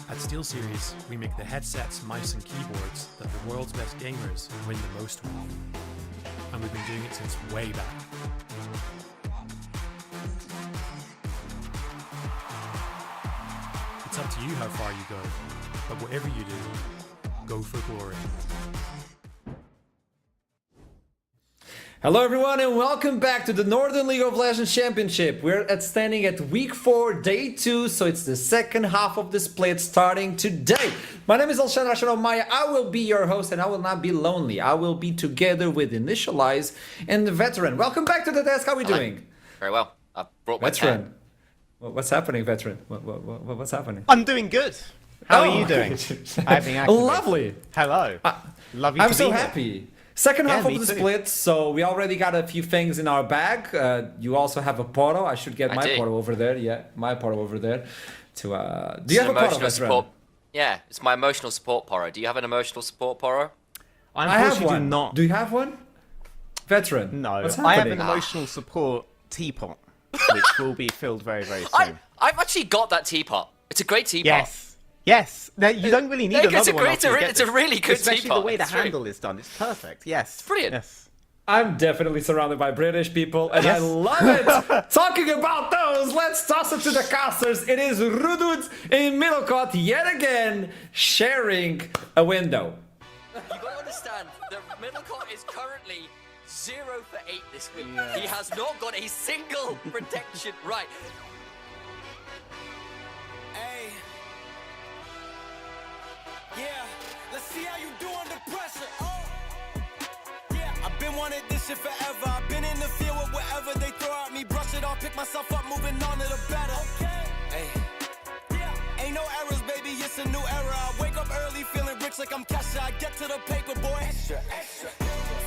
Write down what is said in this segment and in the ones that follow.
At SteelSeries, we make the headsets, mice and keyboards that the world's best gamers win the most with. And we've been doing it since way back. It's up to you how far you go, but whatever you do, go for glory. Hello everyone and welcome back to the Northern League of Legends Championship. We're standing at week 4, day 2, so it's the second half of the split starting today. My name is Alexandre Maya. I will be your host and I will not be lonely. I will be together with Initialize and the Veteran. Welcome back to the desk. How are we doing? Very well. I brought my Veteran. pen. What's happening, Veteran? What's happening? I'm doing good. How are you doing? I've been activated. Lovely. Hello. Lovely I'm to so be here. happy. Second half me of the too. split, so we already got a few things in our bag. You also have a portal. I should get my do. portal over there. Yeah, my portal over there. Do It's you an have a portal, emotional Veteran? support. Yeah, it's my emotional support Poro. Do you have an emotional support Poro? I have Unfortunately, one. do not. Do you have one? Veteran. No, What's I have happening? an emotional support teapot, which will be filled very, very soon. I've actually got that teapot. It's a great teapot. Yes. Yes. No, you don't really need It's another a one. great- after you get it's a this. really good Especially teapot. the way the It's really- handle is done. It's perfect. Yes. It's brilliant. Yes. I'm definitely surrounded by British people, and I Yes. love it. Talking about those, let's toss it to the casters. It is Rudud in Middlecott yet again, sharing a window. You got to understand, the Middlecott is currently 0 for 8 this week. He has not got a single protection right. Hey. Yeah, let's see how you do under pressure. Oh. Yeah, I've been wanting this shit forever. I've been in the field with whatever they throw at me. Brush it off, pick myself up, moving on to the better. Okay. Hey. Yeah. Ain't no errors, baby, it's a new era. I wake up early feeling rich like I'm Kesha. I get to the paper, boy. Extra, extra.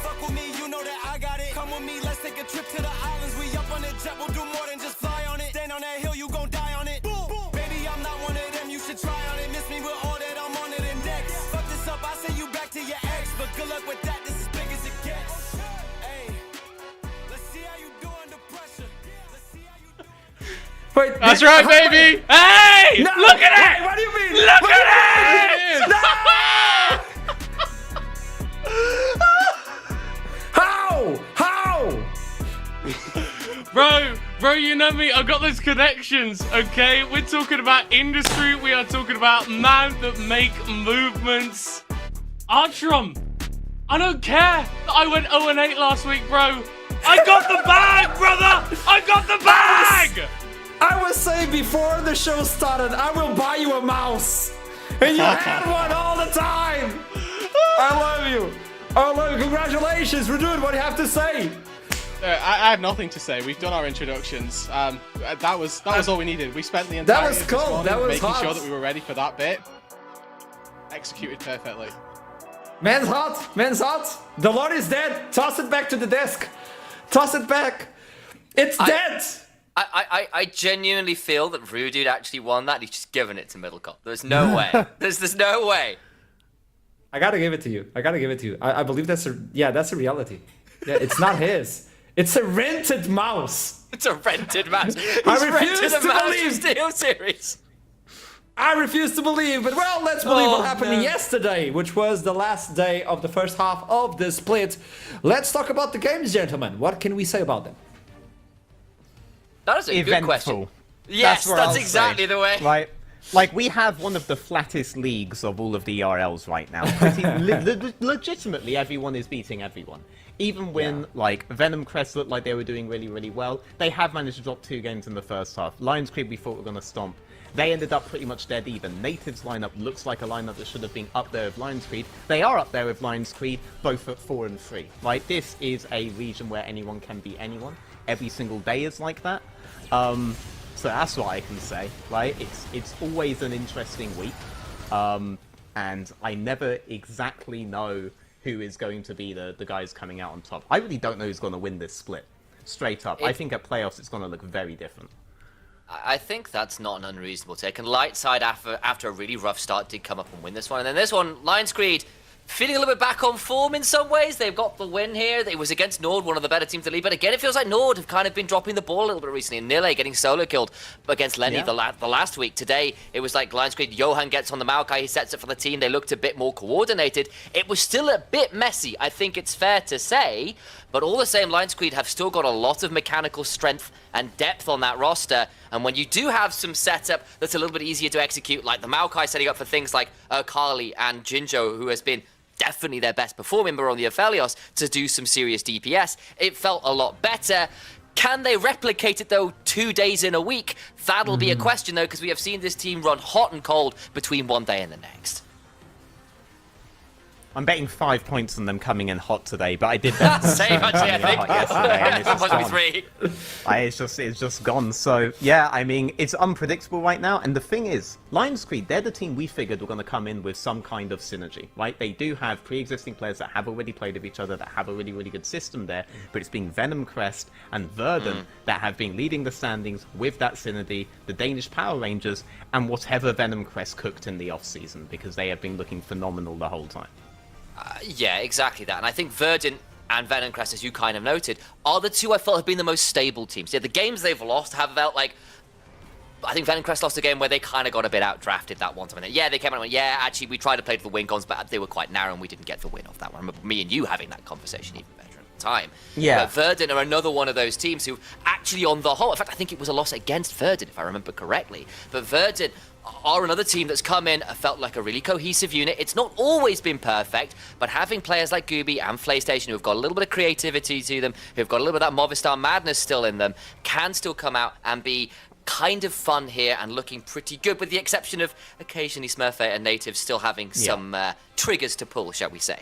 Fuck with me, you know that I got it. Come with me, let's take a trip to the islands. We up on the jet, we'll do more than just fly on it. Stand on that hill, you gon' die on it. Boom, boom. Baby, I'm not one of them, you should try on it. Miss me with all that, I'm on it and next. Fuck this up, I send you back to your ex. But good luck with that, this is big as it gets. Hey, let's see how you do under pressure. Let's see how you do. Wait, That's right, baby! Hey! No, Look at wait, it! what do you mean? Look What do you at mean? it! How? Bro, you know me, I've got those connections, okay? We're talking about industry, we are talking about man that make movements. Artrum, I don't care that I went 0-8 last week, bro. I got the bag, brother! I got the bag! I was saying before the show started, I will buy you a mouse. And you had one all the time. I love you. I love you. Congratulations, Rudud. What do you have to say? I have nothing to say. We've done our introductions. That was all we needed. We spent the entire was this cool. morning That was making hot. sure that we were ready for that bit. Executed perfectly. Man's hot. Man's hot. The Lord is dead. Toss it back to the desk. Toss it back. It's dead. I genuinely feel that Rudude actually won that. He's just given it to Middlecott. There's no way. There's no way. I gotta give it to you. I believe that's a reality. Yeah, it's not his. It's a rented mouse. It's a rented match. He's refuse rented a to match believe- for Steel Series. I refuse to believe, but well, let's believe Oh, what happened no. yesterday, which was the last day of the first half of the split. Let's talk about the games, gentlemen. What can we say about them? That is a good question. Eventful. Yes, what that's I'll exactly say. the way. Right. Like, we have one of the flattest leagues of all of the ERLs right now. Pretty legitimately, everyone is beating everyone. Even when, like, Venom Crest looked like they were doing really, really well, they have managed to drop 2 games in the first half. Lions Creed we thought were going to stomp. They ended up pretty much dead even. Native's lineup looks like a lineup that should have been up there with Lions Creed. They are up there with Lions Creed, both at 4 and 3. Right? This is a region where anyone can beat anyone. Every single day is like that. So that's what I can say, right? It's always an interesting week, and I never exactly know who is going to be the guys coming out on top. I really don't know who's going to win this split, straight up. I think at playoffs it's going to look very different. I think that's not an unreasonable take. And Lightside, after a really rough start, did come up and win this one. And then this one, Lions Creed, feeling a little bit back on form in some ways. They've got the win here. It was against Nord, one of the better teams to lead. But again, it feels like Nord have kind of been dropping the ball a little bit recently. And Nile getting solo killed against Lenny the last week. Today, it was like Lions Creed. Johan gets on the Maokai. He sets it for the team. They looked a bit more coordinated. It was still a bit messy, I think it's fair to say. But all the same, Lions Creed have still got a lot of mechanical strength and depth on that roster. And when you do have some setup that's a little bit easier to execute, like the Maokai setting up for things like Kali and Jinjo, who has been definitely their best performing member on the Aphelios, to do some serious DPS, it felt a lot better. Can they replicate it, though, 2 days in a week? That'll be a question, though, because we have seen this team run hot and cold between one day and the next. I'm betting 5 points on them coming in hot today, but I did bet Same, actually, I think. hot yesterday, and it's just Must be gone. 3. It's just gone. So yeah, I mean, it's unpredictable right now. And the thing is, Lions Creed, they're the team we figured were going to come in with some kind of synergy, right? They do have pre-existing players that have already played with each other, that have a really, really good system there. But it's been Venom Crest and Verden that have been leading the standings with that synergy, the Danish Power Rangers, and whatever Venom Crest cooked in the off-season, because they have been looking phenomenal the whole time. Yeah, exactly that. And I think Verdant and Venomcrest, as you kind of noted, are the two I felt have been the most stable teams. Yeah, the games they've lost have felt like... I think Venomcrest lost a game where they kind of got a bit outdrafted that one time. Yeah, they came out and went, yeah, actually, we tried to play to the win cons, but they were quite narrow and we didn't get the win off that one. I remember me and you having that conversation even better at the time. Yeah. But Verdant are another one of those teams who actually on the whole... In fact, I think it was a loss against Verdant, if I remember correctly. But Verdant are another team that's come in, felt like a really cohesive unit. It's not always been perfect, but having players like Gooby and PlayStation who've got a little bit of creativity to them, who've got a little bit of that Movistar madness still in them, can still come out and be kind of fun here and looking pretty good, with the exception of occasionally Smurfette and Natives still having some triggers to pull, shall we say.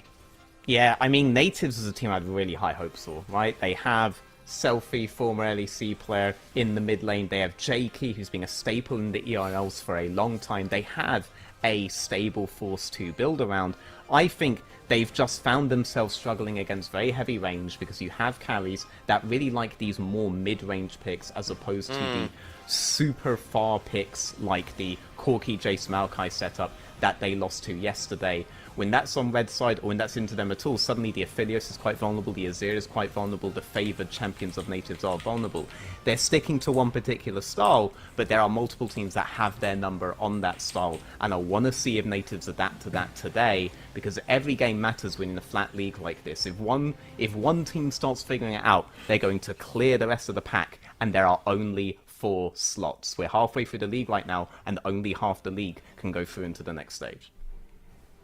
Yeah, I mean, Natives is a team I had really high hopes for, right? They have Selfie, former LEC player, in the mid lane. They have Jakey, who's been a staple in the ERLs for a long time. They have a stable force to build around. I think they've just found themselves struggling against very heavy range, because you have carries that really like these more mid-range picks as opposed to the super far picks like the Corki Jace Maokai setup that they lost to yesterday. When that's on red side, or when that's into them at all, suddenly the Aphelios is quite vulnerable, the Azir is quite vulnerable, the favoured champions of Natives are vulnerable. They're sticking to one particular style, but there are multiple teams that have their number on that style, and I want to see if Natives adapt to that today, because every game matters when in a flat league like this. If one team starts figuring it out, they're going to clear the rest of the pack, and there are only 4 slots. We're halfway through the league right now, and only half the league can go through into the next stage.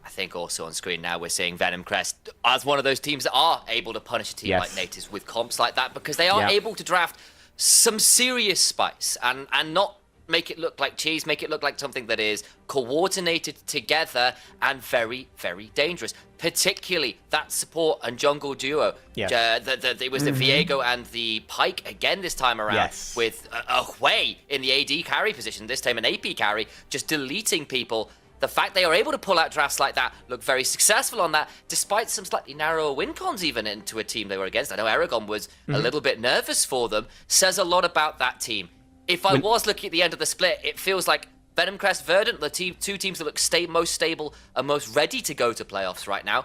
I think also on screen now we're seeing Venomcrest as one of those teams that are able to punish a team like Natives with comps like that, because they are able to draft some serious spice and not make it look like cheese, make it look like something that is coordinated together and very, very dangerous. Particularly that support and jungle duo. Yeah. It was the Viego and the Pike again this time around, with a Hui in the AD carry position, this time an AP carry, just deleting people. The fact they are able to pull out drafts like that, look very successful on that, despite some slightly narrower win cons even into a team they were against. I know Aragon was a little bit nervous for them, says a lot about that team. If I was looking at the end of the split, it feels like Venomcrest, Verdant, the two teams that look most stable and most ready to go to playoffs right now.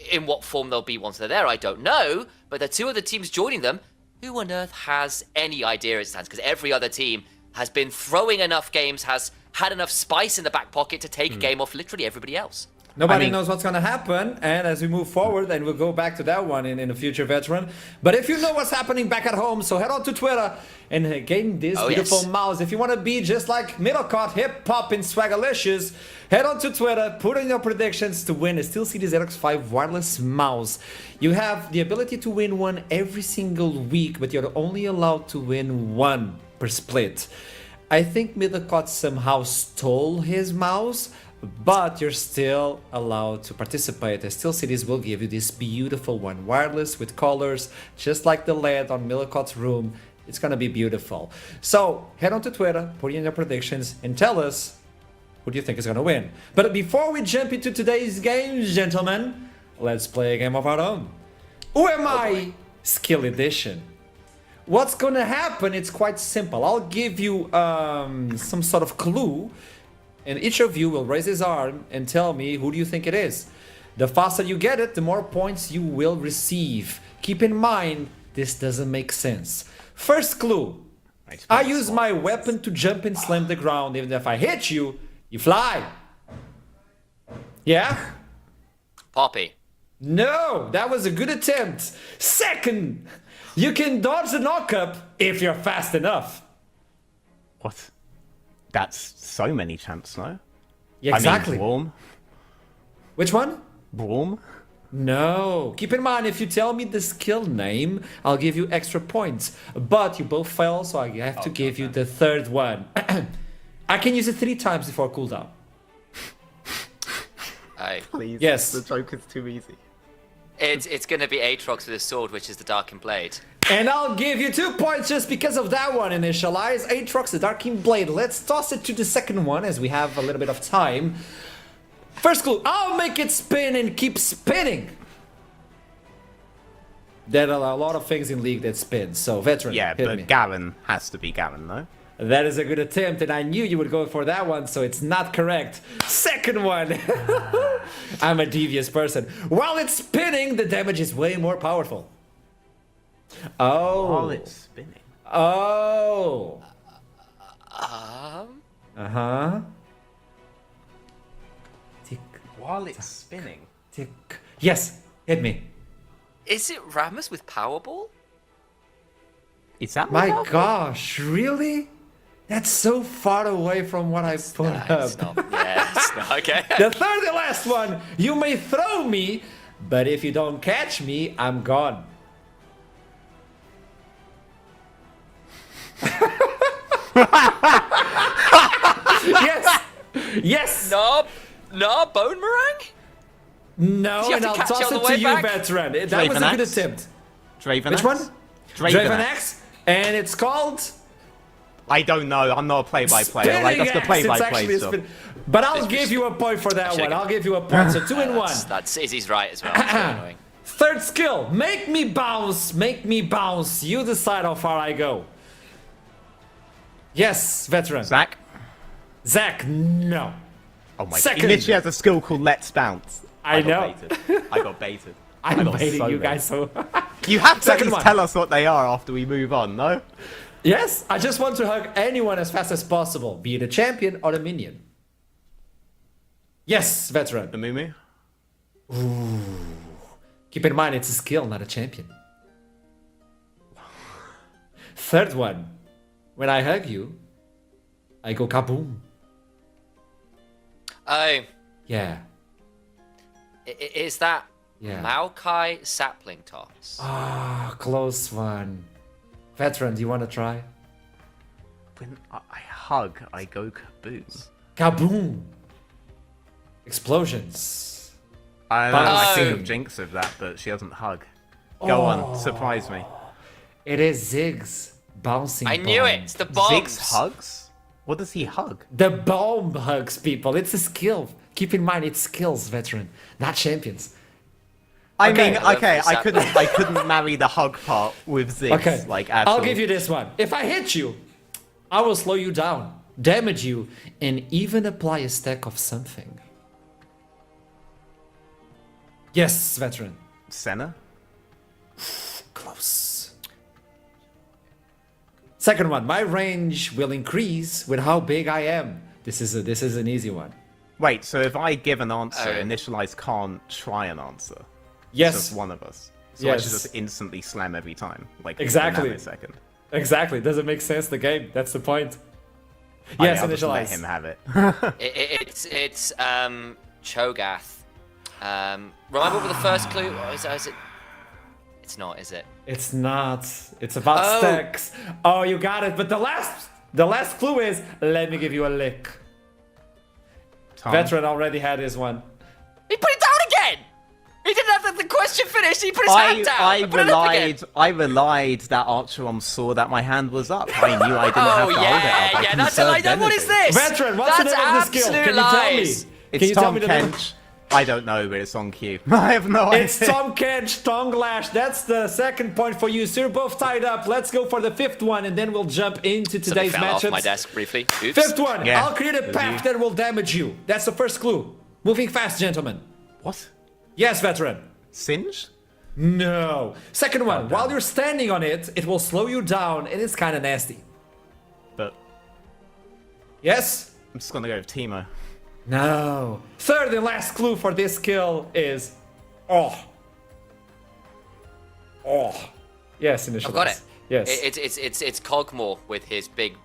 In what form they'll be once they're there, I don't know, but the two other teams joining them, who on earth has any idea it stands? Because every other team has been throwing enough games, has had enough spice in the back pocket to take a game off literally everybody else. Nobody knows what's going to happen, and as we move forward, and we'll go back to that one in a future veteran. But if you know what's happening back at home, so head on to Twitter and gain this beautiful mouse. If you want to be just like Middlecott, hip-hop, and Swagalicious, head on to Twitter, put in your predictions to win a SteelSeries ZX5 wireless mouse. You have the ability to win one every single week, but you're only allowed to win one per split. I think Middlecott somehow stole his mouse, but you're still allowed to participate. The SteelSeries will give you this beautiful one, wireless with colors, just like the LED on Middlecott's room. It's gonna be beautiful. So head on to Twitter, put in your predictions, and tell us who do you think is gonna win. But before we jump into today's games, gentlemen, let's play a game of our own. Who am I? Skill Edition. What's gonna happen? It's quite simple. I'll give you some sort of clue, and each of you will raise his arm and tell me who do you think it is. The faster you get it, the more points you will receive. Keep in mind, this doesn't make sense. First clue. I use my weapon to jump and slam the ground. Even if I hit you, you fly. Yeah? Poppy. No, that was a good attempt. Second, you can dodge the knock-up if you're fast enough. What? That's so many champs, no? Yeah, exactly. I mean, Braum. Which one? Braum? No. Keep in mind, if you tell me the skill name, I'll give you extra points. But you both fail, so I have to give you the third one. I can use it 3 times before cooldown. Please. Yes. The joke is too easy. It's going to be Aatrox with a sword, which is the Darkened Blade. And I'll give you 2 points just because of that one. Initialize Aatrox, the Darkened Blade. Let's toss it to the second one as we have a little bit of time. First clue, I'll make it spin and keep spinning. There are a lot of things in League that spin, so veteran, Yeah, hit but me. Garen has to be Garen, though. That is a good attempt, and I knew you would go for that one, so it's not correct. Second one. I'm a devious person. While it's spinning, the damage is way more powerful. Oh. While it's spinning. Oh. Uh-huh. Tick, While it's spinning? tick. Yes, hit me. Is it Rammus with Powerball? Is that My what gosh, really? That's so far away from what I put Nah, up. it's not. Yeah, it's not. Okay. The third and last one. You may throw me, but if you don't catch me, I'm gone. Yes. Yes. No, Bone Meringue? No, you have and to I'll catch toss all the it way to you, back? veteran. That was a good Draven attempt. Draven Which one? Draven X. And it's called I don't know. I'm not a play-by-player. Like, that's the Spinning Axe. It's play-by-play actually a stuff. spin- But I'll give you a point for that one. I'll give you a point. So 2 and 1. That's Izzy's right as well. That's very annoying. Third skill. Make me bounce. Make me bounce. You decide how far I go. Yes, veteran. Zach? Zach, no. Oh my Second. god. He literally has a skill called Let's Bounce. I got know. Baited. I got baited. I'm I got baiting so you baited. guys so. You have to at Second least one. tell us what they are after we move on, no? Yes, I just want to hug anyone as fast as possible, be it a champion or a minion. Yes, veteran. The Mumu? Keep in mind, it's a skill, not a champion. Third one. When I hug you, I go kaboom. Oh, Yeah. is that Yeah. Maokai Sapling Toss? Ah, close one. Veteran, do you want to try? When I hug, I go kaboom. Kaboom! Explosions. I don't know, I Oh. think of Jinx of that, but she doesn't hug. Go on, surprise me. It is Ziggs bouncing. I knew bomb. it. It's the bombs. Ziggs hugs? What does he hug? The bomb hugs people. It's a skill. Keep in mind, it's skills, veteran, not champions. I Okay. mean, okay, I couldn't marry the hug part with Ziggs, Okay, like at I'll all. give you this one. If I hit you, I will slow you down, damage you, and even apply a stack of something. Yes, veteran. Senna? Close. Second one. My range will increase with how big I am. This is an easy one. Wait, so if I give an answer, Oh. Initialize can't try an answer. Yes. Just one of us. So I Yes. should just instantly slam every time. Like Exactly. in a nanosecond. Exactly. Doesn't make sense. The game. That's the point. I mean, Yes, I'll just let initialize. him have it. It's Cho'Gath. Remember what the first clue? Or is it? It's not, is it? It's not. It's about Oh. stacks. Oh, you got it. But the last clue is, let me give you a lick. Tom? Veteran already had his one. He put it down again. He didn't have the question finished. He put his hand down. I and put it up again. relied that Archeron saw that my hand was up. I knew I didn't have Oh to hold it up. I yeah, that's a conserved lie. What is energy. this? Veteran, what's That's the name of the skill? absolute Can you tell me? lies. Can It's you tell Tom me the name? Kench. I don't know, but it's on cue. I have no It's idea. Tom Kench, Tongue Lash. That's the second point for you. So you're both tied up. Let's go for the fifth one, and then we'll jump into Something today's fell off my matchups. desk briefly. Oops. Fifth one. Yeah. I'll create a Did path you? that will damage you. That's the first clue. Moving fast, gentlemen. What? Yes, veteran. Singed? No. Second one. While you're standing on it, it will slow you down, and it's kind of nasty. But Yes? I'm just gonna go with Timo. No. Third and last clue for this skill is... Oh. Yes, initially. I've got it. Yes. It's Cogmore with his big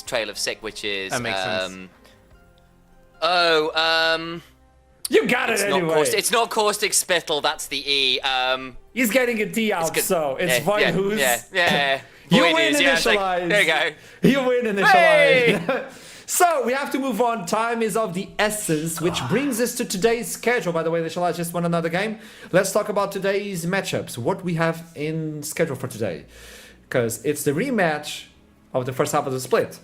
trail of sick, which is That makes sense. You got it anyway. It's not caustic spittle. That's the E. He's getting a D out, so it's Void Who's. Yeah. You Void win Who's, yeah, it's like, initialize. there you go. You win initialize. Hey! So we have to move on. Time is of the essence, which brings us to today's schedule. By the way, initialize just won another game. Let's talk about today's matchups. What we have in schedule for today, because it's the rematch of the first half of the split.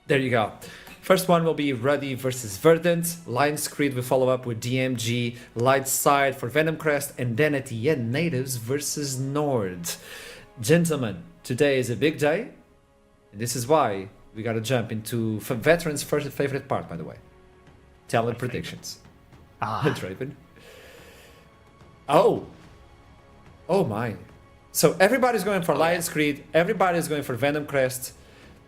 There you go. First one will be Ruddy versus Verdant. Lions Creed will follow up with DMG. Light Side for Venom Crest. And then at the end, Natives versus Nord. Gentlemen, today is a big day. And this is why we got to jump into Veteran's first favorite part, by the way. Talent predictions. Draven. Oh my. So everybody's going for Lions Creed. Everybody's going for Venom Crest.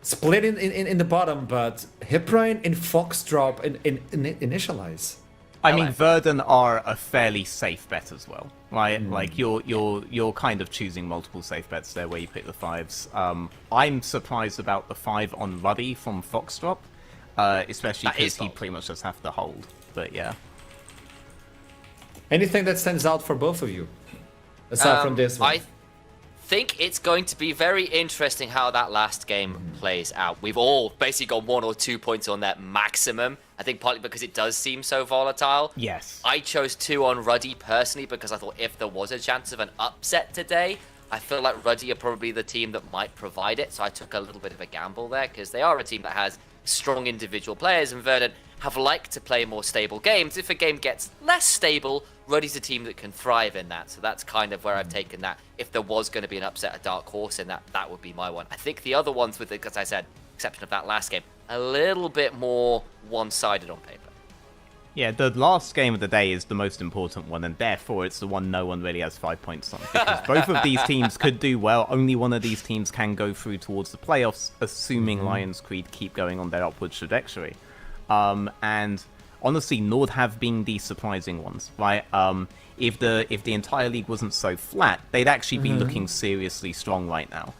Split in the bottom, but Hiprain and Foxdrop in initialize. I mean, Verdant are a fairly safe bet as well, right? Like you're kind of choosing multiple safe bets there where you pick the 5s. I'm surprised about the 5 on Ruddy from Foxdrop, especially because he pretty much just have to hold. But yeah. Anything that stands out for both of you, aside from this one? I think it's going to be very interesting how that last game plays out. We've all basically got 1 or 2 points on that maximum. I think partly because it does seem so volatile. Yes. I chose 2 on Ruddy personally because I thought if there was a chance of an upset today, I feel like Ruddy are probably the team that might provide it. So I took a little bit of a gamble there because they are a team that has strong individual players, and Verdant have liked to play more stable games. If a game gets less stable, Ruddy's a team that can thrive in that. So that's kind of where I've taken that. If there was going to be an upset, a dark horse in that, that would be my one. I think the other ones, with it, as I said, exception of that last game, a little bit more one-sided on paper. Yeah, the last game of the day is the most important one, and therefore it's the one no one really has 5 points on. Because both of these teams could do well. Only one of these teams can go through towards the playoffs, assuming Lions Creed keep going on their upward trajectory. And honestly, Nord have been the surprising ones, right? If the entire league wasn't so flat, they'd actually be looking seriously strong right now.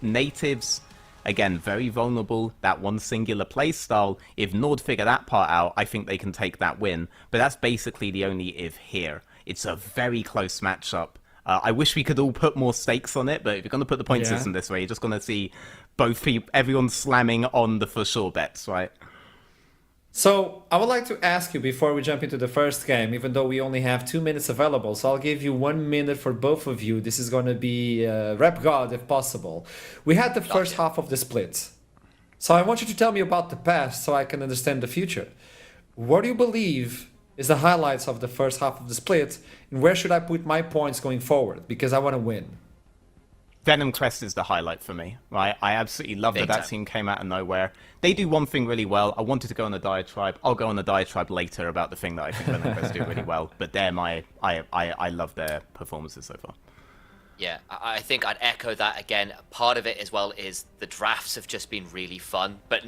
Natives, again, very vulnerable, that one singular play style. If Nord figure that part out, I think they can take that win. But that's basically the only if here. It's a very close matchup. I wish we could all put more stakes on it, but if you're going to put the point system this way, you're just going to see both people, everyone slamming on the for sure bets, right? So I would like to ask you before we jump into the first game, even though we only have 2 minutes available, so I'll give you 1 minute for both of you. This is going to be Rep God if possible. We had the first half of the split. So I want you to tell me about the past so I can understand the future. What do you believe is the highlights of the first half of the split, and where should I put my points going forward? Because I want to win. Venom Crest is the highlight for me, right? I absolutely love that team came out of nowhere. They do one thing really well. I wanted to go on a diatribe. I'll go on a diatribe later about the thing that I think Venom Crest do really well. But they're I love their performances so far. Yeah, I think I'd echo that again. Part of it as well is the drafts have just been really fun, but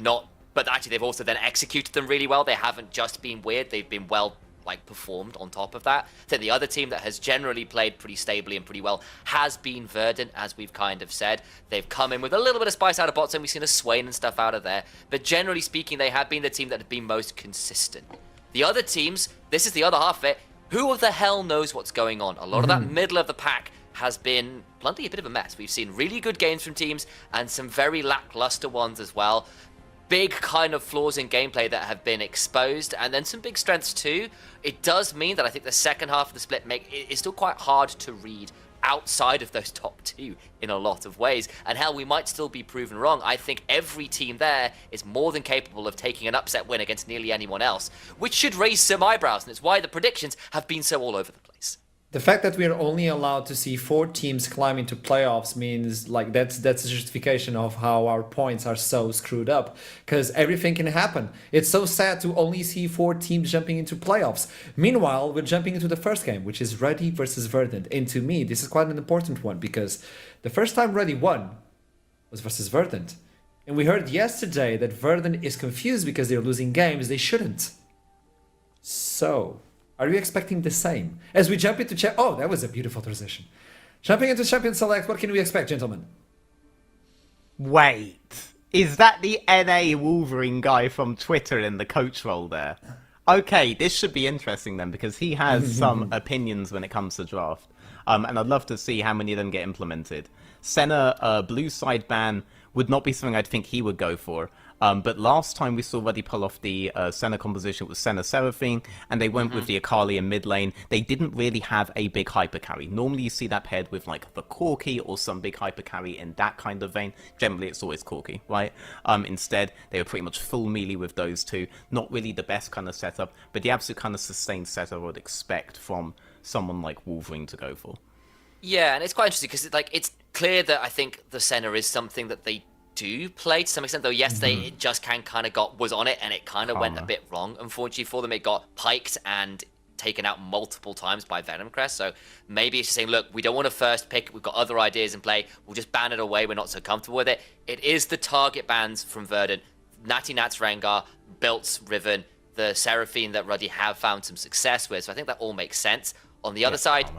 actually they've also then executed them really well. They haven't just been weird. They've been well performed on top of that. Then the other team that has generally played pretty stably and pretty well has been Verdant, as we've kind of said. They've come in with a little bit of spice out of bots, and we've seen a Swain and stuff out of there. But generally speaking, they have been the team that have been most consistent. The other teams, this is the other half of it, who the hell knows what's going on? A lot of that middle of the pack has been, bluntly, a bit of a mess. We've seen really good games from teams and some very lackluster ones as well. Big kind of flaws in gameplay that have been exposed, and then some big strengths too. It does mean that I think the second half of the split is still quite hard to read outside of those top 2 in a lot of ways. And hell, we might still be proven wrong. I think every team there is more than capable of taking an upset win against nearly anyone else, which should raise some eyebrows, and it's why the predictions have been so all over the place. The fact that we are only allowed to see 4 teams climb into playoffs means like that's a justification of how our points are so screwed up, because everything can happen. It's so sad to only see 4 teams jumping into playoffs. Meanwhile, we're jumping into the first game, which is Ruddy versus Verdant. And to me, this is quite an important one, because the first time Ruddy won was versus Verdant. And we heard yesterday that Verdant is confused because they're losing games they shouldn't. So, are you expecting the same? As we jump into oh, that was a beautiful transition. Jumping into Champion Select, what can we expect, gentlemen? Wait, is that the NA Wolverine guy from Twitter in the coach role there? Okay, this should be interesting then, because he has some opinions when it comes to draft. And I'd love to see how many of them get implemented. Senna, blue side ban would not be something I'd think he would go for. But last time we saw Ruddy pull off the Senna composition with Senna Seraphine, and they went with the Akali in mid lane. They didn't really have a big hyper carry. Normally you see that paired with like the Corki or some big hyper carry in that kind of vein. Generally it's always Corki, right? Instead, they were pretty much full melee with those two. Not really the best kind of setup, but the absolute kind of sustained setup I would expect from someone like Wolverine to go for. Yeah, and it's quite interesting because it's clear that I think the Senna is something that they do play to some extent, though yesterday it just kind of was on it, and it kind of went a bit wrong, unfortunately, for them. It got piked and taken out multiple times by Venom Crest, so maybe it's just saying, look, we don't want to first pick, we've got other ideas in play, we'll just ban it away, we're not so comfortable with it. It is the target bans from Verdant, Natty Nat's Rengar, Bilt's Riven, the Seraphine that Ruddy have found some success with, so I think that all makes sense. On the other side,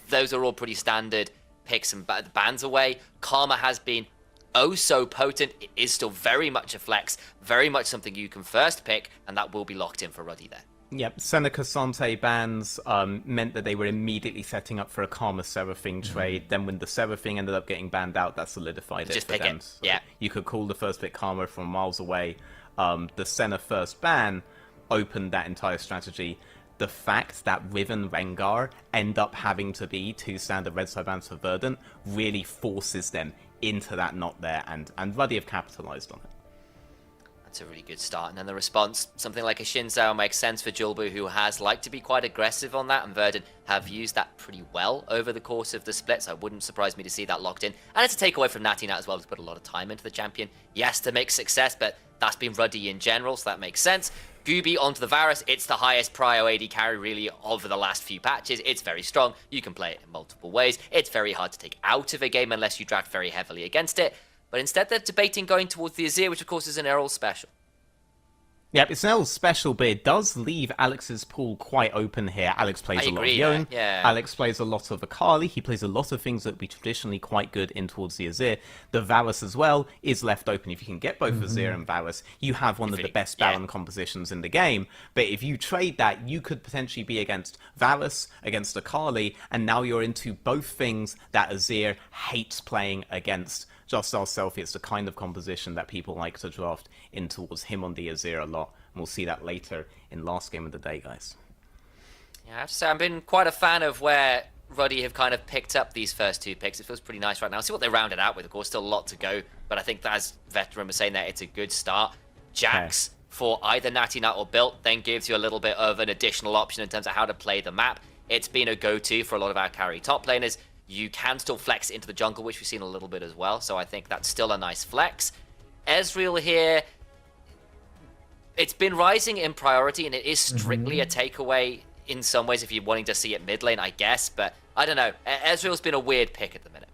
those are all pretty standard picks and bans away. Karma has been oh so potent. It is still very much a flex, very much something you can first pick, and that will be locked in for Ruddy there. Yep, Seneca Sante bans meant that they were immediately setting up for a Karma Seraphine trade. Then when the Seraphine ended up getting banned out, that solidified Just it for pick them. it. So Yeah. you could call the first pick Karma from miles away. The Senna first ban opened that entire strategy. The fact that Riven Rengar end up having to be 2 standard red side bans for Verdant really forces them into that knot there, and Ruddy have capitalized on it. That's a really good start. And then the response, something like a Shinzao makes sense for Julbu, who has liked to be quite aggressive on that, and Verdant have used that pretty well over the course of the split, so it wouldn't surprise me to see that locked in. And it's a takeaway from Natty Nat as well, to put a lot of time into the champion. Yes, to make success, but that's been Ruddy in general, so that makes sense. Gooby onto the Varus, it's the highest prio AD carry really over the last few patches. It's very strong, you can play it in multiple ways. It's very hard to take out of a game unless you draft very heavily against it. But instead they're debating going towards the Azir, which of course is an Errol special. Yep, it's an L special, but it does leave Alex's pool quite open here. Alex plays a lot of Yone. Yeah. Alex plays a lot of Akali. He plays a lot of things that would be traditionally quite good in towards the Azir. The Varus as well is left open. If you can get both Azir and Varus, you have one of the best Baron compositions in the game. But if you trade that, you could potentially be against Varus, against Akali, and now you're into both things that Azir hates playing against. Just ourselves, it's the kind of composition that people like to draft in towards him on the Azir a lot. And we'll see that later in last game of the day, guys. Yeah, I have to say, I've been quite a fan of where Ruddy have kind of picked up these first 2 picks. It feels pretty nice right now. See what they rounded out with, of course, still a lot to go. But I think that, as Veteran was saying there, it's a good start. Jax for either Natty Nat or Built then gives you a little bit of an additional option in terms of how to play the map. It's been a go-to for a lot of our carry top laners. You can still flex into the jungle, which we've seen a little bit as well, so I think that's still a nice flex. Ezreal here, it's been rising in priority, and it is strictly a takeaway in some ways if you're wanting to see it mid lane, I guess, but I don't know. Ezreal's been a weird pick at the minute.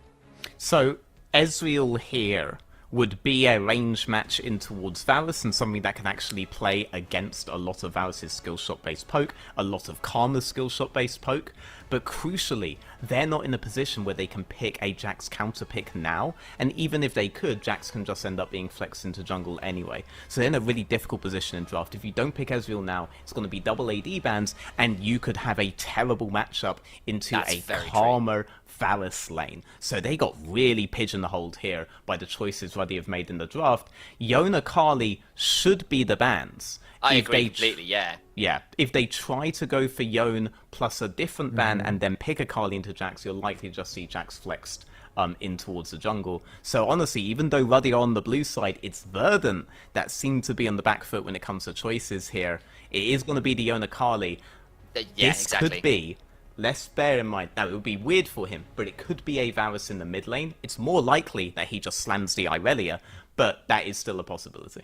So, Ezreal here would be a range match in towards Varus, and something that can actually play against a lot of Varus' skill shot based poke, a lot of Karma's skill shot based poke, but crucially, they're not in a position where they can pick a Jax counter pick now, and even if they could, Jax can just end up being flexed into jungle anyway. So they're in a really difficult position in draft. If you don't pick Ezreal now, it's going to be double AD bans, and you could have a terrible matchup into a calmer Varus lane. So they got really pigeonholed here by the choices Ruddy have made in the draft. Yone Akali should be the bans. I agree completely, yeah. Yeah, if they try to go for Yone plus a different ban and then pick Akali into Jax, you're likely to just see Jax flexed in towards the jungle. So honestly, even though Ruddy are on the blue side, it's Verdant that seemed to be on the back foot when it comes to choices here. It is going to be the Yone Akali. Yeah, this exactly. could be let's bear in mind, now it would be weird for him, but it could be a Varus in the mid lane. It's more likely that he just slams the Irelia, but that is still a possibility.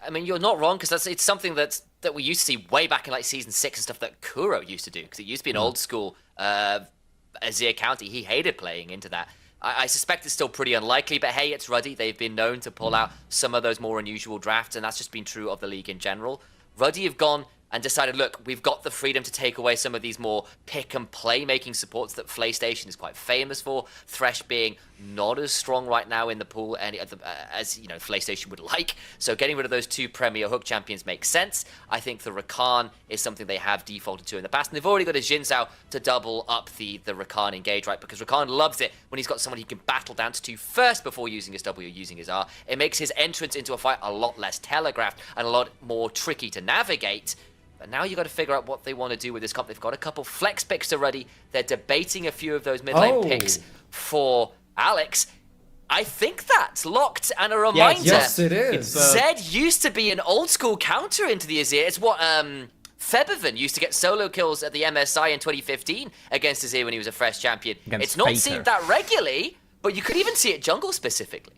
I mean, you're not wrong, because it's something that we used to see way back in like Season 6 and stuff that Kuro used to do, because it used to be an old school Azir counter. He hated playing into that. I suspect it's still pretty unlikely, but hey, it's Ruddy. They've been known to pull out some of those more unusual drafts, and that's just been true of the league in general. Ruddy have gone and decided, look, we've got the freedom to take away some of these more pick-and-play making supports that PlayStation is quite famous for. Thresh being not as strong right now in the pool as you know PlayStation would like. So getting rid of those 2 premier hook champions makes sense. I think the Rakan is something they have defaulted to in the past, and they've already got a Jin Zhao to double up the Rakan engage, right? Because Rakan loves it when he's got someone he can battle dance to first before using his W or using his R. It makes his entrance into a fight a lot less telegraphed and a lot more tricky to navigate. But now you've got to figure out what they want to do with this comp. They've got a couple flex picks already. They're debating a few of those mid lane picks for Alex. I think that's locked. And a reminder, yes, it is. Zed used to be an old school counter into the Azir. It's what Febiven used to get solo kills at the MSI in 2015 against Azir when he was a fresh champion. It's not seen that regularly, but you could even see it jungle specifically.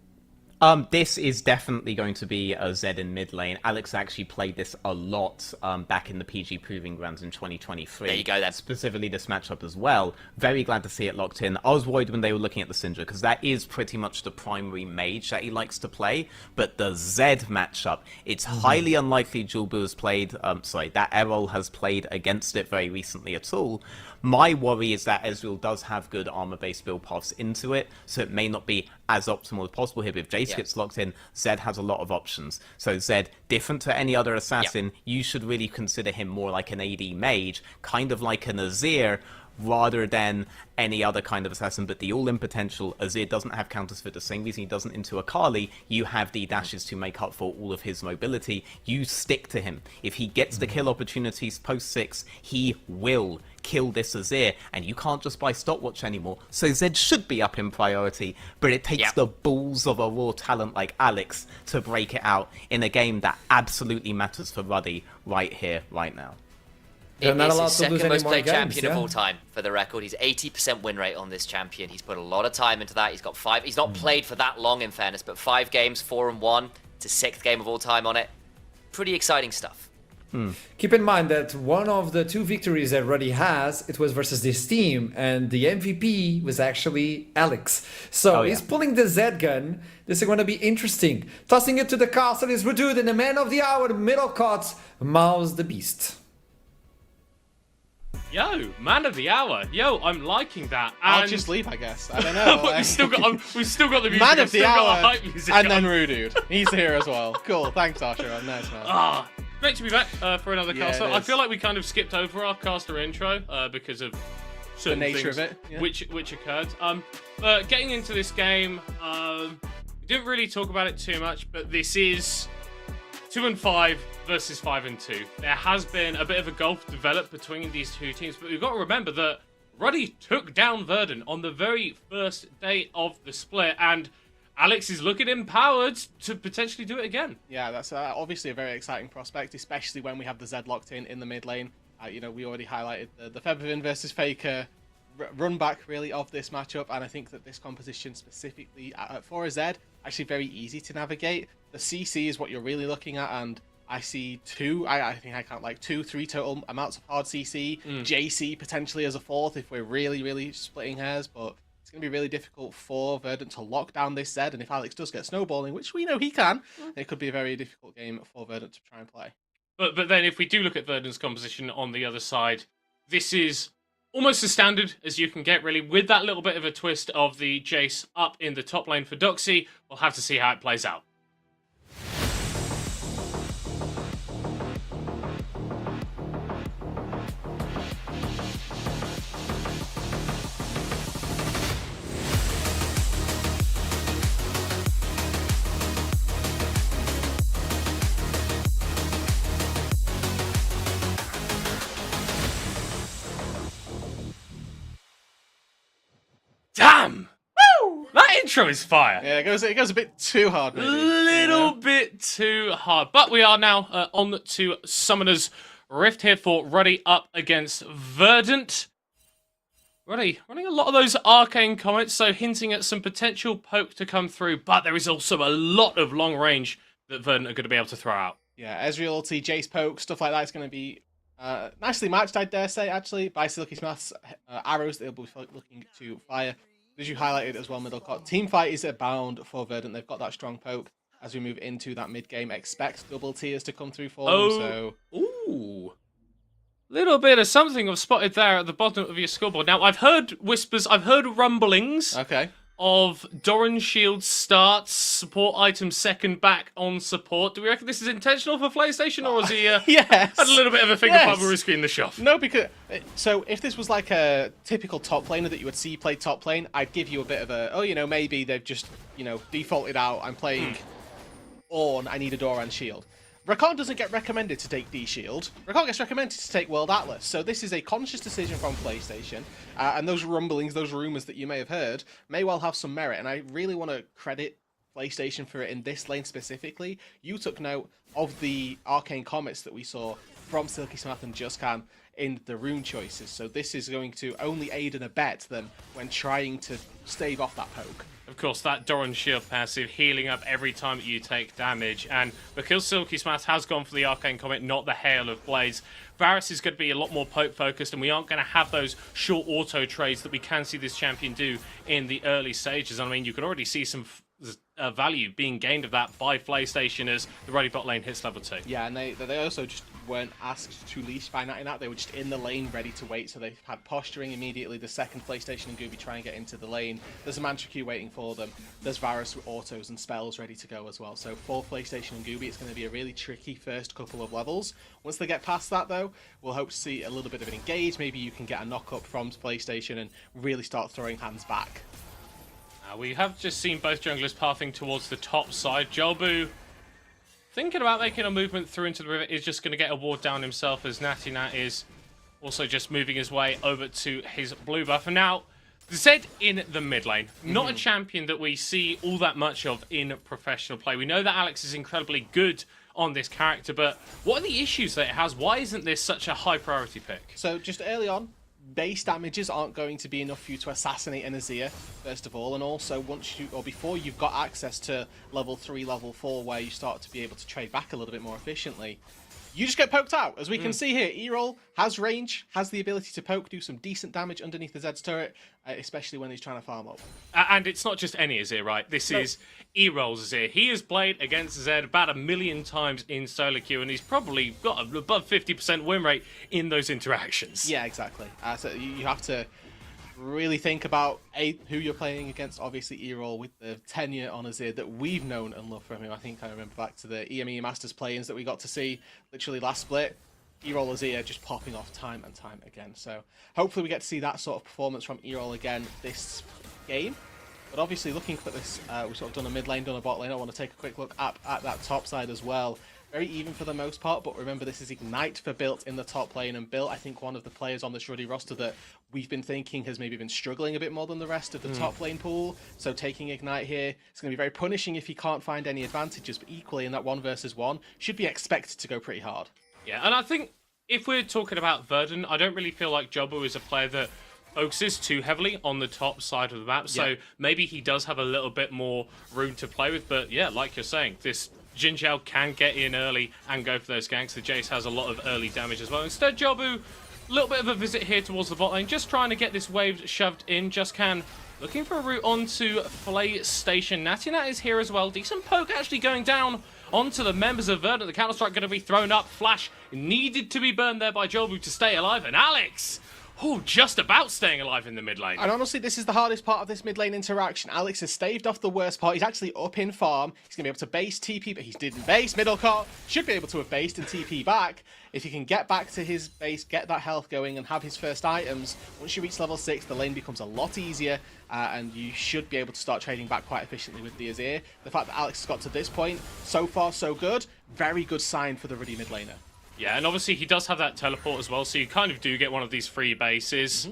This is definitely going to be a Zed in mid lane. Alex actually played this a lot back in the PG Proving Grounds in 2023. There you go then. Specifically this matchup as well. Very glad to see it locked in. I was worried when they were looking at the Syndra, because that is pretty much the primary mage that he likes to play. But the Zed matchup, it's highly unlikely Julbu has played, that Errol has played against it very recently at all. My worry is that Ezreal does have good armor-based build paths into it, so it may not be as optimal as possible here. But if Jace gets locked in, Zed has a lot of options. So Zed, different to any other assassin, you should really consider him more like an AD mage, kind of like an Azir, rather than any other kind of assassin. But the all-in potential, Azir doesn't have counters for the same reason he doesn't into Akali. You have the dashes to make up for all of his mobility. You stick to him. If he gets the kill opportunities post-6, he will kill this Azir, and you can't just buy stopwatch anymore. So Zed should be up in priority, but it takes the balls of a raw talent like Alex to break it out in a game that absolutely matters for Ruddy right here, right now. It is his second most played champion of all time, for the record. He's 80% win rate on this champion. He's put a lot of time into that. He's got 5. He's not played for that long, in fairness, but 5 games, 4-1. It's his 6th game of all time on it. Pretty exciting stuff. Keep in mind that one of the 2 victories that Ruddy has, it was versus this team, and the MVP was actually Alex. So he's pulling the Z gun. This is going to be interesting. Tossing it to the castle is Redude, and the man of the hour, middle court, Mouse the Beast. Yo, man of the hour. Yo, I'm liking that. And I'll just leave, I guess. I don't know. we've still got the music. Man of the hour, hype music and then Rudude. He's here as well. Cool. Thanks, Asher. Nice man. Great to be back for another caster. it I is. feel like we kind of skipped over our caster intro because of certain nature things of it, yeah. which occurred. But getting into this game, we didn't really talk about it too much, but this is 2-5 versus 5-2. There has been a bit of a gulf developed between these two teams, but we've got to remember that Ruddy took down Verdant on the very first day of the split, and Alex is looking empowered to potentially do it again. Yeah, that's obviously a very exciting prospect, especially when we have the Zed locked in the mid lane. We already highlighted the Febiven versus Faker run back really of this matchup, and I think that this composition specifically for a Zed actually very easy to navigate. The CC is what you're really looking at, and I see 2. I think I count like 2-3 total amounts of hard CC. JC potentially as a 4th if we're really splitting hairs, but it's going to be really difficult for Verdant to lock down this Zed, and if Alex does get snowballing, which we know he can, it could be a very difficult game for Verdant to try and play. But then if we do look at Verdant's composition on the other side, this is almost as standard as you can get, really, with that little bit of a twist of the Jace up in the top lane for Duxie. We'll have to see how it plays out. Damn! Woo! That intro is fire. Yeah, it goes a bit too hard, maybe. Little bit too hard. But we are now on to Summoner's Rift here for Ruddy up against Verdant. running a lot of those arcane comments, so hinting at some potential poke to come through, but there is also a lot of long range that Verdant are going to be able to throw out. Yeah, Ezreal ulti, Jace poke, stuff like that is going to be nicely matched, I dare say, actually, by Silky Smith's arrows that they'll be looking to fire. As you highlighted as well, middle court. Team fight is abound for Verdant. They've got that strong poke. As we move into that mid game, expect double tiers to come through for them. So, ooh. Little bit of something I've spotted there at the bottom of your scoreboard. Now, I've heard whispers, I've heard rumblings of Doran Shield starts, support item second back on support. Do we reckon this is intentional for PlayStation, or is he yes. had a little bit of a finger risk in the shop? No, because so if this was like a typical top laner that you would see play top lane, I'd give you a bit of a, maybe they've just, defaulted out. I'm playing Ornn, I need a Doran Shield. Rakan doesn't get recommended to take D-Shield. Rakan gets recommended to take World Atlas. So this is a conscious decision from PlayStation. And those rumblings, those rumours that you may have heard, may well have some merit. And I really want to credit PlayStation for it in this lane specifically. You took note of the arcane comets that we saw from Silky Smith and Justcan in the rune choices. So this is going to only aid and abet them when trying to stave off that poke. Of course, that Doran Shield passive healing up every time you take damage, and because Silky Smash has gone for the Arcane Comet, not the Hail of Blades, Varus is going to be a lot more poke focused, and we aren't going to have those short auto trades that we can see this champion do in the early stages. I mean, you can already see some value being gained of that by PlayStation as the ready bot lane hits level 2. Yeah, and they also just weren't asked to leash by that. They were just in the lane ready to wait, so they had posturing immediately. The second PlayStation and Gooby try and get into the lane. There's a Mantra Q waiting for them. There's Varus with autos and spells ready to go as well. So for PlayStation and Gooby, it's going to be a really tricky first couple of levels. Once they get past that, though, we'll hope to see a little bit of an engage. Maybe you can get a knock-up from PlayStation and really start throwing hands back. We have just seen both junglers pathing towards the top side. Jobu, thinking about making a movement through into the river, is just going to get a ward down himself, as Natty Nat is also just moving his way over to his blue buff. And now, Zed in the mid lane. Not a champion that we see all that much of in professional play. We know that Alex is incredibly good on this character, but what are the issues that it has? Why isn't this such a high priority pick? So just early on, base damages aren't going to be enough for you to assassinate an Azir, first of all, and also before you've got access to level 3, level 4, where you start to be able to trade back a little bit more efficiently, you just get poked out. As we can see here, E-Roll has range, has the ability to poke, do some decent damage underneath the Zed's turret, especially when he's trying to farm up. And it's not just any Azir, right? This is E-Roll's Azir. He has played against Zed about 1 million times in solo queue, and he's probably got an above 50% win rate in those interactions. Yeah, exactly. So you have to really think about who you're playing against. Obviously, E-Roll with the tenure on Azir that we've known and loved from him. I think I remember back to the EME Masters play-ins that we got to see literally last split. E-Roll Azir just popping off time and time again. So hopefully we get to see that sort of performance from E-Roll again this game. But obviously looking for this, we've sort of done a mid lane, done a bot lane. I want to take a quick look at that top side as well. Very even for the most part, but remember this is Ignite for Built in the top lane, and Built, I think, one of the players on this Ruddy roster that we've been thinking has maybe been struggling a bit more than the rest of the top lane pool. So taking Ignite here, it's going to be very punishing if he can't find any advantages, but equally in that 1 versus 1, should be expected to go pretty hard. Yeah, and I think if we're talking about Verdant, I don't really feel like Jobu is a player that focuses too heavily on the top side of the map, so maybe he does have a little bit more room to play with, but yeah, like you're saying, this Jin Zhao can get in early and go for those ganks. The Jace has a lot of early damage as well. Instead, Jobu, a little bit of a visit here towards the bot lane, just trying to get this wave shoved in. Justcan looking for a route onto PlayStation. Natty Nat is here as well. Decent poke actually going down onto the members of Verdant. The counter-strike going to be thrown up. Flash needed to be burned there by Jobu to stay alive. And Alex, just about staying alive in the mid lane. And honestly, this is the hardest part of this mid lane interaction. Alex has staved off the worst part. He's actually up in farm. He's going to be able to base TP, but he didn't base. Middle court should be able to have based and TP back. If he can get back to his base, get that health going, and have his first items, once you reach level 6, the lane becomes a lot easier, and you should be able to start trading back quite efficiently with the Azir. The fact that Alex has got to this point, so far so good. Very good sign for the Ruddy mid laner. Yeah, and obviously he does have that teleport as well, so you kind of do get one of these free bases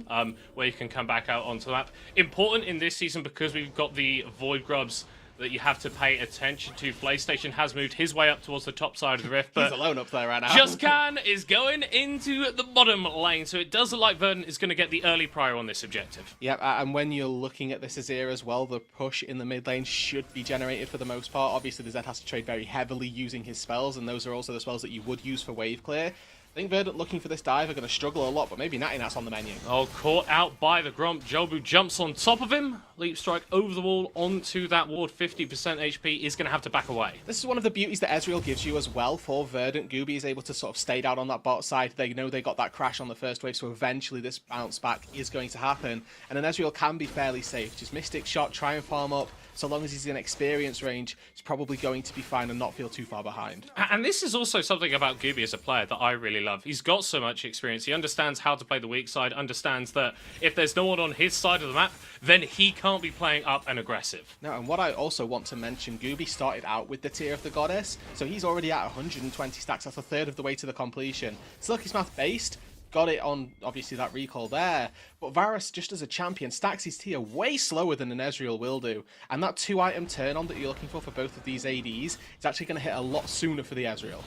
where you can come back out onto the map. Important in this season because we've got the Void Grubs that you have to pay attention to. PlayStation has moved his way up towards the top side of the rift, but He's alone up there right now. Justcan is going into the bottom lane, so it does look like Verdant is going to get the early prior on this objective. Yep, and when you're looking at this Azir as well, the push in the mid lane should be generated for the most part. Obviously, the Zed has to trade very heavily using his spells, and those are also the spells that you would use for wave clear. I think Verdant looking for this dive are going to struggle a lot, but maybe Natinat's on the menu. Oh, caught out by the Gromp. Jobu jumps on top of him. Leap strike over the wall onto that ward. 50% HP is going to have to back away. This is one of the beauties that Ezreal gives you as well for Verdant. Gooby is able to sort of stay down on that bot side. They know they got that crash on the first wave, so eventually this bounce back is going to happen. And then Ezreal can be fairly safe. Just Mystic Shot, try and farm up. So long as he's in experience range, he's probably going to be fine and not feel too far behind. And this is also something about Gooby as a player that I really love. He's got so much experience. He understands how to play the weak side, understands that if there's no one on his side of the map, then he can't be playing up and aggressive. Now, and what I also want to mention, Gooby started out with the Tear of the Goddess, so he's already at 120 stacks. That's a third of the way to the completion. Silky Smath based, got it on, obviously, that recall there. But Varus, just as a champion, stacks his tier way slower than an Ezreal will do. And that 2-item turn-on that you're looking for both of these ADs is actually going to hit a lot sooner for the Ezreal.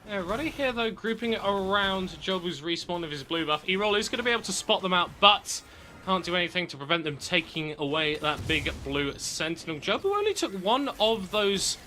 Yeah, Ruddy here, though, grouping it around Jobu's respawn of his blue buff. E-roll is going to be able to spot them out, but can't do anything to prevent them taking away that big blue sentinel. Jobu only took one of those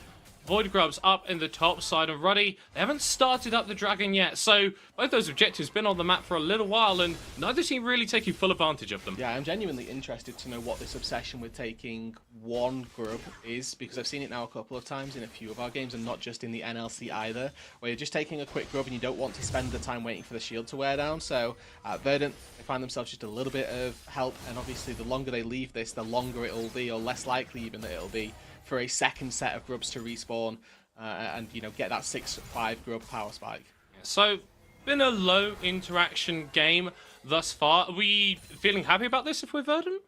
Void Grubs up in the top side of Ruddy. They haven't started up the dragon yet, so both those objectives been on the map for a little while, and neither team really taking full advantage of them. Yeah, I'm genuinely interested to know what this obsession with taking one grub is, because I've seen it now a couple of times in a few of our games, and not just in the NLC either, where you're just taking a quick grub and you don't want to spend the time waiting for the shield to wear down. So Verdant, they find themselves just a little bit of help, and obviously the longer they leave this, the longer it'll be, or less likely even that it'll be, for a second set of grubs to respawn and, you know, get that 6-5 grub power spike. So, been a low interaction game thus far. Are we feeling happy about this if we're Verdant?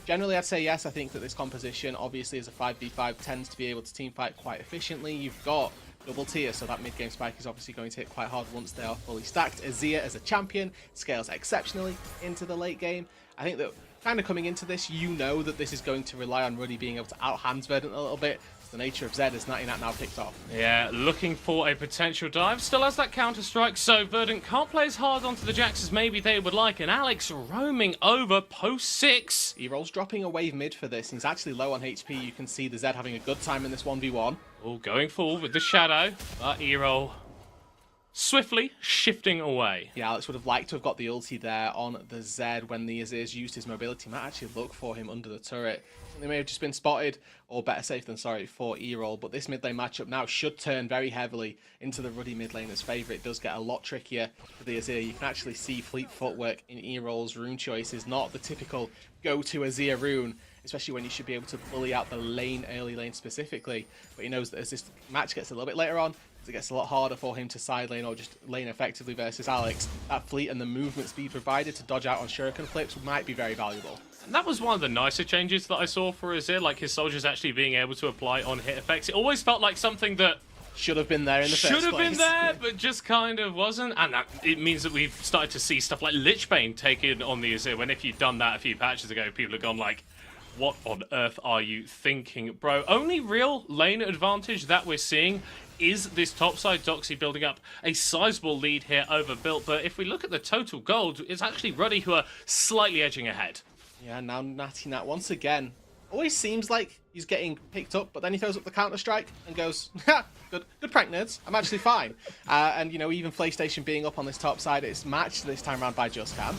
Generally, I'd say yes. I think that this composition, obviously, as a 5v5, tends to be able to teamfight quite efficiently. You've got double tier, so that mid-game spike is obviously going to hit quite hard once they are fully stacked. Azir, as a champion, scales exceptionally into the late game. I think that kind of coming into this, you know that this is going to rely on Ruddy being able to out-hands Verdant a little bit. It's the nature of Zed as Natinat now picked off. Yeah, looking for a potential dive. Still has that counter-strike, so Verdant can't play as hard onto the Jax as maybe they would like. And Alex roaming over post 6. E-roll's dropping a wave mid for this. He's actually low on HP. You can see the Zed having a good time in this 1v1. Oh, going forward with the shadow, but E-roll swiftly shifting away. Yeah, Alex would have liked to have got the ulti there on the Zed when the Azir's used his mobility. Might actually look for him under the turret. They may have just been spotted, or better safe than sorry, for E-roll. But this mid lane matchup now should turn very heavily into the Ruddy mid laner's favour. It does get a lot trickier for the Azir. You can actually see fleet footwork in E-roll's rune choice is not the typical go-to Azir rune, especially when you should be able to bully out the lane, early lane specifically. But he knows that as this match gets a little bit later on, it gets a lot harder for him to side lane or just lane effectively versus Alex. That fleet and the movement speed provided to dodge out on shuriken flips might be very valuable. And that was one of the nicer changes that I saw for Azir, like his soldiers actually being able to apply on hit effects. It always felt like something that should have been there in the first place. Should have been there, but just kind of wasn't. And it means that we've started to see stuff like Lichbane taken on the Azir, when if you'd done that a few patches ago, people have gone like, what on earth are you thinking, bro? Only real lane advantage that we're seeing is this topside Doxy building up a sizable lead here over Built. But if we look at the total gold, it's actually Ruddy who are slightly edging ahead. Yeah, now Natinat once again always seems like he's getting picked up, but then he throws up the counter-strike and goes, ha, good prank, nerds. I'm actually fine. And, you know, even PlayStation being up on this top side, it's matched this time around by Justcan.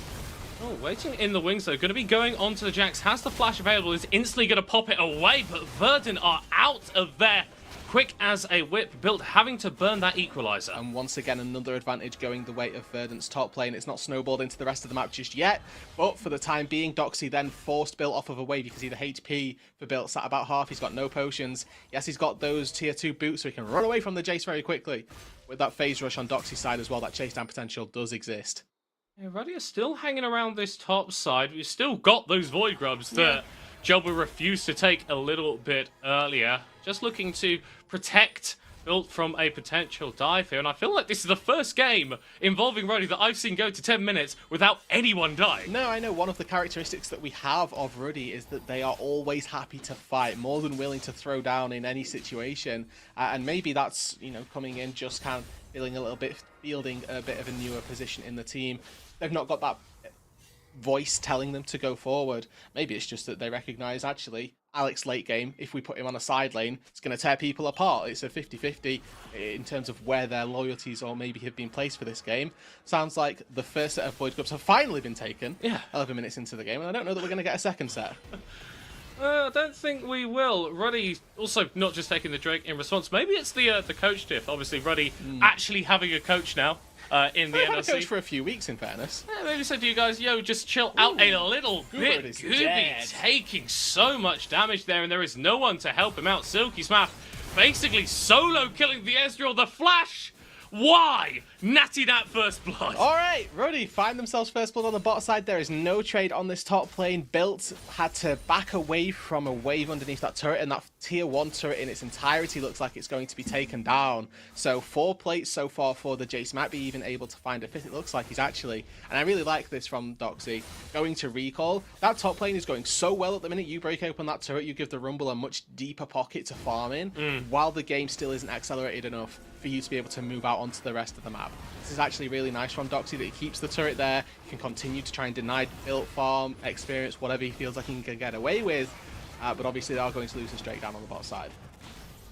Oh, waiting in the wings, though. Going to be going onto the Jax. Has the flash available. Is instantly going to pop it away, but Verdant are out of there. Quick as a whip. Built having to burn that equalizer. And once again, another advantage going the way of Verdant's top lane. It's not snowballed into the rest of the map just yet, but for the time being, Doxy then forced Built off of a wave. You can see the HP for Built sat about half. He's got no potions. Yes, he's got those tier 2 boots, so he can run away from the Jace very quickly. With that phase rush on Doxy's side as well, that chase down potential does exist. Yeah, Ruddy is still hanging around this top side. We've still got those Void Grubs that Jobu refused to take a little bit earlier. Just looking to protect built from a potential dive here, and I feel like this is the first game involving Ruddy that I've seen go to 10 minutes without anyone dying. No, I know one of the characteristics that we have of Ruddy is that they are always happy to fight, more than willing to throw down in any situation, and maybe that's, you know, coming in just kind of fielding a bit of a newer position in the team. They've not got that voice telling them to go forward. Maybe it's just that they recognize, actually, Alex late game, if we put him on a side lane, it's going to tear people apart. It's a 50-50 in terms of where their loyalties or maybe have been placed for this game. Sounds like the first set of Void Cups have finally been taken. Yeah. 11 minutes into the game, and I don't know that we're going to get a second set. I don't think we will. Ruddy also not just taking the Drake in response. Maybe it's the coach diff. Obviously, Ruddy actually having a coach now in the I've NLC. had a coach for a few weeks, in fairness. Yeah, maybe said to you guys, yo, just chill out a little bit. is Gooby dead. taking so much damage there, and there is no one to help him out. Silky Smath basically solo killing the Ezreal. The Flash! Why? Natty Nat first blood. All right, Ruddy find themselves first blood on the bot side. There is no trade on this top lane. Built had to back away from a wave underneath that turret, and that tier 1 turret in its entirety looks like it's going to be taken down. So 4 plates so far for the Jace. Might be even able to find a 5th. It looks like he's actually, and I really like this from Doxy, going to recall. That top lane is going so well at the minute. You break open that turret, you give the Rumble a much deeper pocket to farm in, while the game still isn't accelerated enough for you to be able to move out onto the rest of the map. This is actually really nice from Doxy that he keeps the turret there. He can continue to try and deny build farm, experience, whatever he feels like he can get away with. But obviously they are going to lose this Drake down on the bot side.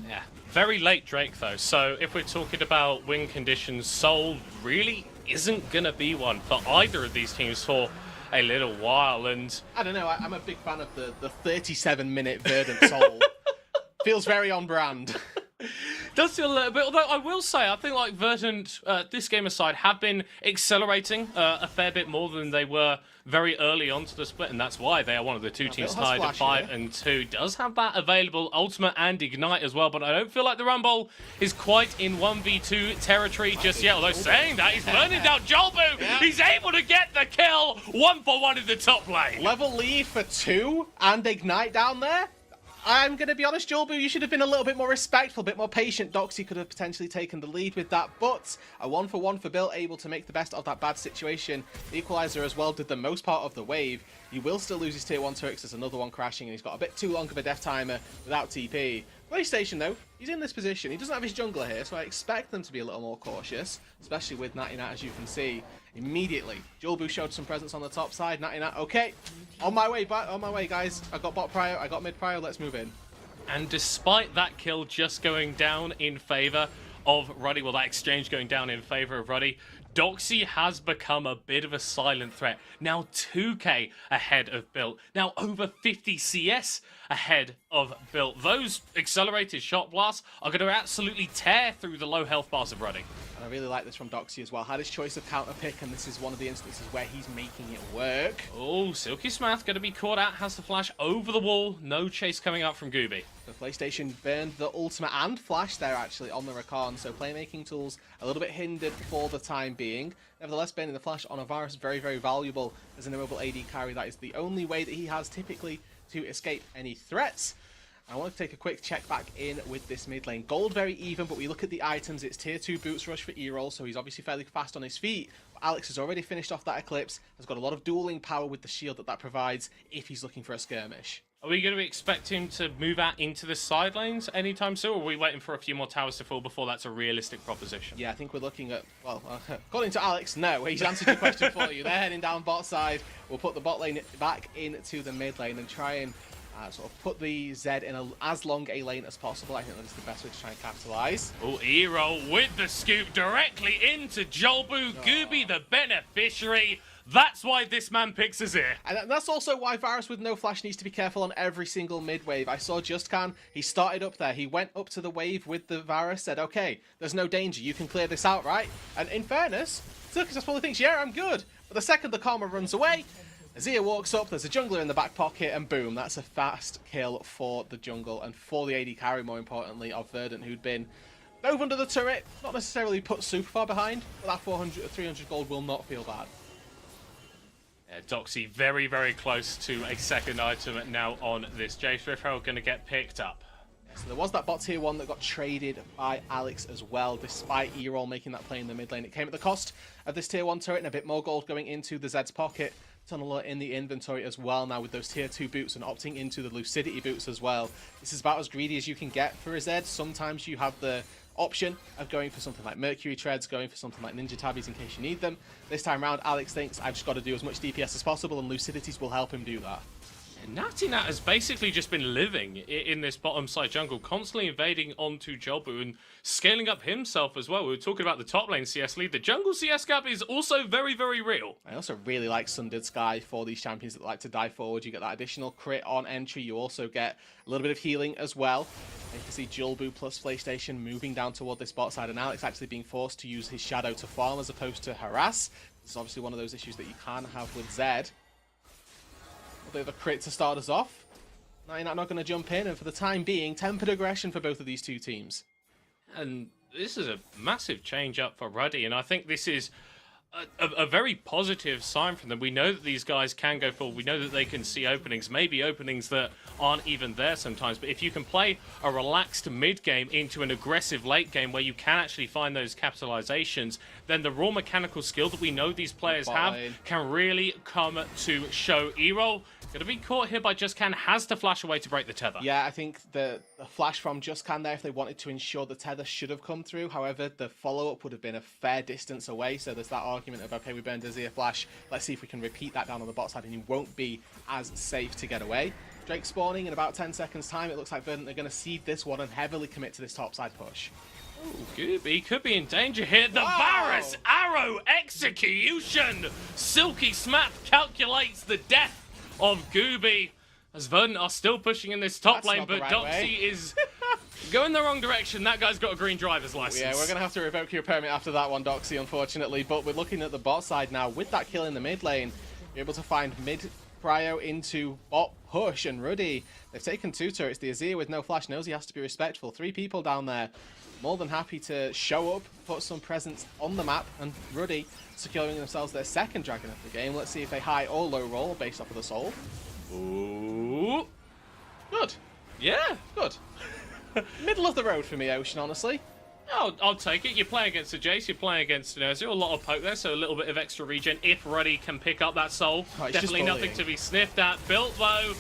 Yeah, very late Drake though. So if we're talking about win conditions, Soul really isn't going to be one for either of these teams for a little while. And I don't know, I'm a big fan of the 37-minute Verdant Soul. Feels very on brand. does feel a little bit, although I will say, I think like Verdant, this game aside, have been accelerating a fair bit more than they were very early on to the split, and that's why they are one of the two teams tied at 5 and 2. Does have that available, Ultimate and Ignite as well, but I don't feel like the Rumble is quite in 1v2 territory just yet, although saying that, he's burning down Jolbu! Yeah. He's able to get the kill! 1-for-1 in the top lane! Level lead for 2 and Ignite down there? I'm going to be honest, Jolbu, you should have been a little bit more respectful, a bit more patient. Doxy could have potentially taken the lead with that, but a 1-for-1 for Bill, able to make the best of that bad situation. The Equalizer as well did the most part of the wave. He will still lose his tier 1 turret, there's another one crashing, and he's got a bit too long of a death timer without TP. PlayStation, though, he's in this position. He doesn't have his jungler here, so I expect them to be a little more cautious, especially with Natty Nat, as you can see. Immediately, Jolbu showed some presence on the top side. Natty Nat, okay, on my way, guys. I got bot prio, I got mid prio, let's move in. And despite that kill just going down in favor of Ruddy, well, that exchange going down in favor of Ruddy, Doxy has become a bit of a silent threat. Now 2k ahead of Built. Now over 50 CS ahead of Built. Those accelerated shot blasts are going to absolutely tear through the low health bars of Ruddy. And I really like this from Doxy as well. Had his choice of counter pick, and this is one of the instances where he's making it work. Oh, Silky Smath going to be caught out, has the flash over the wall. No chase coming out from Gooby. The PlayStation burned the ultimate and flash there actually on the Rakan, so playmaking tools a little bit hindered for the time being. Nevertheless, burning the flash on a Varus is very, very valuable as an immobile AD carry. That is the only way that he has typically to escape any threats. I want to take a quick check back in with this mid lane. Gold very even, but we look at the items. It's tier 2 boots rush for E-roll, so he's obviously fairly fast on his feet. But Alex has already finished off that Eclipse, has got a lot of dueling power with the shield that provides if he's looking for a skirmish. Are we going to expect him to move out into the side lanes anytime soon, or are we waiting for a few more towers to fall before that's a realistic proposition? Yeah, I think we're looking at, well, according to Alex, no. He's answered your question for you. They're heading down bot side. We'll put the bot lane back into the mid lane and try and sort of put the Zed in as long a lane as possible. I think that is the best way to try and capitalize. Oh, E-roll with the scoop directly into Jolbu. Gooby, the beneficiary. That's why this man picks us here. And that's also why Varus with no flash needs to be careful on every single mid wave. I saw JustCan, he started up there. He went up to the wave with the Varus, said, okay, there's no danger. You can clear this out, right? And in fairness, Silky probably thinks, yeah, I'm good. But the second the Karma runs away, Azir walks up, there's a jungler in the back pocket, and boom, that's a fast kill for the jungle and for the AD carry, more importantly, of Verdant, who'd been dove under the turret, not necessarily put super far behind, but that 400 or 300 gold will not feel bad. Yeah, Doxy very, very close to a second item now on this. Jace Riff Herald going to get picked up. So there was that bot tier 1 that got traded by Alex as well, despite E-Roll making that play in the mid lane. It came at the cost of this tier 1 turret and a bit more gold going into the Zed's pocket. Tunneler in the inventory as well now with those tier 2 boots and opting into the Lucidity boots as well. This is about as greedy as you can get for a Zed. Sometimes you have the option of going for something like Mercury Treads, going for something like Ninja Tabbies in case you need them. This time around, Alex thinks, I've just got to do as much DPS as possible, and Lucidities will help him do that. Natty Nat has basically just been living in this bottom side jungle, constantly invading onto Jobu and scaling up himself as well. We were talking about the top lane CS lead. The jungle CS gap is also very, very real. I also really like Sundered Sky for these champions that like to dive forward. You get that additional crit on entry. You also get a little bit of healing as well. You can see Julbu plus PlayStation moving down toward this bot side, and Alex actually being forced to use his shadow to farm as opposed to harass. This is obviously one of those issues that you can't have with Zed. Although the crit to start us off. Now you're not going to jump in, and for the time being, tempered aggression for both of these two teams. And this is a massive change up for Ruddy, and I think this is a very positive sign from them. We know that these guys can go full. We know that they can see openings, maybe openings that aren't even there sometimes. But if you can play a relaxed mid game into an aggressive late game where you can actually find those capitalizations, then the raw mechanical skill that we know these players have can really come to show. E-Roll going to be caught here by Justcan, has to flash away to break the tether. Yeah, I think the flash from Justcan there, if they wanted to ensure the tether, should have come through. However, the follow-up would have been a fair distance away, so there's that argument of, okay, we burned Azir flash, let's see if we can repeat that down on the bot side, and you won't be as safe to get away. Drake spawning in about 10 seconds time. It looks like Verdant are going to seed this one and heavily commit to this topside push. Gooby could be in danger here. The Varus Arrow execution! Silky Smap calculates the death of Gooby, as Verdant are still pushing in this top lane, but Doxy is going the wrong direction. That guy's got a green driver's license. Yeah, we're going to have to revoke your permit after that one, Doxy, unfortunately. But we're looking at the bot side now. With that kill in the mid lane, you're able to find mid prio into bot push, and Ruddy, they've taken 2 turrets. The Azir with no flash knows he has to be respectful. 3 people down there, more than happy to show up, put some presence on the map, and Ruddy securing themselves their second dragon of the game. Let's see if they high or low roll based off of the soul. Ooh. Good. Yeah. Good. Middle of the road for me, Ocean, honestly. I'll take it. You're playing against a Jace, you're playing against an Ezreal. A lot of poke there, so a little bit of extra regen if Ruddy can pick up that soul. Definitely nothing to be sniffed at. Built, though,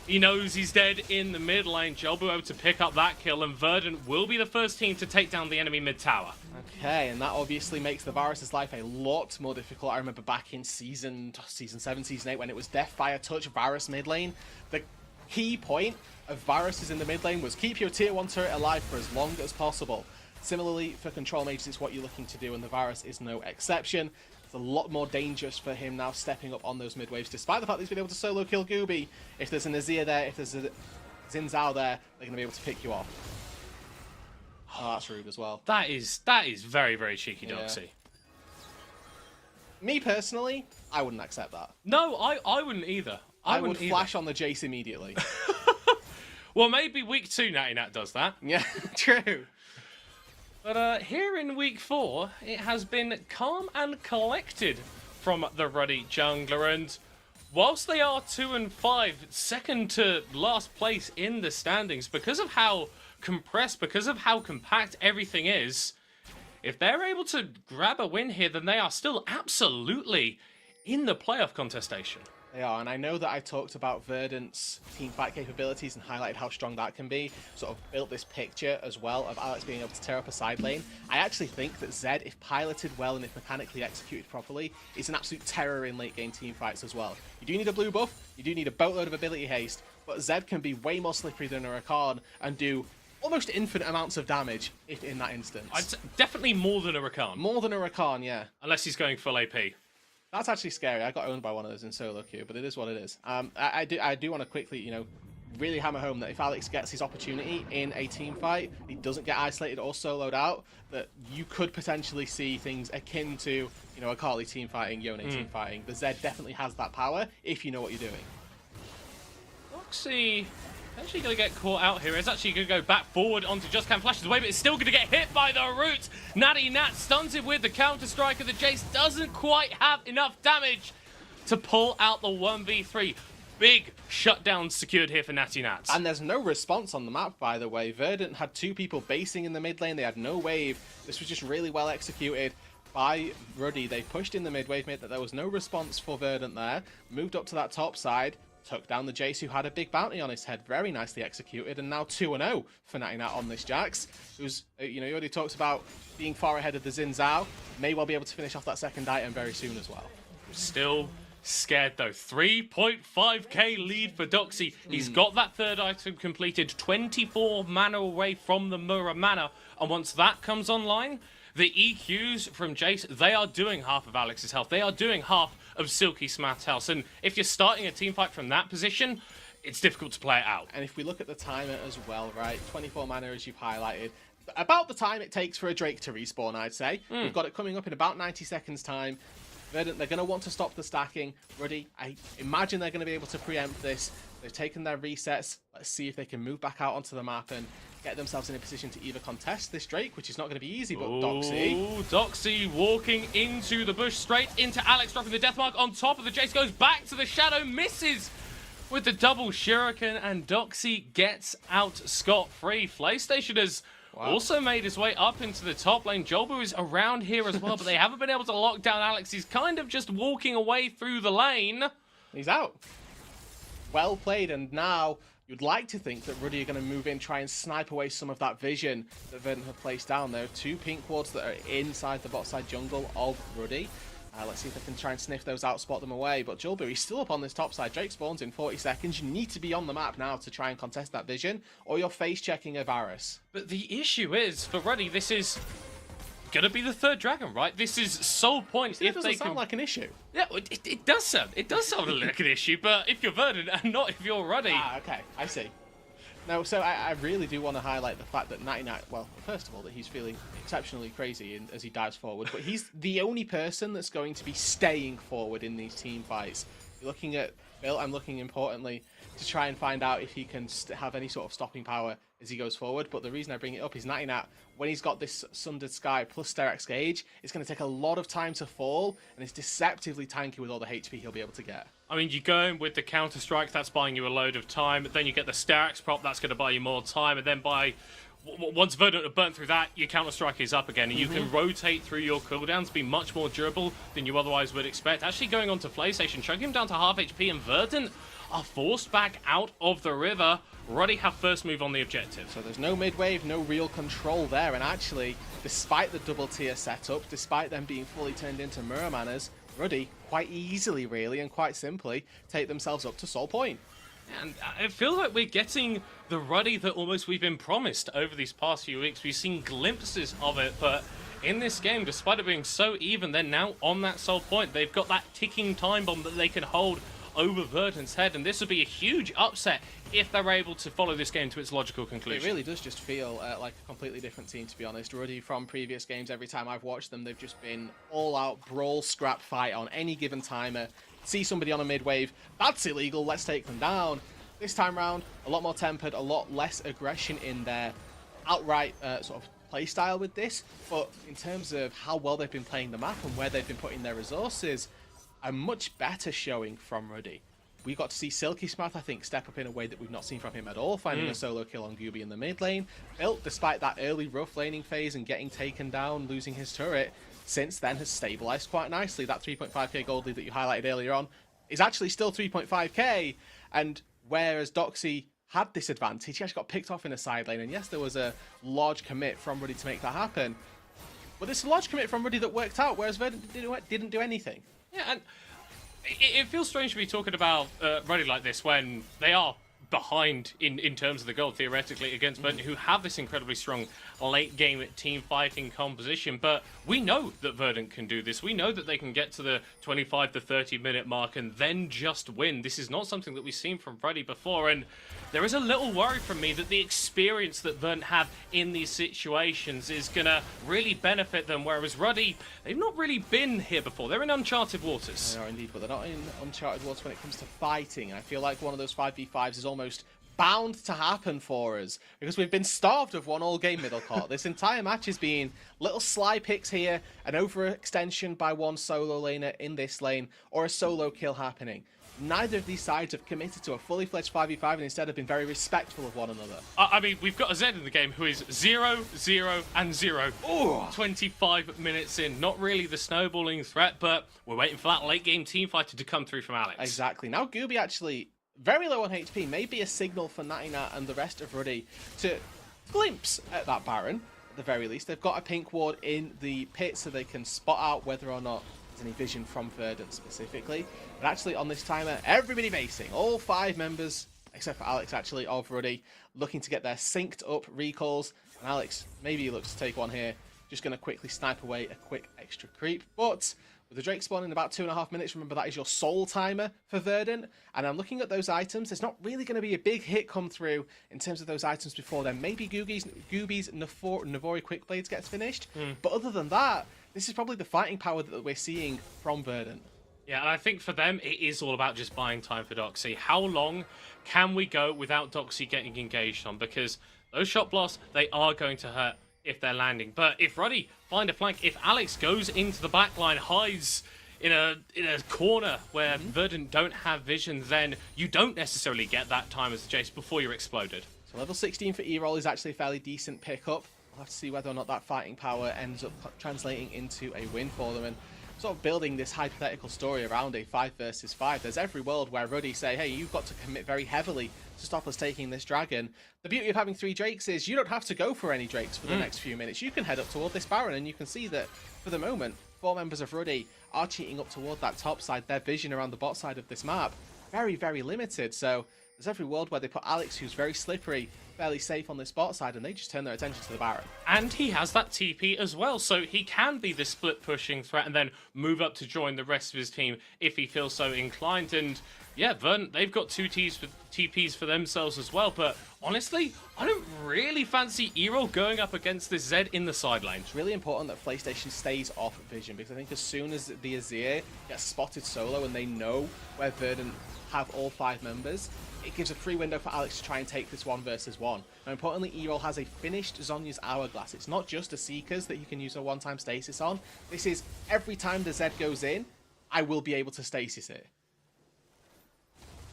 he knows he's dead in the mid lane. Jobu able to pick up that kill, and Verdant will be the first team to take down the enemy mid tower. Okay, and that obviously makes the Varus' life a lot more difficult. I remember back in season 7, season 8, when it was Death, Fire, Touch, Varus mid lane. The key point of Varus in the mid lane was keep your tier 1 turret alive for as long as possible. Similarly, for control mages, it's what you're looking to do, and the Varus is no exception. It's a lot more dangerous for him now stepping up on those mid waves, despite the fact that he's been able to solo kill Gooby. If there's an Azir there, if there's a Xin Zhao there, they're going to be able to pick you off. Oh, that's rude as well. That is very, very cheeky, Doxy. Yeah. Me personally, I wouldn't accept that. No, I wouldn't either. I would flash on the Jace immediately. Well, maybe week 2 Natty Nat does that. Yeah, true. But here in week 4, it has been calm and collected from the Ruddy jungler, and whilst they are 2 and 5, second to last place in the standings, because of how compressed, because of how compact everything is, if they're able to grab a win here, then they are still absolutely in the playoff contestation. They are, and I know that I talked about Verdant's teamfight capabilities and highlighted how strong that can be, sort of built this picture as well of Alex being able to tear up a side lane. I actually think that Zed, if piloted well and if mechanically executed properly, is an absolute terror in late game teamfights as well. You do need a blue buff, you do need a boatload of ability haste, but Zed can be way more slippery than a Rakan and do almost infinite amounts of damage if in that instance. Definitely more than a Rakan. More than a Rakan, yeah. Unless he's going full AP. That's actually scary. I got owned by one of those in solo queue, but it is what it is. I do want to quickly, really hammer home that if Alex gets his opportunity in a team fight, he doesn't get isolated or soloed out, that you could potentially see things akin to, Akali team fighting, Yone team fighting. The Zed definitely has that power if you know what you're doing. Doxy actually going to get caught out here. It's actually going to go back forward onto Justcan, flashes away, but it's still going to get hit by the root. Natty Nat stuns it with the counter-strike of the Jace. Doesn't quite have enough damage to pull out the 1v3. big shutdown secured here for Natty Nats. And there's no response on the map, by the way. Verdant had 2 people basing in the mid lane. They had no wave. This was just really well executed by Ruddy. They pushed in the mid wave, made that there was no response for Verdant there. Moved up to that top side, took down the Jace, who had a big bounty on his head. Very nicely executed, and now 2-0 for Natty Nat on this Jax. Who's, you know, he already talks about being far ahead of the Xin Zhao. May well be able to finish off that second item very soon as well. Still scared though. 3.5k lead for Doxy. He's got that third item completed, 24 mana away from the Mura mana, and once that comes online, the EQs from Jace, they are doing half of Alex's health. They are doing half of Silky Smart's health. And if you're starting a team fight from that position, it's difficult to play it out. And if we look at the timer as well, right, 24 mana as you've highlighted, about the time it takes for a Drake to respawn, I'd say. We've got it coming up in about 90 seconds time. Verdant, they're going to want to stop the stacking. Ruddy, I imagine they're going to be able to preempt this. They've taken their resets. Let's see if they can move back out onto the map and get themselves in a position to either contest this Drake, which is not going to be easy, but Doxy. Doxy walking into the bush, straight into Alex, dropping the death mark on top of the Jace, goes back to the shadow, misses with the double shuriken, and Doxy gets out scot-free. PlayStation has also made his way up into the top lane. Jolbu is around here as well, but they haven't been able to lock down Alex. He's kind of just walking away through the lane. He's out. Well played, and now you'd like to think that Ruddy are going to move in, try and snipe away some of that vision that Verdant have placed down. There are 2 pink wards that are inside the bot side jungle of Ruddy. Let's see if they can try and sniff those out, spot them away. But Jolbu, he's still up on this top side. Drake spawns in 40 seconds. You need to be on the map now to try and contest that vision, or you're face-checking a Varus. But the issue is, for Ruddy, this is gonna be the 3rd dragon, right? This is sole point. It doesn't sound like an issue. Yeah, it does sound. It does sound like an issue, but if you're Verdant and not if you're Ruddy. Ah, okay, I see. No, so I really do want to highlight the fact that Natty Nat, well, first of all, that he's feeling exceptionally crazy as he dives forward, but he's the only person that's going to be staying forward in these team fights. You're looking at Bill, I'm looking importantly to try and find out if he can have any sort of stopping power as he goes forward, but the reason I bring it up is Natty Nat, when he's got this Sundered Sky plus Sterak's Gauge, it's going to take a lot of time to fall, and it's deceptively tanky with all the HP he'll be able to get. I mean, you go in with the Counter-Strike, that's buying you a load of time, then you get the Sterak's prop, that's going to buy you more time, and then once Verdant have burnt through that, your Counter-Strike is up again, and you can rotate through your cooldowns, be much more durable than you otherwise would expect. Actually going on to PlayStation, chugging him down to half HP, and Verdant are forced back out of the river. Ruddy have first move on the objective. So there's no mid-wave, no real control there, and actually, despite the double tier setup, despite them being fully turned into mirror manas, Ruddy, quite easily really, and quite simply, take themselves up to Soul Point. And it feels like we're getting the Ruddy that almost we've been promised over these past few weeks. We've seen glimpses of it, but in this game, despite it being so even, they're now on that Soul Point. They've got that ticking time bomb that they can hold over Verdant's head, and this would be a huge upset if they're able to follow this game to its logical conclusion. It really does just feel like a completely different team, to be honest. Ruddy, from previous games, every time I've watched them, they've just been all-out brawl, scrap fight on any given timer. See somebody on a mid-wave, that's illegal, let's take them down. This time round, a lot more tempered, a lot less aggression in their outright sort of play style with this, but in terms of how well they've been playing the map and where they've been putting their resources, a much better showing from Ruddy. We got to see Silky Smart, I think, step up in a way that we've not seen from him at all, finding a solo kill on Gooby in the mid lane. Built, despite that early rough laning phase and getting taken down, losing his turret, since then has stabilized quite nicely. That 3.5k gold lead that you highlighted earlier on is actually still 3.5k, and whereas Doxy had this advantage, he actually got picked off in a side lane, and yes, there was a large commit from Ruddy to make that happen, but it's a large commit from Ruddy that worked out, whereas Verdant didn't do anything. Yeah, and it feels strange to be talking about Ruddy like this when they are behind in terms of the gold, theoretically, against Verdant, who have this incredibly strong late-game team fighting composition. But we know that Verdant can do this. We know that they can get to the 25 to 30-minute mark and then just win. This is not something that we've seen from Ruddy before, and there is a little worry from me that the experience that Verdant have in these situations is going to really benefit them, whereas Ruddy, they've not really been here before. They're in uncharted waters. They are indeed, but they're not in uncharted waters when it comes to fighting. I feel like one of those 5v5s is almost bound to happen for us because we've been starved of one all game middle court. This entire match has been little sly picks here, an overextension by one solo laner in this lane, or a solo kill happening. Neither of these sides have committed to a fully fledged 5v5 and instead have been very respectful of one another. I mean, we've got a Zed in the game who is 0, 0, and 0. Ooh. 25 minutes in. Not really the snowballing threat, but we're waiting for that late game teamfighter to come through from Alex. Exactly. Now Gooby actually very low on HP, may be a signal for Natina and the rest of Ruddy to glimpse at that Baron, at the very least. They've got a pink ward in the pit so they can spot out whether or not there's any vision from Verdant specifically. But actually on this timer, everybody basing. All 5 members, except for Alex actually, of Ruddy, looking to get their synced up recalls. And Alex, maybe he looks to take one here. Just going to quickly snipe away a quick extra creep. But with the Drake spawn in about 2.5 minutes, remember that is your soul timer for Verdant. And I'm looking at those items. There's not really going to be a big hit come through in terms of those items before then. Maybe Gooby's Navori Quickblades gets finished. But other than that, this is probably the fighting power that we're seeing from Verdant. Yeah, and I think for them, it is all about just buying time for Doxy. How long can we go without Doxy getting engaged on? Because those shot blasts, they are going to hurt if they're landing. But if Ruddy find a flank, if Alex goes into the backline, hides in a corner where Verdant don't have vision, then you don't necessarily get that time as the Jace before you're exploded. So level 16 for E-Roll is actually a fairly decent pickup. We'll have to see whether or not that fighting power ends up translating into a win for them. And sort of building this hypothetical story around a 5 versus 5. There's every world where Ruddy say, hey, you've got to commit very heavily to stop us taking this dragon. The beauty of having 3 Drakes is you don't have to go for any Drakes for the next few minutes. You can head up toward this Baron, and you can see that for the moment, 4 members of Ruddy are cheating up toward that top side. Their vision around the bot side of this map, very, very limited. So there's every world where they put Alex, who's very slippery, fairly safe on this bot side, and they just turn their attention to the Baron. And he has that TP as well, so he can be the split pushing threat and then move up to join the rest of his team if he feels so inclined. And yeah, Verdant, they've got 2 TPs for themselves as well, but honestly, I don't really fancy E-Roll going up against this Zed in the side lane. It's really important that PlayStation stays off vision, because I think as soon as the Azir gets spotted solo and they know where Verdant have all 5 members, it gives a free window for Alex to try and take this 1 versus 1. Now, importantly, E-Roll has a finished Zhonya's Hourglass. It's not just a Seekers that you can use a one-time stasis on. This is every time the Zed goes in, I will be able to stasis it.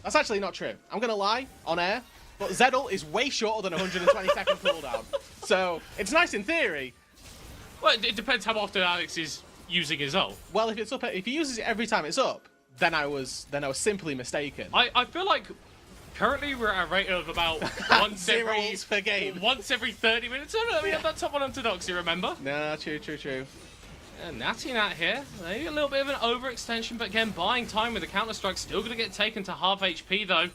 That's actually not true. I'm going to lie on air, but Zed'll is way shorter than 120-second cooldown. So, it's nice in theory. Well, it depends how often Alex is using his ult. Well, if he uses it every time it's up, then I was simply mistaken. I feel like currently we're at a rate of about once every per game. Once every 30 minutes. I mean, that top one onto Doxy, remember? No, true. Natty Nat here. Maybe a little bit of an overextension, but again, buying time with the counter-strike. Still going to get taken to half HP, though. And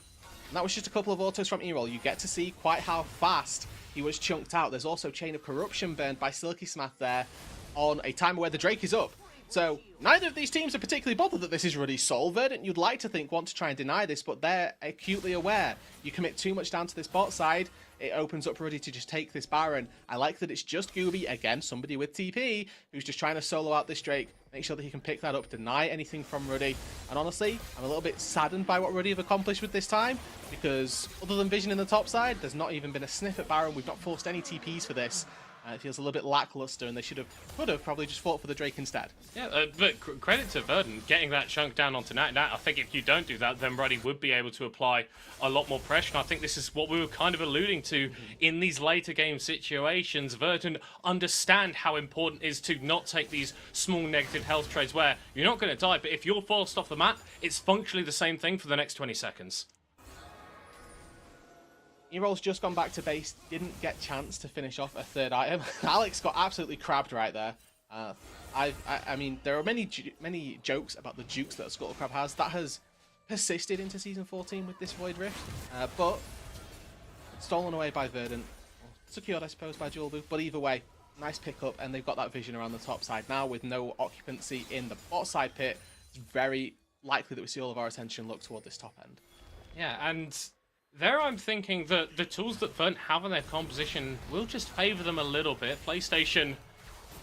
that was just a couple of autos from E-Roll. You get to see quite how fast he was chunked out. There's also Chain of Corruption burned by Silky Smath there on a timer where the Drake is up. So neither of these teams are particularly bothered that this is Ruddy's soul. Verdant, you'd like to think, want to try and deny this, but they're acutely aware. You commit too much down to this bot side, it opens up Ruddy to just take this Baron. I like that it's just Gooby, again, somebody with TP, who's just trying to solo out this Drake, make sure that he can pick that up, deny anything from Ruddy. And honestly, I'm a little bit saddened by what Ruddy have accomplished with this time, because other than vision in the top side, there's not even been a sniff at Baron. We've not forced any TPs for this. It feels a little bit lackluster, and they could have probably just fought for the Drake instead. Yeah, but credit to Verdant getting that chunk down onto Nat. I think if you don't do that, then Ruddy would be able to apply a lot more pressure. And I think this is what we were kind of alluding to in these later game situations. Verdant understand how important it is to not take these small negative health trades where you're not going to die, but if you're forced off the map, it's functionally the same thing for the next 20 seconds. E-Roll's just gone back to base, didn't get chance to finish off a 3rd item. Alex got absolutely crabbed right there. I mean, there are many jokes about the jukes that a Scuttle Crab has. That has persisted into Season 14 with this Void Rift, but stolen away by Verdant. Secured, I suppose, by Dual Booth, but either way, nice pickup, and they've got that vision around the top side. Now, with no occupancy in the bot side pit, it's very likely that we see all of our attention look toward this top end. Yeah, and there I'm thinking that the tools that Verdant have in their composition will just favour them a little bit. PlayStation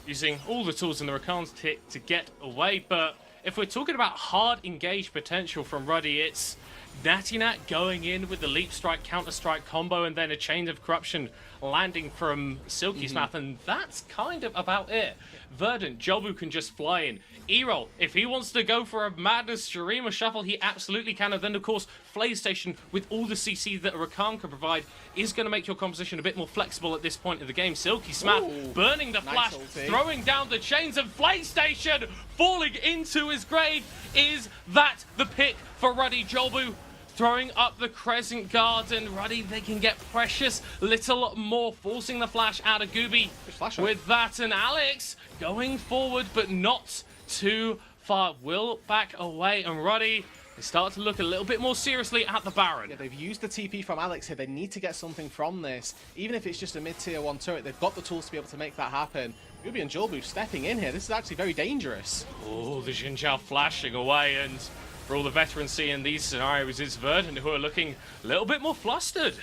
using all the tools in the Rakan's kit to get away, but if we're talking about hard engaged potential from Ruddy, it's Natinat going in with the leap strike, counter strike combo, and then a chain of corruption landing from Silky Smith, and that's kind of about it. Verdant, Jobu can just fly in. Erol, if he wants to go for a Madness Shurima shuffle, he absolutely can. And then, of course, Playstation, with all the CC that a Rakan can provide, is going to make your composition a bit more flexible at this point in the game. Silky Smith burning the flash, throwing down the chains, of Playstation falling into his grave. Is that the pick for Ruddy? Jobu throwing up the Crescent Guard, and Ruddy, they can get precious little more, forcing the flash out of Gooby with that. And Alex going forward, but not too far. Will back away, and Ruddy, they start to look a little bit more seriously at the Baron. Yeah, they've used the TP from Alex here. They need to get something from this. Even if it's just a mid-tier 1 turret, they've got the tools to be able to make that happen. Gooby and Jolbu stepping in here. This is actually very dangerous. Oh, the Xin Zhao flashing away, and for all the veterancy in these scenarios, it's Verdant who are looking a little bit more flustered.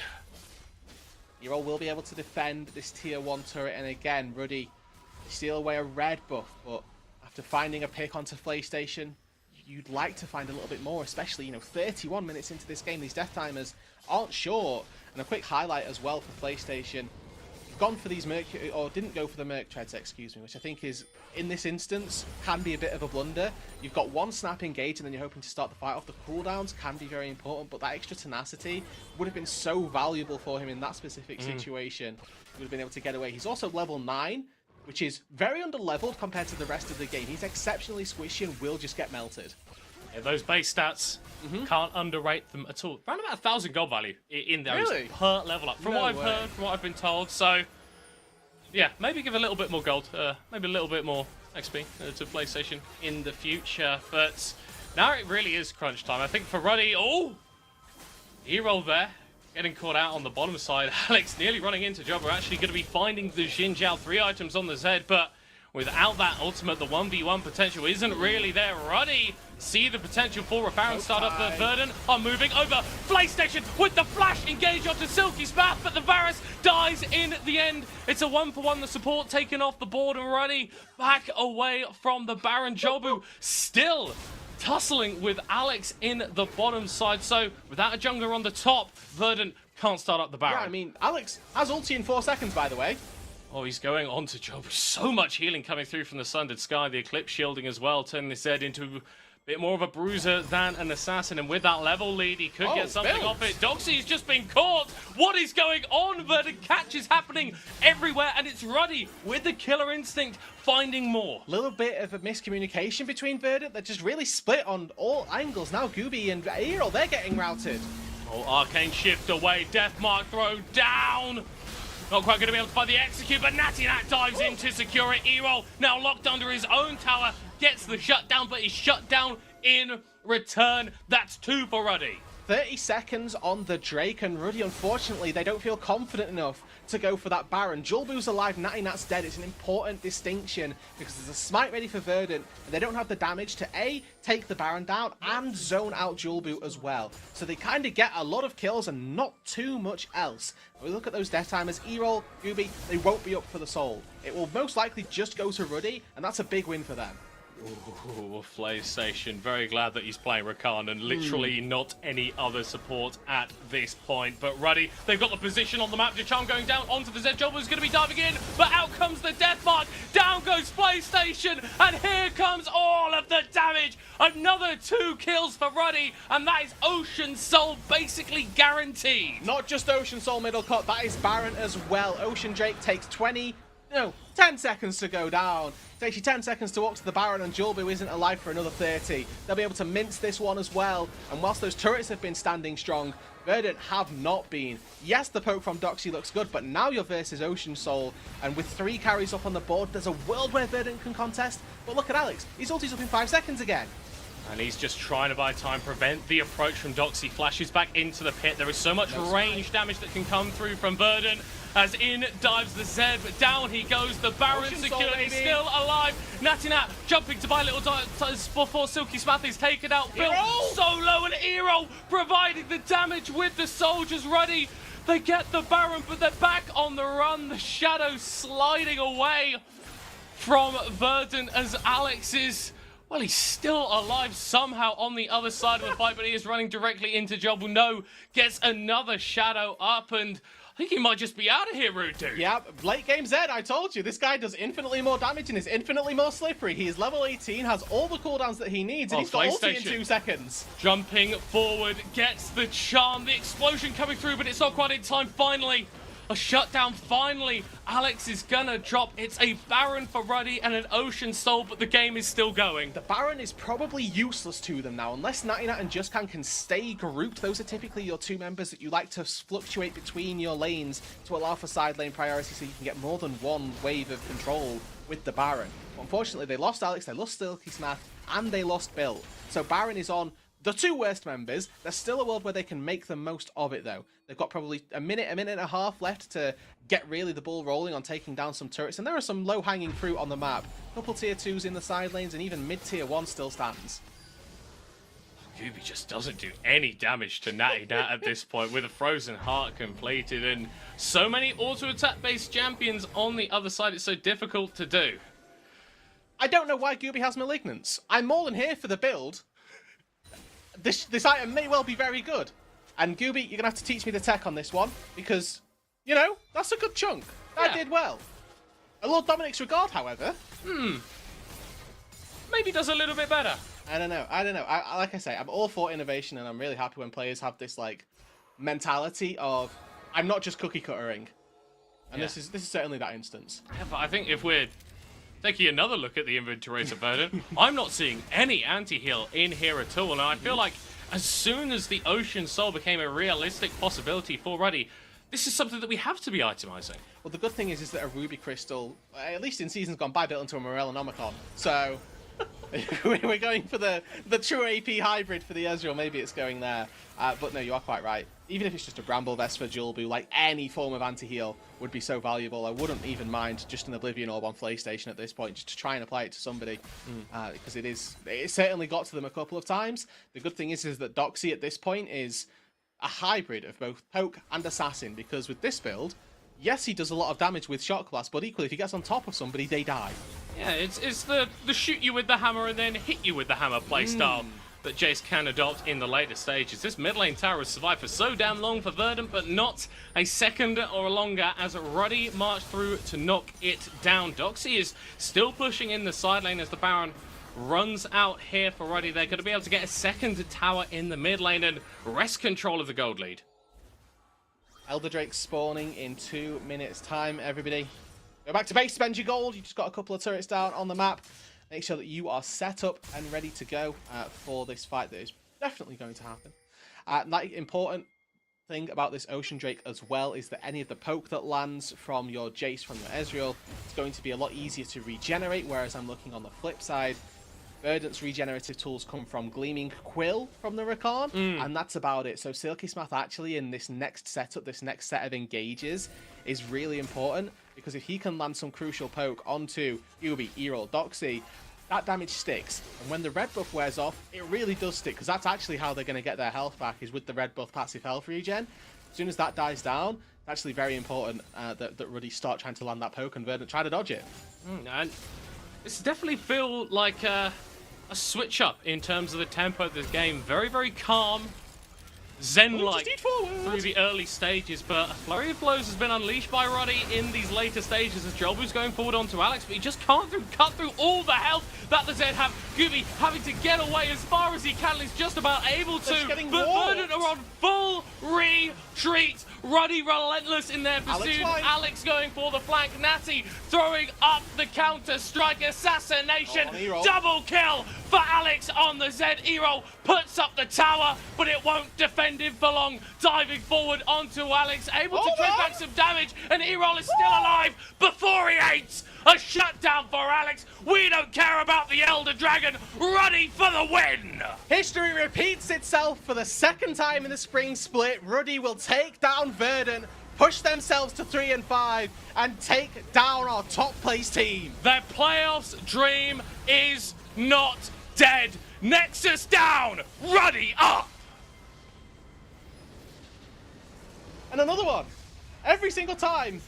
Erol will be able to defend this tier 1 turret, and again, Ruddy steal away a red buff, but after finding a pick onto PlayStation, you'd like to find a little bit more, especially, 31 minutes into this game. These death timers aren't short. And a quick highlight as well for PlayStation. Gone for these didn't go for the Merc Treads, excuse me, which I think is, in this instance, can be a bit of a blunder. You've got one snap engage and then you're hoping to start the fight off. The cooldowns can be very important, but that extra tenacity would have been so valuable for him in that specific situation. He would have been able to get away. He's also level 9, which is very under-leveled compared to the rest of the game. He's exceptionally squishy and will just get melted. Yeah, those base stats, can't underrate them at all. Around about 1,000 gold value in there Really? per level up. From what I've heard, from what I've been told. So, yeah, maybe give a little bit more gold, maybe a little bit more XP to PlayStation in the future. But now it really is crunch time. I think for Ruddy, Erol there, getting caught out on the bottom side. Alex nearly running into Job. We're actually going to be finding the Xin Zhao 3 items on the Zed, but without that ultimate, the 1v1 potential isn't really there. Ruddy see the potential for a Baron start up. The Verdant are moving over. PlayStation with the flash engage onto Silky Spath, but the Varus dies in the end. It's a 1-for-1. The support taken off the board, and Ruddy back away from the Baron. Jobu still tussling with Alex in the bottom side. So without a jungler on the top, Verdant can't start up the Baron. Yeah, I mean, Alex has ulti in 4 seconds, by the way. Oh, he's going on to Job. So much healing coming through from the Sundered Sky. The Eclipse shielding as well, turning this Zed into a bit more of a bruiser than an assassin. And with that level lead, he could get something off it. Doxy's just been caught. What is going on? Verdant catch is happening everywhere, and it's Ruddy with the killer instinct finding more. Little bit of a miscommunication between Verdant. They're just really split on all angles. Now Gooby and Erol, they're getting routed. Oh, Arcane shift away. Death Mark thrown down. Not quite going to be able to find the execute, but Natinat dives in to secure it. Erol now locked under his own tower, gets the shutdown, but is shut down in return. That's 2 for Ruddy. 30 seconds on the Drake, and Ruddy, unfortunately, they don't feel confident enough to go for that Baron. Jolbu's alive, Natinat's dead. It's an important distinction because there's a smite ready for Verdant, and they don't have the damage to A, take the Baron down, and zone out Jolbu as well. So they kind of get a lot of kills and not too much else. When we look at those death timers, Erol, Gooby, they won't be up for the soul. It will most likely just go to Ruddy, and that's a big win for them. Ooh, PlayStation, very glad that he's playing Rakan and literally not any other support at this point. But Ruddy, they've got the position on the map. Jacharm going down onto the Zed. Jobber's going to be diving in, but out comes the death mark. Down goes PlayStation, and here comes all of the damage. Another 2 kills for Ruddy, and that is Ocean Soul basically guaranteed. Not just Ocean Soul middle cut, that is Baron as well. Ocean Drake takes 10 seconds to go down. Takes you 10 seconds to walk to the Baron, and Jolbu isn't alive for another 30. They'll be able to mince this one as well. And whilst those turrets have been standing strong, Verdant have not been. Yes, the poke from Doxy looks good, but now you're versus Ocean Soul. And with 3 carries up on the board, there's a world where Verdant can contest. But look at Alex. His ulti's up in 5 seconds again. And he's just trying to buy time, prevent the approach from Doxy. Flashes back into the pit. There is so much range damage that can come through from Verdant. As in dives the Zed, but down he goes. The Baron secured. He's still alive. Natinat jumping to buy little before Silky Spath is taken out. Built solo, and Erol providing the damage with the soldiers ready. They get the Baron, but they're back on the run. The shadow sliding away from Verdant as Alex is Well, he's still alive somehow on the other side of the fight, but he is running directly into Jumbo. No, gets another shadow up, and I think he might just be out of here, Rude Dude. Yeah, late game Zed, I told you. This guy does infinitely more damage and is infinitely more slippery. He is level 18, has all the cooldowns that he needs, and he's got ulti in 2 seconds. Jumping forward, gets the charm, the explosion coming through, but it's not quite in time. Finally, a shutdown. Finally, Alex is gonna drop. It's a Baron for Ruddy and an Ocean Soul, but the game is still going. The Baron is probably useless to them now, unless Natinat and Justcan can stay grouped. Those are typically your 2 members that you like to fluctuate between your lanes to allow for side lane priority so you can get more than one wave of control with the Baron. But unfortunately, they lost Alex, they lost Silky Smath, and they lost Bill. So Baron is on the 2 worst members. There's still a world where they can make the most of it, though. They've got probably a minute and a half left to get really the ball rolling on taking down some turrets, and there are some low-hanging fruit on the map. A couple tier 2s in the side lanes, and even mid-tier 1 still stands. Gooby just doesn't do any damage to Natty Nat at this point with a Frozen Heart completed, and so many auto-attack based champions on the other side, it's so difficult to do. I don't know why Gooby has Malignance. I'm more than here for the build. This item may well be very good. And Gooby, you're going to have to teach me the tech on this one, because, you know, that's a good chunk. That did well. A Lord Dominic's Regard, however. Maybe does a little bit better. I don't know. Like I say, I'm all for innovation, and I'm really happy when players have this, like, mentality of, I'm not just cookie cuttering. And this is certainly that instance. Yeah, but I think if we're taking another look at the inventory of Verdant, I'm not seeing any anti-heal in here at all, and I feel like as soon as the Ocean Soul became a realistic possibility for Ruddy, this is something that we have to be itemizing. Well, the good thing is that a Ruby Crystal, at least in seasons gone by, built into a Morellonomicon. So we're going for the true AP hybrid for the Ezreal. Maybe it's going there. But no, you are quite right. Even if it's just a Bramble Vest for Julbu, like any form of anti-heal would be so valuable. I wouldn't even mind just an Oblivion Orb on PlayStation at this point, just to try and apply it to somebody. Because it certainly got to them a couple of times. The good thing is that Doxy at this point is a hybrid of both Poke and Assassin, because with this build, yes, he does a lot of damage with Shock Blast, but equally, if he gets on top of somebody, they die. Yeah, it's the shoot you with the hammer and then hit you with the hammer playstyle that Jace can adopt in the later stages. This mid lane tower has survived for so damn long for Verdant, but not a second or longer as Ruddy marched through to knock it down. Doxy is still pushing in the side lane as the Baron runs out here for Ruddy. They're going to be able to get a second tower in the mid lane and wrest control of the gold lead. Elder Drake spawning in 2 minutes time, everybody. Go back to base, spend your gold. You just got a couple of turrets down on the map. Make sure that you are set up and ready to go for this fight that is definitely going to happen. The important thing about this Ocean Drake as well is that any of the poke that lands from your Jace, from your Ezreal, is going to be a lot easier to regenerate, whereas I'm looking on the flip side. Verdant's regenerative tools come from Gleaming Quill from the Rakan, and that's about it. So Silky Smath actually in this next setup, this next set of engages, is really important, because if he can land some crucial poke onto Ubi, Erol, Doxy, that damage sticks. And when the red buff wears off, it really does stick, because that's actually how they're going to get their health back, is with the red buff passive health regen. As soon as that dies down, it's actually very important that Ruddy start trying to land that poke and Verdant try to dodge it. And this definitely feel like a switch up in terms of the tempo of this game. Very, very calm, zen-like through the early stages, but a flurry of blows has been unleashed by Ruddy in these later stages as Jolbu's going forward onto Alex, but he just can't cut through all the health that the Zed have. Gooby having to get away as far as he can, and he's just about able to, but Verdant are on full retreat. Ruddy relentless in their pursuit. Alex going for the flank. Natty throwing up the counter strike. Assassination. Double kill for Alex on the Zed. Erol puts up the tower, but it won't defend him for long. Diving forward onto Alex, able to trade back some damage, and Erol is still alive before he hates. A shutdown for Alex. We don't care about the Elder Dragon. Ruddy for the win. History repeats itself for the second time in the spring split. Ruddy will take down Verdant, push themselves to 3 and 5, and take down our top place team. Their playoffs dream is not dead. Nexus down, Ruddy up. And another one. Every single time.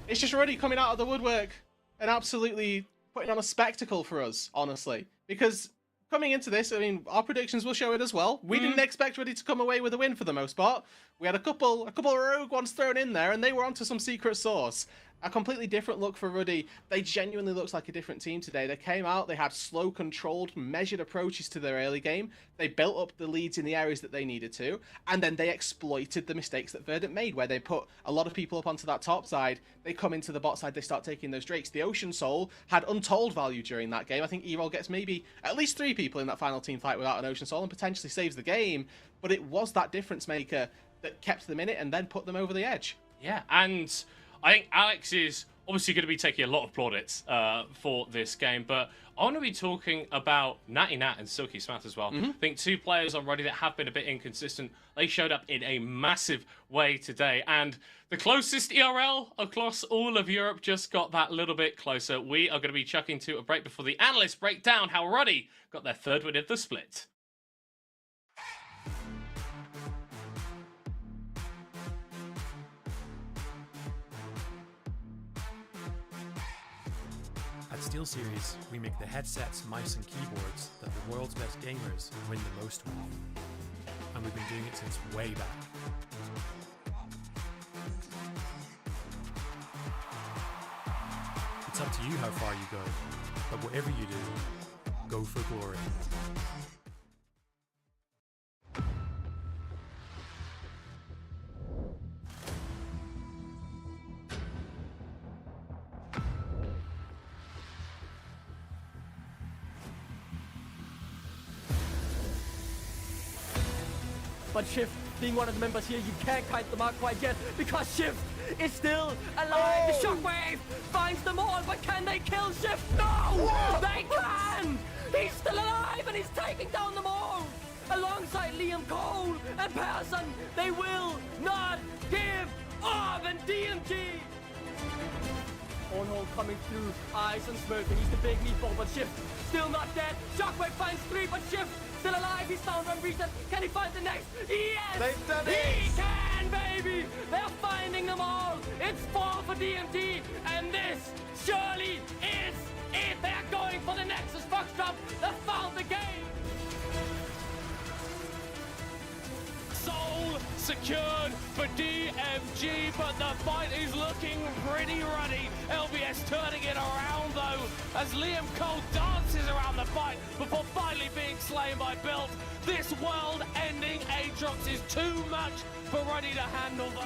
It's just Ruddy coming out of the woodwork and absolutely putting on a spectacle for us, honestly. because coming into this, I mean, our predictions will show it as well. We didn't expect Ruddy to come away with a win for the most part. We had a couple of rogue ones thrown in there, and they were onto some secret sauce. A completely different look for Ruddy. They genuinely looked like a different team today. They came out, they had slow, controlled, measured approaches to their early game. They built up the leads in the areas that they needed to, and then they exploited the mistakes that Verdant made, where they put a lot of people up onto that top side. They come into the bot side, they start taking those drakes. The Ocean Soul had untold value during that game. I think E-Roll gets maybe at least 3 people in that final team fight without an Ocean Soul and potentially saves the game, but it was that difference maker that kept them in it and then put them over the edge. Yeah, and I think Alex is obviously going to be taking a lot of plaudits for this game, but I want to be talking about Natty Nat and Silky Smath as well. I think 2 players on Ruddy that have been a bit inconsistent. They showed up in a massive way today, and the closest ERL across all of Europe just got that little bit closer. We are going to be chucking to a break before the analysts break down how Ruddy got their 3rd win of the split. At SteelSeries, we make the headsets, mice and keyboards that the world's best gamers win the most with. And we've been doing it since way back. It's up to you how far you go, but whatever you do, go for glory. But Shift, being one of the members here, you can't kite them out quite yet because Shift is still alive. The Shockwave finds them all, but can they kill Shift? No! They can! He's still alive and he's taking down them all! Alongside Liam Cole and Persson, they will not give up, and DMG! On-hold coming through, Ice and Smirking, he's the big meatball, but Shift still not dead. Shockwave finds 3, but Shift still alive, he's found one reset. Can he find the next? Yes! They've done it! He can, baby! They're finding them all! It's 4 for DMT, and this surely is it! They're going for the Nexus Foxtrot! They found the game! Soul secured for DMG, but the fight is looking pretty ruddy. LBS turning it around though, as Liam Cole dances around the fight before finally being slain by Built. This world-ending Aatrox is too much for Ruddy to handle though.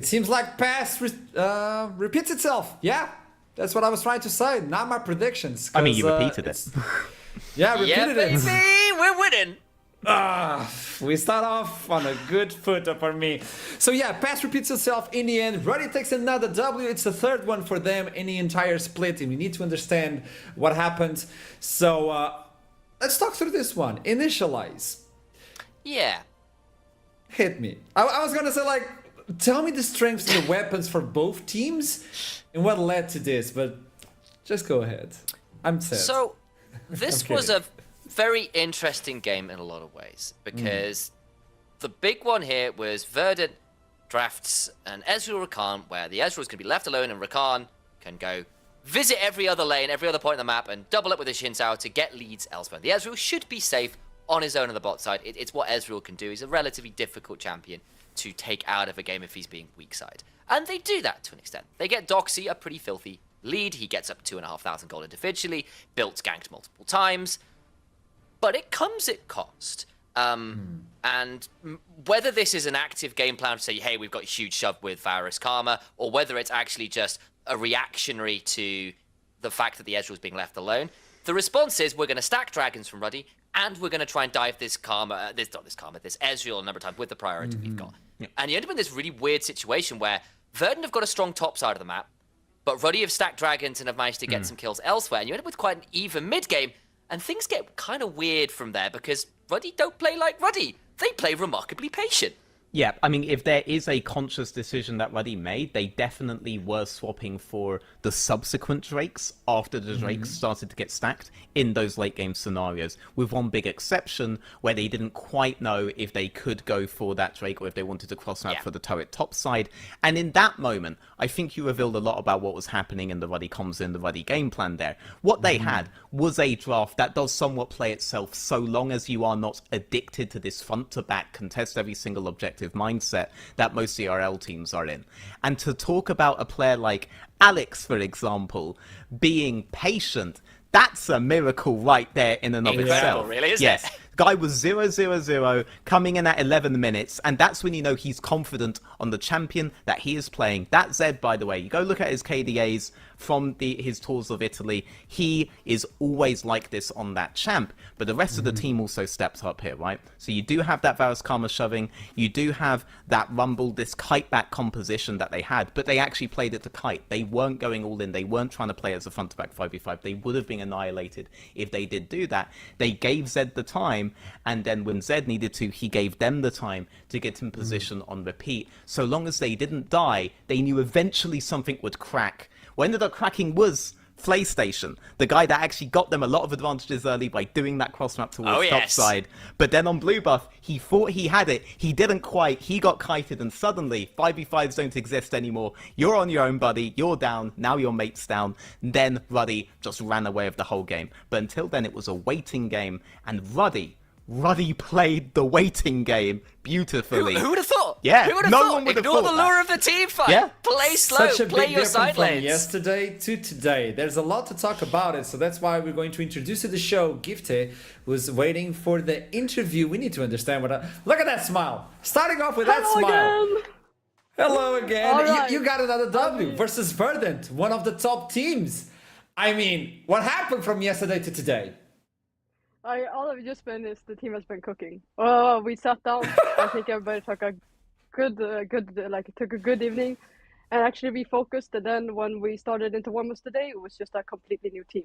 It seems like past repeats itself. Yeah, that's what I was trying to say. Not my predictions. I mean, you 'cause, repeated it. Yeah, Yeah, repeated baby, it. we're winning. We start off on a good foot for me. So yeah, pass repeats itself in the end. Ruddy takes another W. It's the third one for them in the entire split, and we need to understand what happened. So let's talk through this one. Initialize. Yeah. Hit me. I was gonna say, like, tell me the strengths and the weapons for both teams and what led to this, but just go ahead. I'm set. So, this I'm was kidding. a very interesting game in a lot of ways because the big one here was Verdant drafts an Ezreal Rakan where the Ezreal is going to be left alone and Rakan can go visit every other lane, every other point on the map and double up with his Xin Zhao to get leads elsewhere. The Ezreal should be safe on his own on the bot side. It's what Ezreal can do. He's a relatively difficult champion to take out of a game if he's being weak side. And they do that to an extent. They get Doxy a pretty filthy lead. He gets up 2,500 gold individually, built ganked multiple times. But it comes at cost. And whether this is an active game plan to say, hey, we've got a huge shove with Varus Karma, or whether it's actually just a reactionary to the fact that the Ezreal is being left alone, the response is we're going to stack dragons from Ruddy, and we're going to try and dive this Ezreal a number of times with the priority we've got. Yeah. And you end up in this really weird situation where Verdant have got a strong top side of the map, but Ruddy have stacked dragons and have managed to get some kills elsewhere, and you end up with quite an even mid-game. And things get kind of weird from there because Ruddy don't play like Ruddy. They play remarkably patient. Yeah, I mean, if there is a conscious decision that Ruddy made, they definitely were swapping for the subsequent Drakes after the Drakes started to get stacked in those late game scenarios, with one big exception where they didn't quite know if they could go for that Drake or if they wanted to cross map for the turret top side. And in that moment, I think you revealed a lot about what was happening in the Ruddy comms and the Ruddy game plan there. What they had was a draft that does somewhat play itself so long as you are not addicted to this front to back, contest every single objective mindset that most CRL teams are in. And to talk about a player like Alex, for example, being patient, that's a miracle right there in and of itself. Really, isn't it? Guy was 0-0-0, coming in at 11 minutes, and that's when you know he's confident on the champion that he is playing. That Zed, by the way, you go look at his KDAs from his tours of Italy, he is always like this on that champ, but the rest of the team also steps up here, right? So you do have that Varus Karma shoving, you do have that Rumble, this kite back composition that they had, but they actually played it to kite. They weren't going all in, they weren't trying to play as a front-to-back 5v5, they would have been annihilated if they did do that. They gave Zed the time, and then when Zed needed to, he gave them the time to get in position on repeat. So long as they didn't die, they knew eventually something would crack. What ended up cracking was PlayStation, the guy that actually got them a lot of advantages early by doing that cross map towards top side. But then on blue buff, he thought he had it, he didn't quite, he got kited, and suddenly 5v5s don't exist anymore. You're on your own, buddy, you're down, now your mate's down. Then Ruddy just ran away with the whole game. But until then, it was a waiting game, and Ruddy played the waiting game beautifully. Who would have thought? Yeah, who would have no thought? one would have Ignore thought the that. lure of the team fight. Yeah. Play slow, Such a play big your difference side from lanes. yesterday to today. There's a lot to talk about it, so that's why we're going to introduce to the show Gifte, who's waiting for the interview. We need to understand what. Look at that smile. Starting off with that smile. Again. Hello again. All right. You got another W versus Verdant, one of the top teams. I mean, what happened from yesterday to today? All I've just been is the team has been cooking. We sat down. I think everybody took a good evening, and actually we focused. And then when we started into warm-ups today, it was just a completely new team.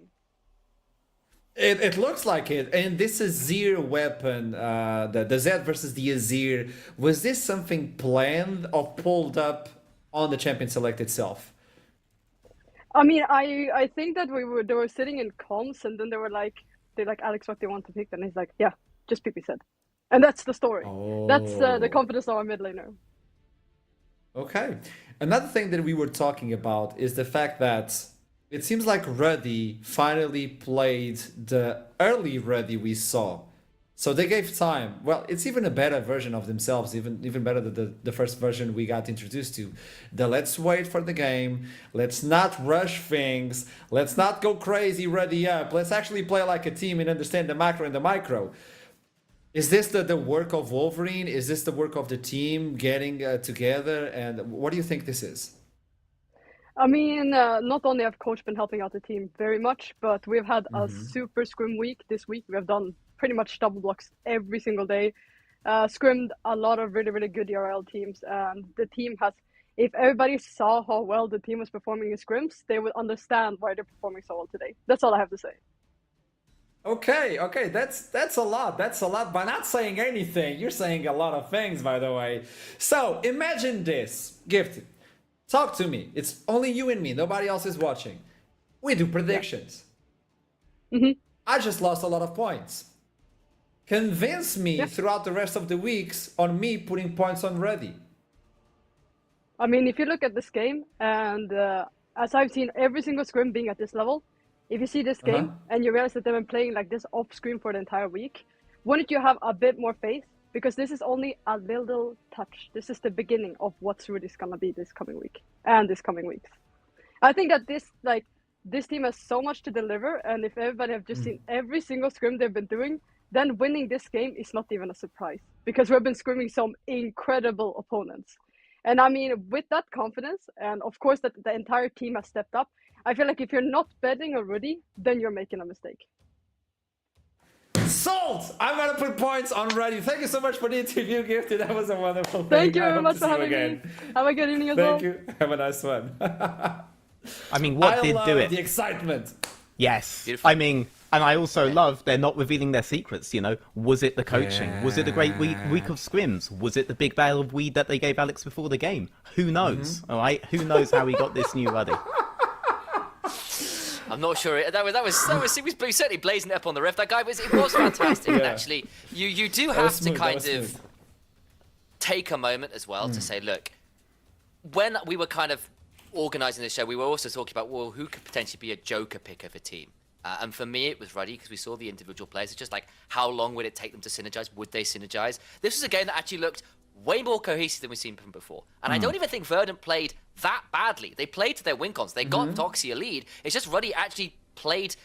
It looks like it, and this Azir weapon, the Zed versus the Azir, was this something planned or pulled up on the champion select itself? I mean, I think that they were sitting in comms, and then they like Alex, what they want to pick, and he's like, yeah, just pick Zed, and that's the story. Oh. That's the confidence of our mid laner. Okay. Another thing that we were talking about is the fact that it seems like Ruddy finally played the early Ruddy we saw. So they gave time. Well, it's even a better version of themselves, even better than the first version we got introduced to. Let's wait for the game. Let's not rush things. Let's not go crazy Ruddy up. Let's actually play like a team and understand the macro and the micro. Is this the work of Wolverine? Is this the work of the team getting together? And what do you think this is? I mean, not only have coach been helping out the team very much, but we've had a super scrim week this week. We have done pretty much double blocks every single day, scrimmed a lot of really, really good ERL teams. And the team has, if everybody saw how well the team was performing in scrims, they would understand why they're performing so well today. That's all I have to say. Okay, that's a lot. That's a lot. By not saying anything, you're saying a lot of things, by the way. So imagine this, Gifted. Talk to me. It's only you and me. Nobody else is watching. We do predictions. I just lost a lot of points. Convince me throughout the rest of the weeks on me putting points on ready. I mean, if you look at this game, and as I've seen every single scrim being at this level, if you see this game and you realize that they've been playing like this off screen for the entire week, wouldn't you have a bit more faith? Because this is only a little touch. This is the beginning of what's really going to be this coming week and this coming weeks. I think that this team has so much to deliver, and if everybody have just seen every single scrim they've been doing, then winning this game is not even a surprise, because we've been scrimming some incredible opponents. And I mean, with that confidence, and of course that the entire team has stepped up, I feel like if you're not betting already, then you're making a mistake. Sold! I'm gonna put points on ready. Thank you so much for the interview, Gifted. That was a wonderful thing. Thank you very much for having me. Have a good evening as well. Thank you. Have a nice one. I mean, what did do it? The excitement. Yes. Beautiful. I mean, and I also love they're not revealing their secrets, you know. Was it the coaching? Was it a great week of scrims? Was it the big bale of weed that they gave Alex before the game? Who knows? All right? Who knows how he got this new ruddy? I'm not sure. He was certainly blazing it up on the riff. That guy it was fantastic. And actually, you do have to kind of take a moment as well to say, look, when we were kind of organising the show, we were also talking about, well, who could potentially be a joker pick of a team? And for me, it was Ruddy, because we saw the individual players. It's just like, how long would it take them to synergize? Would they synergize? This was a game that actually looked way more cohesive than we've seen from before. And I don't even think Verdant played that badly. They played to their win cons. They got Doxy a lead. It's just Ruddy actually played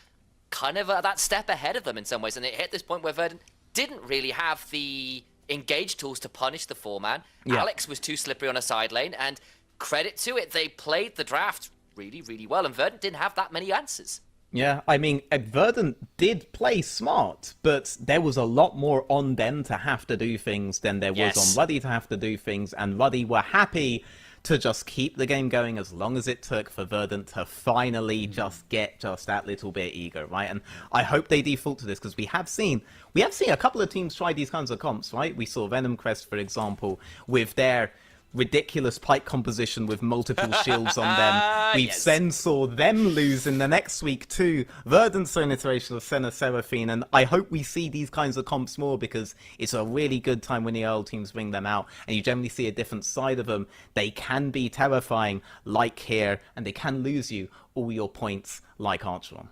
kind of that step ahead of them in some ways. And it hit this point where Verdant didn't really have the engaged tools to punish the four-man. Alex was too slippery on a side lane. And credit to it, they played the draft really, really well. And Verdant didn't have that many answers. Yeah, I mean, Verdant did play smart, but there was a lot more on them to have to do things than there was on Ruddy to have to do things, and Ruddy were happy to just keep the game going as long as it took for Verdant to finally just get just that little bit eager, right? And I hope they default to this, because we have seen a couple of teams try these kinds of comps, right? We saw Venom Crest, for example, with their ridiculous pike composition with multiple shields on them. We then saw them lose in the next week to Verdant's own iteration of Senna Seraphine, and I hope we see these kinds of comps more, because it's a really good time when the Earl teams bring them out and you generally see a different side of them. They can be terrifying like here, and they can lose you all your points like Archeron.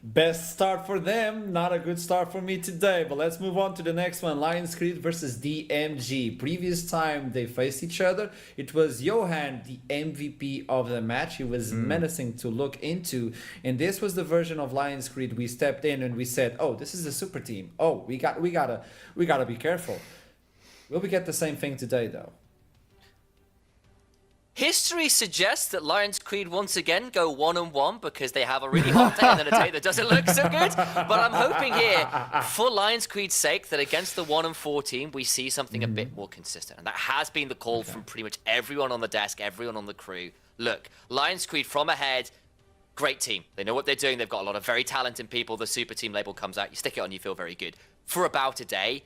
Best start for them, not a good start for me today, but let's move on to the next one. Lions Creed versus DMG. Previous time they faced each other, it was Johan, the MVP of the match. He was menacing to look into, and this was the version of Lions Creed we stepped in and we said, oh, this is a super team. Oh, we gotta be careful. Will we get the same thing today though? History suggests that Lions Creed once again go 1-1 because they have a really hot day and then a day that doesn't look so good. But I'm hoping here, for Lions Creed's sake, that against the 1-4 team, we see something a bit more consistent. And that has been the call from pretty much everyone on the desk, everyone on the crew. Look, Lions Creed from ahead, great team. They know what they're doing. They've got a lot of very talented people. The super team label comes out. You stick it on, you feel very good. For about a day,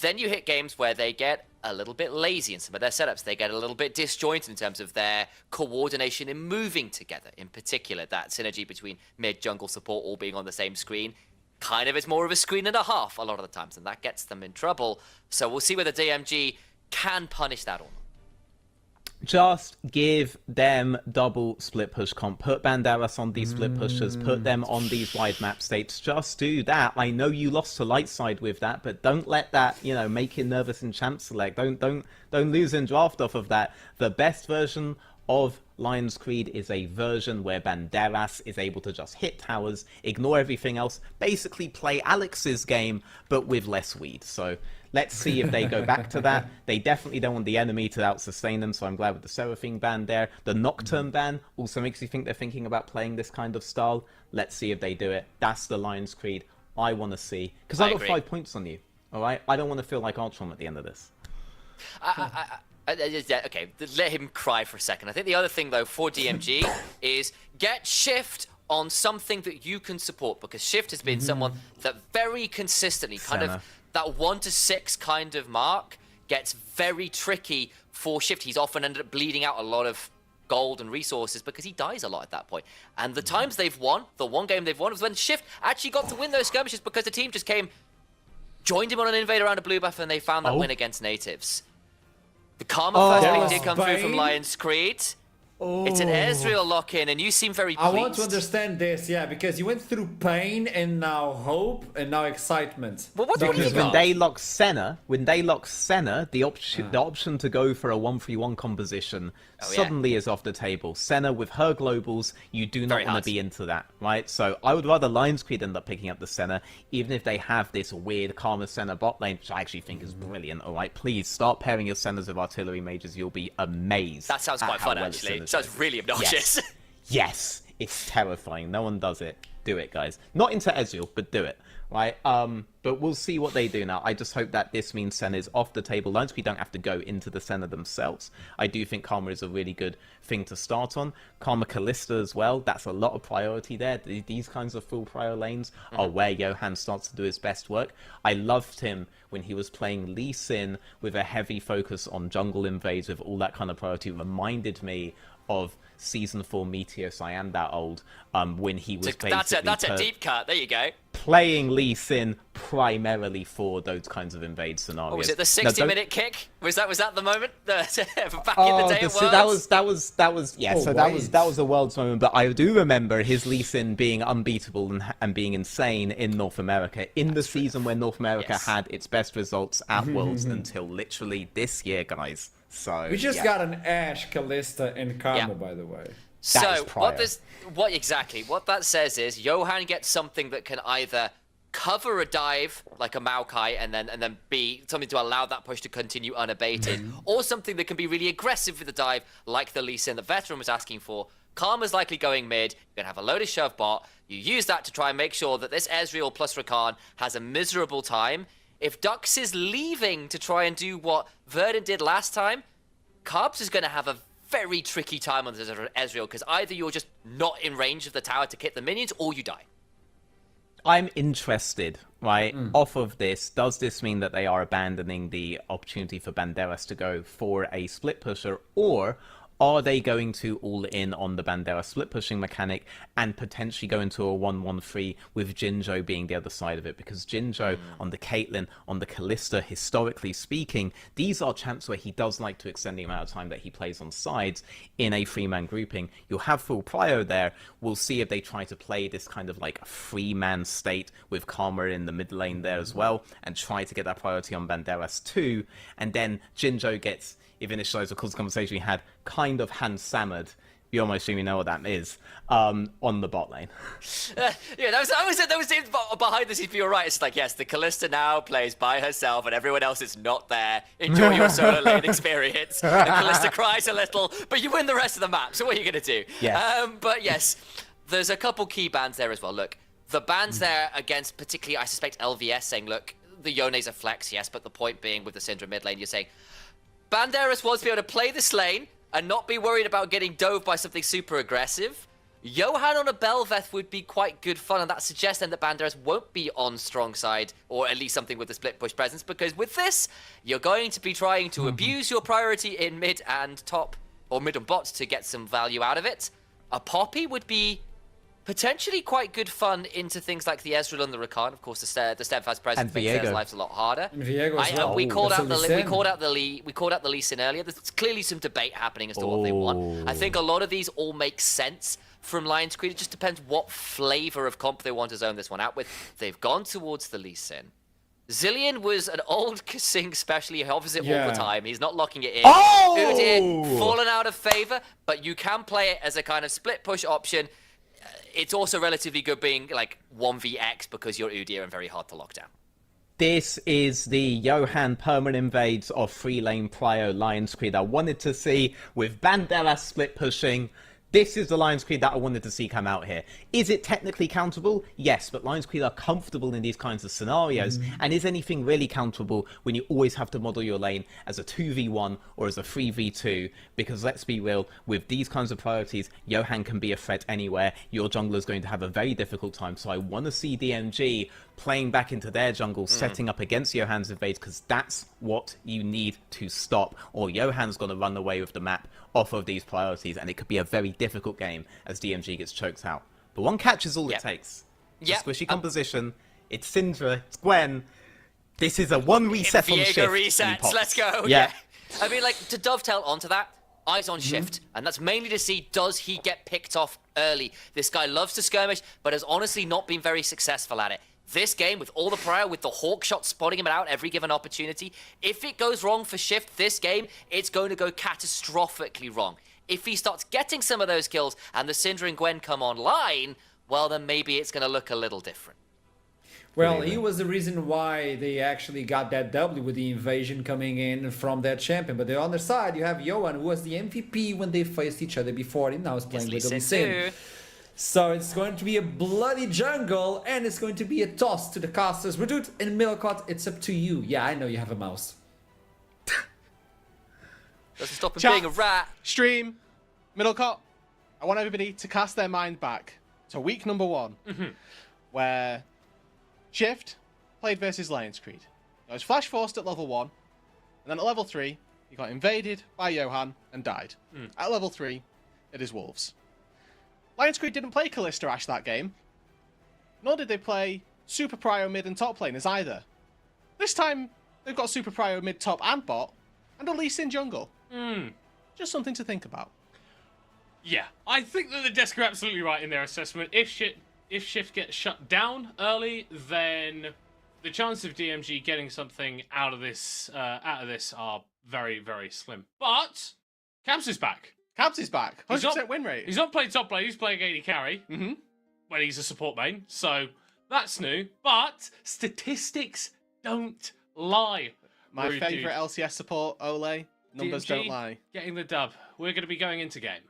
then you hit games where they get a little bit lazy in some of their setups. They get a little bit disjointed in terms of their coordination in moving together. In particular, that synergy between mid, jungle, support all being on the same screen kind of is more of a screen and a half a lot of the times, and that gets them in trouble. So we'll see whether DMG can punish that or not. Just give them double split push comp. Put Banderas on these split pushers. Put them on these wide map states. Just do that. I know you lost to Lightside with that, but don't let that, you know, make you nervous in champ select. Don't lose in draft off of that. The best version of Lion's Creed is a version where Banderas is able to just hit towers, ignore everything else, basically play Alex's game, but with less weed. So let's see if they go back to that. They definitely don't want the enemy to out-sustain them, so I'm glad with the Seraphine ban there. The Nocturne ban also makes you think they're thinking about playing this kind of style. Let's see if they do it. That's the Lion's Creed I want to see. Because I got 5 points on you, all right? I don't want to feel like Artron at the end of this. Yeah, okay, let him cry for a second. I think the other thing, though, for DMG is get Shift on something that you can support, because Shift has been someone that very consistently, kind of that 1 to 6 kind of mark, gets very tricky for Shift. He's often ended up bleeding out a lot of gold and resources because he dies a lot at that point. And the times they've won, the one game they've won, was when Shift actually got to win those skirmishes because the team just came, joined him on an invade around a blue buff, and they found that win against natives. The Karma first pick did come through from Lion's Creed. It's an Ezreal lock-in, and you seem very pleased. I want to understand this, yeah, because you went through pain and now hope and now excitement. Well, what do you mean? When they lock Senna, the option to go for a 1-3-1 composition suddenly is off the table. Senna with her globals, you do not want to be into that, right? So I would rather Lion's Creed end up picking up the Senna, even if they have this weird Karma Senna bot lane, which I actually think is brilliant. All right, please start pairing your Sennas with artillery mages. You'll be amazed. That sounds quite fun, actually. Sounds really obnoxious. Yes, it's terrifying. No one does it. Do it, guys. Not into Ezreal, but do it. Right? But we'll see what they do now. I just hope that this means Senna is off the table. Lion's Creed don't have to go into the Senna themselves. I do think Karma is a really good thing to start on. Karma Callista as well. That's a lot of priority there. These kinds of full prior lanes are where Johan starts to do his best work. I loved him when he was playing Lee Sin with a heavy focus on jungle invades with all that kind of priority. It reminded me of Season 4 Meteos, I am that old, when he was basically... That's a deep cut, there you go. Playing Lee Sin primarily for those kinds of invade scenarios. Oh, was it the 60-minute kick? Was that the moment? Back in the day of Worlds? That was a Worlds moment, but I do remember his Lee Sin being unbeatable and being insane in North America, in the season where North America had its best results at Worlds until literally this year, guys. So we just got an Ashe, Callista, and Karma, by the way. So what that says is Johan gets something that can either cover a dive like a Maokai and then be something to allow that push to continue unabated, or something that can be really aggressive with the dive like the Lee Sin that Veteran was asking for. Karma's likely going mid. You're going to have a load of shove bot. You use that to try and make sure that this Ezreal plus Rakan has a miserable time. If Dux is leaving to try and do what Verdant did last time, Carbs is going to have a very tricky time on Ezreal, because either you're just not in range of the tower to hit the minions, or you die. I'm interested, right, off of this. Does this mean that they are abandoning the opportunity for Banderas to go for a split pusher, or are they going to all in on the Bandera split pushing mechanic and potentially go into a 1-1-3 with Jinjo being the other side of it? Because Jinjo on the Caitlyn, on the Callista, historically speaking, these are champs where he does like to extend the amount of time that he plays on sides in a 3-man grouping. You'll have full prio there. We'll see if they try to play this kind of like a 3-man state with Karma in the mid lane there as well, and try to get that priority on Banderas too. And then Jinjo gets, if initialized, of course, the conversation we had, kind of hand-sammered, you almost assume you know what that is, on the bot lane. Yeah, that was it behind the scenes, but you're right. It's like, yes, the Callista now plays by herself and everyone else is not there. Enjoy your solo lane experience. The Callista cries a little, but you win the rest of the map, so what are you going to do? Yes. But yes, there's a couple key bans there as well. Look, the bans there against particularly, I suspect, LVS saying, look, the Yone's a flex, yes, but the point being with the Syndra mid lane, you're saying, Banderas wants to be able to play this lane and not be worried about getting dove by something super aggressive. Johan on a Belveth would be quite good fun, and that suggests then that Banderas won't be on strong side, or at least something with a split push presence, because with this, you're going to be trying to abuse your priority in mid and top, or mid and bot, to get some value out of it. A Poppy would be potentially quite good fun into things like the Ezreal and the Rakan. Of course, the Steadfast presence makes their lives a lot harder. And Viego as well. We called out the Lee Sin earlier. There's clearly some debate happening as to what they want. I think a lot of these all make sense from Lion's Creed. It just depends what flavor of comp they want to zone this one out with. They've gone towards the Lee Sin. Zillion was an old Kasing special. He hovers it all Yeah. the time. He's not locking it in. Oh! Udyr fallen out of favor, but you can play it as a kind of split push option. It's also relatively good being like 1vx because you're Udyr and very hard to lock down. This is the Johan permanent invades of 3-lane prio Lions Creed I wanted to see with Bandera split pushing. This is the Lions Creed that I wanted to see come out here. Is it technically countable? Yes, but Lions Creed are comfortable in these kinds of scenarios. And is anything really countable when you always have to model your lane as a 2v1 or as a 3v2? Because let's be real, with these kinds of priorities, Johan can be a threat anywhere. Your jungler is going to have a very difficult time. So I want to see DMG playing back into their jungle, setting up against Johan's invade, because that's what you need to stop. Or Johan's going to run away with the map off of these priorities, and it could be a very difficult game as DMG gets choked out. But one catch is all it takes. It's a squishy composition. It's Syndra. It's Gwen. This is a one reset on Viego shift. resets. Let's go. Yeah. I mean, like, to dovetail onto that, eyes on shift. And that's mainly to see, does he get picked off early? This guy loves to skirmish, but has honestly not been very successful at it. This game, with all the prior, with the hawk shot spotting him out every given opportunity, if it goes wrong for Shift this game, it's going to go catastrophically wrong. If he starts getting some of those kills and the Syndra and Gwen come online, well, then maybe it's going to look a little different. Well, he was the reason why they actually got that W with the invasion coming in from that champion. But the other side, you have Johan, who was the MVP when they faced each other before, and now is playing with Lee Sin. So it's going to be a bloody jungle, and it's going to be a toss to the casters. Redoute and Milcott, it's up to you. Yeah, I know you have a mouse. Doesn't stop him Chat, being a rat. Stream, Middlecott, I want everybody to cast their mind back to week number 1, where Shift played versus Lions Creed. He was flash forced at level 1, and then at level 3, he got invaded by Johan and died. At level 3, it is Wolves. Lions Creed didn't play Kalista Ash that game, nor did they play Super Prio mid and top laners either. This time, they've got Super Prio mid, top and bot, and a Lee Sin jungle. Just something to think about. Yeah, I think that the desk are absolutely right in their assessment. If Shift gets shut down early, then the chance of DMG getting something out of this are very, very slim. But Cabs is back. Cabs is back. 100% win rate. He's not playing top lane, he's playing AD carry. When he's a support main, so that's new. But statistics don't lie. My favourite LCS support, Ole. Numbers DMG don't lie. Getting the dub. We're going to be going into game.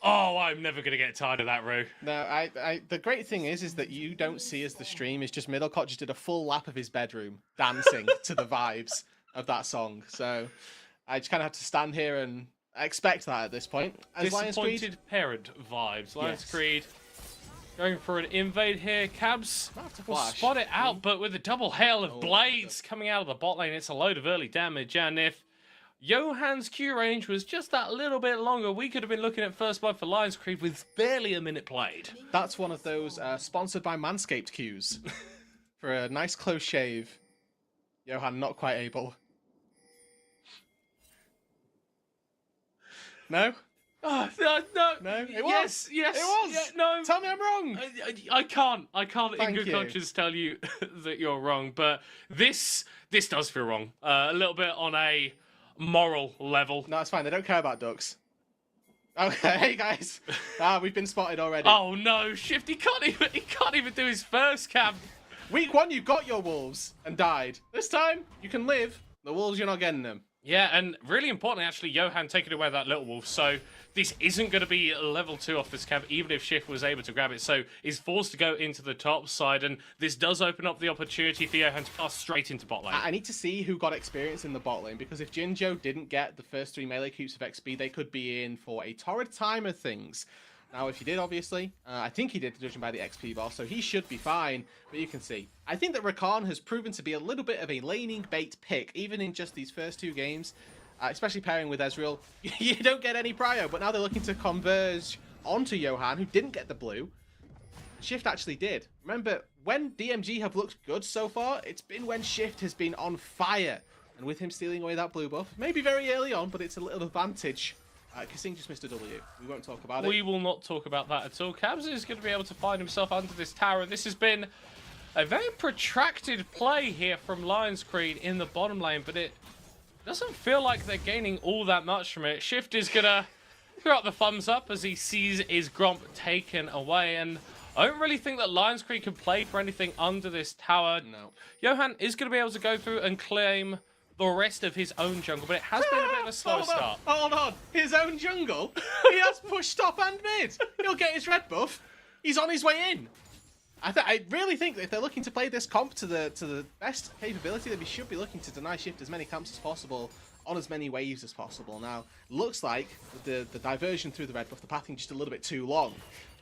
Oh, I'm never going to get tired of that, Rue. No, the great thing is that you don't see as the stream. It's just Middlecott just did a full lap of his bedroom, dancing to the vibes of that song. So I just kind of have to stand here and expect that at this point. As Lions Creed, Disappointed parent vibes. Lions Yes. Creed going for an invade here. Cabs will flash. spot it out, but with a double hail of blades coming out of the bot lane, it's a load of early damage. And if Johan's Q range was just that little bit longer, we could have been looking at first blood for Lions Creed with barely a minute played. that's one of those sponsored by Manscaped cues for a nice close shave. Johan not quite able. No? No. No? It Yes, was. yes. It was. Yeah, no. Tell me I'm wrong. I can't in Thank good you. conscience tell you that you're wrong, but this does feel wrong. A little bit on a moral level. No, it's fine. They don't care about ducks. Okay, hey guys. We've been spotted already. Oh no, Shift! He can't even do his first cab. Week 1, you got your wolves and died. This time, you can live. The wolves, you're not getting them. Yeah, and really importantly, actually, Johan taking away that little wolf. So this isn't going to be level 2 off this cab, even if Shift was able to grab it. So he's forced to go into the top side, and this does open up the opportunity for Johan to pass straight into bot lane. I need to see who got experience in the bot lane, because if Jinjo didn't get the first 3 melee cubes of XP, they could be in for a torrid time of things. Now, if he did, obviously, I think he did, judging by the XP bar, so he should be fine. But you can see, I think that Rakan has proven to be a little bit of a laning bait pick, even in just these first 2 games. especially pairing with Ezreal, you don't get any prio. But now they're looking to converge onto Johan, who didn't get the blue. Shift actually did. Remember, when DMG have looked good so far, it's been when Shift has been on fire. And with him stealing away that blue buff, maybe very early on, but it's a little advantage. Kasing just missed a W. We won't talk about it. We will not talk about that at all. Cabs is going to be able to find himself under this tower. This has been a very protracted play here from Lions Creed in the bottom lane, but it doesn't feel like they're gaining all that much from it. Shift is going to throw out the thumbs up as he sees his Gromp taken away, and I don't really think that Lions Creed can play for anything under this tower. No. Johan is going to be able to go through and claim the rest of his own jungle, but it has been a bit of a slow start. Hold on. His own jungle? He has push, top, and mid. He'll get his red buff. He's on his way in. I really think that if they're looking to play this comp to the best capability, that we should be looking to deny Shift as many camps as possible on as many waves as possible. Now, looks like the diversion through the red buff, the pathing just a little bit too long.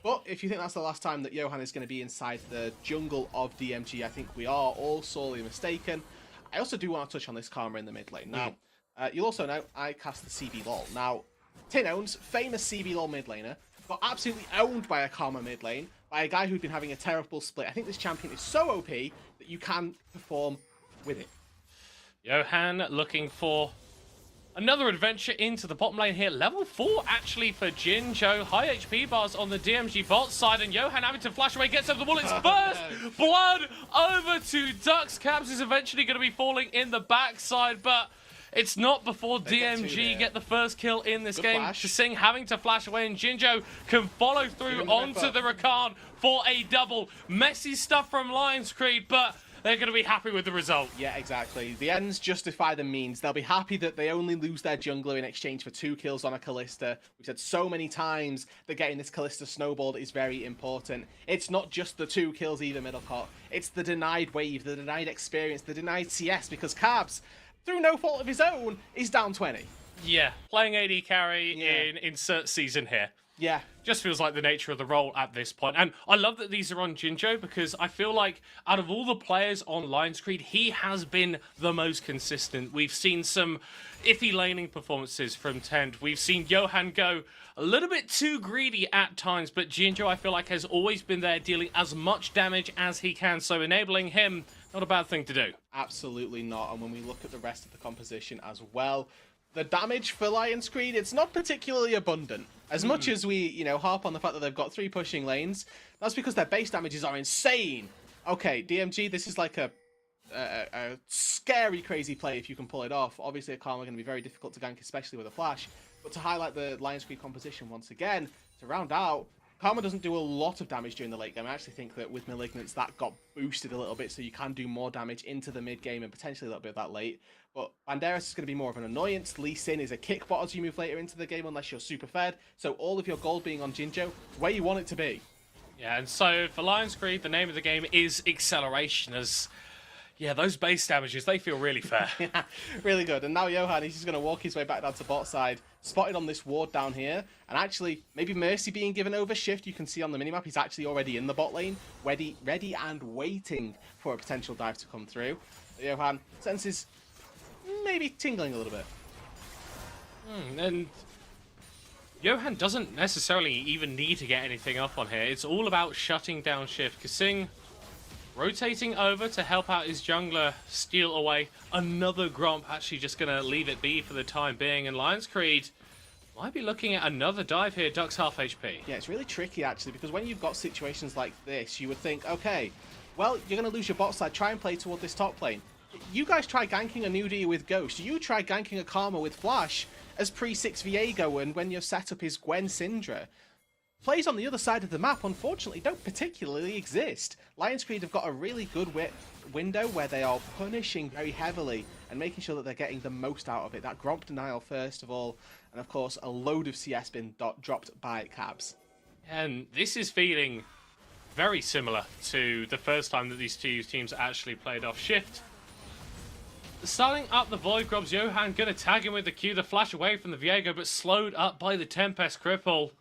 But if you think that's the last time that Johan is going to be inside the jungle of DMG, I think we are all sorely mistaken. I also do want to touch on this Karma in the mid lane. Now, you'll also know I cast the CB LOL. Now, Tinones, famous CB LOL mid laner, got absolutely owned by a Karma mid lane, by a guy who'd been having a terrible split. I think this champion is so OP that you can perform with it. Johan looking for another adventure into the bottom lane here. Level 4 actually for Jinjo. High HP bars on the DMG bot side, and Johan having to flash away, gets over the wall. It's first blood over to Dux. Cabs is eventually going to be falling in the backside, but it's not before DMG get the first kill in this game. Kasing having to flash away, and Jinjo can follow through onto the Rakan for a double. Messy stuff from Lions Creed, but they're going to be happy with the result. Yeah, exactly. The ends justify the means. They'll be happy that they only lose their jungler in exchange for 2 kills on a Kalista. We've said so many times that getting this Kalista snowballed is very important. It's not just the 2 kills either, Middlecott. It's the denied wave, the denied experience, the denied CS, because Cabs, through no fault of his own, is down 20. Yeah, playing AD carry in insert season here. Yeah. Just feels like the nature of the role at this point. And I love that these are on Jinjo, because I feel like out of all the players on Lions Creed, he has been the most consistent. We've seen some iffy laning performances from Tend. We've seen Johan go a little bit too greedy at times, but Jinjo, I feel like, has always been there dealing as much damage as he can, so enabling him, not a bad thing to do. Absolutely not. And when we look at the rest of the composition as well, the damage for Lions Creed, it's not particularly abundant. As much as we, harp on the fact that they've got 3 pushing lanes, that's because their base damages are insane. Okay, DMG, this is like a scary, crazy play if you can pull it off. Obviously, a Karma going to be very difficult to gank, especially with a flash. But to highlight the Lions Creed composition once again, to round out, Karma doesn't do a lot of damage during the late game. I actually think that with Malignance, that got boosted a little bit, so you can do more damage into the mid game and potentially a little bit of that late. But Banderas is going to be more of an annoyance. Lee Sin is a kick bot as you move later into the game unless you're super fed. So all of your gold being on Jinjo, where you want it to be. Yeah, and so for Lions Creed, the name of the game is acceleration, as yeah, those base damages, they feel really fair. Yeah, really good. And now Johan, he's just going to walk his way back down to bot side, spotted on this ward down here. And actually, maybe Mercy being given over Shift, you can see on the minimap, he's actually already in the bot lane, ready and waiting for a potential dive to come through. But Johan senses maybe tingling a little bit. And Johan doesn't necessarily even need to get anything up on here. It's all about shutting down Shift. Kasing rotating over to help out his jungler, steal away another Gromp, actually just going to leave it be for the time being. And Lions Creed might be looking at another dive here. Duck's half HP. Yeah, it's really tricky actually, because when you've got situations like this, you would think, okay, well, you're going to lose your bot side, try and play toward this top lane. You guys try ganking a Nudie with Ghost. You try ganking a Karma with Flash as pre-6 Viego, and when your setup is Gwen Syndra. Plays on the other side of the map, unfortunately, don't particularly exist. Lions Creed have got a really good window where they are punishing very heavily and making sure that they're getting the most out of it. That Gromp denial, first of all, and of course, a load of CS been dropped by Cabs. And this is feeling very similar to the first time that these two teams actually played off. Shift starting up the Void Grobs. Johan gonna tag him with the Q, the flash away from the Viego, but slowed up by the Tempest Cripple.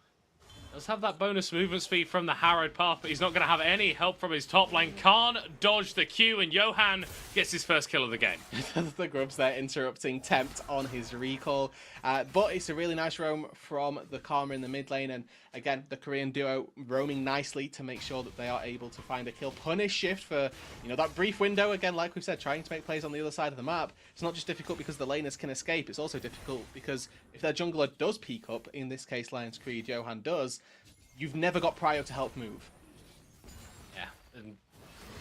Let's have that bonus movement speed from the Harrowed Path, but he's not going to have any help from his top lane. Can't dodge the Q, and Johan gets his first kill of the game. The Grubs there interrupting Tempt on his recall. But it's a really nice roam from the Karma in the mid lane, and again, the Korean duo roaming nicely to make sure that they are able to find a kill. Punish Shift for, you know, that brief window, again, like we've said, trying to make plays on the other side of the map. It's not just difficult because the laners can escape, it's also difficult because if their jungler does peek up, in this case Lion's Creed, Johan does, you've never got prio to help move. Yeah, and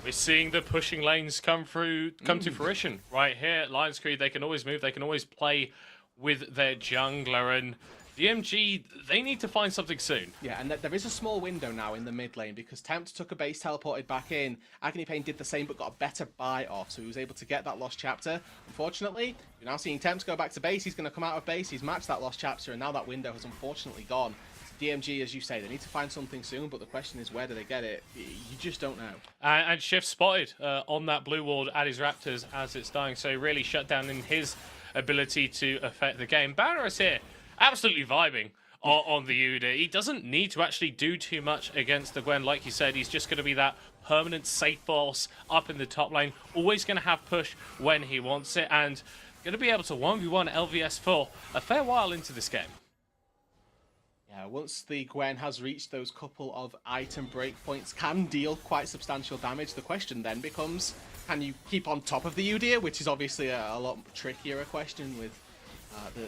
we're seeing the pushing lanes come to fruition right here. Lion's Creed, they can always move, they can always play with their jungler, and DMG, they need to find something soon. Yeah, and there is a small window now in the mid lane because Tempt took a base, teleported back in. Agony Pain did the same but got a better buy off, so he was able to get that lost chapter. Unfortunately, you're now seeing Tempt go back to base. He's going to come out of base. He's matched that lost chapter, and now that window has unfortunately gone. DMG, as you say, they need to find something soon, but the question is, where do they get it? You just don't know. And Shift spotted on that blue ward at his Raptors as it's dying, so he really shut down in his ability to affect the game. Banderas here, absolutely vibing on the Udyr. He doesn't need to actually do too much against the Gwen. Like you said, he's just going to be that permanent safe boss up in the top lane, always going to have push when he wants it, and going to be able to 1v1 LVS for a fair while into this game. Yeah, once the Gwen has reached those couple of item breakpoints, can deal quite substantial damage. The question then becomes, can you keep on top of the Udyr, which is obviously a lot trickier a question with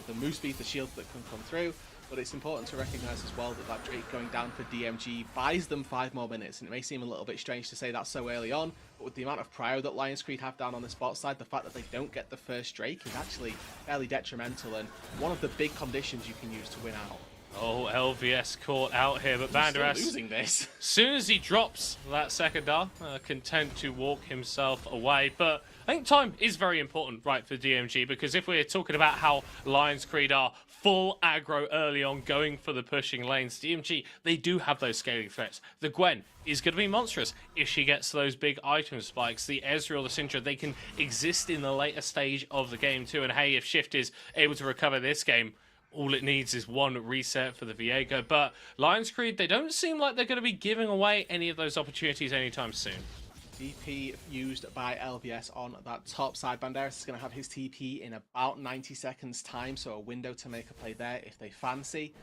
the move speed, the shield that can come through. But it's important to recognise as well that that Drake going down for DMG buys them 5 more minutes, and it may seem a little bit strange to say that so early on, but with the amount of prio that Lion's Creed have down on the spot side, the fact that they don't get the first Drake is actually fairly detrimental, and one of the big conditions you can use to win out. Oh, LVS caught out here, but Banderas, losing this. Soon as he drops that second R, content to walk himself away. But I think time is very important, right, for DMG, because if we're talking about how Lion's Creed are full aggro early on, going for the pushing lanes, DMG, they do have those scaling threats. The Gwen is going to be monstrous if she gets those big item spikes. The Ezreal, the Syndra, they can exist in the later stage of the game too. And hey, if Shift is able to recover this game, all it needs is one reset for the Viego. But Lion's Creed, they don't seem like they're going to be giving away any of those opportunities anytime soon. TP used by LVS on that top side. Banderas is going to have his TP in about 90 seconds time, so a window to make a play there if they fancy.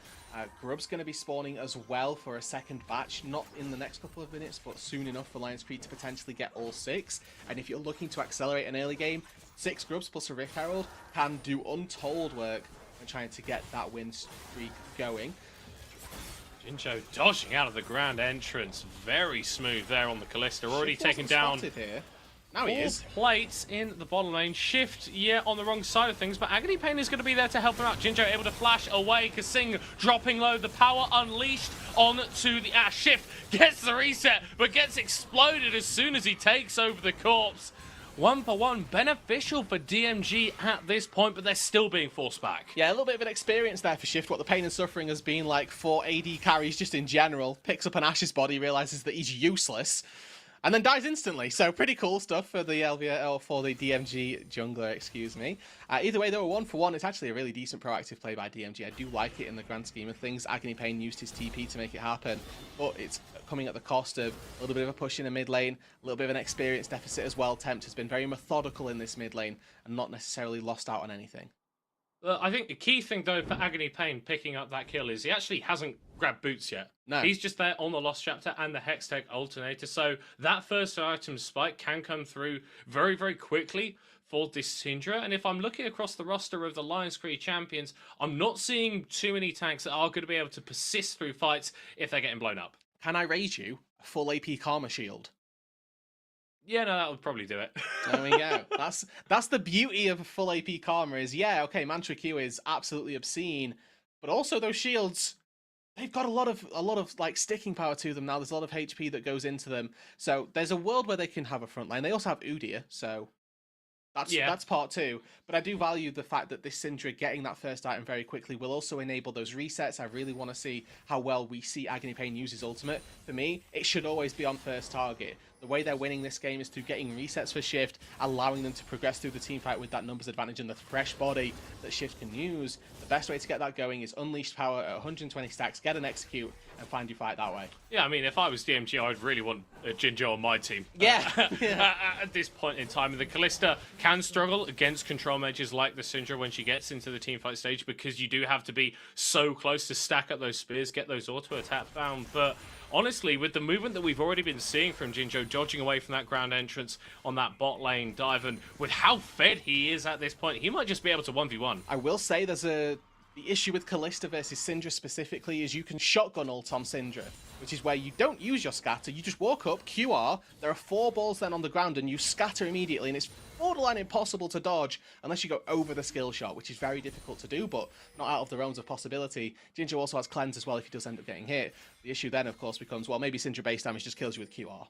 Grub's going to be spawning as well for a second batch, not in the next couple of minutes, but soon enough for Lion's Creed to potentially get all 6. And if you're looking to accelerate an early game, 6 Grubs plus a Rift Herald can do untold work when trying to get that win streak going. Jinjo dodging out of the ground entrance. Very smooth there on the Kalista. Already taken down here. Now he is. Plates in the bottom lane. Shift, yeah, on the wrong side of things, but Agony Pain is going to be there to help him out. Jinjo able to flash away. Kasing dropping low. The power unleashed onto the Ash. Shift gets the reset, but gets exploded as soon as he takes over the corpse. 1-for-1 beneficial for DMG at this point, but they're still being forced back. Yeah, a little bit of an experience there for Shift. What the pain and suffering has been like for AD carries just in general. Picks up an Ash's body, realizes that he's useless, and then dies instantly. So pretty cool stuff for the or for the DMG jungler, excuse me. Either way, they were 1-for-1. It's actually a really decent proactive play by DMG. I do like it in the grand scheme of things. Agony Pain used his TP to make it happen, but it's coming at the cost of a little bit of a push in the mid lane, a little bit of an experience deficit as well. Tempt has been very methodical in this mid lane and not necessarily lost out on anything. I think the key thing, though, for Agony Pain picking up that kill is he actually hasn't grabbed boots yet. No. He's just there on the Lost Chapter and the Hextech Alternator, so that first item spike can come through very, very quickly for this Syndra. And if I'm looking across the roster of the Lion's Creed champions, I'm not seeing too many tanks that are going to be able to persist through fights if they're getting blown up. Can I raise you a full AP Karma shield? Yeah, no, that would probably do it. There we go. That's the beauty of a full AP Karma is, yeah, okay, Mantra Q is absolutely obscene, but also those shields, they've got a lot of like sticking power to them now. There's a lot of HP that goes into them. So there's a world where they can have a front line. They also have Udyr, so that's part 2. But I do value the fact that this Syndra getting that first item very quickly will also enable those resets. I really want to see how well we see Agony Pain use his ultimate. For me, it should always be on first target. The way they're winning this game is through getting resets for Shift, allowing them to progress through the team fight with that numbers advantage and the fresh body that Shift can use. The best way to get that going is unleash power at 120 stacks, get an execute, and find your fight that way. Yeah, I mean, if I was DMG, I'd really want Jinjo on my team. Yeah. At this point in time, and the Callista can struggle against control mages like the Syndra when she gets into the teamfight stage, because you do have to be so close to stack up those spears, get those auto attacks down. But honestly, with the movement that we've already been seeing from Jinjo, dodging away from that ground entrance on that bot lane dive, and with how fed he is at this point, he might just be able to 1v1. I will say the issue with Callista versus Syndra specifically is you can shotgun ult on Syndra, which is where you don't use your scatter, you just walk up, QR, there are 4 balls then on the ground and you scatter immediately, and it's borderline impossible to dodge unless you go over the skill shot, which is very difficult to do, but not out of the realms of possibility. Jinjo also has cleanse as well if he does end up getting hit. The issue then, of course, becomes, well, maybe Syndra base damage just kills you with QR.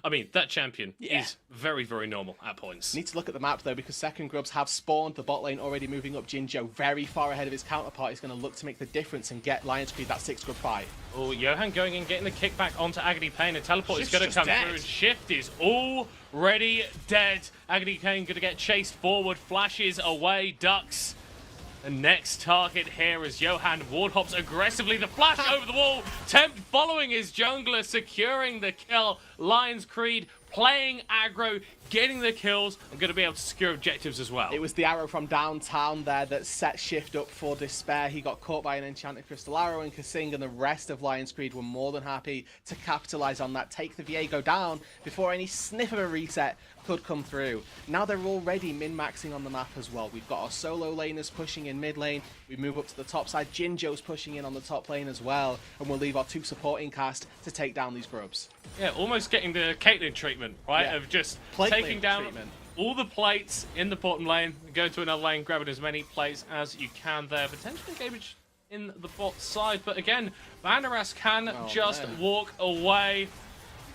I mean, that champion is very, very normal at points. Need to look at the map, though, because second grubs have spawned. The bot lane already moving up. Jinjo very far ahead of his counterpart. He's going to look to make the difference and get Lion Speed that 6 grub fight. Oh, Johan going and getting the kickback onto Agony Pain, and teleport is going to come through, and Shift is already dead. Agony Pain going to get chased forward, flashes away, ducks. The next target here is Johan wardhops aggressively. The flash over the wall. Tempt following his jungler, securing the kill. Lions Creed playing aggro, getting the kills, and going to be able to secure objectives as well. It was the arrow from downtown there that set Shift up for despair. He got caught by an enchanted crystal arrow, and Kasing and the rest of Lions Creed were more than happy to capitalize on that, take the Viego down before any sniff of a reset could come through. Now they're already min-maxing on the map as well. We've got our solo laners pushing in mid lane. We move up to the top side. Jinjo's pushing in on the top lane as well, and we'll leave our 2 supporting cast to take down these grubs. Yeah, almost getting the Caitlyn treatment, right? Yeah. Of just Plate taking down treatment. all the plates in the bottom lane, go to another lane, grabbing as many plates as you can there. Potentially Gabage in the bot side, but again, Vanderas can just walk away.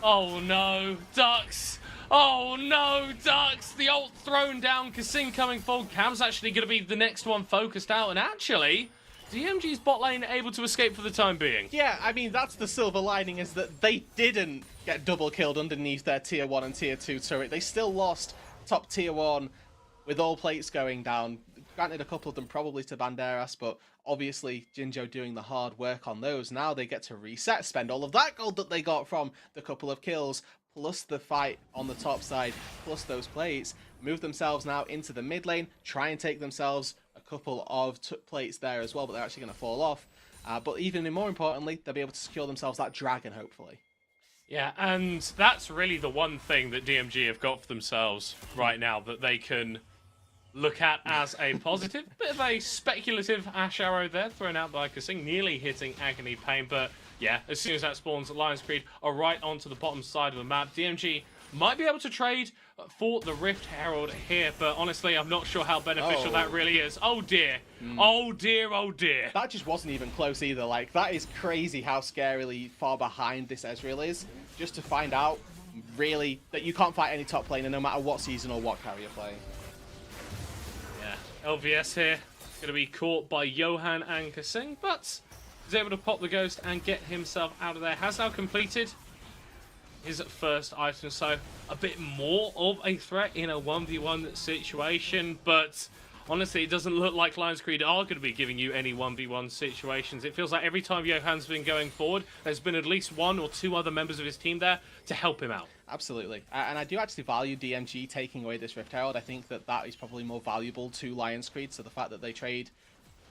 Oh no, Ducks! Oh no, Ducks! The ult thrown down, Kasing coming forward. Cam's actually going to be the next one focused out, and actually, DMG's bot lane able to escape for the time being. Yeah, I mean, that's the silver lining, is that they didn't get double killed underneath their tier 1 and tier 2 turret. They still lost top tier 1 with all plates going down. Granted, a couple of them probably to Banderas, but obviously Jinjo doing the hard work on those. Now they get to reset, spend all of that gold that they got from the couple of kills, plus the fight on the top side, plus those plates, move themselves now into the mid lane, try and take themselves a couple of plates there as well, but they're actually going to fall off. But even more importantly, they'll be able to secure themselves that dragon, hopefully. Yeah, and that's really the one thing that DMG have got for themselves right now that they can look at as a positive. Bit of a speculative Ash Arrow there, thrown out by Kasing, nearly hitting Agony Pain, but yeah, as soon as that spawns, Lions Creed are right onto the bottom side of the map. DMG might be able to trade for the Rift Herald here, but honestly, I'm not sure how beneficial that really is. Oh dear. Oh dear, oh dear. That just wasn't even close either. Like, that is crazy how scarily far behind this Ezreal is, just to find out, really, that you can't fight any top laner no matter what season or what carry you're playing. Yeah, LVS here, going to be caught by Johan and Kasing, but is able to pop the ghost and get himself out of there. Has now completed his first item, so a bit more of a threat in a 1v1 situation, but honestly, it doesn't look like Lions Creed are going to be giving you any 1v1 situations. It feels like every time Johan's been going forward, there's been at least 1 or 2 other members of his team there to help him out. Absolutely. And I do actually value DMG taking away this Rift Herald. I think that that is probably more valuable to Lions Creed, so the fact that they trade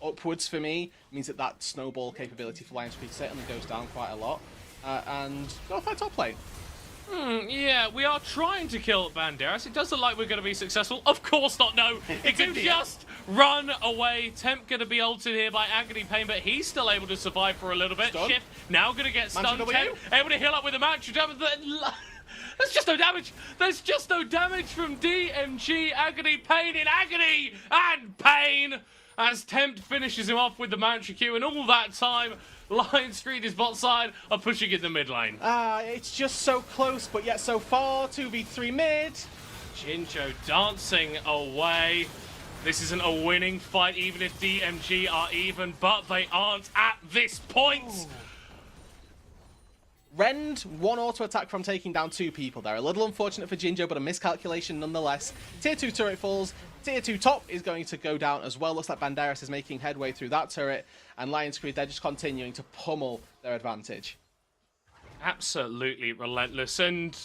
upwards for me means that that snowball capability for Lions Creed certainly goes down quite a lot. And go fight top lane. Yeah, we are trying to kill Banderas. It does look like we're going to be successful. Of course not, no. It can just run away. Temp going to be ulted here by Agony Pain, but he's still able to survive for a little bit. Stun. Shift now going to get stunned. Temp able to heal up with a match. There's just no damage. There's just no damage from DMG. Agony Pain in agony and pain as Tempt finishes him off with the Mantra Q, and all that time, Lions Creed, his bot side, are pushing in the mid lane. It's just so close, but yet so far. 2v3 mid. Jinjo dancing away. This isn't a winning fight, even if DMG are even, but they aren't at this point. Rend 1 auto attack from taking down 2 people there. A little unfortunate for Jinjo, but a miscalculation nonetheless. Tier 2 turret falls. Tier 2 top is going to go down as well. Looks like Banderas is making headway through that turret. And Lion's Creed, they're just continuing to pummel their advantage. Absolutely relentless. And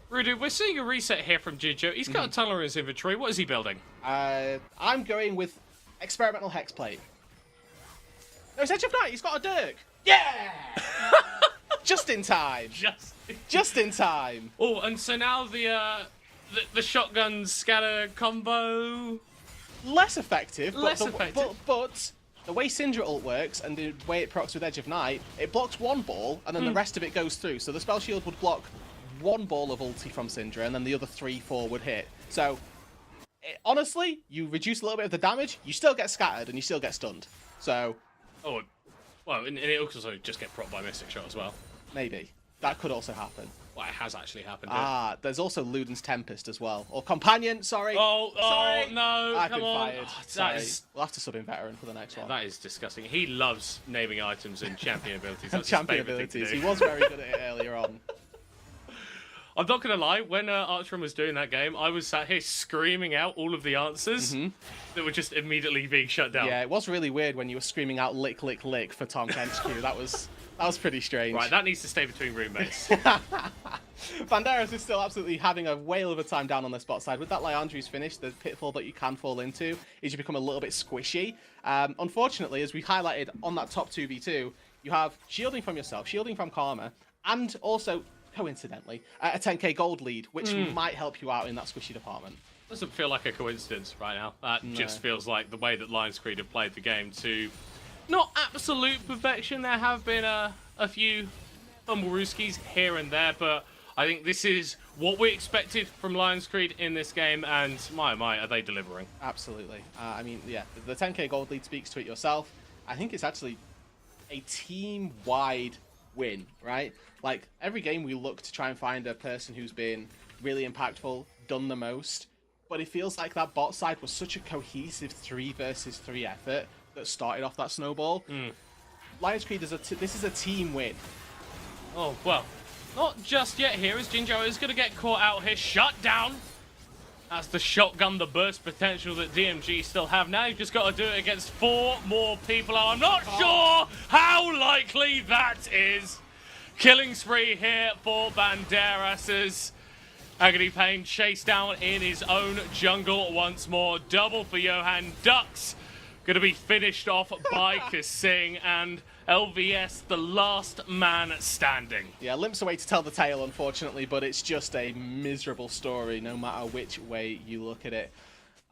Rudy, we're seeing a reset here from Jinjo. He's got a tunnel in his inventory. What is he building? I'm going with experimental hex plate. No, it's Edge of Night. He's got a Dirk. Yeah! Just in time. Just in time. Oh, and so now the shotgun scatter combo. Less effective. Less effective. But the way Syndra ult works and the way it procs with Edge of Night, it blocks one ball and then the rest of it goes through. So the spell shield would block one ball of ulti from Syndra and then the other 3-4 would hit. So honestly, you reduce a little bit of the damage, you still get scattered and you still get stunned. So. Oh, well, and it also just get propped by Mystic Shot as well. Maybe. That could also happen. Well, it has actually happened. There's also Luden's Tempest as well. Or Companion, sorry. Oh, no, I've come been on. fired. Oh, Sorry. We'll have to sub in Veteran for the next one. That is disgusting. He loves naming items and champion abilities. That's Champion his favourite thing to abilities. do. He was very good at it earlier on. I'm not going to lie, when Archram was doing that game, I was sat here screaming out all of the answers that were just immediately being shut down. Yeah, it was really weird when you were screaming out lick, lick, lick for Tom HQ. That was pretty strange. Right, that needs to stay between roommates. Banderas is still absolutely having a whale of a time down on the spot side. With that Liandry's finish, the pitfall that you can fall into is you become a little bit squishy. Unfortunately, as we highlighted on that top 2v2, you have shielding from yourself, shielding from Karma, and also, coincidentally, a 10k gold lead, which might help you out in that squishy department. Doesn't feel like a coincidence right now. That just feels like the way that Lions Creed have played the game to not absolute perfection. There have been a few Fumblerooskies here and there, but I think this is what we expected from Lions Creed in this game, and my, are they delivering? Absolutely. I mean, yeah, the 10k gold lead speaks to it yourself. I think it's actually a team-wide win, right? Like, every game we look to try and find a person who's been really impactful, done the most, but it feels like that bot side was such a cohesive 3 versus 3 effort that started off that snowball. Lions Creed this is a team win. Oh, well, not just yet here, as Jinjo is going to get caught out here, shut down. That's the shotgun, the burst potential that DMG still have. Now you've just got to do it against 4 more people, and I'm not sure how likely that is. Killing spree here for Banderas as Agony Pain chased down in his own jungle once more. Double for Johan. Ducks going to be finished off by Kasing, and LVS the last man standing. Yeah, limps away to tell the tale, unfortunately, but it's just a miserable story no matter which way you look at it.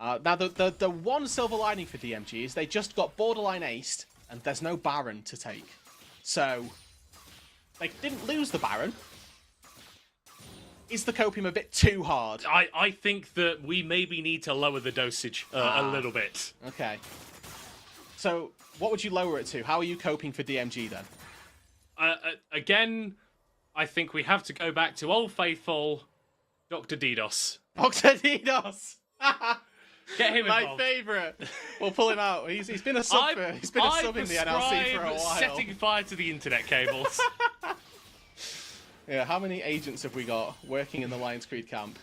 Now, the one silver lining for DMG is they just got borderline aced, and there's no Baron to take. So, they didn't lose the Baron. Is the copium a bit too hard? I think that we maybe need to lower the dosage a little bit. Okay. So, what would you lower it to? How are you coping for DMG then? Again, I think we have to go back to old faithful Dr. DDoS. Dr. DDoS! Get him My involved. favourite. We'll pull him out. He's been a sub in the NLC for a while. Setting fire to the internet cables. Yeah, how many agents have we got working in the Lions Creed camp?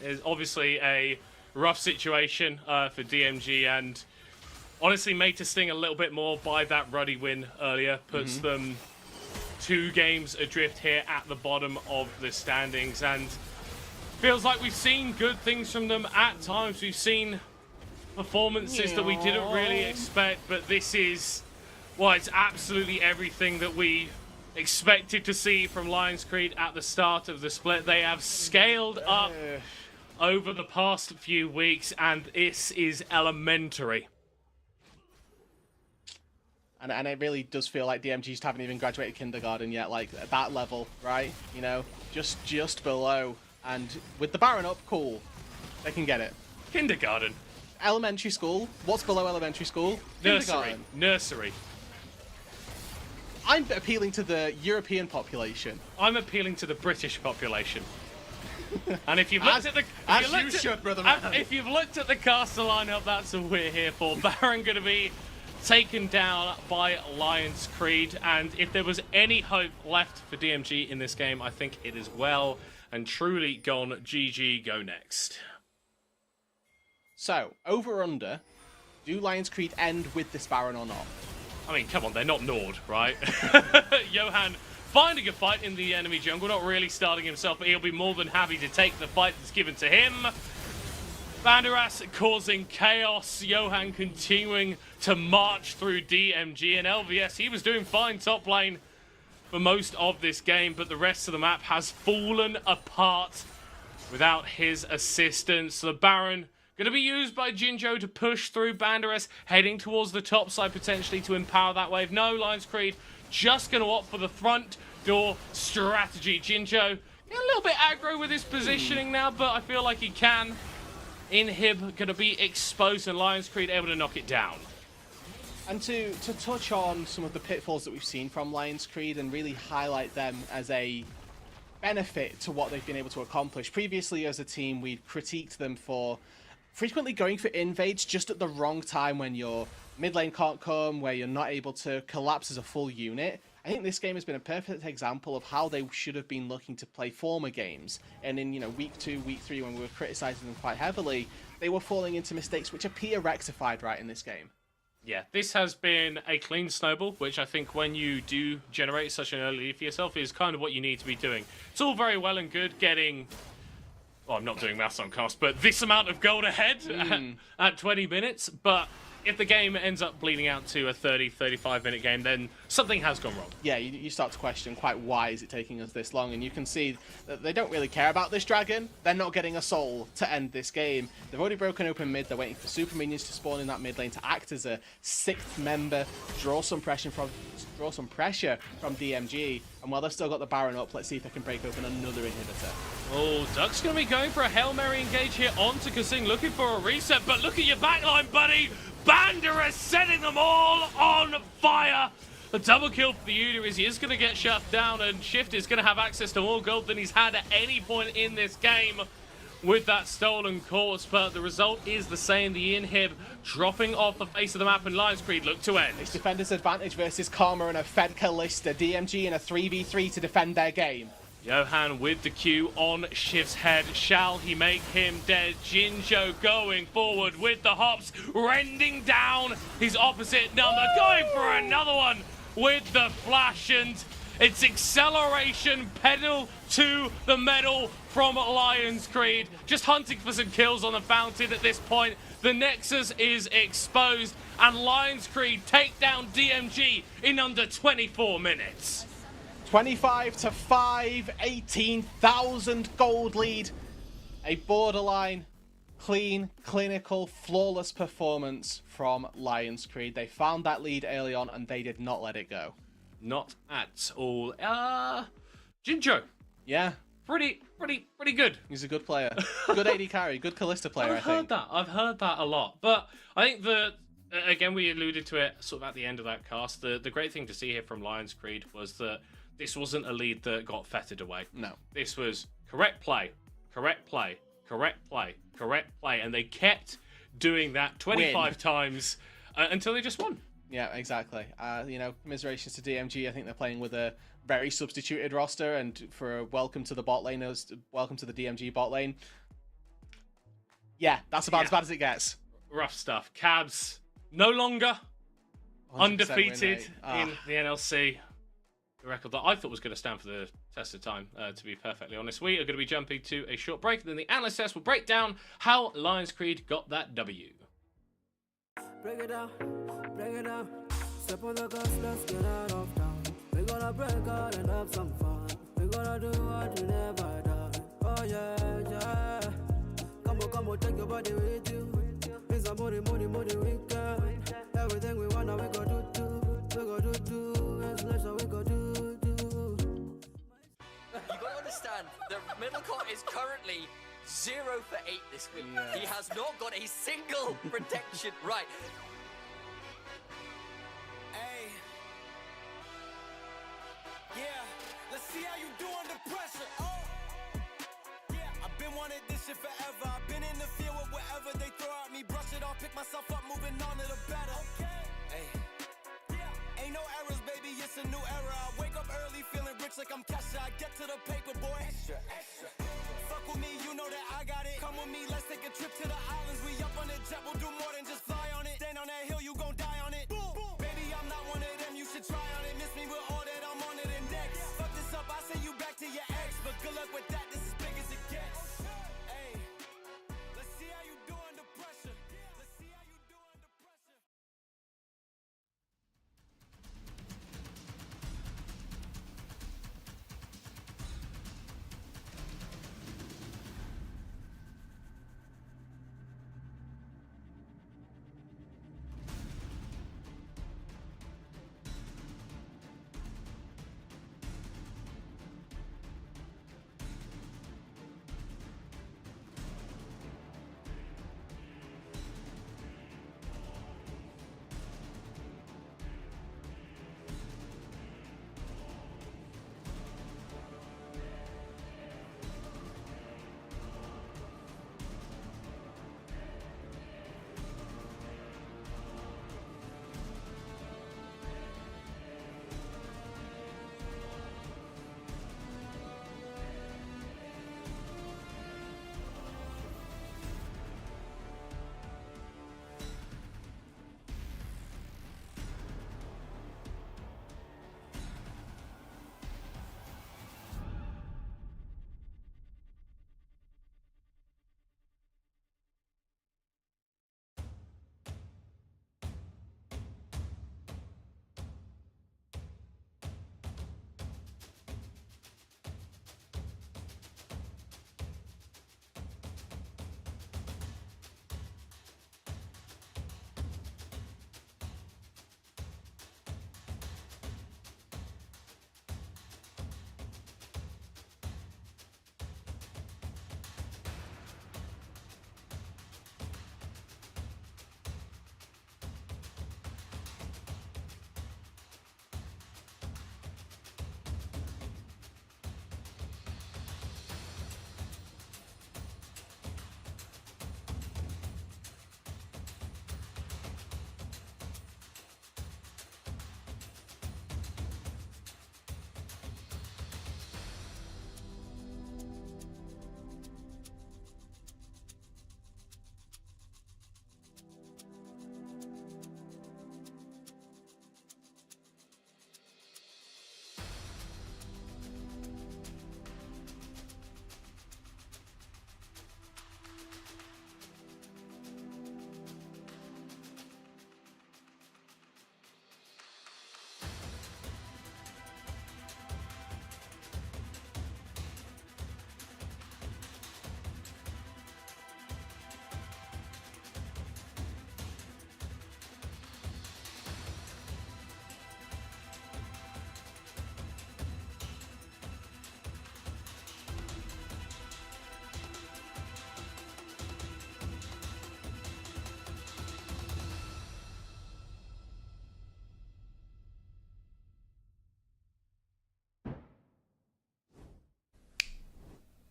It's obviously a rough situation for DMG, and honestly made to sting a little bit more by that Ruddy win earlier. Puts them 2 games adrift here at the bottom of the standings, and feels like we've seen good things from them at times. We've seen performances that we didn't really expect, but this is, well, it's absolutely everything that we expected to see from Lions Creed at the start of the split. They have scaled up over the past few weeks, and this is elementary. And it really does feel like DMG just haven't even graduated kindergarten yet, like at that level, right? You know, just below. And with the Baron up, cool. They can get it. Kindergarten. Elementary school. What's below elementary school? Nursery. Nursery. I'm appealing to the European population. I'm appealing to the British population. And if you've looked at the if you've looked at the caster lineup, that's what we're here for. Baron going to be taken down by Lions Creed, and if there was any hope left for DMG in this game, I think it is well and truly gone. GG, go next. So, over under, do Lions Creed end with this Baron or not? I mean, come on, they're not Nord, right? Johan finding a fight in the enemy jungle, not really starting himself, but he'll be more than happy to take the fight that's given to him. Banderas causing chaos, Johan continuing to march through DMG, and LVS, he was doing fine top lane for most of this game, but the rest of the map has fallen apart without his assistance. The Baron going to be used by Jinjo to push through Banderas, heading towards the top side potentially to empower that wave. No, Lions Creed just going to opt for the front door strategy. Jinjo a little bit aggro with his positioning now, but I feel like he can. Inhib going to be exposed, and Lions Creed able to knock it down. And to touch on some of the pitfalls that we've seen from Lions Creed and really highlight them as a benefit to what they've been able to accomplish. Previously as a team, we've critiqued them for frequently going for invades just at the wrong time when your mid lane can't come, where you're not able to collapse as a full unit. I think this game has been a perfect example of how they should have been looking to play former games. And in, week 2, week 3, when we were criticizing them quite heavily, they were falling into mistakes which appear rectified right in this game. Yeah, this has been a clean snowball, which I think when you do generate such an early lead for yourself is kind of what you need to be doing. It's all very well and good getting, well, I'm not doing maths on cast, but this amount of gold ahead at 20 minutes, but if the game ends up bleeding out to a 30-35 minute game, then something has gone wrong. Yeah, you start to question quite why is it taking us this long, and you can see that they don't really care about this dragon. They're not getting a soul to end this game. They've already broken open mid. They're waiting for super minions to spawn in that mid lane to act as a 6th member, draw some pressure from DMG. And while they've still got the Baron up, let's see if they can break open another inhibitor. Oh, Duck's going to be going for a Hail Mary engage here onto Kasing, looking for a reset, but look at your backline, buddy! Banderas setting them all on fire! The double kill for the Udyr is he is going to get shut down, and Shift is going to have access to more gold than he's had at any point in this game with that stolen course, but the result is the same. The Inhib dropping off the face of the map, and Lions Creed look to end. It's defender's advantage versus Karma and a Fed Kalista. DMG in a 3v3 to defend their game. Johan with the Q on Shift's head. Shall he make him dead? Jinjo going forward with the hops, rending down his opposite number, going for another one with the flash, and it's acceleration pedal to the metal from Lions Creed. Just hunting for some kills on the fountain at this point. The Nexus is exposed, and Lions Creed take down DMG in under 24 minutes. 25-5, 18,000 gold lead. A borderline, clean, clinical, flawless performance from Lions Creed. They found that lead early on and they did not let it go. Not at all. Jinjo. Yeah. Pretty good. He's a good player. Good AD carry, good Kalista player, I think. I've heard that a lot. But I think again, we alluded to it sort of at the end of that cast. The great thing to see here from Lions Creed was that this wasn't a lead that got fettered away. No. This was correct play, correct play, correct play, correct play, and they kept doing that 25 times until they just won. Yeah, exactly. Commiserations to DMG. I think they're playing with a very substituted roster, and for a welcome to the bot lane, welcome to the DMG bot lane. Yeah, that's about as bad as it gets. Rough stuff. Cabs no longer undefeated in the NLC. The record that I thought was going to stand for the test of time, to be perfectly honest. We are going to be jumping to a short break, and then the analyst test will break down how Lions Creed got that W. Break it down, step on the gas, let's get out of town. We gonna break out and have some fun. We gonna do what we never done. Oh yeah. Come on, take your body with you. It's a money weekend. Everything we wanna, we go do. It's leisure, we go do. You gotta understand, the middle court is currently 0 for 8 this week. Yes. He has not got a single protection right. Hey. Yeah, let's see how you do under pressure. Oh. Yeah, I've been wanting this shit forever. I've been in the field with whatever they throw at me. Brush it off, pick myself up, moving on to the better. Okay. Ain't no errors, baby, it's a new era. I wake up early feeling rich like I'm Kesha. I get to the paper, boy. Extra. Fuck with me, you know that I got it. Come with me, let's take a trip to the islands. We up on the jet, we'll do more than just fly on it. Stand on that hill, you gon' die on it. Boom. Baby, I'm not one of them, you should try on it. Miss me with all that, I'm on it and next. Fuck this up, I send you back to your ex. But good luck with that, this is big as it gets. Hey, let's see how you do under pressure. Let's see how you do under pressure.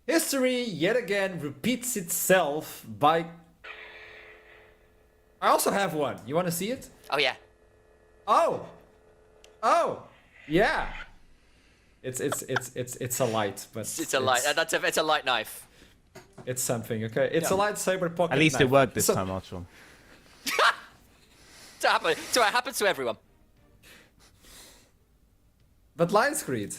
History yet again repeats itself by... I also have one. You want to see it? Oh yeah. Oh! Oh! Yeah! It's a light, but... It's a light. It's a light knife. It's something, okay? It's a lightsaber pocket At least knife. it worked this time, Archon. So it happens to everyone. But Lions Creed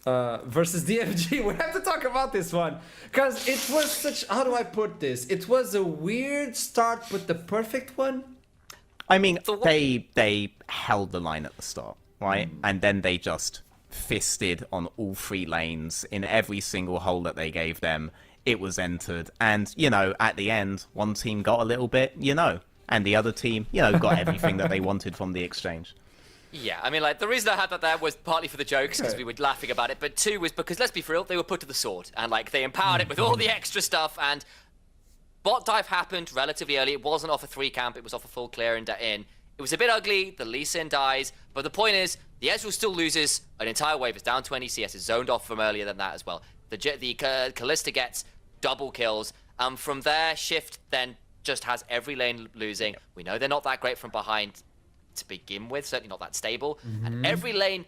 versus DFG, we have to talk about this one. Because it was such... How do I put this? It was a weird start, but the perfect one? I mean, they held the line at the start, right? And then they just fisted on all three lanes in every single hole that they gave them. It was entered. And, you know, at the end, one team got a little bit, you know, and the other team, you know, got everything that they wanted from the exchange. Yeah, I mean, like, the reason I had that there was partly for the jokes, because we were laughing about it, but two was because, let's be for real, they were put to the sword, and, like, they empowered it with all the extra stuff, and bot dive happened relatively early. It wasn't off a 3 camp, it was off a full clear and in. It was a bit ugly, the Lee Sin dies, but the point is, the Ezreal still loses an entire wave. It's down 20 CS, it's zoned off from earlier than that as well. The Kalista gets double kills, and from there, Shift then just has every lane losing. We know they're not that great from behind. to begin with, certainly not that stable. And every lane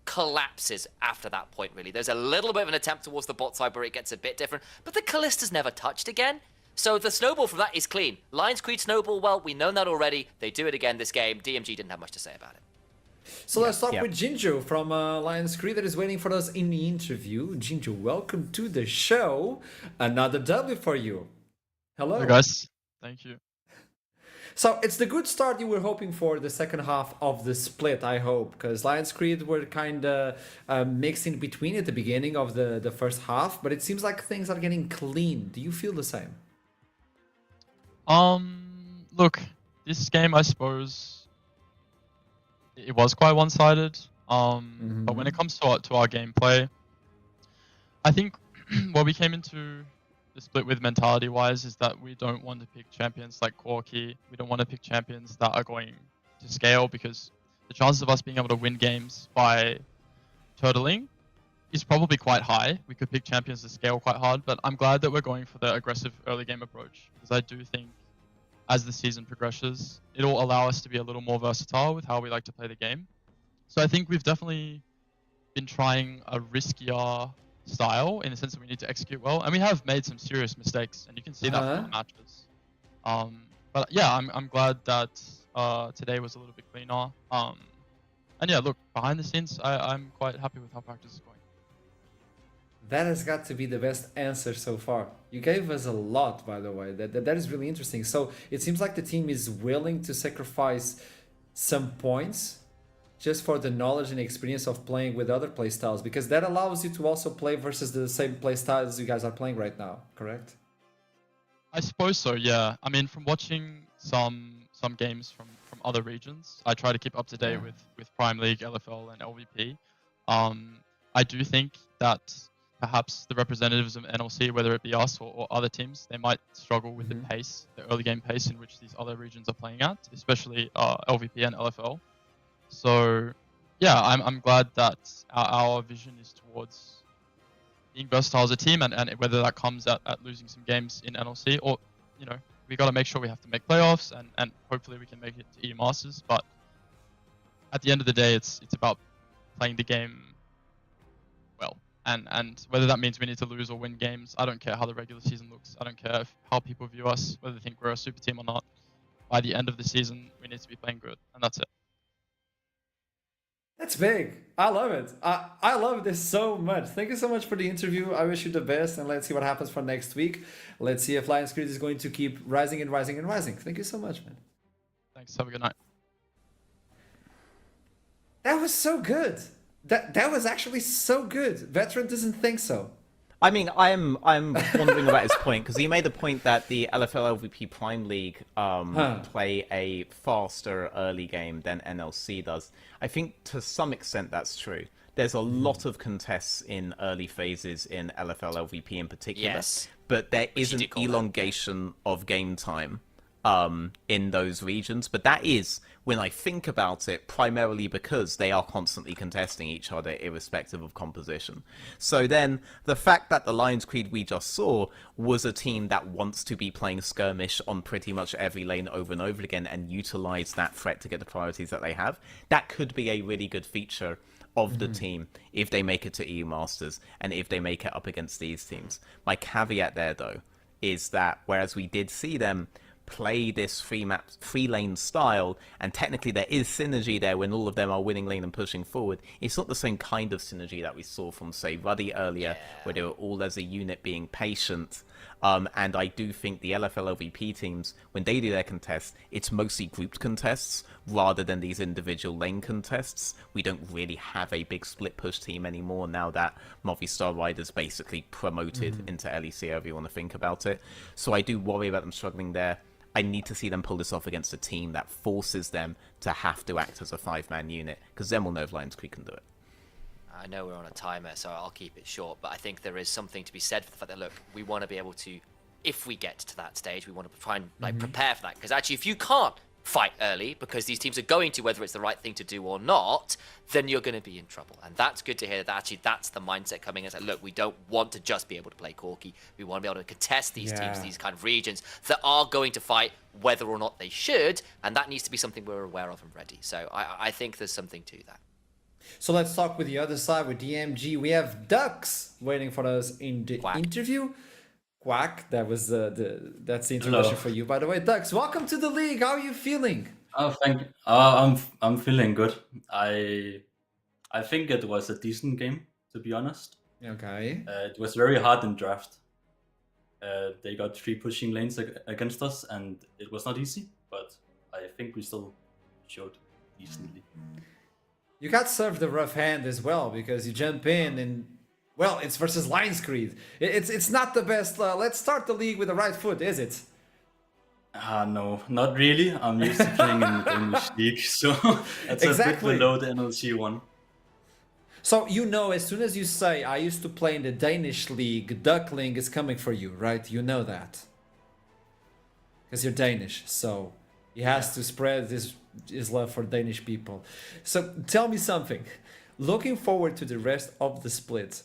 collapses after that point, really. There's a little bit of an attempt towards the bot side where it gets a bit different, but the Kallista's never touched again. So the snowball from that is clean. Lions Creed snowball, well, we know that already. They do it again this game. DMG didn't have much to say about it. So let's talk with Jinjo from Lions Creed that is waiting for us in the interview. Jinjo, welcome to the show. Another W for you. Hello. Hey guys, thank you. So it's the good start you were hoping for the second half of the split, I hope, because Lions Creed were kind of mixed in between at the beginning of the first half, but it seems like things are getting clean. Do you feel the same? Look, this game, I suppose, it was quite one-sided. But when it comes to our gameplay, I think what we came into the split with mentality-wise is that we don't want to pick champions like Corki. We don't want to pick champions that are going to scale, because the chances of us being able to win games by turtling is probably quite high. We could pick champions to scale quite hard, but I'm glad that we're going for the aggressive early game approach, because I do think as the season progresses, it'll allow us to be a little more versatile with how we like to play the game. So I think we've definitely been trying a riskier style in the sense that we need to execute well, and we have made some serious mistakes, and you can see that from the matches. But yeah, I'm glad that today was a little bit cleaner. And yeah, look, behind the scenes, I'm quite happy with how practice is going. That has got to be the best answer so far. You gave us a lot, by the way. That is really interesting. So it seems like the team is willing to sacrifice some points just for the knowledge and experience of playing with other playstyles, because that allows you to also play versus the same playstyles you guys are playing right now, correct? I suppose so, yeah. I mean, from watching some games from other regions, I try to keep up to date with Prime League, LFL, and LVP. I do think that perhaps the representatives of NLC, whether it be us or other teams, they might struggle with the pace, the early game pace in which these other regions are playing at, especially LVP and LFL. So yeah, I'm glad that our vision is towards being versatile as a team, and whether that comes at losing some games in NLC, or, you know, we got to make sure we have to make playoffs, and hopefully we can make it to EU Masters. But at the end of the day, it's about playing the game well. And whether that means we need to lose or win games, I don't care how the regular season looks. I don't care how people view us, whether they think we're a super team or not. By the end of the season, we need to be playing good, and that's it. That's big. I love it. I love this so much. Thank you so much for the interview. I wish you the best, and let's see what happens for next week. Let's see if Lions Creed is going to keep rising and rising and rising. Thank you so much, man. Thanks. Have a good night. That was so good. That was actually so good. Veteran doesn't think so. I mean, I'm wondering about his point, because he made the point that the LFL LVP Prime League play a faster early game than NLC does. I think to some extent that's true. There's a lot of contests in early phases in LFL LVP in particular, Yes. but there is an elongation of game time in those regions. But that is, when I think about it, primarily because they are constantly contesting each other irrespective of composition. So then the fact that the Lions Creed we just saw was a team that wants to be playing skirmish on pretty much every lane over and over again and utilize that threat to get the priorities that they have, that could be a really good feature of the team if they make it to EU Masters and if they make it up against these teams. My caveat there, though, is that whereas we did see them play this free lane style, and technically there is synergy there when all of them are winning lane and pushing forward, it's not the same kind of synergy that we saw from, say, Ruddy earlier, where they were all as a unit being patient. And I do think the LFL LVP teams, when they do their contests, it's mostly grouped contests rather than these individual lane contests. We don't really have a big split push team anymore now that Movistar Riders basically promoted into LEC, however you want to think about it. So I do worry about them struggling there. I need to see them pull this off against a team that forces them to have to act as a 5-man unit, because then we'll know if Lions Creed can do it. I know we're on a timer, so I'll keep it short, but I think there is something to be said for the fact that, look, we want to be able to, if we get to that stage, we want to try and prepare for that. Because actually, if you can't fight early, because these teams are going to, whether it's the right thing to do or not, then you're going to be in trouble. And that's good to hear that actually that's the mindset coming in. It's like, look, we don't want to just be able to play Corki. We want to be able to contest these teams, these kind of regions that are going to fight whether or not they should. And that needs to be something we're aware of and ready. So I think there's something to that. So let's talk with the other side, with DMG. We have Dux waiting for us in the interview. Quack, that's the introduction for you, by the way. Dux, welcome to the league. How are you feeling? Oh, thank you. I'm feeling good. I think it was a decent game, to be honest. Okay. It was very hard in draft. They got 3 pushing lanes against us, and it was not easy, but I think we still showed decently. You got served a rough hand as well, because you jump in and, well, it's versus Lionscreed. It's not the best. Let's start the league with the right foot, is it? No, not really. I'm used to playing in the Danish league, so it's a bit below the NLC one. So, you know, as soon as you say, I used to play in the Danish league, Duckling is coming for you, right? You know that. Because you're Danish, so he has to spread his love for Danish people. So, tell me something. Looking forward to the rest of the split,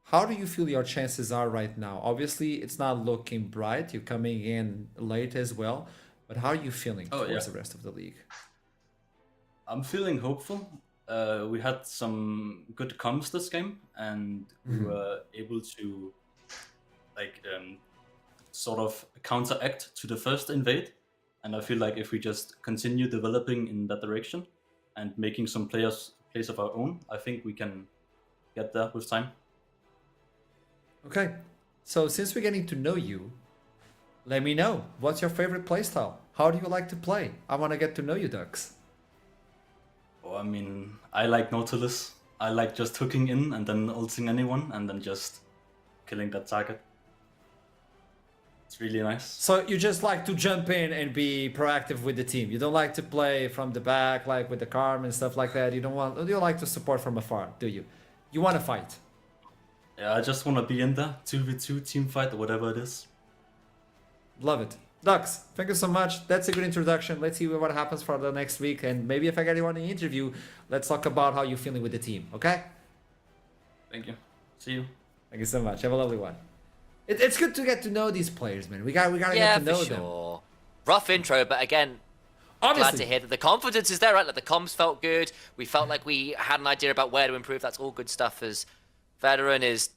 how do you feel your chances are right now? Obviously, it's not looking bright. You're coming in late as well. But how are you feeling towards the rest of the league? I'm feeling hopeful. We had some good comms this game, and we were able to sort of counteract to the first invade. And I feel like if we just continue developing in that direction and making some plays of our own, I think we can get there with time. Okay, so since we're getting to know you, let me know. What's your favorite playstyle? How do you like to play? I want to get to know you, Dux. Oh, I mean, I like Nautilus. I like just hooking in and then ulting anyone and then just killing that target. It's really nice. So you just like to jump in and be proactive with the team. You don't like to play from the back, like with the Karm and stuff like that. You don't like to support from afar, do you? You want to fight. Yeah, I just want to be in there, 2v2 team fight or whatever it is. Love it. Dux, thank you so much. That's a good introduction. Let's see what happens for the next week. And maybe if I get you on the interview, let's talk about how you're feeling with the team, okay? Thank you. See you. Thank you so much. Have a lovely one. It's good to get to know these players, man. We gotta get to know them. Rough intro, but again, glad to hear that the confidence is there, right? Like the comms felt good. We felt like we had an idea about where to improve. That's all good stuff as Veteran is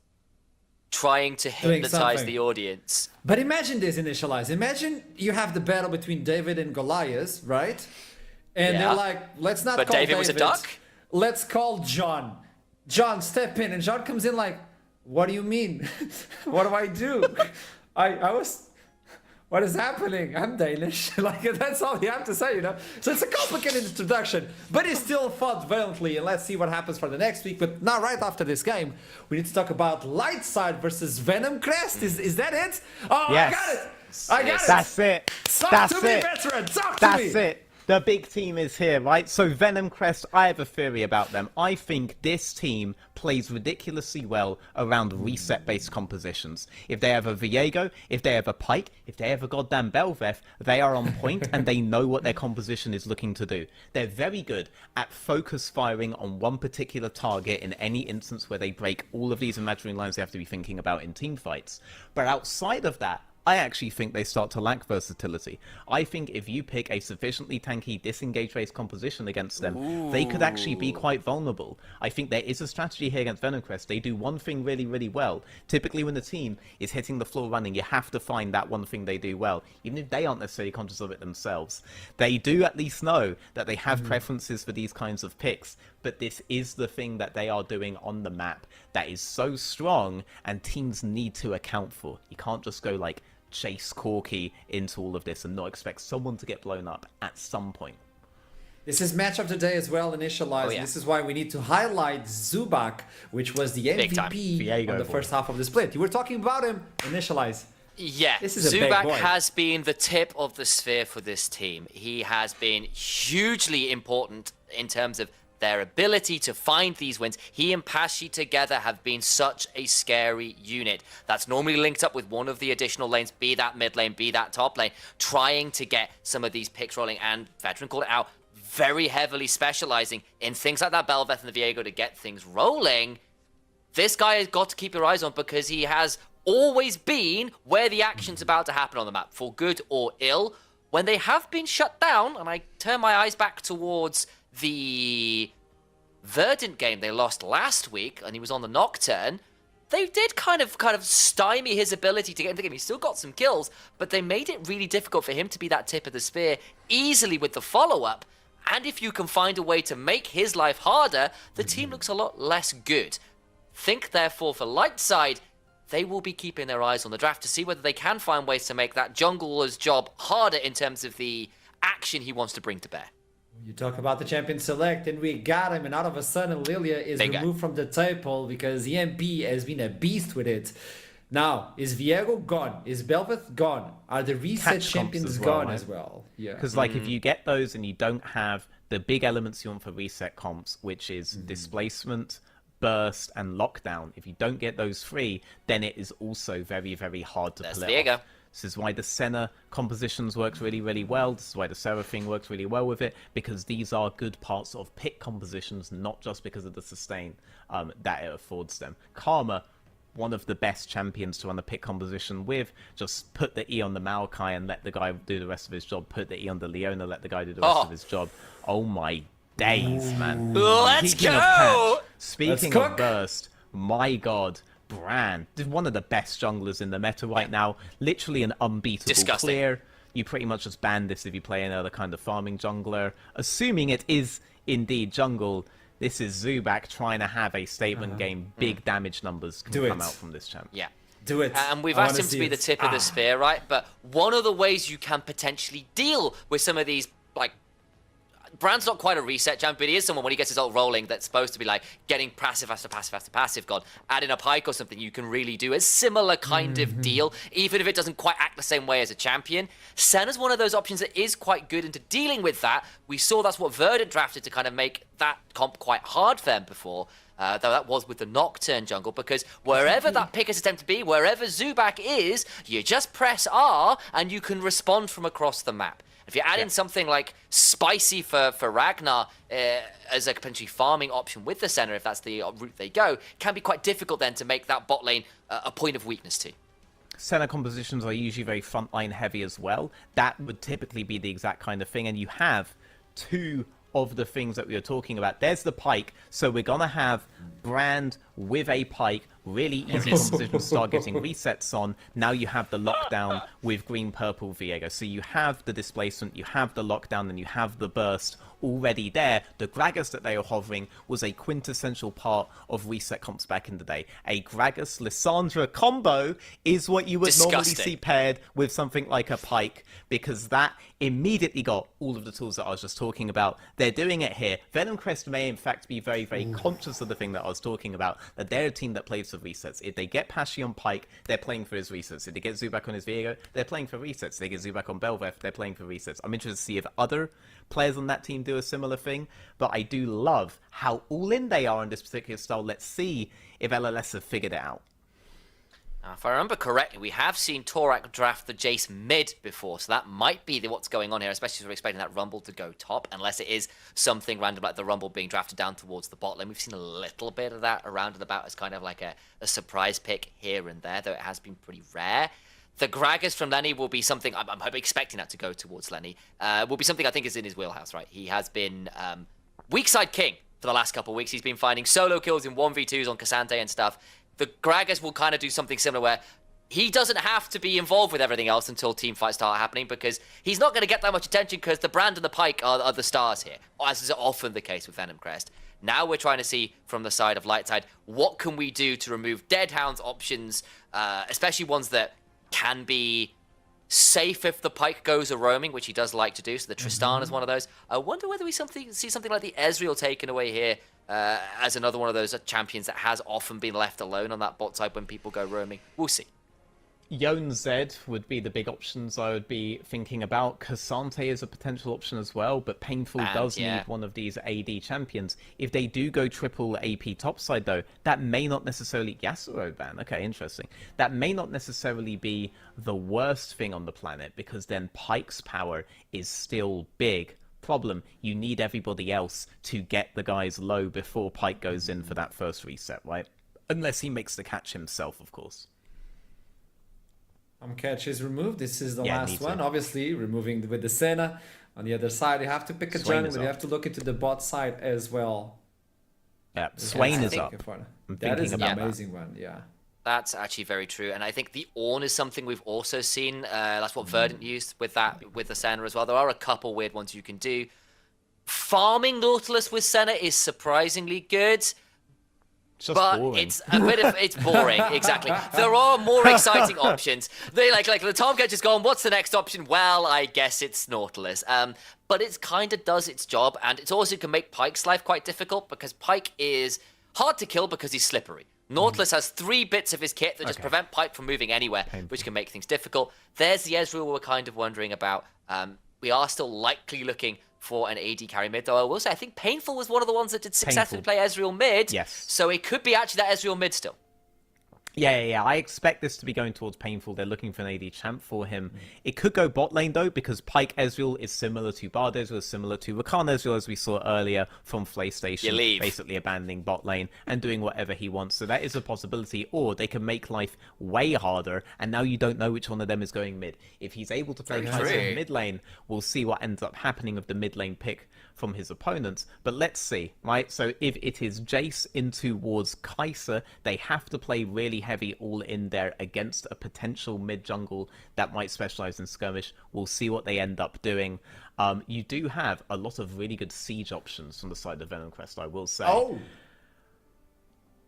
trying to hypnotize the audience. But imagine this, Initialize. Imagine you have the battle between David and Goliath, right? And they're like, let's not call David. But David was a duck? Let's call John. John, step in. And John comes in like, what do you mean? What do I do? What is happening? I'm Danish. Like, that's all you have to say, you know? So it's a complicated introduction, but he still fought valiantly, and let's see what happens for the next week. But now, right after this game, we need to talk about Lightside versus Venom Crest. Is that it? Oh, yes. I got it. That's it. Talk to me, Veteran. Talk to me. That's it. The big team is here, right? So Venom Crest, I have a theory about them. I think this team plays ridiculously well around reset-based compositions. If they have a Viego, if they have a Pike, if they have a goddamn Belveth, they are on point and they know what their composition is looking to do. They're very good at focus firing on one particular target in any instance where they break all of these imaginary lines they have to be thinking about in team fights. But outside of that, I actually think they start to lack versatility. I think if you pick a sufficiently tanky disengage-based composition against them, they could actually be quite vulnerable. I think there is a strategy here against Venom Crest. They do one thing really, really well. Typically when the team is hitting the floor running, you have to find that one thing they do well, even if they aren't necessarily conscious of it themselves. They do at least know that they have preferences for these kinds of picks, but this is the thing that they are doing on the map that is so strong and teams need to account for. You can't just go like chase Corki into all of this and not expect someone to get blown up at some point. This is match of the day as well, Initialized. This is why we need to highlight Zubak, which was the MVP on the first half of the split. You were talking about him, Initialize. Yeah, Zubak has been the tip of the sphere for this team. He has been hugely important in terms of their ability to find these wins. He and Pashy together have been such a scary unit that's normally linked up with one of the additional lanes, be that mid lane, be that top lane, trying to get some of these picks rolling. And Veteran called it out, very heavily specializing in things like that Belveth and the Viego to get things rolling. This guy has got to keep your eyes on, because he has always been where the action's about to happen on the map, for good or ill. When they have been shut down, and I turn my eyes back towards the Verdant game they lost last week, and he was on the Nocturne, they did kind of stymie his ability to get into the game. He still got some kills, but they made it really difficult for him to be that tip of the spear easily with the follow-up. And if you can find a way to make his life harder, the team looks a lot less good. Think, therefore, for Lightside, they will be keeping their eyes on the draft to see whether they can find ways to make that jungler's job harder in terms of the action he wants to bring to bear. You talk about the champion select, and we got him, and out of a sudden Lilia is removed from the table because EMP has been a beast with it. Now, is Viego gone? Is Belveth gone? Are the reset champions gone as well? Yeah. Because like if you get those and you don't have the big elements you want for reset comps, which is displacement, burst, and lockdown, if you don't get those three, then it is also very, very hard to pull it off. This is why the Senna compositions works really, really well. This is why the Seraphine works really well with it, because these are good parts of pick compositions, not just because of the sustain that it affords them. Karma, one of the best champions to run a pick composition with. Just put the E on the Maokai and let the guy do the rest of his job. Put the E on the Leona, let the guy do the rest of his job. Oh my days, man. Let's go! Speaking of burst, my god, Bran, one of the best junglers in the meta right now. Literally an unbeatable clear. You pretty much just ban this if you play another kind of farming jungler. Assuming it is indeed jungle, this is Zubak trying to have a statement game. Big damage numbers can come out from this champ. Yeah. Do it. And we've asked him to be the tip of the spear, right? But one of the ways you can potentially deal with some of these, like, Brand's not quite a reset champ, but he is someone, when he gets his ult rolling, that's supposed to be like getting passive after passive after passive. God, adding a pike or something, you can really do a similar kind of deal, even if it doesn't quite act the same way as a champion. Senna's one of those options that is quite good into dealing with that. We saw that's what Verdant drafted to kind of make that comp quite hard for them before. Though that was with the Nocturne jungle, because wherever that pick is attempted to be, wherever Zubak is, you just press R and you can respond from across the map. If you add in something like Spicy for Ragnar as a potentially farming option with the center, if that's the route they go, can be quite difficult then to make that bot lane a point of weakness too. Center compositions are usually very frontline heavy as well. That would typically be the exact kind of thing, and you have two of the things that we were talking about. There's the pike, so we're gonna have Brand with a pike, really easy composition, start getting resets on. Now you have the lockdown with green-purple Viego. So you have the displacement, you have the lockdown, and you have the burst already there. The Gragas that they were hovering was a quintessential part of reset comps back in the day. A Gragas-Lissandra combo is what you would normally see paired with something like a pike, because that immediately got all of the tools that I was just talking about. They're doing it here. Venom Crest may in fact be very, very conscious of the thing that I was talking about, that they're a team that plays for resets. If they get Pashy on Pike, they're playing for his resets. If they get Zubak on his Viego, they're playing for resets. If they get Zubak on Belveth, they're playing for resets. I'm interested to see if other players on that team do a similar thing, but I do love how all-in they are in this particular style. Let's see if LLS have figured it out. Now, if I remember correctly, we have seen Torak draft the Jace mid before, so that might be what's going on here, especially if we're expecting that Rumble to go top, unless it is something random like the Rumble being drafted down towards the bot lane. We've seen a little bit of that around and about as kind of like a surprise pick here and there, though it has been pretty rare. The Gragas from Lenny will be something, I'm expecting that to go towards Lenny, will be something I think is in his wheelhouse, right? He has been weak side king for the last couple of weeks. He's been finding solo kills in 1v2s on Cassante and stuff. The Gragas will kind of do something similar where he doesn't have to be involved with everything else until team fights start happening, because he's not going to get that much attention because the Brand and the Pike are the stars here, as is often the case with Venom Crest. Now we're trying to see from the side of Lightside, what can we do to remove Deadhound's options, especially ones that can be safe if the Pike goes a roaming, which he does like to do. So the Tristan is one of those. I wonder whether we see something like the Ezreal taken away here as another one of those champions that has often been left alone on that bot side when people go roaming. We'll see. Yone Z would be the big options I would be thinking about. Cassante is a potential option as well, but Painful does need one of these AD champions. If they do go triple AP topside, though, that may not necessarily... Yasuo ban, okay, interesting. That may not necessarily be the worst thing on the planet, because then Pyke's power is still big. Problem, you need everybody else to get the guys low before Pyke goes in for that first reset, right? Unless he makes the catch himself, of course. Catch is removed. This is the last one. Obviously, removing with the Senna. On the other side, you have to pick a jungle, but you have to look into the bot side as well. Yeah, Swain is up. That is an amazing one, yeah. That's actually very true, and I think the Ornn is something we've also seen. That's what Verdant used with the Senna as well. There are a couple weird ones you can do. Farming Nautilus with Senna is surprisingly good. But boring. It's boring, exactly. There are more exciting options. They like the Tomcat just gone, what's the next option? Well, I guess it's Nautilus. But it kind of does its job, and it also can make Pyke's life quite difficult, because Pyke is hard to kill because he's slippery. Nautilus has 3 bits of his kit that just prevent Pyke from moving anywhere, which can make things difficult. There's the Ezreal we're kind of wondering about. We are still likely looking for an AD carry mid, though I will say I think Painful was one of the ones that did successfully play Ezreal mid. Yes. So it could be actually that Ezreal mid still. Yeah. I expect this to be going towards Painful. They're looking for an AD champ for him. It could go bot lane, though, because Pyke Ezreal is similar to Bard Ezreal, similar to Rakan Ezreal, as we saw earlier from PlayStation, basically abandoning bot lane and doing whatever he wants. So that is a possibility. Or they can make life way harder, and now you don't know which one of them is going mid. If he's able to play Kai'Sa in mid lane, we'll see what ends up happening with the mid lane pick from his opponents. But let's see, right? So if it is Jace in towards Kai'Sa, they have to play really heavy all in there against a potential mid jungle that might specialize in skirmish. We'll see what they end up doing. You do have a lot of really good siege options from the side of Venom Crest, I will say.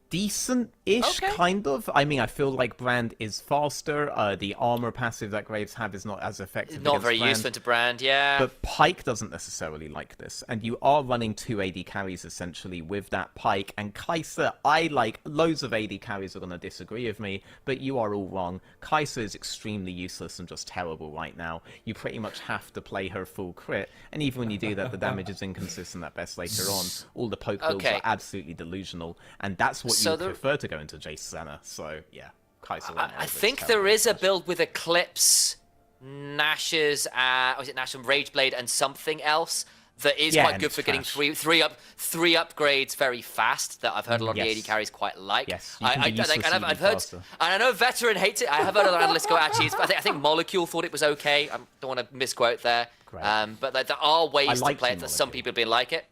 Decent-ish, kind of. I mean, I feel like Brand is faster. The armor passive that Graves have is not as effective. Not very useful to Brand, yeah. But Pyke doesn't necessarily like this. And you are running 2 AD carries, essentially, with that Pyke. And Kai'Sa, I like... Loads of AD carries are going to disagree with me, but you are all wrong. Kai'Sa is extremely useless and just terrible right now. You pretty much have to play her full crit. And even when you do that, the damage is inconsistent at best later on. All the poke builds are absolutely delusional. And that's what you prefer to go into Jace Senna, so yeah. Kai'Sa I think there is a build with Eclipse, Nash's, was it Nash and Rageblade and something else that is quite good for getting three upgrades very fast. That I've heard a lot of the AD carries quite like. Yes, I've heard, and I know Veteran hates it. I have heard other analysts go, actually, I think Molecule thought it was okay. I don't want to misquote there, but there are ways to play it that some people have been like it.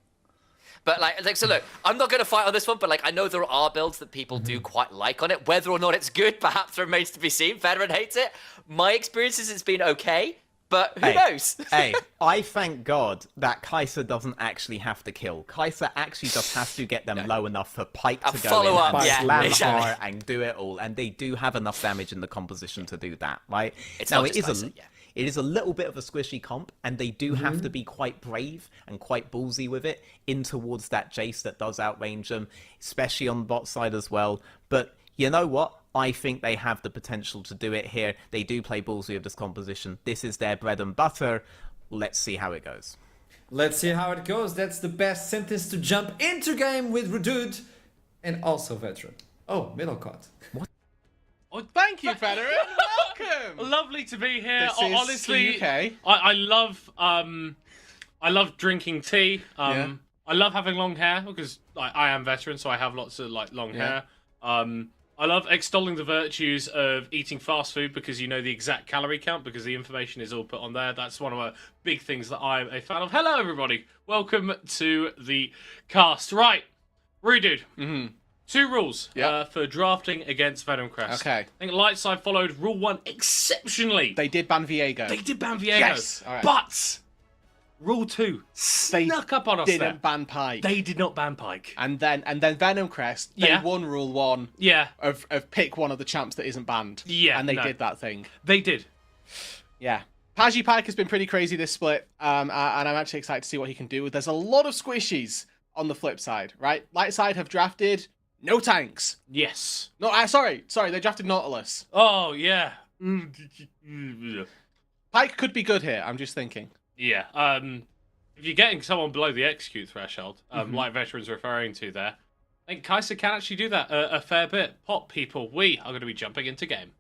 But so look, I'm not going to fight on this one, but I know there are builds that people do quite like on it. Whether or not it's good, perhaps remains to be seen. Veteran hates it. My experience is it's been okay, but who knows? I thank God that Kai'Sa doesn't actually have to kill. Kai'Sa actually just has to get them low enough for Pyke to go in and slam hard and do it all. And they do have enough damage in the composition to do that, right? It is a little bit of a squishy comp, and they do have to be quite brave and quite ballsy with it in towards that Jace that does outrange them, especially on the bot side as well. But you know what? I think they have the potential to do it here. They do play ballsy with this composition. This is their bread and butter. Let's see how it goes. Let's see how it goes. That's the best sentence to jump into game with Redude and also Veteran. Oh, middle cut. What? Oh, thank you, Veteran. Welcome. Lovely to be here. This is honestly, UK. I love drinking tea. I love having long hair because I am Veteran, so I have lots of long hair. I love extolling the virtues of eating fast food because you know the exact calorie count because the information is all put on there. That's one of the big things that I'm a fan of. Hello, everybody. Welcome to the cast. Right, Redude. 2 rules for drafting against Venom Crest. Okay. I think Lightside followed rule 1 exceptionally. They did ban Viego. Yes. All right. But rule 2 snuck up on us. They didn't ban Pyke. They did not ban Pyke. And then Venom Crest, they won rule 1 of pick one of the champs that isn't banned. Yeah. And they did that thing. They did. Yeah. Pagi Pyke has been pretty crazy this split, and I'm actually excited to see what he can do. There's a lot of squishies on the flip side, right? Lightside have drafted no tanks. Yes. No, sorry, they drafted Nautilus. Oh, yeah. Pyke could be good here, I'm just thinking. Yeah. If you're getting someone below the execute threshold, like Veteran's referring to there, I think Kai'Sa can actually do that a fair bit. Pop people, we are going to be jumping into game.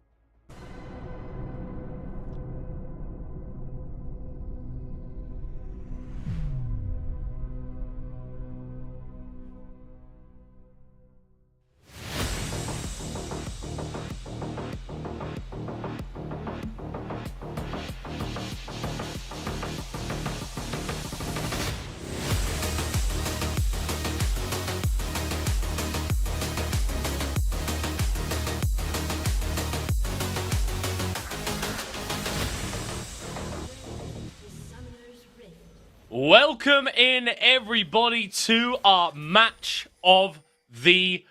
Welcome in, everybody, to our match of the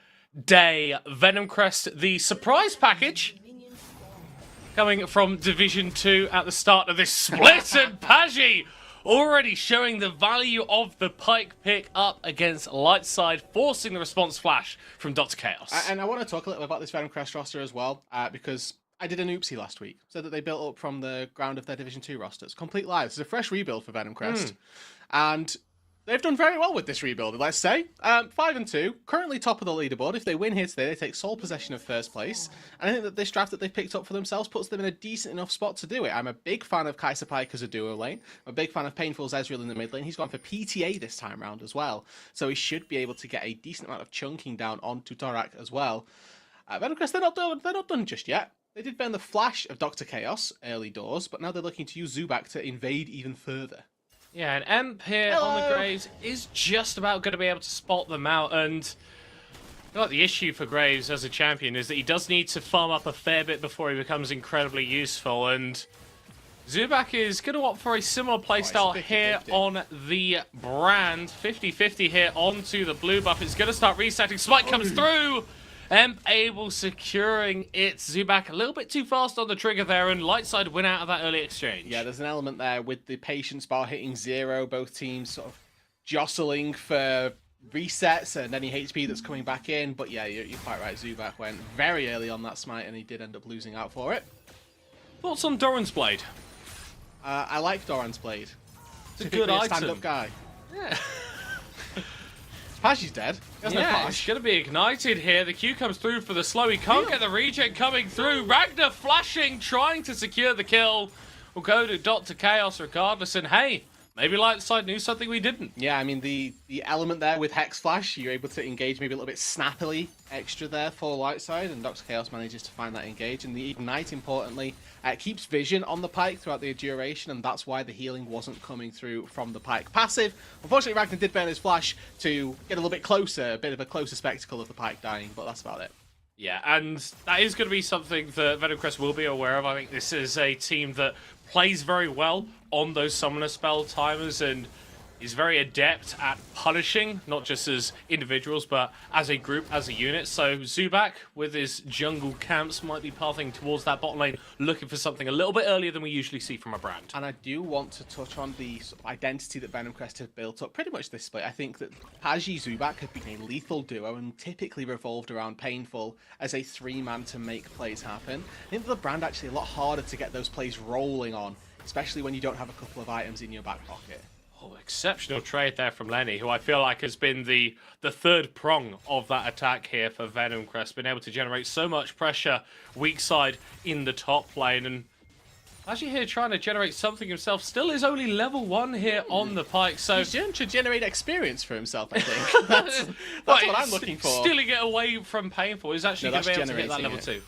day. Venom Crest, the surprise package, coming from Division 2 at the start of this split, and Paggi already showing the value of the Pyke pick up against Lightside, forcing the response flash from Dr. Chaos. And I want to talk a little about this Venom Crest roster as well, because I did an oopsie last week. Said that they built up from the ground of their Division 2 rosters. Complete lie. This is a fresh rebuild for Venom Crest. And they've done very well with this rebuild, let's say. 5-2, currently top of the leaderboard. If they win here today, they take sole possession of first place. And I think that this draft that they've picked up for themselves puts them in a decent enough spot to do it. I'm a big fan of Kai'Sa Pyke as a duo lane. I'm a big fan of Painful's Ezreal in the mid lane. He's gone for PTA this time round as well. So he should be able to get a decent amount of chunking down onto Torak as well. Venom Crest, they're not done just yet. They did burn the flash of Dr. Chaos early doors, but now they're looking to use Zubak to invade even further. Yeah, and Emp here on the Graves is just about going to be able to spot them out, and the issue for Graves as a champion is that he does need to farm up a fair bit before he becomes incredibly useful, and Zubak is going to opt for a similar playstyle here on the Brand. 50-50 here onto the blue buff. It's going to start resetting. Smite comes through! Emp able securing it. Zubak a little bit too fast on the trigger there, and Lightside win out of that early exchange. Yeah, there's an element there with the patience bar hitting 0, both teams sort of jostling for resets and any HP that's coming back in. But yeah, you're quite right. Zubak went very early on that smite, and he did end up losing out for it. Thoughts on Doran's Blade? I like Doran's Blade. It's a good item. Stand-up guy. Yeah. Paggi's dead. No It's going to be ignited here. The Q comes through for the slow. He can't get the regen coming through. Ragnar flashing, trying to secure the kill. We'll go to Dr. Chaos regardless. And hey, maybe Lightside knew something we didn't. Yeah, I mean, the element there with Hex Flash, you're able to engage maybe a little bit snappily extra there for Lightside, and Dr. Chaos manages to find that engage. And the Ignite, importantly, keeps vision on the Pyke throughout the duration, and that's why the healing wasn't coming through from the Pyke passive. Unfortunately, Ragnar did burn his flash to get a little bit closer, a bit of a closer spectacle of the Pyke dying, but that's about it. Yeah, and that is going to be something that Venom Crest will be aware of. I think this is a team that plays very well on those summoner spell timers and is very adept at punishing, not just as individuals, but as a group, as a unit. So Zubak, with his jungle camps, might be pathing towards that bottom lane, looking for something a little bit earlier than we usually see from a Brand. And I do want to touch on the sort of identity that Venom Crest have built up pretty much this split. I think that Paggi Zubak have been a lethal duo and typically revolved around Painful as a 3-man to make plays happen. I think the Brand actually a lot harder to get those plays rolling on, especially when you don't have a couple of items in your back pocket. Oh, exceptional trade there from Lenny, who I feel like has been the third prong of that attack here for Venom Crest. Been able to generate so much pressure weak side in the top lane. And actually here trying to generate something himself. Still is only level 1 here on the Pyke. So he's trying to generate experience for himself, I think. that's what I'm looking for. Stealing it away from Painful. He's actually going to be able to get that level 2.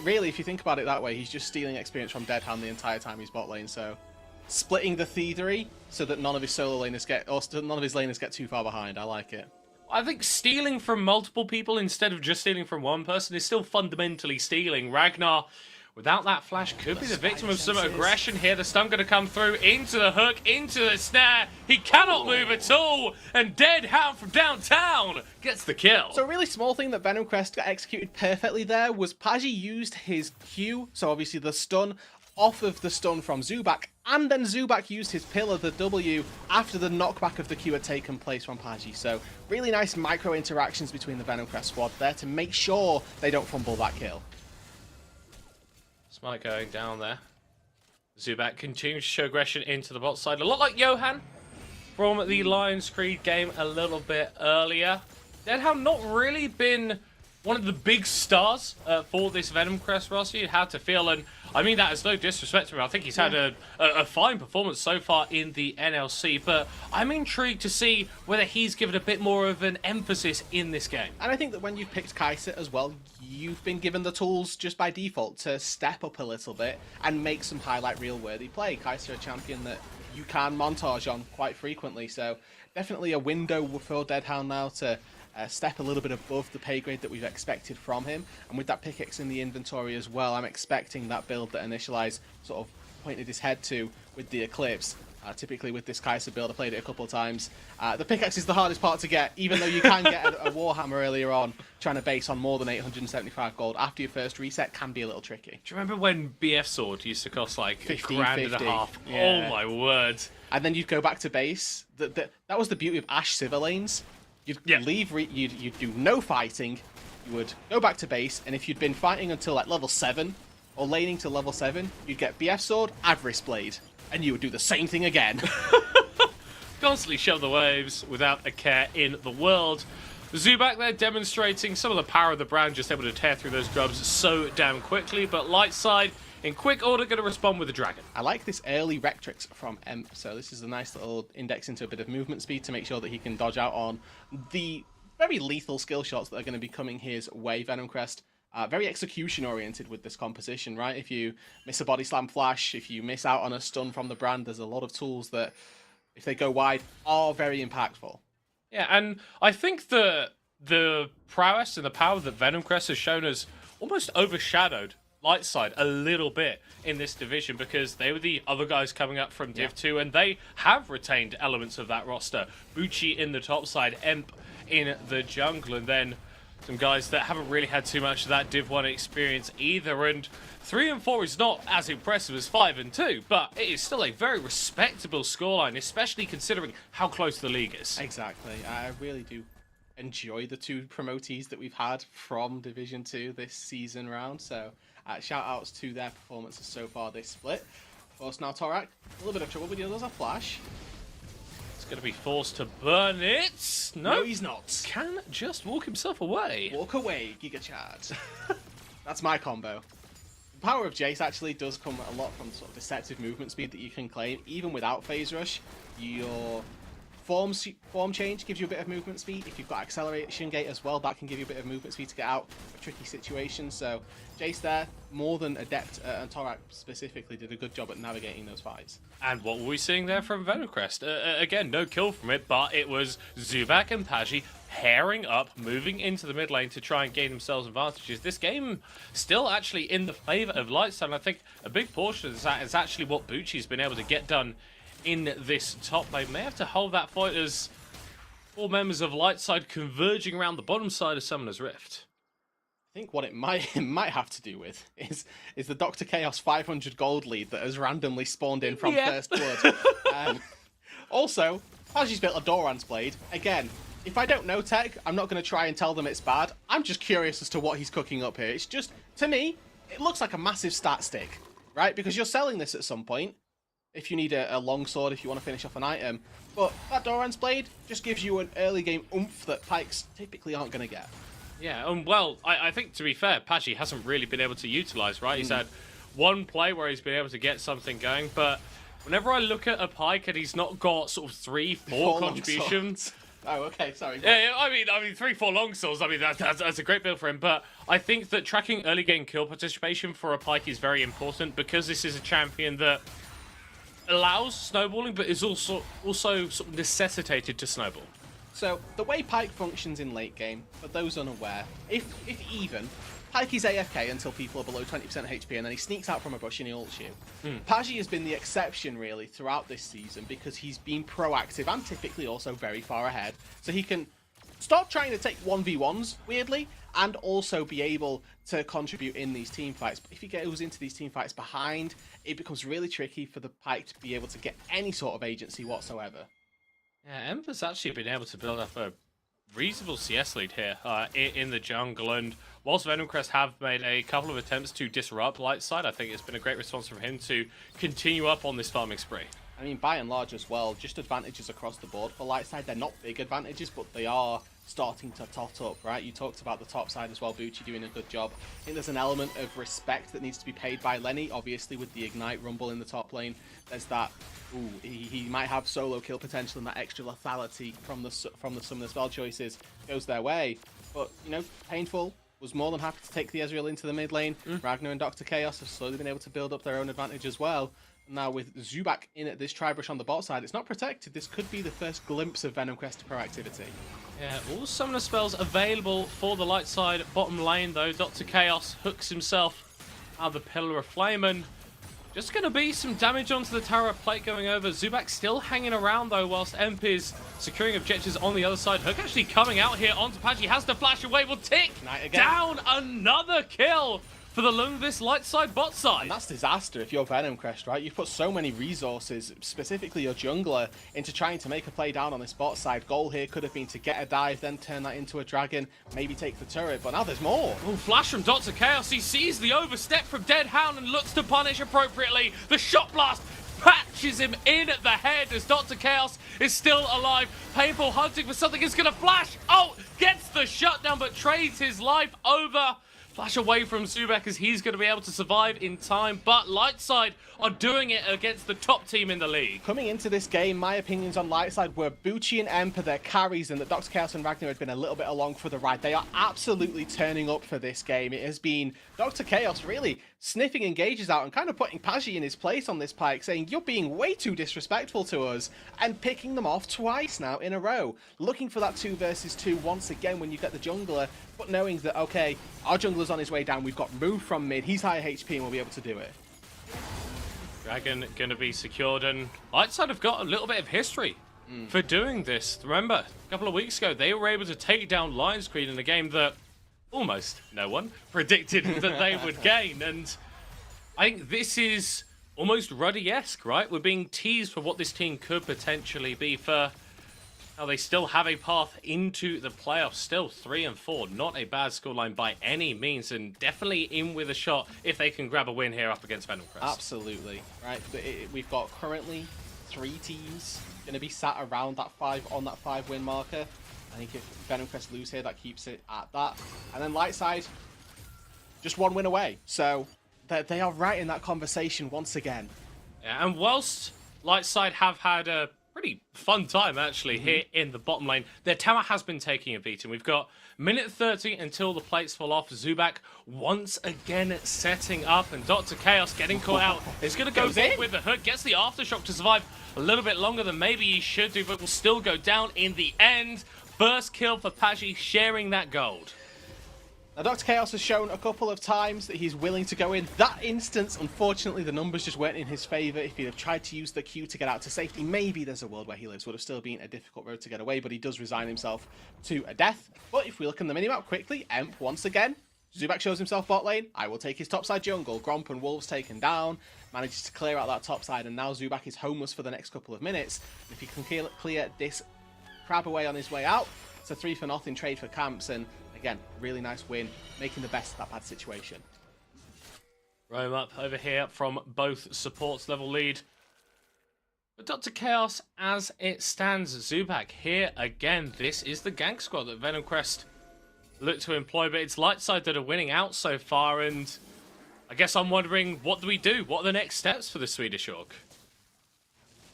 Really, if you think about it that way, he's just stealing experience from Dead Hand the entire time he's bot lane, so splitting the Thievery so that none of his solo laners none of his laners get too far behind. I like it. I think stealing from multiple people instead of just stealing from one person is still fundamentally stealing. Ragnar, without that flash, could be the victim of some aggression here. The stun going to come through into the hook, into the snare. He cannot move at all, and Dead Hound from downtown gets the kill. So a really small thing that Venom Crest got executed perfectly there was Paggi used his Q, so obviously the stun, off of the stun from Zubak, and then Zubak used his pillar, the W, after the knockback of the Q had taken place from Paggi. So really nice micro interactions between the Venom Crest squad there to make sure they don't fumble that kill. Smite going down there. Zubak continues to show aggression into the bot side. A lot like Johan from the Lions Creed game a little bit earlier. Deadhound not really been one of the big stars for this Venom Crest roster. You had to feel, and I mean that as no disrespect to him. I think he's had a fine performance so far in the NLC, but I'm intrigued to see whether he's given a bit more of an emphasis in this game. And I think that when you've picked Kai'Sa as well, you've been given the tools just by default to step up a little bit and make some highlight reel worthy play. Kai'Sa, a champion that you can montage on quite frequently, so definitely a window for Deadhound now to step a little bit above the pay grade that we've expected from him. And with that pickaxe in the inventory as well, I'm expecting that build that Initialize sort of pointed his head to with the Eclipse. Typically with this Kai'Sa build, I played it a couple of times. The pickaxe is the hardest part to get, even though you can get a Warhammer earlier on. Trying to base on more than 875 gold after your first reset can be a little tricky. Do you remember when BF Sword used to cost like 50, $1,500? Yeah. Oh my word. And then you'd go back to base. That was the beauty of Ashe Sivir lanes. You'd leave, you'd do no fighting, you would go back to base, and if you'd been fighting until like level 7, or laning to level 7, you'd get BF Sword, Avarice Blade, and you would do the same thing again. Constantly shove the waves without a care in the world. Zubak there demonstrating some of the power of the brand, just able to tear through those grubs so damn quickly, but Lightside in quick order going to respond with a dragon. I like this early Rectrix from Emp, so this is a nice little index into a bit of movement speed to make sure that he can dodge out on the very lethal skill shots that are going to be coming his way. Venom Crest, very execution oriented with this composition, right? If you miss a body slam flash, if you miss out on a stun from the brand, there's a lot of tools that, if they go wide, are very impactful. Yeah, and I think the prowess and the power that Venom Crest has shown has almost overshadowed Lightside a little bit in this division, because they were the other guys coming up from Div 2, and they have retained elements of that roster. Bucci in the top side, Emp in the jungle, and then some guys that haven't really had too much of that Div 1 experience either. And 3 and 4 is not as impressive as 5 and 2, but it is still a very respectable scoreline, especially considering how close the league is. Exactly. I really do enjoy the 2 promotees that we've had from Division 2 this season round, so shout outs to their performances so far this split. Of course, now Torak, a little bit of trouble with the others. A flash. He's going to be forced to burn it. No, he's not. Can just walk himself away. Walk away, Giga Charge. That's my combo. The power of Jace actually does come a lot from sort of deceptive movement speed that you can claim. Even without Phase Rush, your form change gives you a bit of movement speed. If you've got Acceleration Gate as well, that can give you a bit of movement speed to get out of tricky situations. So Jace there, more than adept, and Torak specifically did a good job at navigating those fights. And what were we seeing there from Venom Crest? Again, no kill from it, but it was Zubak and Pagi pairing up, moving into the mid lane to try and gain themselves advantages. This game still actually in the favour of Lightside, and I think a big portion of that is actually what Bucci's been able to get done in this top lane. May have to hold that fight as 4 members of Lightside converging around the bottom side of Summoner's Rift. I think what it might have to do with is the Dr. Chaos 500 gold lead that has randomly spawned in from First Blood. Also, Pagi's built a Doran's Blade. Again, if I don't know tech, I'm not going to try and tell them it's bad. I'm just curious as to what he's cooking up here. It's just, to me, it looks like a massive stat stick, right? Because you're selling this at some point. If you need a long sword, if you want to finish off an item. But that Doran's Blade just gives you an early game oomph that Pikes typically aren't going to get. Yeah, well, I think, to be fair, Pagi hasn't really been able to utilise, right? He's had one play where he's been able to get something going, but whenever I look at a Pyke and he's not got sort of 3-4 contributions... Oh, okay, sorry. Yeah, I mean, 3-4 longswords. I mean, that's a great build for him. But I think that tracking early game kill participation for a Pyke is very important, because this is a champion that allows snowballing, but is also sort of necessitated to snowball. So the way Pyke functions in late game, for those unaware, if even, Pyke is AFK until people are below 20% HP, and then he sneaks out from a bush and he ults you. Pagi has been the exception, really, throughout this season, because he's been proactive and typically also very far ahead. So he can stop trying to take 1v1s, weirdly, and also be able to contribute in these team fights. But if he goes into these team fights behind, it becomes really tricky for the Pyke to be able to get any sort of agency whatsoever. Yeah, Emper's actually been able to build up a reasonable CS lead here in the jungle, and whilst Venomcrest have made a couple of attempts to disrupt Lightside, I think it's been a great response from him to continue up on this farming spree. I mean, by and large as well, just advantages across the board for Lightside. They're not big advantages, but they are starting to tot up, right? You talked about the top side as well, Bucci doing a good job. I think there's an element of respect that needs to be paid by Lenny, obviously with the Ignite Rumble in the top lane. There's that, ooh, he might have solo kill potential, and that extra lethality from the some of the spell choices goes their way. But, you know, Painful was more than happy to take the Ezreal into the mid lane. Ragnar and Dr. Chaos have slowly been able to build up their own advantage as well. Now with Zubak in at this Tribrush on the bot side, it's not protected. This could be the first glimpse of Venomcrest proactivity. Yeah, all summoner spells available for the light side bottom lane though. Dr. Chaos hooks himself out of the Pillar of Flame, and just going to be some damage onto the Tower of Plate going over. Zubak still hanging around though, whilst Emp is securing objectives on the other side. Hook actually coming out here onto Pagi, has to flash away, will tick down another kill for the Lungvis light side bot side. And that's disaster if you're Venomcrest, right? You've put so many resources, specifically your jungler, into trying to make a play down on this bot side. Goal here could have been to get a dive, then turn that into a dragon, maybe take the turret, but now there's more. Oh, flash from Dr. Chaos. He sees the overstep from Deadhound and looks to punish appropriately. The shot blast patches him in at the head as Dr. Chaos is still alive. Painful hunting for something is going to flash. Oh, gets the shutdown, but trades his life over. Flash away from Zubak as he's going to be able to survive in time, but Lightside are doing it against the top team in the league. Coming into this game, my opinions on Lightside were Bucci and Emp are their carries, and that Dr. Chaos and Ragnar had been a little bit along for the ride. They are absolutely turning up for this game. It has been Dr. Chaos really sniffing engages out and kind of putting Pagi in his place on this pike, saying, you're being way too disrespectful to us, and picking them off twice now in a row. Looking for that 2 versus 2 once again when you get the jungler, but knowing that, okay, our jungler's on his way down, we've got move from mid, he's high HP and we'll be able to do it. Dragon going to be secured, and Lightside have got a little bit of history for doing this. Remember, a couple of weeks ago, they were able to take down Lion Screen in a game that almost no one predicted that they would gain, and I think this is almost Ruddy-esque, right? We're being teased for what this team could potentially be, for how they still have a path into the playoffs. Still 3-4, not a bad scoreline by any means, and definitely in with a shot if they can grab a win here up against Venomcrest. Absolutely, right? We've got currently 3 teams going to be sat around that 5-win marker. I think if Venomcrest lose here, that keeps it at that. And then Lightside, just 1 win away. So they are right in that conversation once again. Yeah, and whilst Lightside have had a pretty fun time actually here in the bottom lane, their tower has been taking a beating. We've got minute 30 until the plates fall off. Zubak once again setting up, and Dr. Chaos getting caught out. Is going to go in with the hook, gets the aftershock to survive a little bit longer than maybe he should do, but will still go down in the end. First kill for Pagi, sharing that gold. Now, Dr. Chaos has shown a couple of times that he's willing to go in. That instance, unfortunately, the numbers just weren't in his favour. If he'd have tried to use the Q to get out to safety, maybe there's a world where he lives. Would have still been a difficult road to get away, but he does resign himself to a death. But if we look in the minimap quickly, Emp once again, Zubak shows himself bot lane. I will take his topside jungle. Gromp and Wolves taken down. Manages to clear out that topside, and now Zubak is homeless for the next couple of minutes. And if he can clear this crab away on his way out, it's a 3-for-0 trade for camps, and again, really nice win, making the best of that bad situation. Roam up over here from both supports, level lead. But Dr. Chaos, as it stands, Zubak here again. This is the gank squad that Venomcrest look to employ, but it's Lightside that are winning out so far, and I guess I'm wondering, what do we do? What are the next steps for the Swedish Orc?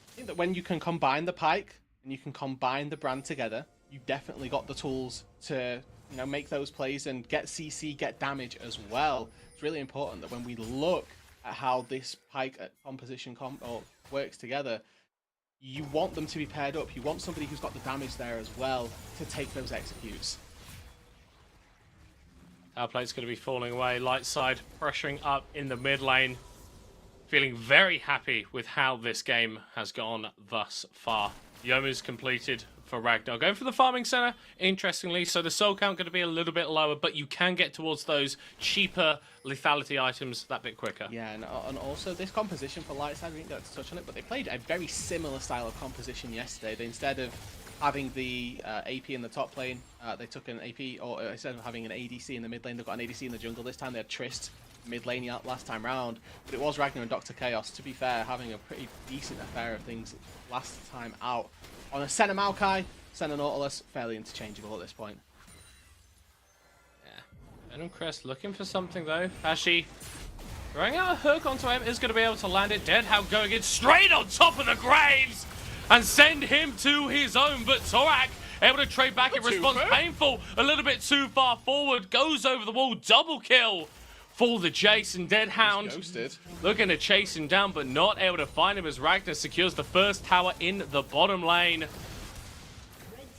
I think that when you can combine the Pike and you can combine the brand together, you've definitely got the tools to, you know, make those plays and get CC, get damage as well. It's really important that when we look at how this Pike composition works together, you want them to be paired up. You want somebody who's got the damage there as well to take those executes. Our plate's going to be falling away. Lightside pressuring up in the mid lane. Feeling very happy with how this game has gone thus far. Yomu's completed for Ragnar. Going for the farming center, interestingly, so the soul count going to be a little bit lower, but you can get towards those cheaper lethality items that bit quicker. Yeah, and also this composition for Lightside, we didn't get to touch on it, but they played a very similar style of composition yesterday. They, instead of having the AP in the top lane. They took an AP, or instead of having an ADC in the mid lane, they've got an ADC in the jungle. This time they had Trist mid lane last time round, but it was Ragnar and Dr. Chaos, to be fair, having a pretty decent affair of things last time out. On a Senna Maokai, Senna Nautilus, fairly interchangeable at this point. Yeah. Venom Crest looking for something though. Hashi throwing out a hook onto him, is going to be able to land it. Deadhound going in straight on top of the Graves and send him to his own, but Torak able to trade back in response. Painful, a little bit too far forward, goes over the wall, double kill for the Jason. Deadhound looking to chase him down, but not able to find him as Ragnar secures the first tower in the bottom lane.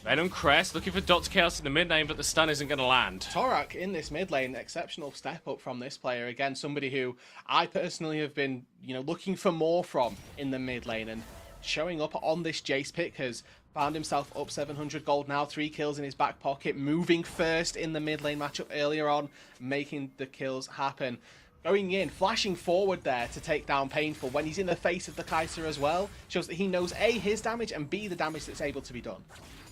Venom Crest looking for Dr. Chaos in the mid lane, but the stun isn't going to land. Torak in this mid lane, exceptional step up from this player. Again, somebody who I personally have been, looking for more from in the mid lane, and showing up on this Jace pick has found himself up 700 gold now, 3 kills in his back pocket, moving first in the mid lane matchup earlier on, making the kills happen. Going in, flashing forward there to take down Painful when he's in the face of the Kai'Sa as well, shows that he knows A, his damage, and B, the damage that's able to be done.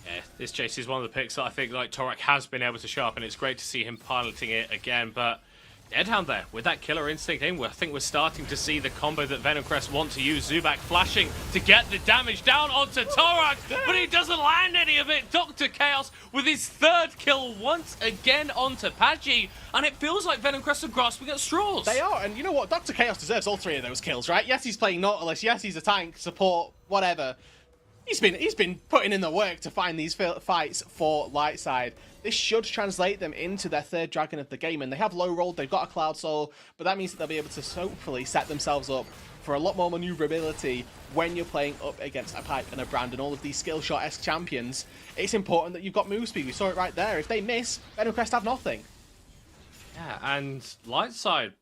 Yeah, this Jace is one of the picks that I think Torak has been able to sharpen. It's great to see him piloting it again, but Deadhound there with that killer instinct in. I think we're starting to see the combo that Venom Crest want to use. Zubak flashing to get the damage down onto Torak, but he doesn't land any of it. Dr. Chaos with his 3rd kill once again onto Pagi, and it feels like Venom Crest are grasping at straws. They are, and you know what? Dr. Chaos deserves all 3 of those kills, right? Yes, he's playing Nautilus. Yes, he's a tank, support, whatever. He's been putting in the work to find these fights for Lightside. This should translate them into their 3rd dragon of the game, and they have low rolled, they've got a Cloud Soul, but that means that they'll be able to hopefully set themselves up for a lot more maneuverability when you're playing up against a Pipe and a Brand and all of these skill shot-esque champions. It's important that you've got move speed. We saw it right there. If they miss, Venom Crest have nothing. Yeah, and Lightside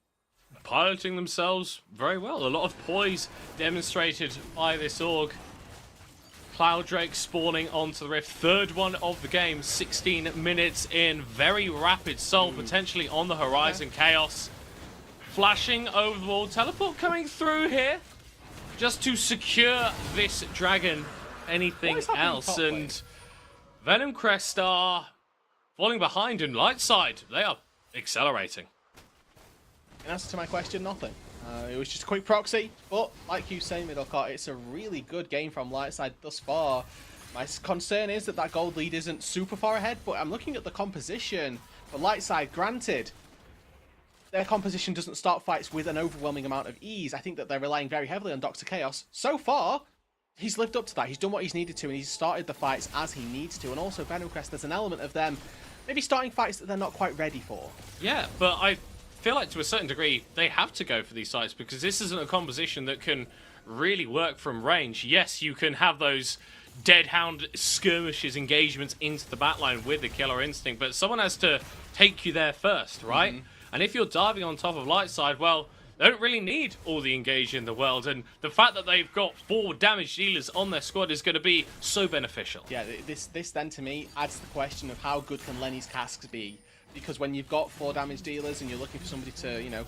piloting themselves very well. A lot of poise demonstrated by this org. Cloud Drake spawning onto the Rift. 3rd one of the game, 16 minutes in. Very rapid soul potentially on the horizon. Chaos flashing over the wall. Teleport coming through here just to secure this dragon. Anything else? And Venom Crest are falling behind, and Lightside, they are accelerating. In answer to my question, nothing. It was just a quick proxy, but like you say, Middlecart, it's a really good game from Lightside thus far. My concern is that gold lead isn't super far ahead, but I'm looking at the composition for Lightside. Granted, their composition doesn't start fights with an overwhelming amount of ease. I think that they're relying very heavily on Dr. Chaos. So far, he's lived up to that. He's done what he's needed to, and he's started the fights as he needs to. And also, Venom Crest, there's an element of them maybe starting fights that they're not quite ready for. Yeah, but I feel like to a certain degree they have to go for these sites because this isn't a composition that can really work from range. Yes, you can have those Deadhound skirmishes, engagements into the backline with the killer instinct, but someone has to take you there first, right? And if you're diving on top of Lightside, well, they don't really need all the engage in the world, and the fact that they've got 4 damage dealers on their squad is going to be so beneficial. Yeah, this then to me adds the question of how good can Lenny's casks be? Because when you've got 4 damage dealers and you're looking for somebody to,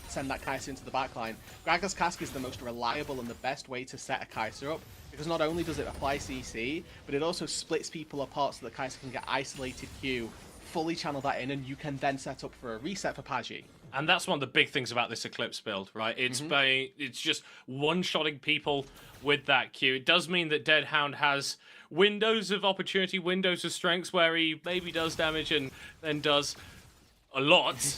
send that Kai'Sa into the backline, Gragas Cask is the most reliable and the best way to set a Kai'Sa up, because not only does it apply CC, but it also splits people apart so that Kai'Sa can get isolated Q, fully channel that in, and you can then set up for a reset for Pagi. And that's one of the big things about this Eclipse build, right? It's it's just one-shotting people with that Q. It does mean that Deadhound has windows of opportunity, windows of strengths where he maybe does damage and then does a lot.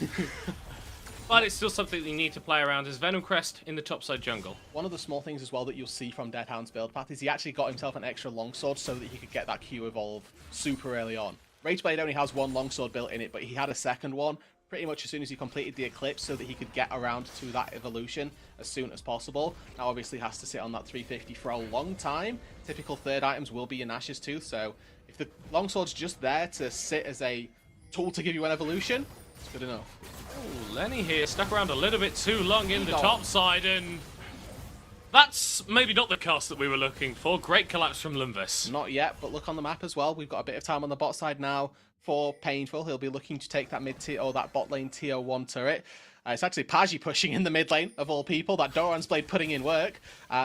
But it's still something that you need to play around as Venom Crest in the topside jungle. One of the small things as well that you'll see from Deadhound's build path is he actually got himself an extra longsword so that he could get that Q evolve super early on. Rageblade only has 1 longsword built in it, but he had a second one pretty much as soon as he completed the Eclipse so that he could get around to that evolution as soon as possible. Now obviously has to sit on that 350 for a long time. Typical 3rd items will be in Nash's tooth, so if the longsword's just there to sit as a tool to give you an evolution, it's good enough. Oh, Lenny here stuck around a little bit too long in the top side, and That's maybe not the cast that we were looking for. Great collapse from Lumvis. Not yet, but look on the map as well. We've got a bit of time on the bot side now for Painful. He'll be looking to take that mid tier or that bot lane tier 1 turret. It's actually Pagi pushing in the mid lane, of all people. That Doran's Blade putting in work,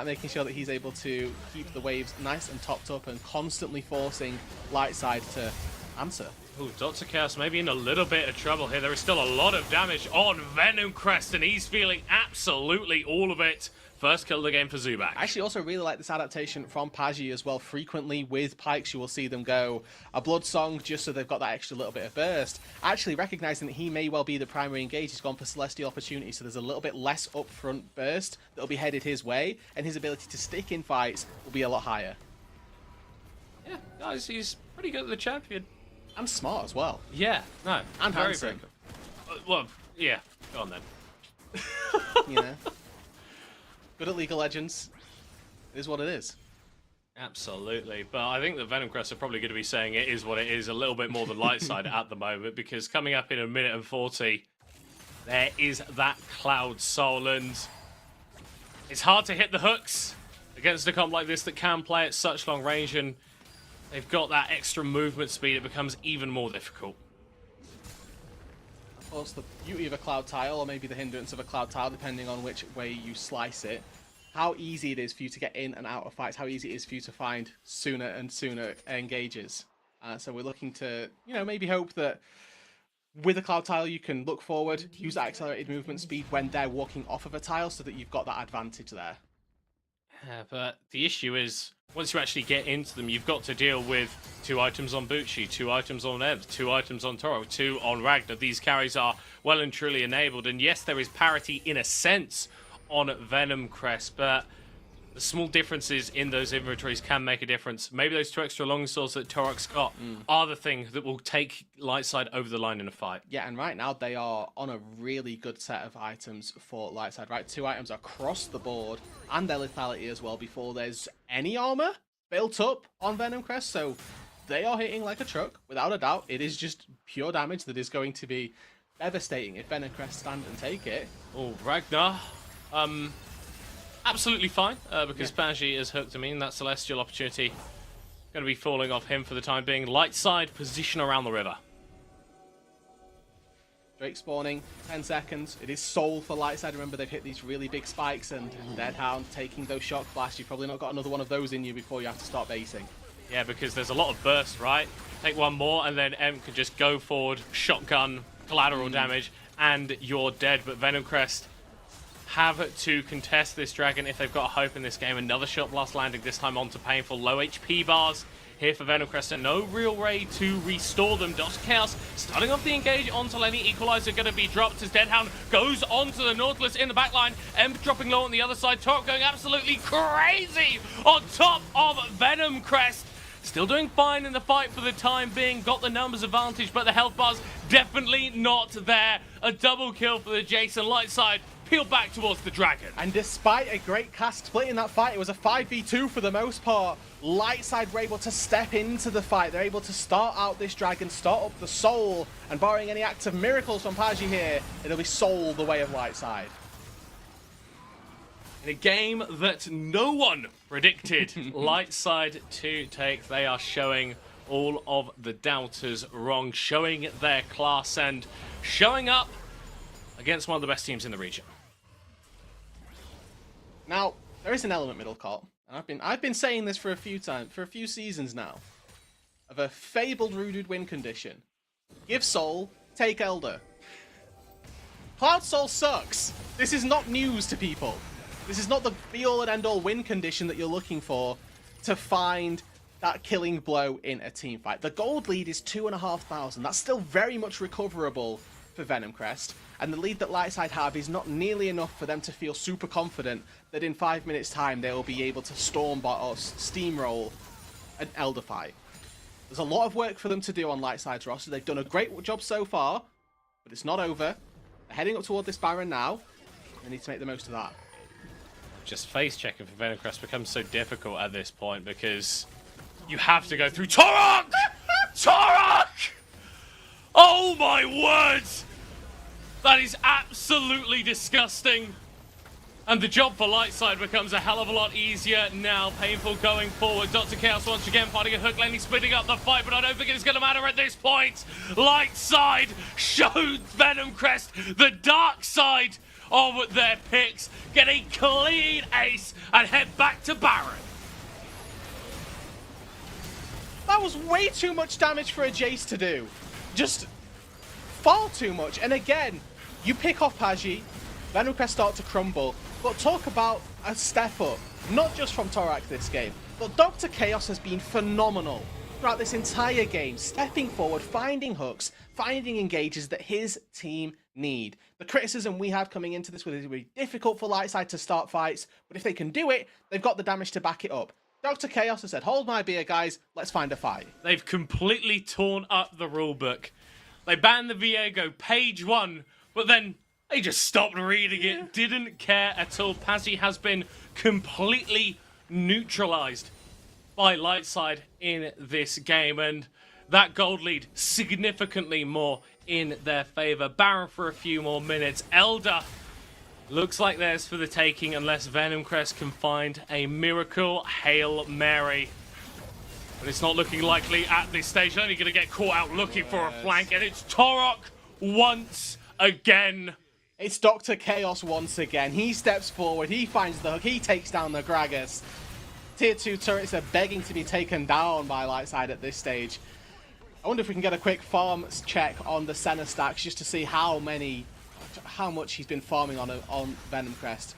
making sure that he's able to keep the waves nice and topped up and constantly forcing Lightside to answer. Ooh, Dr. Chaos maybe in a little bit of trouble here. There is still a lot of damage on Venom Crest, and he's feeling absolutely all of it. First kill of the game for Zubak. I actually also really like this adaptation from Pagi as well. Frequently with pikes, you will see them go a Blood Song just so they've got that extra little bit of burst. Actually recognizing that he may well be the primary engage, he's gone for Celestial Opportunity, so there's a little bit less upfront burst that'll be headed his way, and his ability to stick in fights will be a lot higher. Yeah, guys, he's pretty good at the champion. And smart as well. Yeah, no. And very, handsome. very good. Well, yeah, go on then. You know? Good at League of Legends. It is what it is. Absolutely, but I think the Venom Crest are probably going to be saying it is what it is a little bit more than Lightside at the moment, because coming up in a minute and 40, there is that Cloud Soul, and it's hard to hit the hooks against a comp like this that can play at such long range, and they've got that extra movement speed. It becomes even more difficult. Of course, the beauty of a Cloud Tile, or maybe the hindrance of a Cloud Tile, depending on which way you slice it, how easy it is for you to get in and out of fights, how easy it is for you to find sooner and sooner engages. So we're looking to, maybe hope that with a Cloud Tile you can look forward, use that accelerated movement speed when they're walking off of a tile so that you've got that advantage there. Yeah, but the issue is, once you actually get into them, you've got to deal with 2 items on Bucci, 2 items on Ev, 2 items on Toro, 2 on Ragnar. These carries are well and truly enabled, and yes, there is parity in a sense on Venom Crest, but the small differences in those inventories can make a difference. Maybe those 2 extra long swords that Torok's got are the thing that will take Lightside over the line in a fight. Yeah, and right now they are on a really good set of items for Lightside, right? 2 items across the board, and their lethality as well before there's any armor built up on Venom Crest, so they are hitting like a truck, without a doubt. It is just pure damage that is going to be devastating if Venom Crest stand and take it. Oh, Ragnar. Absolutely fine, because Pagi is hooked. I mean, that Celestial Opportunity going to be falling off him for the time being. Lightside position around the river. Drake spawning, 10 seconds. It is Soul for Lightside. Remember, they've hit these really big spikes, and Deadhound taking those shock blasts. You've probably not got another one of those in you before you have to start basing. Yeah, because there's a lot of burst, right? Take one more, and then M can just go forward, shotgun, collateral damage, and you're dead. But Venom Crest have to contest this dragon if they've got hope in this game. Another shot blast landing, this time onto Painful. Low HP bars here for Venom Crest, and no real way to restore them. Dr. Chaos starting off the engage onto Lenny. Equalizer going to be dropped as Deadhound goes onto the Nautilus in the backline. M dropping low on the other side. Torok going absolutely crazy on top of Venom Crest. Still doing fine in the fight for the time being. Got the numbers advantage, but the health bar's definitely not there. A double kill for the Jason. Lightside peel back towards the dragon. And despite a great cast split in that fight, it was a 5v2 for the most part. Lightside were able to step into the fight. They're able to start out this dragon, start up the Soul, and barring any acts of miracles from Pagi here, it'll be Soul the way of Lightside. In a game that no one predicted Lightside to take, they are showing all of the doubters wrong, showing their class and showing up against one of the best teams in the region. Now, there is an element, Middlecott, and I've been saying this for a few seasons now, of a fabled rooted win condition. Give Soul, take Elder. Cloud Soul sucks. This is not news to people. This is not the be-all and end-all win condition that you're looking for to find that killing blow in a team fight. The gold lead is 2,500. That's still very much recoverable for Venom Crest, and the lead that Lightside have is not nearly enough for them to feel super confident that in 5 minutes time they will be able to stormbot or steamroll an Elder fight. There's a lot of work for them to do on Lightside's roster. They've done a great job so far, but it's not over. They're heading up toward this Baron now. They need to make the most of that. Just face checking for Venom Crest becomes so difficult at this point because you have to go through Torok! Torok! Oh my words! That is absolutely disgusting. And the job for Lightside becomes a hell of a lot easier now. Painful going forward. Dr. Chaos once again finding a hook lane. He's splitting up the fight, but I don't think it's going to matter at this point. Lightside shows Venom Crest the dark side of their picks. Get a clean ace and head back to Baron. That was way too much damage for a Jace to do. Just far too much. And again, you pick off Pagi, Venom Crest start to crumble. But talk about a step up, not just from Torak this game, but Dr. Chaos has been phenomenal throughout this entire game, stepping forward, finding hooks, finding engages that his team need. The criticism we had coming into this was it would be difficult for Lightside to start fights, but if they can do it, they've got the damage to back it up. Dr. Chaos has said, hold my beer, guys, let's find a fight. They've completely torn up the rulebook. They banned the Viego page 1, but then they just stopped reading it, didn't care at all. Pazzi has been completely neutralized by Lightside in this game, and that gold lead significantly more in their favor. Baron for a few more minutes. Elder looks like theirs for the taking unless Venom Crest can find a miracle Hail Mary. But it's not looking likely at this stage. They're only going to get caught out looking for a flank, and it's Torok once again. It's Dr. Chaos once again. He steps forward, he finds the hook, he takes down the Gragas. Tier 2 turrets are begging to be taken down by Lightside at this stage. I wonder if we can get a quick farm check on the Senna stacks just to see how much he's been farming on Venom Crest.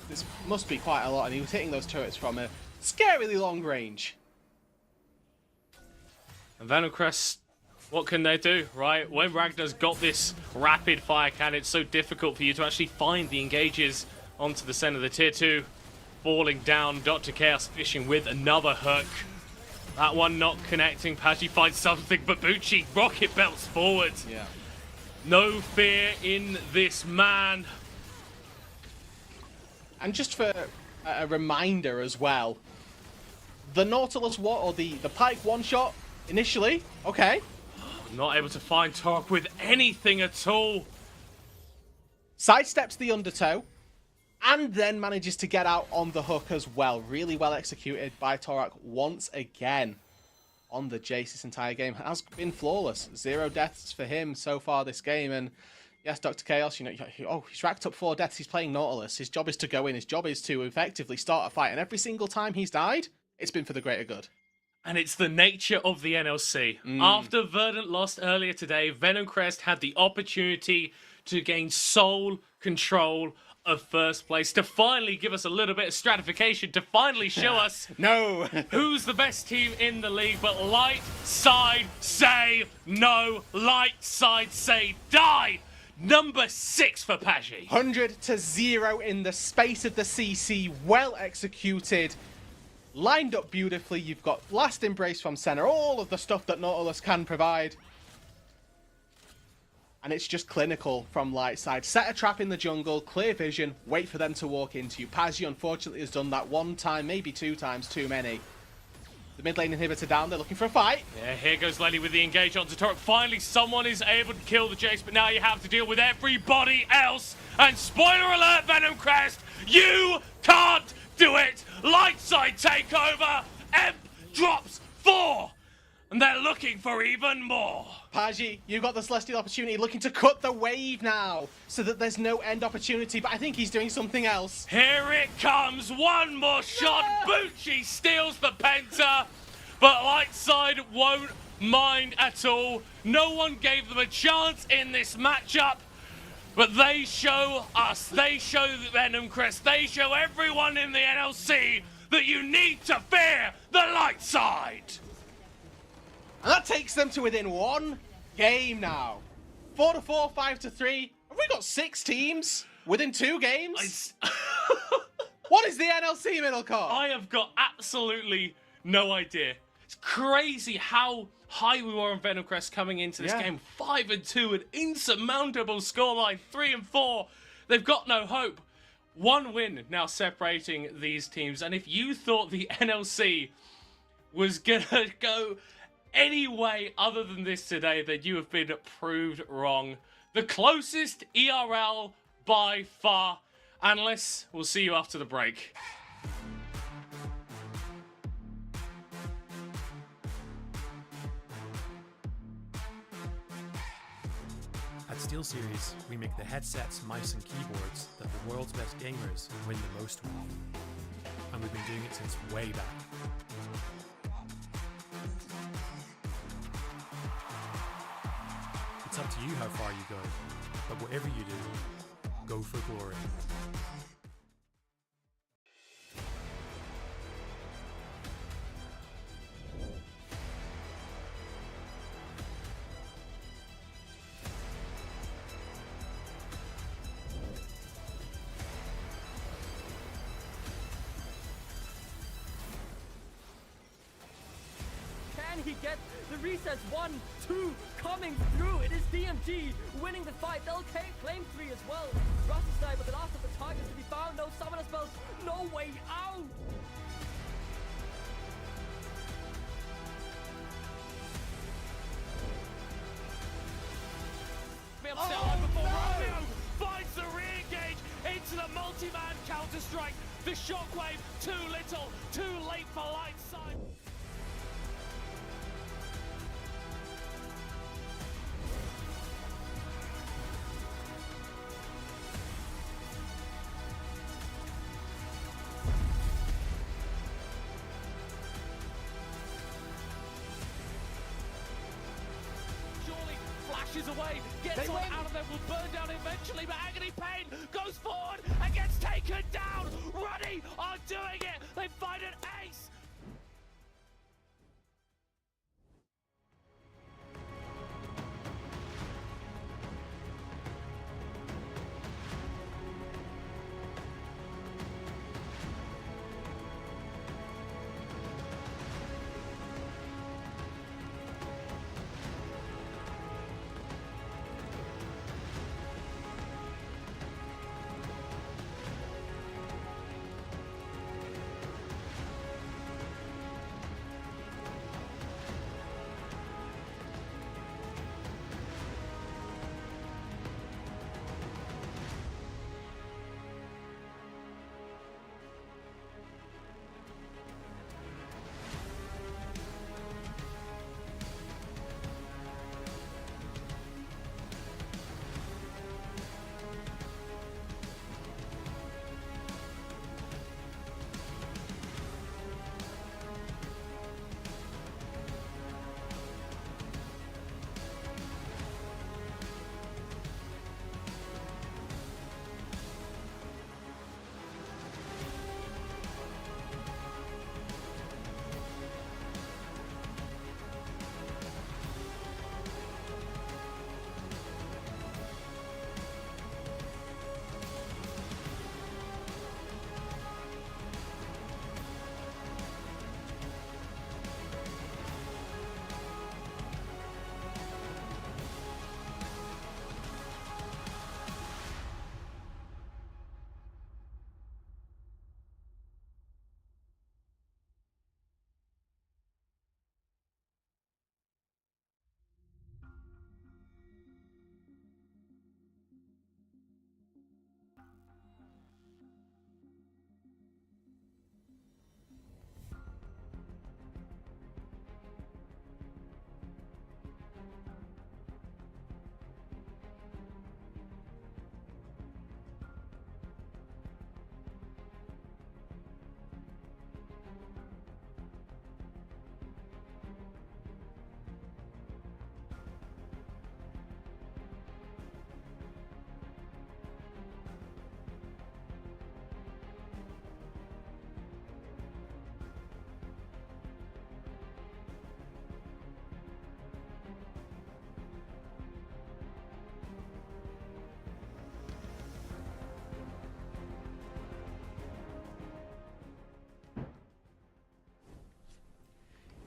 This must be quite a lot, and he was hitting those turrets from a scarily long range. And Venom Crest, what can they do, right? When Ragnar's got this rapid fire cannon, it's so difficult for you to actually find the engages onto the center. The tier 2 falling down. Dr. Chaos fishing with another hook. That one not connecting. Pagi finds something, but Bucci rocket belts forward. Yeah. No fear in this man. And just for a reminder as well, the Nautilus or the Pike one shot initially, okay. Not able to find Torok with anything at all. Sidesteps the undertow, and then manages to get out on the hook as well. Really well executed by Torok once again on the Jace this entire game. Has been flawless. 0 deaths for him so far this game. And yes, Dr. Chaos, he's racked up 4 deaths. He's playing Nautilus. His job is to go in. His job is to effectively start a fight. And every single time he's died, it's been for the greater good. And it's the nature of the NLC. After Verdant lost earlier today, Venom Crest had the opportunity to gain sole control of first place, to finally give us a little bit of stratification, to finally show us no who's the best team in the league. But Lightside say no. Lightside say die. Number 6 for Pagi. 100-0 in the space of the CC. Well executed. Lined up beautifully. You've got Last Embrace from Senna. All of the stuff that Nautilus can provide. And it's just clinical from Lightside. Set a trap in the jungle, clear vision, wait for them to walk into you. Pagi, unfortunately, has done that 1 time, maybe 2 times too many. The mid lane inhibitor down, they're looking for a fight. Yeah, here goes Lenny with the engage onto Torok. Finally, someone is able to kill the Jace, but now you have to deal with everybody else. And spoiler alert, Venom Crest, you can't do it. Lightside take over. Emp drops 4. And they're looking for even more. Pagi, you got the Celestial opportunity, looking to cut the wave now, so that there's no end opportunity, but I think he's doing something else. Here it comes, one more shot. Bucci steals the Penta, but Lightside won't mind at all. No one gave them a chance in this matchup, but they show us, they show Venom Crest, they show everyone in the NLC that you need to fear the Lightside. And that takes them to within 1 game now. 4-4, 5-3. Have we got 6 teams within 2 games? What is the NLC middle card? I have got absolutely no idea. It's crazy how high we were on Venom Crest coming into this game. 5-2, an insurmountable scoreline. 3-4. They've got no hope. 1 win now separating these teams. And if you thought the NLC was gonna go any way other than this today, then you have been proved wrong. The closest ERL by far, Analysts, we'll see you after the break. At SteelSeries, we make the headsets, mice and keyboards that the world's best gamers win the most with. And we've been doing it since way back. It's up to you how far you go, but whatever you do, go for glory. Can he get the resets? 1, 2, coming through. It is DMG winning the fight. They'll claim 3 as well. Rusty Sniper, the last of the targets to be found. No summoner spells, no way out. Finds the re-engage into the multi-man counter-strike. The shockwave, too little, too late for light side. Flashes away, gets one out of them, will burn down eventually, but Agony Pain goes forward and gets taken down. Ruddy are doing it. They find an ace.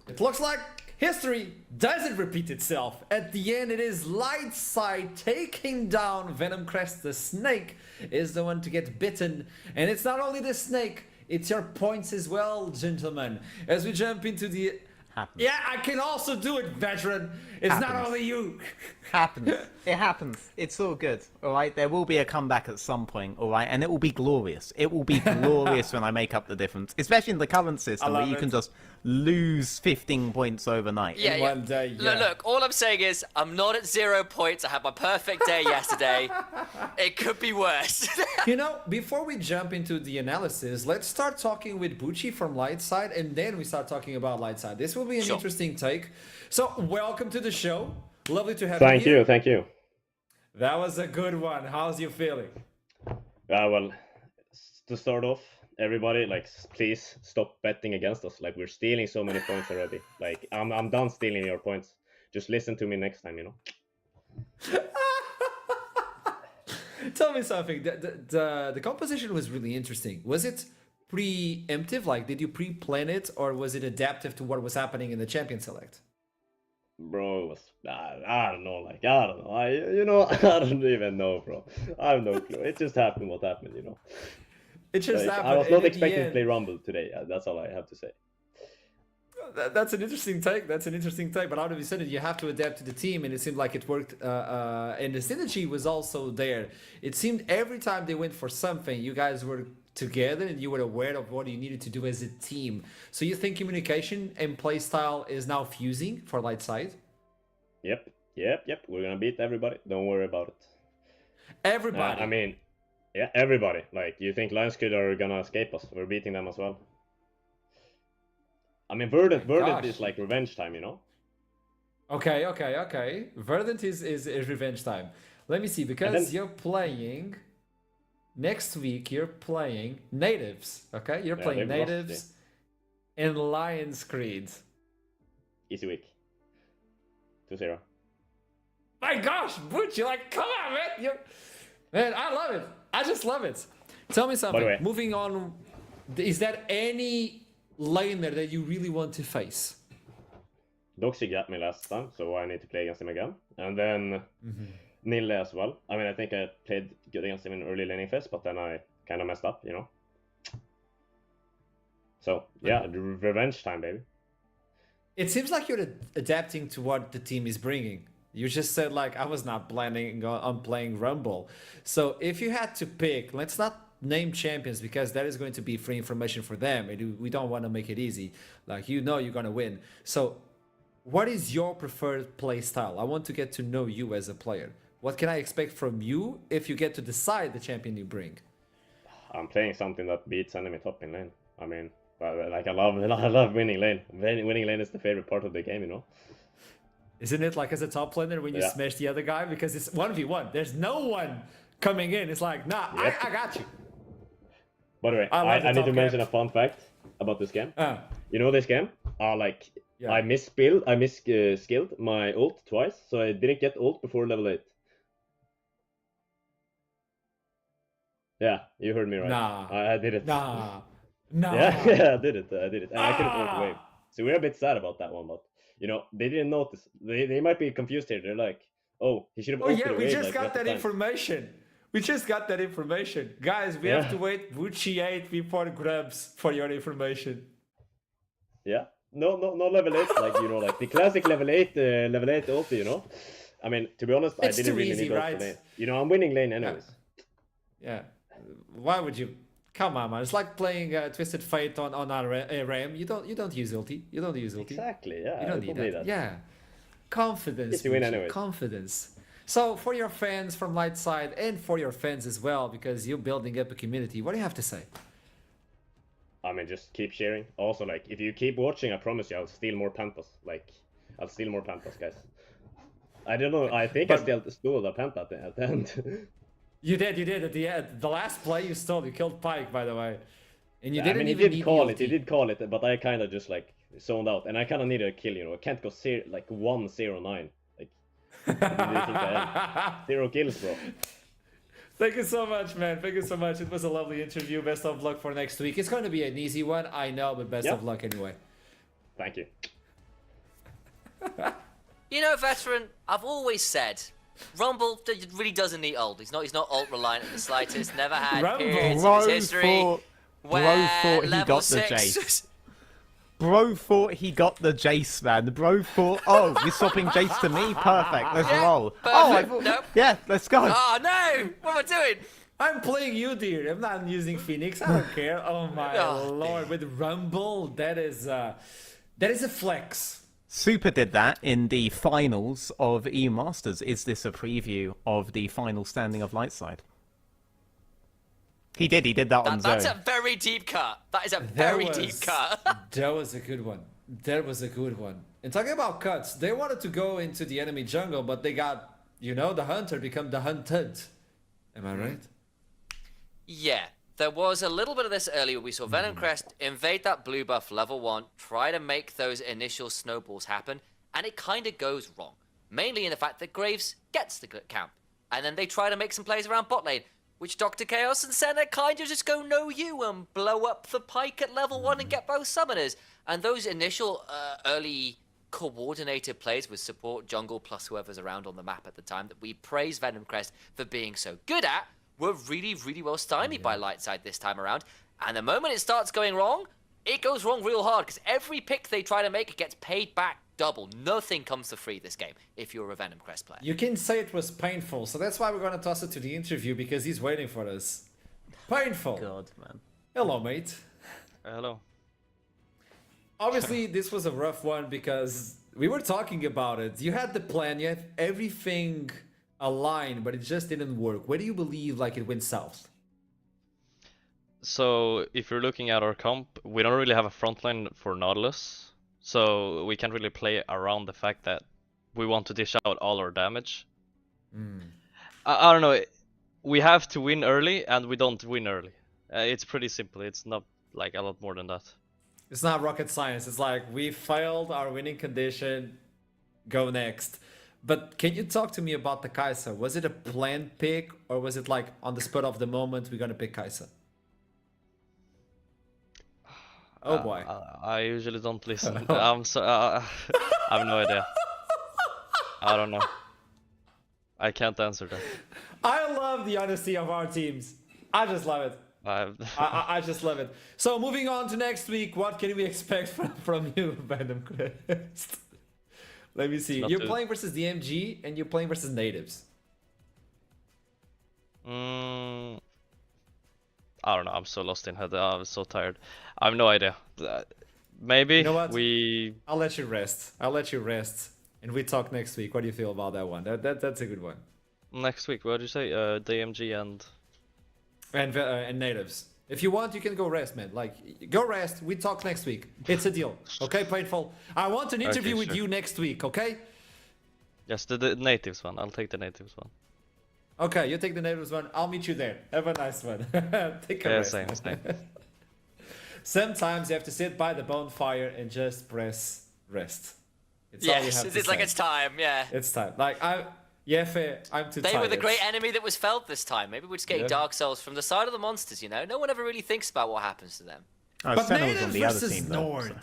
It looks like history doesn't repeat itself. At the end, it is Lightside taking down Venom Crest. The snake is the one to get bitten. And it's not only the snake, it's your points as well, gentlemen. As we jump into the Happens. Yeah, I can also do it, veteran. It's not Happens. only you. Happens. It happens. It's all good. All right. There will be a comeback at some point. All right, and it will be glorious. It will be glorious when I make up the difference, especially in the current system where you can just lose 15 points overnight. Yeah, One day, yeah. Look, all I'm saying is I'm not at 0 points. I had my perfect day yesterday. It could be worse. You know, before we jump into the analysis, let's start talking with Bucci from Lightside, and then we start talking about Lightside. This will be an interesting take. So, welcome to the show. Lovely to have you here. Thank you. That was a good one. How's you feeling? Well, to start off, everybody, like, please stop betting against us. Like, we're stealing so many points already. Like, I'm done stealing your points. Just listen to me next time, you know. Tell me something. The composition was really interesting. Was it preemptive? Like, did you pre-plan it, or was it adaptive to what was happening in the champion select? Bro, it was, I don't know. Like, I don't know. I don't even know, bro. I have no clue. It just happened what happened, you know. It just happened. I was not and at the expecting to end- play Rumble today. That's all I have to say. That's an interesting take. But out of a sudden, you have to adapt to the team, and it seemed like it worked. And the synergy was also there. It seemed every time they went for something, you guys were together and you were aware of what you needed to do as a team. So you think communication and playstyle is now fusing for Lightside? Yep. We're gonna beat everybody. Don't worry about it. Everybody. I mean, yeah, everybody. Like, you think Lionscud are gonna escape us? We're beating them as well. I mean, Verdant is like revenge time, you know? Okay. Verdant is revenge time. Let me see, because you're playing... Next week, you're playing Natives, okay? You're playing Natives and Lions Creed. Easy week. 2-0. My gosh, Butch, you're like, come on, man. Man, I love it. I just love it. Tell me something. By the way, moving on, is there any laner that you really want to face? Doxy got me last time, so I need to play against him again. And then Nille as well. I mean, I think I played good against him in early laning phase, but then I kind of messed up, you know? So, yeah, revenge time, baby. It seems like you're adapting to what the team is bringing. You just said, like, I was not planning on playing Rumble. So if you had to pick, let's not name champions, because that is going to be free information for them. We don't want to make it easy. Like, you know you're going to win. So what is your preferred play style? I want to get to know you as a player. What can I expect from you if you get to decide the champion you bring? I'm playing something that beats enemy top in lane. I mean, like, I love winning lane. Winning lane is the favorite part of the game, you know? Isn't it like as a top laner when you smash the other guy? Because it's 1v1. There's no one coming in. It's like, nah, I got you. By the way, I need to mention a fun fact about this game. You know this game? I misskilled my ult twice, so I didn't get ult before level 8. Yeah, you heard me right. Nah. I did it. Nah. Yeah, I did it. And I couldn't ult wave. So we're a bit sad about that one, but, you know, they didn't notice. They might be confused here. They're like, oh, he should have ulted we wave, just like, got that information. We just got that information. Guys, we have to wait Bucci 8 before Grubs for your information. Yeah. No level 8, like, you know, like the classic level 8 ulti, you know? I mean, to be honest, It's I didn't too really easy, need ult right? for lane. You know, I'm winning lane anyways. Yeah. Why would you? Come on, man. It's like playing Twisted Fate on RAM. You don't use ulti. You don't use ulti. Exactly, yeah. You don't need that. Yeah. Confidence. You win Bucci, anyways. Confidence. So for your fans from Lightside and for your fans as well, because you're building up a community, what do you have to say? I mean, just keep sharing. Also, like, if you keep watching, I promise you, I'll steal more Pentas. Like, I'll steal more Pentas, guys. I don't know. I think I stole a Penta at the end. You did at the end. The last play you stole, you killed Pike, by the way. And you didn't I mean, even he did call it, but I kind of just, like, zoned out. And I kind of needed a kill, you know. I can't go 1-0-9. Like, I didn't think I had 0 kills, bro. Thank you so much, man. Thank you so much. It was a lovely interview. Best of luck for next week. It's going to be an easy one, I know, but best of luck anyway. Thank you. You know, veteran, I've always said, Rumble really doesn't need ult. He's not ult reliant in the slightest. Never had periods in his history Bro thought he where got level the 6 Jace. Bro thought he got the Jace, man. Bro thought, oh, you're swapping Jace to me? Perfect, let's roll. Perfect. Nope. Yeah, let's go. Oh no! What am I doing? I'm playing you, dear. I'm not using Phoenix. I don't care. Oh my lord, with Rumble, that is a flex. Super did that in the finals of EU Masters. Is this a preview of the final standing of Lightside? He did that on That's Zone. a very deep cut. That is a very deep cut. That was a good one. That was a good one. And talking about cuts, they wanted to go into the enemy jungle, but they got, the hunter become the hunted. Am I right? Yeah. There was a little bit of this earlier. We saw Venom Crest invade that blue buff level 1, try to make those initial snowballs happen, and it kind of goes wrong. Mainly in the fact that Graves gets the camp, and then they try to make some plays around bot lane, which Dr. Chaos and Senna kind of just go no you and blow up the Pike at level 1 and get both summoners. And those initial early coordinated plays with support, jungle, plus whoever's around on the map at the time that we praise Venom Crest for being so good at were really, really well stymied by Lightside this time around. And the moment it starts going wrong, it goes wrong real hard because every pick they try to make gets paid back double. Nothing comes for free this game if you're a Venom Crest player. You can say it was painful, so that's why we're gonna toss it to the interview because he's waiting for us. Painful. God, man. Hello, mate. Hello. Obviously, this was a rough one because we were talking about it. You had the plan, you had everything aligned, but it just didn't work. Where do you believe it went south? So if you're looking at our comp, we don't really have a frontline for Nautilus. So we can't really play around the fact that we want to dish out all our damage. I don't know. We have to win early, and we don't win early. It's pretty simple. It's not a lot more than that. It's not rocket science. It's we failed our winning condition. Go next. But can you talk to me about the Kai'Sa? Was it a planned pick, or was it on the spur of the moment we're gonna pick Kai'Sa? Oh boy. I usually don't listen. I have no idea. I don't know. I can't answer that. I love the honesty of our teams. I just love it. I just love it. So moving on to next week, what can we expect from you, Venom Crest? Let me see. You're playing versus the MG and you're playing versus natives. I don't know. I'm so lost in head. I'm so tired. I have no idea. Maybe you know what? I'll let you rest. And we talk next week. What do you feel about that one? That's a good one. Next week, what did you say? DMG and natives. If you want, you can go rest, man. Go rest. We talk next week. It's a deal. Okay, Painful? I want an interview with you next week, okay? Yes, the natives one. I'll take the natives one. Okay, you take the natives one. I'll meet you there. Have a nice one. Take a rest. Same. Sometimes you have to sit by the bonfire and just press rest. It's it's time, yeah. It's time. I'm too tired. They were the great enemy that was felt this time. Maybe we're just getting Dark Souls from the side of the monsters, No one ever really thinks about what happens to them. But Natives versus Nord.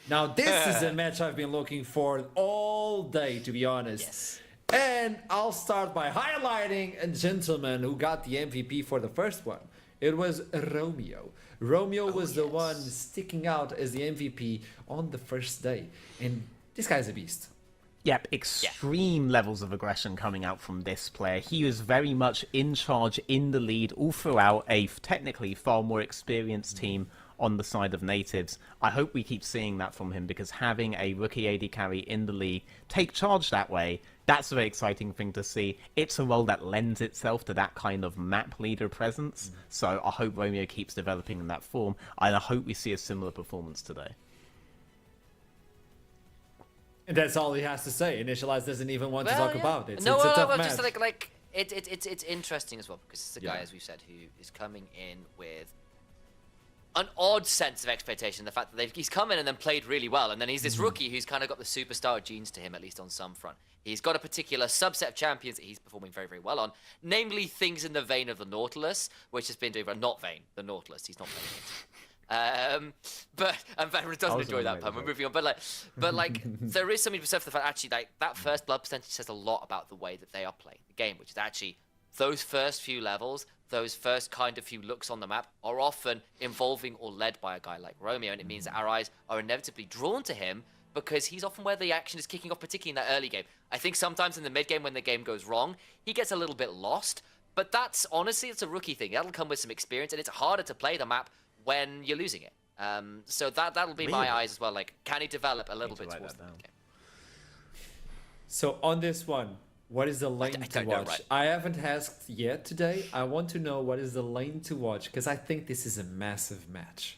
Now this is a match I've been looking for all day, to be honest. Yes. And I'll start by highlighting a gentleman who got the MVP for the first one. It was Romeo. Romeo was the one sticking out as the MVP on the first day. And this guy's a beast. Yep, extreme levels of aggression coming out from this player. He was very much in charge, in the lead, all throughout a technically far more experienced team on the side of natives. I hope we keep seeing that from him because having a rookie AD carry in the league take charge that way, that's a very exciting thing to see. It's a role that lends itself to that kind of map leader presence. So I hope Romeo keeps developing in that form, and I hope we see a similar performance today. And that's all he has to say. Initialize doesn't even want to talk about it. It's a tough match. Just it's interesting as well because it's a guy, as we said, who is coming in with an odd sense of expectation. The fact that he's come in and then played really well, and then he's this rookie who's kind of got the superstar genes to him, at least on some front. He's got a particular subset of champions that he's performing very, very well on, namely things in the vein of the Nautilus, which has been doing not vein, the Nautilus. He's not playing it. But Venom doesn't enjoy that pun. We're moving on. But there is something to be said for the fact actually that first blood percentage says a lot about the way that they are playing the game, which is actually those first few levels, those first kind of few looks on the map are often involving or led by a guy like Romeo, and it means that our eyes are inevitably drawn to him because he's often where the action is kicking off, particularly in that early game. I think sometimes in the mid game when the game goes wrong, he gets a little bit lost, but that's honestly, it's a rookie thing. That'll come with some experience, and it's harder to play the map when you're losing it. So that'll be my eyes as well. Like, can he develop a little bit towards the game? So on this one, what is the lane to watch? Right. I haven't asked yet today. I want to know what is the lane to watch because I think this is a massive match.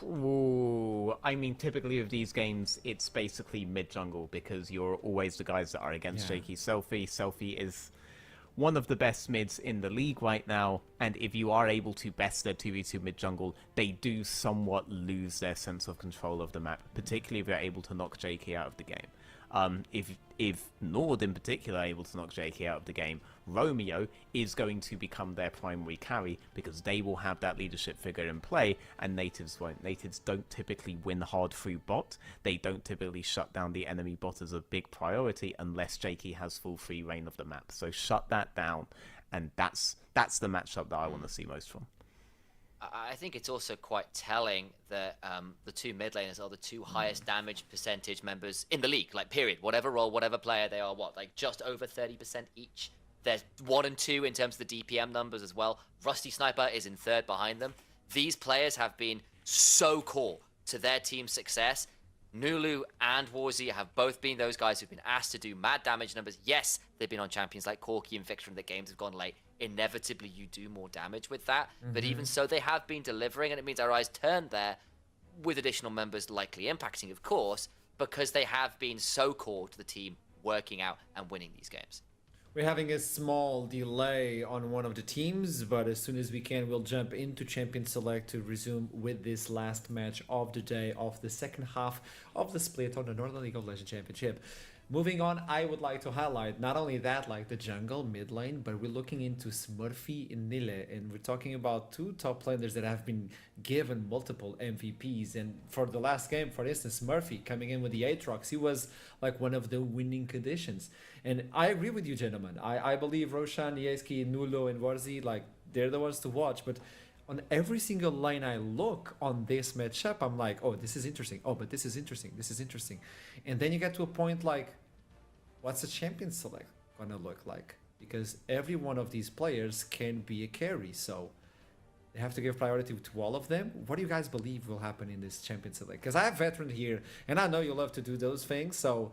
Ooh, I mean, typically of these games, it's basically mid-jungle because you're always the guys that are against Jakey. Selfie is one of the best mids in the league right now, and if you are able to best their 2v2 mid-jungle, they do somewhat lose their sense of control of the map, particularly if they're able to knock JK out of the game. If Nord in particular are able to knock JK out of the game, Romeo is going to become their primary carry because they will have that leadership figure in play, and natives won't. Natives don't typically win hard through bot. They don't typically shut down the enemy bot as a big priority unless JK has full free reign of the map. So shut that down, and that's the matchup that I want to see most from. I think it's also quite telling that the two mid laners are the two highest damage percentage members in the league, like period. Whatever role, whatever player they are, like just over 30% each. They're 1 and 2 in terms of the DPM numbers as well. Rusty Sniper is in third behind them. These players have been so core to their team's success. Nulu and Warzy have both been those guys who've been asked to do mad damage numbers. Yes, they've been on champions like Corki and Victor, and the games have gone late. Inevitably, you do more damage with that. But even so, they have been delivering, and it means our eyes turned there, with additional members likely impacting, of course, because they have been so core to the team working out and winning these games. We're having a small delay on one of the teams, but as soon as we can, we'll jump into Champion Select to resume with this last match of the day of the second half of the split on the Northern League of Legends Championship. Moving on, I would like to highlight not only that, like the jungle mid lane, but we're looking into Smurfy and Nile, and we're talking about two top laners that have been given multiple MVPs. And for the last game, for instance, Smurfy coming in with the Aatrox, he was like one of the winning conditions. And I agree with you, gentlemen. I believe Roshan, Yeski, Nulo, and Warzy, like they're the ones to watch, but on every single line I look on this matchup, I'm like, oh, this is interesting. Oh, but this is interesting. This is interesting. And then you get to a point like, what's the champion select gonna look like? Because every one of these players can be a carry, so they have to give priority to all of them. What do you guys believe will happen in this champion select? Because I have veteran here, and I know you love to do those things, so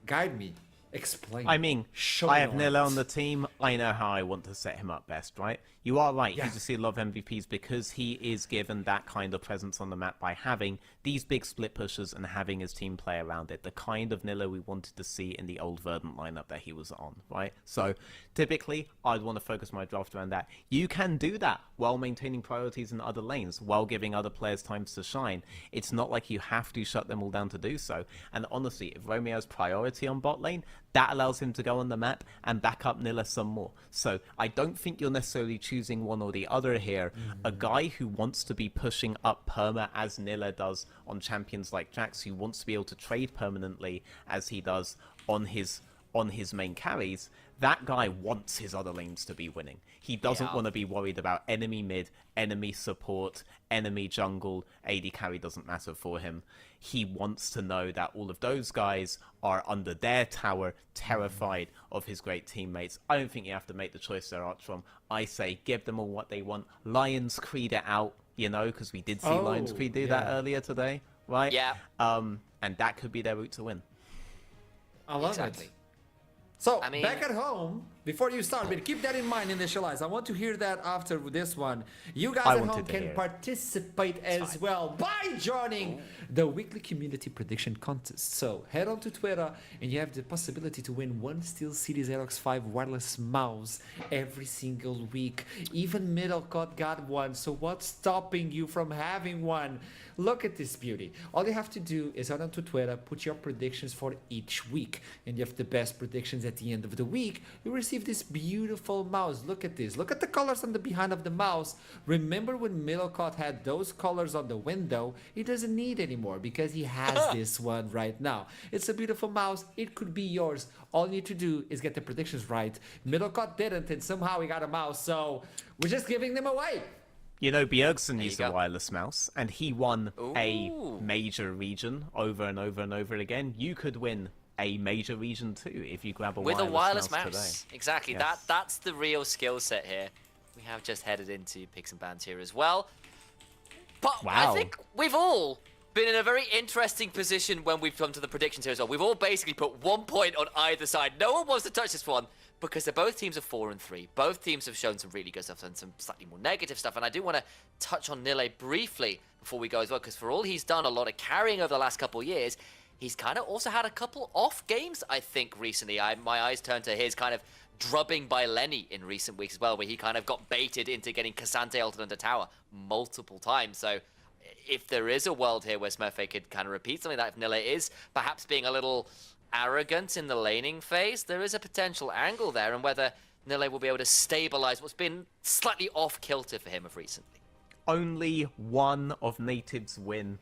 guide me. Explain. I mean, I have Nilla on the team. I know how I want to set him up best, right? You are right. Yeah. You just see a lot of MVPs because he is given that kind of presence on the map by having these big split pushers and having his team play around it. The kind of Nilla we wanted to see in the old Verdant lineup that he was on, right? So typically, I'd want to focus my draft around that. You can do that while maintaining priorities in other lanes, while giving other players times to shine. It's not like you have to shut them all down to do so. And honestly, if Romeo's priority on bot lane, that allows him to go on the map and back up Nilla some more. So I don't think you're necessarily choosing one or the other here. A guy who wants to be pushing up perma as Nilla does on champions like Jax, who wants to be able to trade permanently as he does on his main carries, that guy wants his other lanes to be winning. He doesn't want to be worried about enemy mid, enemy support, enemy jungle, AD carry doesn't matter for him. He wants to know that all of those guys are under their tower, terrified of his great teammates. I don't think you have to make the choice there, Archrom. I say give them all what they want. Lions Creed it out, you know, because we did see Lions Creed do that earlier today, right? Yeah. And that could be their route to win. I love it. So, back at home, before you start, but keep that in mind, Initialize. I want to hear that after this one. You guys at home can participate as well by joining the weekly community prediction contest. So, head on to Twitter, and you have the possibility to win one SteelSeries Aerox 5 wireless mouse every single week. Even Middlecott got one, so what's stopping you from having one? Look at this beauty. All you have to do is head on to Twitter, put your predictions for each week, and you have the best predictions at the end of the week. You receive receive this beautiful mouse. Look at this. Look at the colors on the behind of the mouse. Remember when Middlecott had those colors on the window? He doesn't need anymore because he has this one right now. It's a beautiful mouse. It could be yours. All you need to do is get the predictions right. Middlecott didn't, and somehow he got a mouse, so we're just giving them away. You know, Bjergsen used a wireless mouse, and he won a major region over and over and over again. You could win a major region too if you grab a wireless mouse today. Exactly. Yes. That's the real skill set here. We have just headed into picks and bans here as well. But I think we've all been in a very interesting position when we've come to the predictions here as well. We've all basically put 1 point on either side. No one wants to touch this one because both teams are 4 and 3. Both teams have shown some really good stuff and some slightly more negative stuff. And I do want to touch on Nille briefly before we go as well, because for all he's done a lot of carrying over the last couple of years, he's kind of also had a couple off games, I think, recently. My eyes turned to his kind of drubbing by Lenny in recent weeks as well, where he kind of got baited into getting Cassante ulted under tower multiple times. So if there is a world here where Smurfy could kind of repeat something like that, if Nille is perhaps being a little arrogant in the laning phase, there is a potential angle there, and whether Nille will be able to stabilize what's been slightly off kilter for him of recently. Only one of Native's win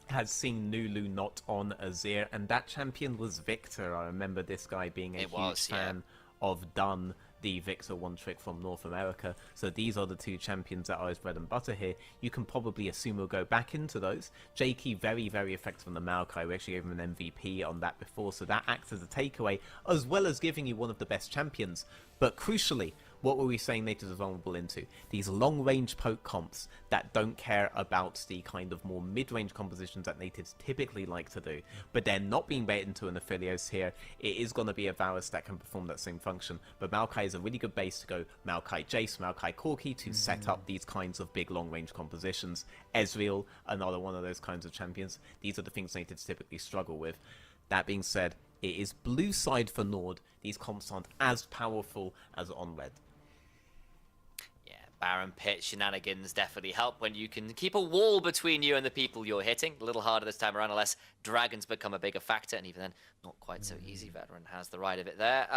has seen Nulu not on Azir, and that champion was Victor. I remember this guy being a huge fan of Dunn, the Victor one trick from North America. So these are the two champions that are his bread and butter here. You can probably assume we'll go back into those. Jakey, very, very effective on the Maokai. We actually gave him an MVP on that before, so that acts as a takeaway, as well as giving you one of the best champions. But crucially, what were we saying Natives are vulnerable into? These long-range poke comps that don't care about the kind of more mid-range compositions that Natives typically like to do. But they're not being baited into an Aphelios here. It is going to be a Varus that can perform that same function. But Maokai is a really good base to go Maokai Jace, Maokai Corki to set up these kinds of big long-range compositions. Ezreal, another one of those kinds of champions. These are the things Natives typically struggle with. That being said, it is blue side for Nord. These comps aren't as powerful as on red. Baron Pit shenanigans definitely help when you can keep a wall between you and the people you're hitting. A little harder this time around unless dragons become a bigger factor, and even then, not quite so easy. Veteran has the right of it there.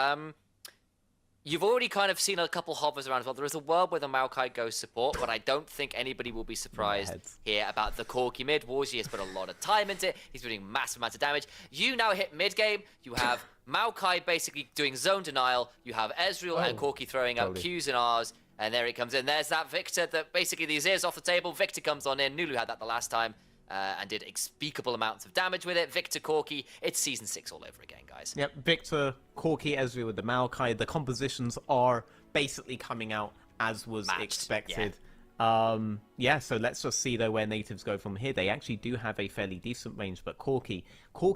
You've already kind of seen a couple hovers around as well. There is a world where the Maokai goes support, but I don't think anybody will be surprised here about the Corki mid. Warzi has put a lot of time into it. He's doing massive amounts of damage. You now hit mid game. You have Maokai basically doing zone denial. You have Ezreal and Corki throwing out Qs and Rs. And there he comes in. There's that Victor that basically these ears off the table. Victor comes on in. Nulu had that the last time and did unspeakable amounts of damage with it. Victor, Corki. It's Season 6 all over again, guys. Yep, Victor, Corki, Ezreal with the Maokai. The compositions are basically coming out as was expected. Yeah, so let's just see though where Natives go from here. They actually do have a fairly decent range, but Corki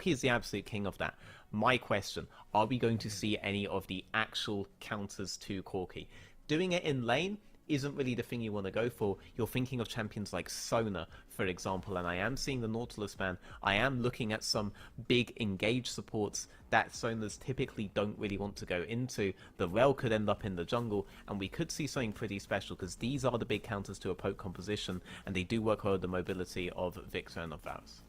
is the absolute king of that. My question, are we going to see any of the actual counters to Corki? Doing it in lane isn't really the thing you want to go for. You're thinking of champions like Sona, for example, and I am seeing the Nautilus ban. I am looking at some big engage supports that Sonas typically don't really want to go into. The Rel could end up in the jungle, and we could see something pretty special, because these are the big counters to a poke composition, and they do work over the mobility of Victor and of Varus.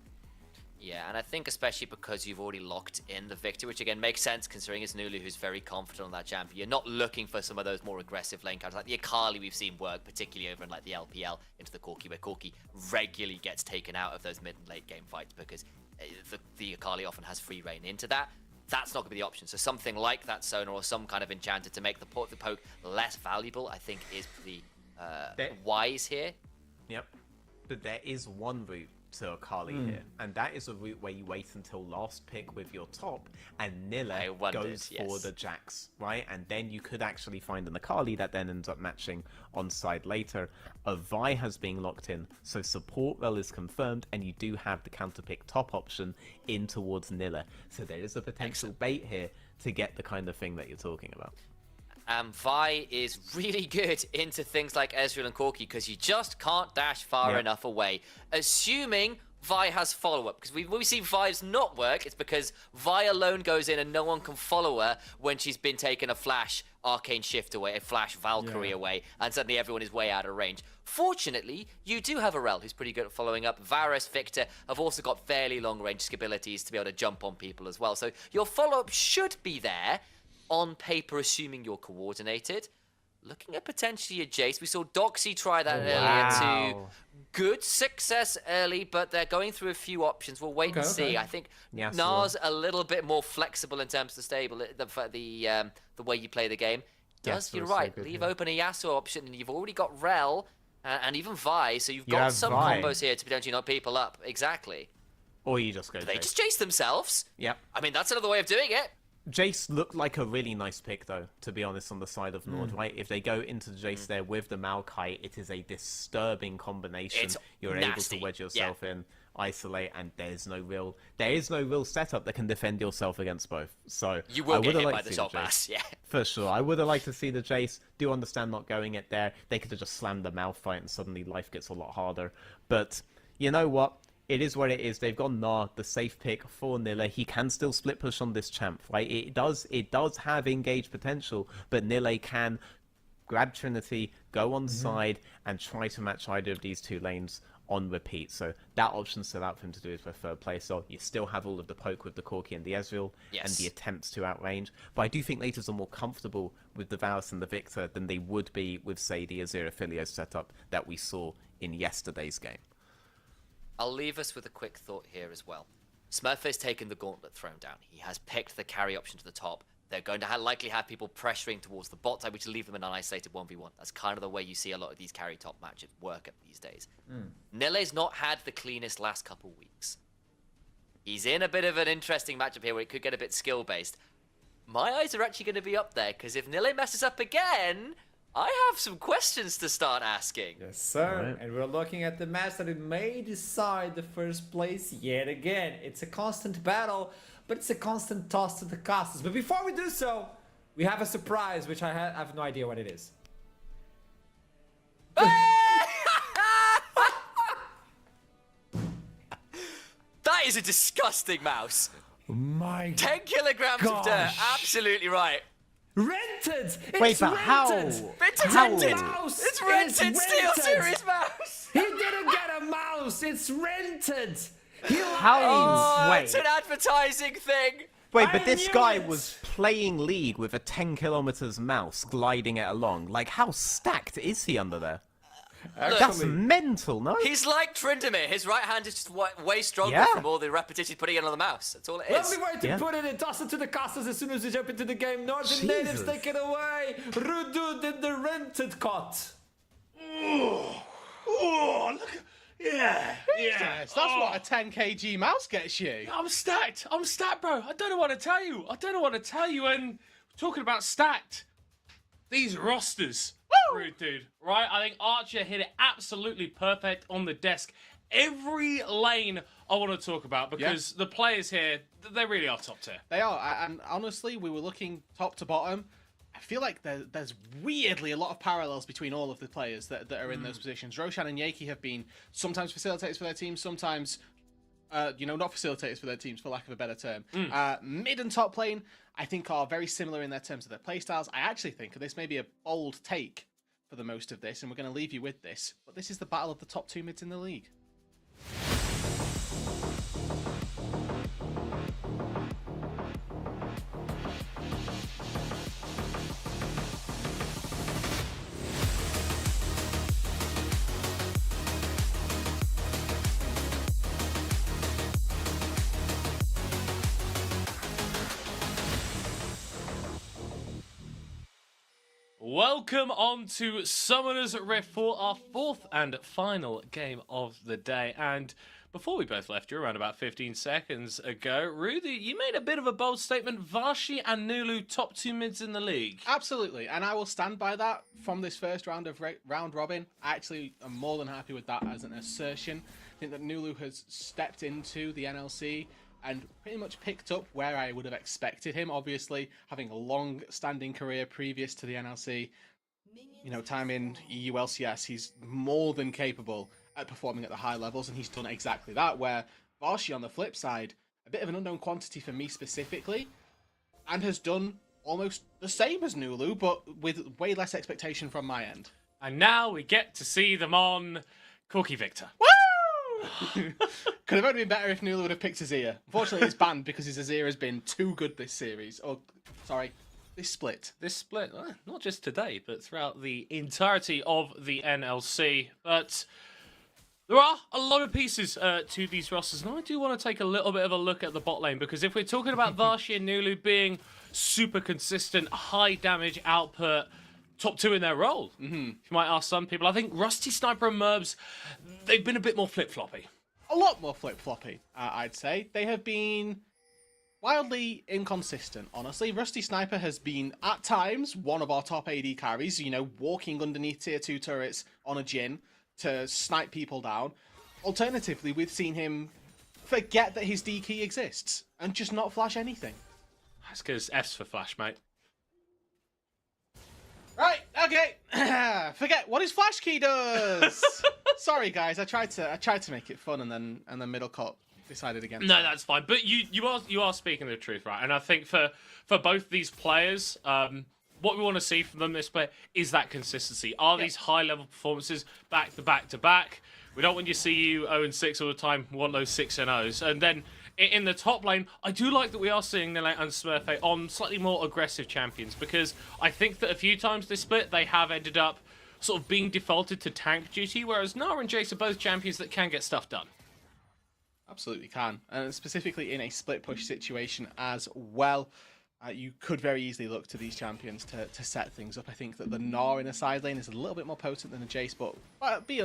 Yeah, and I think especially because you've already locked in the Victor, which again makes sense considering it's Nulu who's very confident on that champion. You're not looking for some of those more aggressive lane counters, like the Akali we've seen work, particularly over in like the LPL into the Corki, where Corki regularly gets taken out of those mid and late game fights because the Akali often has free reign into that. That's not going to be the option. So something like that Sona or some kind of enchanter to make the poke less valuable, I think is pretty wise here. Yep. But there is one route to Akali here, and that is a route where you wait until last pick with your top, and Nille goes for the Jax, right? And then you could actually find an Akali that then ends up matching on side later. A Vi has been locked in, so support rel is confirmed, and you do have the counter pick top option in towards Nille. So there is a potential bait here to get the kind of thing that you're talking about. Vi is really good into things like Ezreal and Corki because you just can't dash far enough away. Assuming Vi has follow-up, because when we see Vi's not work, it's because Vi alone goes in and no one can follow her when she's been taking a flash Arcane Shift away, a flash Valkyrie away, and suddenly everyone is way out of range. Fortunately, you do have a Rel who's pretty good at following up. Varus, Victor have also got fairly long range abilities to be able to jump on people as well. So your follow-up should be there. on paper, assuming you're coordinated, looking at potentially a Jace. We saw Doxy try that earlier too. Good success early, but they're going through a few options. We'll wait and see. I think Nars a little bit more flexible in terms of the way you play the game. You're right. Leave open a Yasuo option, and you've already got Rel and even Vi, so you've got some combos here to potentially knock people up. Exactly. Or you just go. They just chase themselves. Yep. I mean, that's another way of doing it. Jace looked like a really nice pick, though, to be honest, on the side of Nord, right? If they go into the Jace there with the Maokai, it is a disturbing combination. You're able to wedge yourself in, isolate, and there is no real setup that can defend yourself against both. So you will get hit by the Salt Mass, for sure. I would have liked to see the Jace. Do understand not going it there. They could have just slammed the mouth fight, and suddenly life gets a lot harder. But you know what? It is what it is. They've got Gnar, the safe pick for Nilla. He can still split push on this champ, right? It does have engaged potential, but Nilla can grab Trinity, go on side, and try to match either of these two lanes on repeat. So that option's still out for him to do his preferred play. So you still have all of the poke with the Corki and the Ezreal, and the attempts to outrange. But I do think Laters are more comfortable with the Varus and the Victor than they would be with, say, the Azir Affilio setup that we saw in yesterday's game. I'll leave us with a quick thought here as well. Smurf has taken the gauntlet thrown down. He has picked the carry option to the top. They're going to likely have people pressuring towards the bot side, which will leave them in an isolated 1v1. That's kind of the way you see a lot of these carry top matches work at these days. Nile's not had the cleanest last couple weeks. He's in a bit of an interesting matchup here where it could get a bit skill-based. My eyes are actually going to be up there, because if Nile messes up again, I have some questions to start asking. Yes, sir. Right. And we're looking at the match that it may decide the first place yet again. It's a constant battle, but it's a constant toss to the casters. But before we do so, we have a surprise, which I have no idea what it is. That is a disgusting mouse. My 10 kilograms of dirt. Absolutely right. Rented! Wait, but how? It's rented! It's rented! Steel Series mouse! He didn't get a mouse! It's rented! He lied! It's an advertising thing! Wait, but this guy was playing League with a 10 kilometers mouse gliding it along. Like, how stacked is he under there? That's mental, no? He's like Tryndamere. His right hand is just way stronger from all the repetitions putting it on the mouse. That's all it is. Lovely way to put it and toss it to the casters as soon as you jump into the game. Northern Natives take it away. Rudu did the rented cut. Oh, look. Yeah. That's what a 10 kg mouse gets you. I'm stacked, bro. I don't know what to tell you. And talking about stacked, these rosters. Rude, dude. Right? I think Archer hit it absolutely perfect on the desk. Every lane I want to talk about, because the players here, they really are top tier. They are, and honestly, we were looking top to bottom. I feel like there's weirdly a lot of parallels between all of the players that are in those positions. Roshan and Yaki have been sometimes facilitators for their teams, sometimes not facilitators for their teams, for lack of a better term. Mid and top lane, I think, are very similar in their terms of their playstyles. I actually think this may be a bold take for the most of this, and we're going to leave you with this, but this is the battle of the top two mids in the league. Welcome on to Summoner's Rift for our fourth and final game of the day. And before we both left you around about 15 seconds ago, Rudy, you made a bit of a bold statement. Vashi and Nulu, top two mids in the league. Absolutely, and I will stand by that from this first round of round robin. I actually am more than happy with that as an assertion. I think that Nulu has stepped into the NLC and pretty much picked up where I would have expected him. Obviously, having a long-standing career previous to the NLC, time in EU LCS, he's more than capable at performing at the high levels, and he's done exactly that, where Vashi, on the flip side, a bit of an unknown quantity for me specifically, and has done almost the same as Nulu, but with way less expectation from my end. And now we get to see them on Corki Victor. Could have only been better if Nulu would have picked Azir. Unfortunately, it's banned because his Azir has been too good this series. Oh, sorry. this split? This split, not just today, but throughout the entirety of the NLC. But there are a lot of pieces to these rosters, and I do want to take a little bit of a look at the bot lane, because if we're talking about Vashi and Nulu being super consistent, high damage output, top 2 in their role, you might ask some people, I think Rusty, Sniper and Merbs, they've been a bit more flip-floppy. A lot more flip-floppy, I'd say. They have been wildly inconsistent, honestly. Rusty Sniper has been, at times, one of our top AD carries, you know, walking underneath tier 2 turrets on a Jhin to snipe people down. Alternatively, we've seen him forget that his D key exists and just not flash anything. That's because F's for flash, mate. Right, okay. Forget what his flash key does. Sorry, guys. I tried to make it fun, and then middle cut decided against. No, that's fine. But you are speaking the truth, right? And I think for both these players, what we want to see from them this play is that consistency. Are these high level performances back to back to back? We don't want you to see you 0-6 all the time. We want those 6-0s, and then. In the top lane, I do like that we are seeing Nilay and Smurfette on slightly more aggressive champions, because I think that a few times this split, they have ended up sort of being defaulted to tank duty, whereas Nara and Jace are both champions that can get stuff done. Absolutely can, and specifically in a split push situation as well. You could very easily look to these champions to set things up. I think that the Gnar in a side lane is a little bit more potent than the Jace, but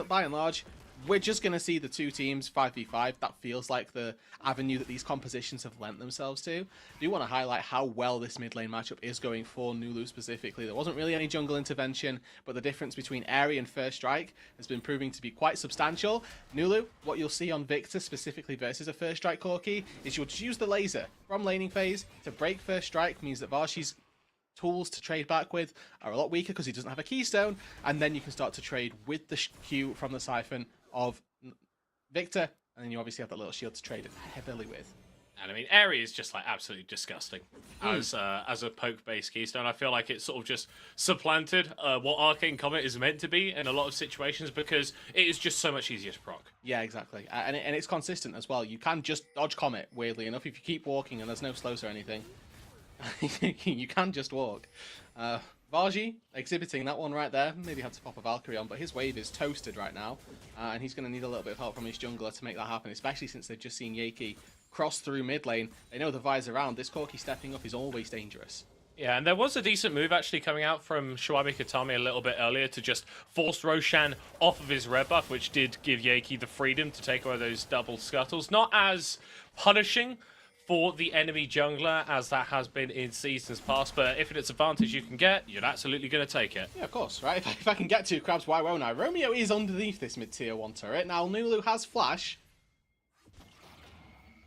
by and large, we're just going to see the 2 teams 5v5. That feels like the avenue that these compositions have lent themselves to. I do want to highlight how well this mid lane matchup is going for Nulu specifically. There wasn't really any jungle intervention, but the difference between Airy and First Strike has been proving to be quite substantial. Nulu, what you'll see on Victor specifically versus a First Strike Corki is you'll just use the laser from laning phase to break First Strike, means that Varshi's tools to trade back with are a lot weaker because he doesn't have a keystone, and then you can start to trade with the Q from the siphon of Victor, and then you obviously have that little shield to trade it heavily with. And I mean, Airy is just like absolutely disgusting as a poke-based keystone. I feel like it's sort of just supplanted what Arcane Comet is meant to be in a lot of situations, because it is just so much easier to proc. Yeah, exactly, and it's consistent as well. You can just dodge Comet, weirdly enough, if you keep walking and there's no slows or anything. You can just walk. Vargi exhibiting that one right there. Maybe have to pop a Valkyrie on, but his wave is toasted right now, and he's going to need a little bit of help from his jungler to make that happen, especially since they've just seen Yaki cross through mid lane. They know the Vi's around. This Corki stepping up is always dangerous. Yeah, and there was a decent move actually coming out from Shawami Katami a little bit earlier to just force Roshan off of his red buff, which did give Yaki the freedom to take away those double scuttles. Not as punishing for the enemy jungler as that has been in seasons past, but if it's advantage you can get, you're absolutely going to take it. Yeah, of course, right? If I can get 2 crabs, why won't I? Romeo is underneath this mid-tier 1 turret. Now, Nulu has flash.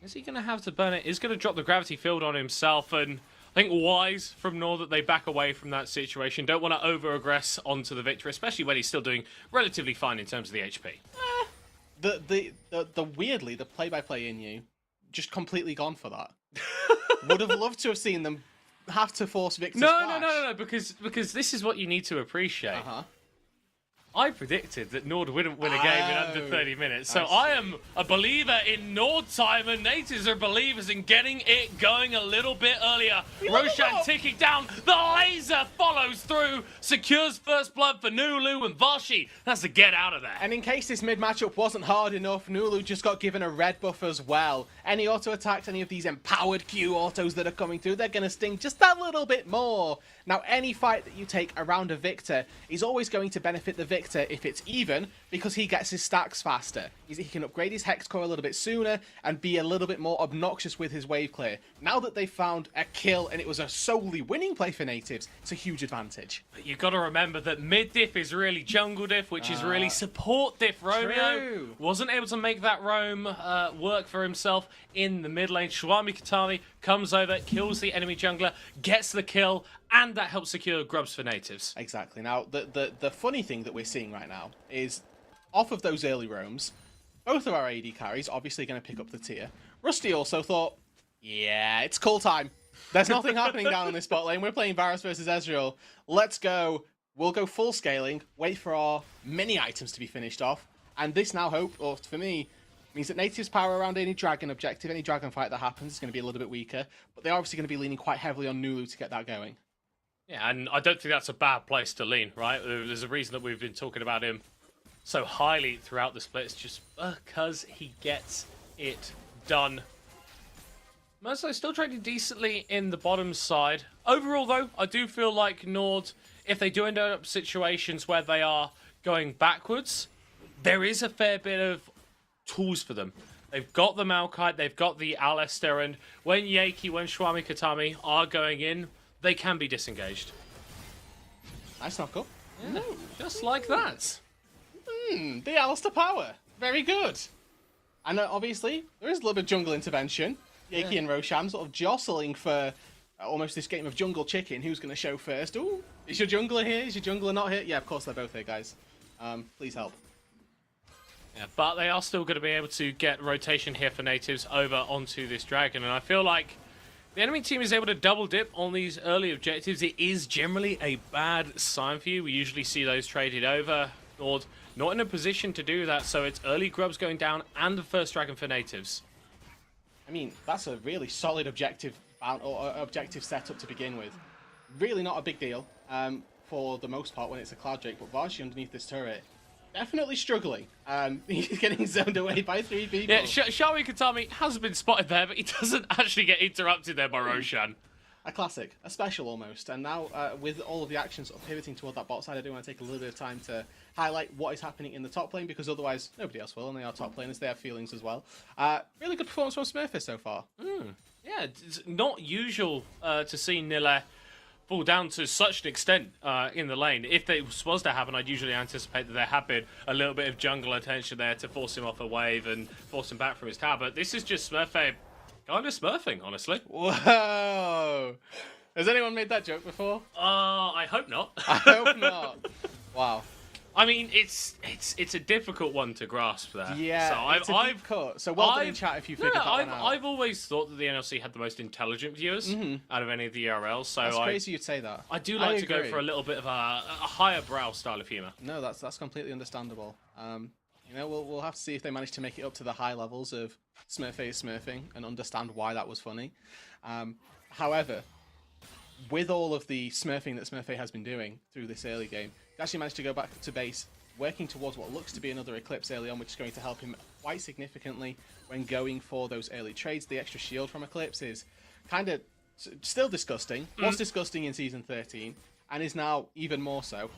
Is he going to have to burn it? He's going to drop the gravity field on himself, and I think wise from Nor that they back away from that situation. Don't want to over-aggress onto the Victor, especially when he's still doing relatively fine in terms of the HP. The weirdly, the play-by-play in you just completely gone for that. Would have loved to have seen them have to force Victor's flash. No, because this is what you need to appreciate. I predicted that Nord wouldn't win a game in under 30 minutes, so I am a believer in Nord time, and natives are believers in getting it going a little bit earlier. Roshan ticking down, the laser follows through, secures first blood for Nulu, and Vashi has to get out of there. And in case this mid matchup wasn't hard enough, Nulu just got given a red buff as well. Any auto attacks, any of these empowered Q autos that are coming through, they're going to sting just that little bit more. Now, any fight that you take around a Victor is always going to benefit the Victor if it's even, because he gets his stacks faster. He can upgrade his Hex Core a little bit sooner and be a little bit more obnoxious with his wave clear. Now that they've found a kill and it was a solely winning play for natives, it's a huge advantage. But you've got to remember that mid diff is really jungle diff, which is really support diff. Romeo wasn't able to make that roam work for himself in the mid lane. Shawami Katami comes over, kills the enemy jungler, gets the kill, and that helps secure grubs for natives. Exactly. Now, the funny thing that we're seeing right now is, off of those early roams, both of our AD carries obviously going to pick up the tier. Rusty also thought, yeah, it's call time. There's nothing happening down in this bot lane. We're playing Varus versus Ezreal. Let's go. We'll go full scaling, wait for our mini items to be finished off, and this now or for me, means that natives power around any dragon objective, any dragon fight that happens is going to be a little bit weaker, but they're obviously going to be leaning quite heavily on Nulu to get that going. Yeah, and I don't think that's a bad place to lean, right? There's a reason that we've been talking about him so highly throughout the split. It's just because he gets it done. Merso still trading decently in the bottom side. Overall, though, I do feel like Nord, if they do end up situations where they are going backwards, there is a fair bit of tools for them. They've got the Maokai, they've got the Alistair, and when Yaki, when Swami Katami are going in, they can be disengaged. Nice knock up. Yeah, just like that. The Alistair power. Very good. And obviously, there is a little bit of jungle intervention. Yaki and Roshan sort of jostling for almost this game of jungle chicken. Who's going to show first? Ooh, is your jungler here? Is your jungler not here? Yeah, of course they're both here, guys. Please help. Yeah, but they are still going to be able to get rotation here for natives over onto this dragon. And I feel like the enemy team is able to double dip on these early objectives. It is generally a bad sign for you. We usually see those traded over. Nord not in a position to do that, so it's early grubs going down and the first dragon for natives. I mean, that's a really solid objective setup to begin with. Really not a big deal for the most part when it's a Cloud Drake, but Varshi underneath this turret, definitely struggling. He's getting zoned away by 3 people. Yeah, Shawi Katami hasn't been spotted there, but he doesn't actually get interrupted there by Roshan. A classic, a special almost. And now with all of the actions sort of pivoting toward that bot side, I do want to take a little bit of time to highlight what is happening in the top lane, because otherwise nobody else will, and they are top laners, they have feelings as well. Really good performance from Smurfs so far. Yeah, it's not usual to see Nille fall down to such an extent in the lane. If it was to happen, I'd usually anticipate that there had been a little bit of jungle attention there to force him off a wave and force him back from his tower, but this is just Smurfe kind of smurfing, honestly. Whoa! Has anyone made that joke before? I hope not. I hope not. Wow. I mean, it's a difficult one to grasp there. Yeah, so I've cut. So well done in chat if you figured that one out. I've always thought that the NLC had the most intelligent viewers out of any of the ERLs. So that's crazy you'd say that. I do like to go for a little bit of a higher brow style of humour. No, that's completely understandable. You know, we'll have to see if they manage to make it up to the high levels of Smurfy smurfing and understand why that was funny. However, with all of the smurfing that Smurfy has been doing through this early game, he actually managed to go back to base, working towards what looks to be another Eclipse early on, which is going to help him quite significantly when going for those early trades. The extra shield from Eclipse is kind of still disgusting, was disgusting in Season 13, and is now even more so,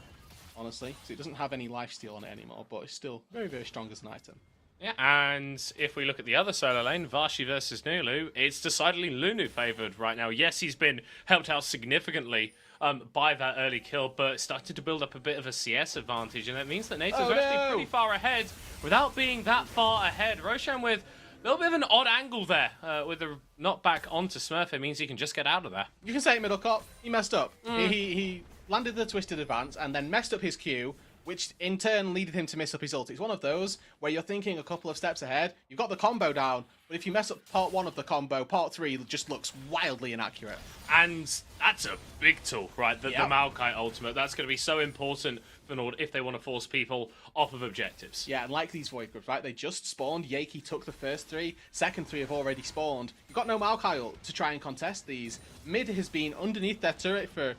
honestly, because it doesn't have any lifesteal on it anymore, but it's still very, very strong as an item. Yeah, and if we look at the other solo lane, Varshi versus Nulu, it's decidedly Lunu favoured right now. Yes, he's been helped out significantly by that early kill, but started to build up a bit of a CS advantage, and that means that Natives are actually pretty far ahead without being that far ahead. Roshan with a little bit of an odd angle there, with the not back onto Smurf. It means he can just get out of there. You can say middle cop, he messed up. He landed the twisted advance and then messed up his Q, which in turn leaded him to miss up his ult. It's one of those where you're thinking a couple of steps ahead, you've got the combo down, but if you mess up part 1 of the combo, part 3 just looks wildly inaccurate. And that's a big tool, right? The Maokai ultimate. That's going to be so important for Nord if they want to force people off of objectives. Yeah, and like these Void Grubs, right? They just spawned. Yaki took the first 3. Second 3 have already spawned. You've got no Maokai ult to try and contest these. Mid has been underneath their turret for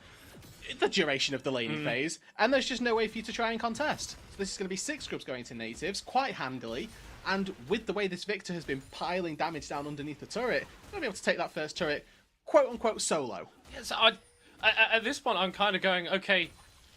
the duration of the laning phase, and there's just no way for you to try and contest. So this is going to be 6 Grubs going to natives, quite handily, and with the way this Victor has been piling damage down underneath the turret, you're going to be able to take that first turret, quote-unquote, solo. Yeah, so at this point, I'm kind of going, okay,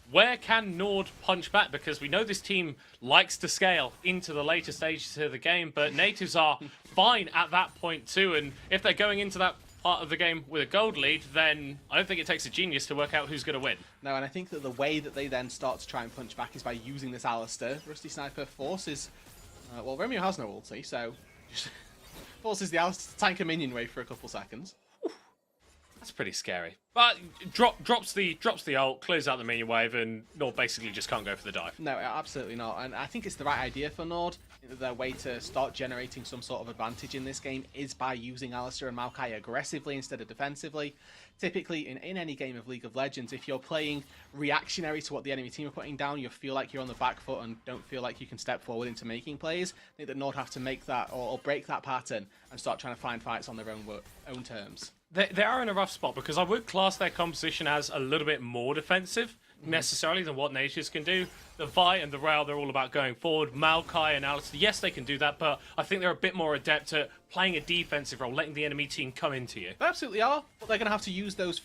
where can Nord punch back? Because we know this team likes to scale into the later stages of the game, but natives are fine at that point too, and if they're going into that part of the game with a gold lead, then I don't think it takes a genius to work out who's going to win. No, and I think that the way that they then start to try and punch back is by using this Alistair. Rusty Sniper forces... well, Romeo has no ulti, so... just forces the Alistair to tank a minion wave for a couple seconds. That's pretty scary. But drops the ult, clears out the minion wave, and Nord basically just can't go for the dive. No, absolutely not. And I think it's the right idea for Nord. Their way to start generating some sort of advantage in this game is by using Alistair and Maokai aggressively instead of defensively. Typically, in any game of League of Legends, if you're playing reactionary to what the enemy team are putting down, you feel like you're on the back foot and don't feel like you can step forward into making plays. I think that Nord have to make that or break that pattern and start trying to find fights on their own terms. they are in a rough spot because I would class their composition as a little bit more defensive necessarily than what Natives can do. The Vi and the Rail, they're all about going forward. Maokai and Alistair, yes, they can do that, but I think they're a bit more adept at playing a defensive role, letting the enemy team come into you. They absolutely are, but they're going to have to use those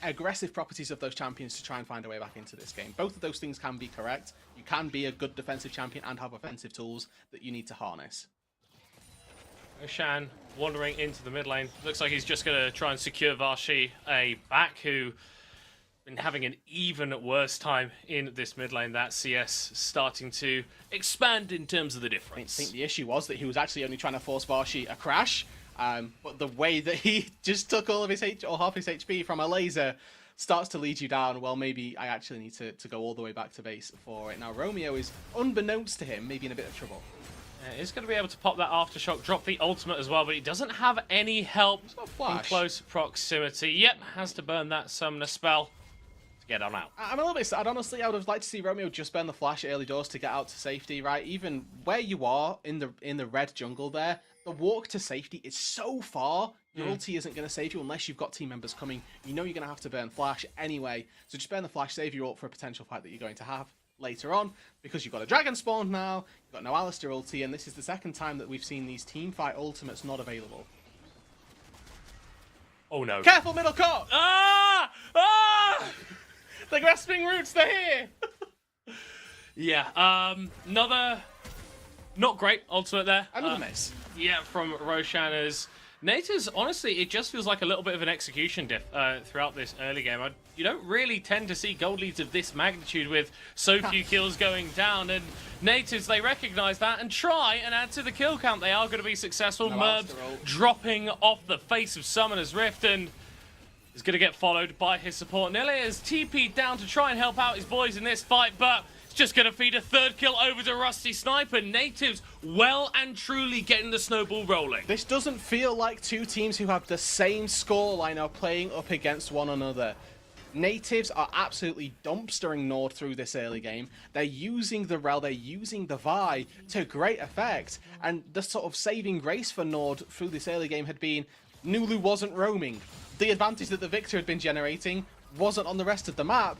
aggressive properties of those champions to try and find a way back into this game. Both of those things can be correct. You can be a good defensive champion and have offensive tools that you need to harness. Shan wandering into the mid lane. Looks like he's just going to try and secure Varshi a back, who been having an even worse time in this mid lane. That CS starting to expand in terms of the difference. I think the issue was that he was actually only trying to force Varshi a crash, but the way that he just took all of his half his HP from a laser starts to lead you down. Well, maybe I actually need to go all the way back to base for it. Now Romeo is, unbeknownst to him, maybe in a bit of trouble. He's going to be able to pop that Aftershock, drop the ultimate as well, but he doesn't have any help in close proximity. Yep, has to burn that Summoner spell to get on out. I'm a little bit sad, honestly. I would have liked to see Romeo just burn the flash early doors to get out to safety, right? Even where you are in the red jungle there, the walk to safety is so far. Your ulti isn't going to save you unless you've got team members coming. You know you're going to have to burn flash anyway, so just burn the flash, save your ult for a potential fight that you're going to have later on, because you've got a dragon spawned now, you've got no Alistair ulti, and this is the second time that we've seen these team fight ultimates not available. Oh no. Careful, middle court! Ah! Ah! The grasping roots, they're here! Yeah, another not great ultimate there. Another miss. Yeah, from Roshanna's. Natives, honestly, it just feels like a little bit of an execution diff throughout this early game. You don't really tend to see gold leads of this magnitude with so few kills going down, and Natives, they recognize that and try and add to the kill count. They are going to be successful. Merbs dropping off the face of Summoner's Rift, and is going to get followed by his support. Nile has TP'd down to try and help out his boys in this fight, but just going to feed a third kill over to Rusty Sniper. Natives well and truly getting the snowball rolling. This doesn't feel like two teams who have the same scoreline are playing up against one another. Natives are absolutely dumpstering Nord through this early game. They're using the Rel, they're using the Vi to great effect. And the sort of saving grace for Nord through this early game had been Nulu wasn't roaming. The advantage that the Victor had been generating wasn't on the rest of the map.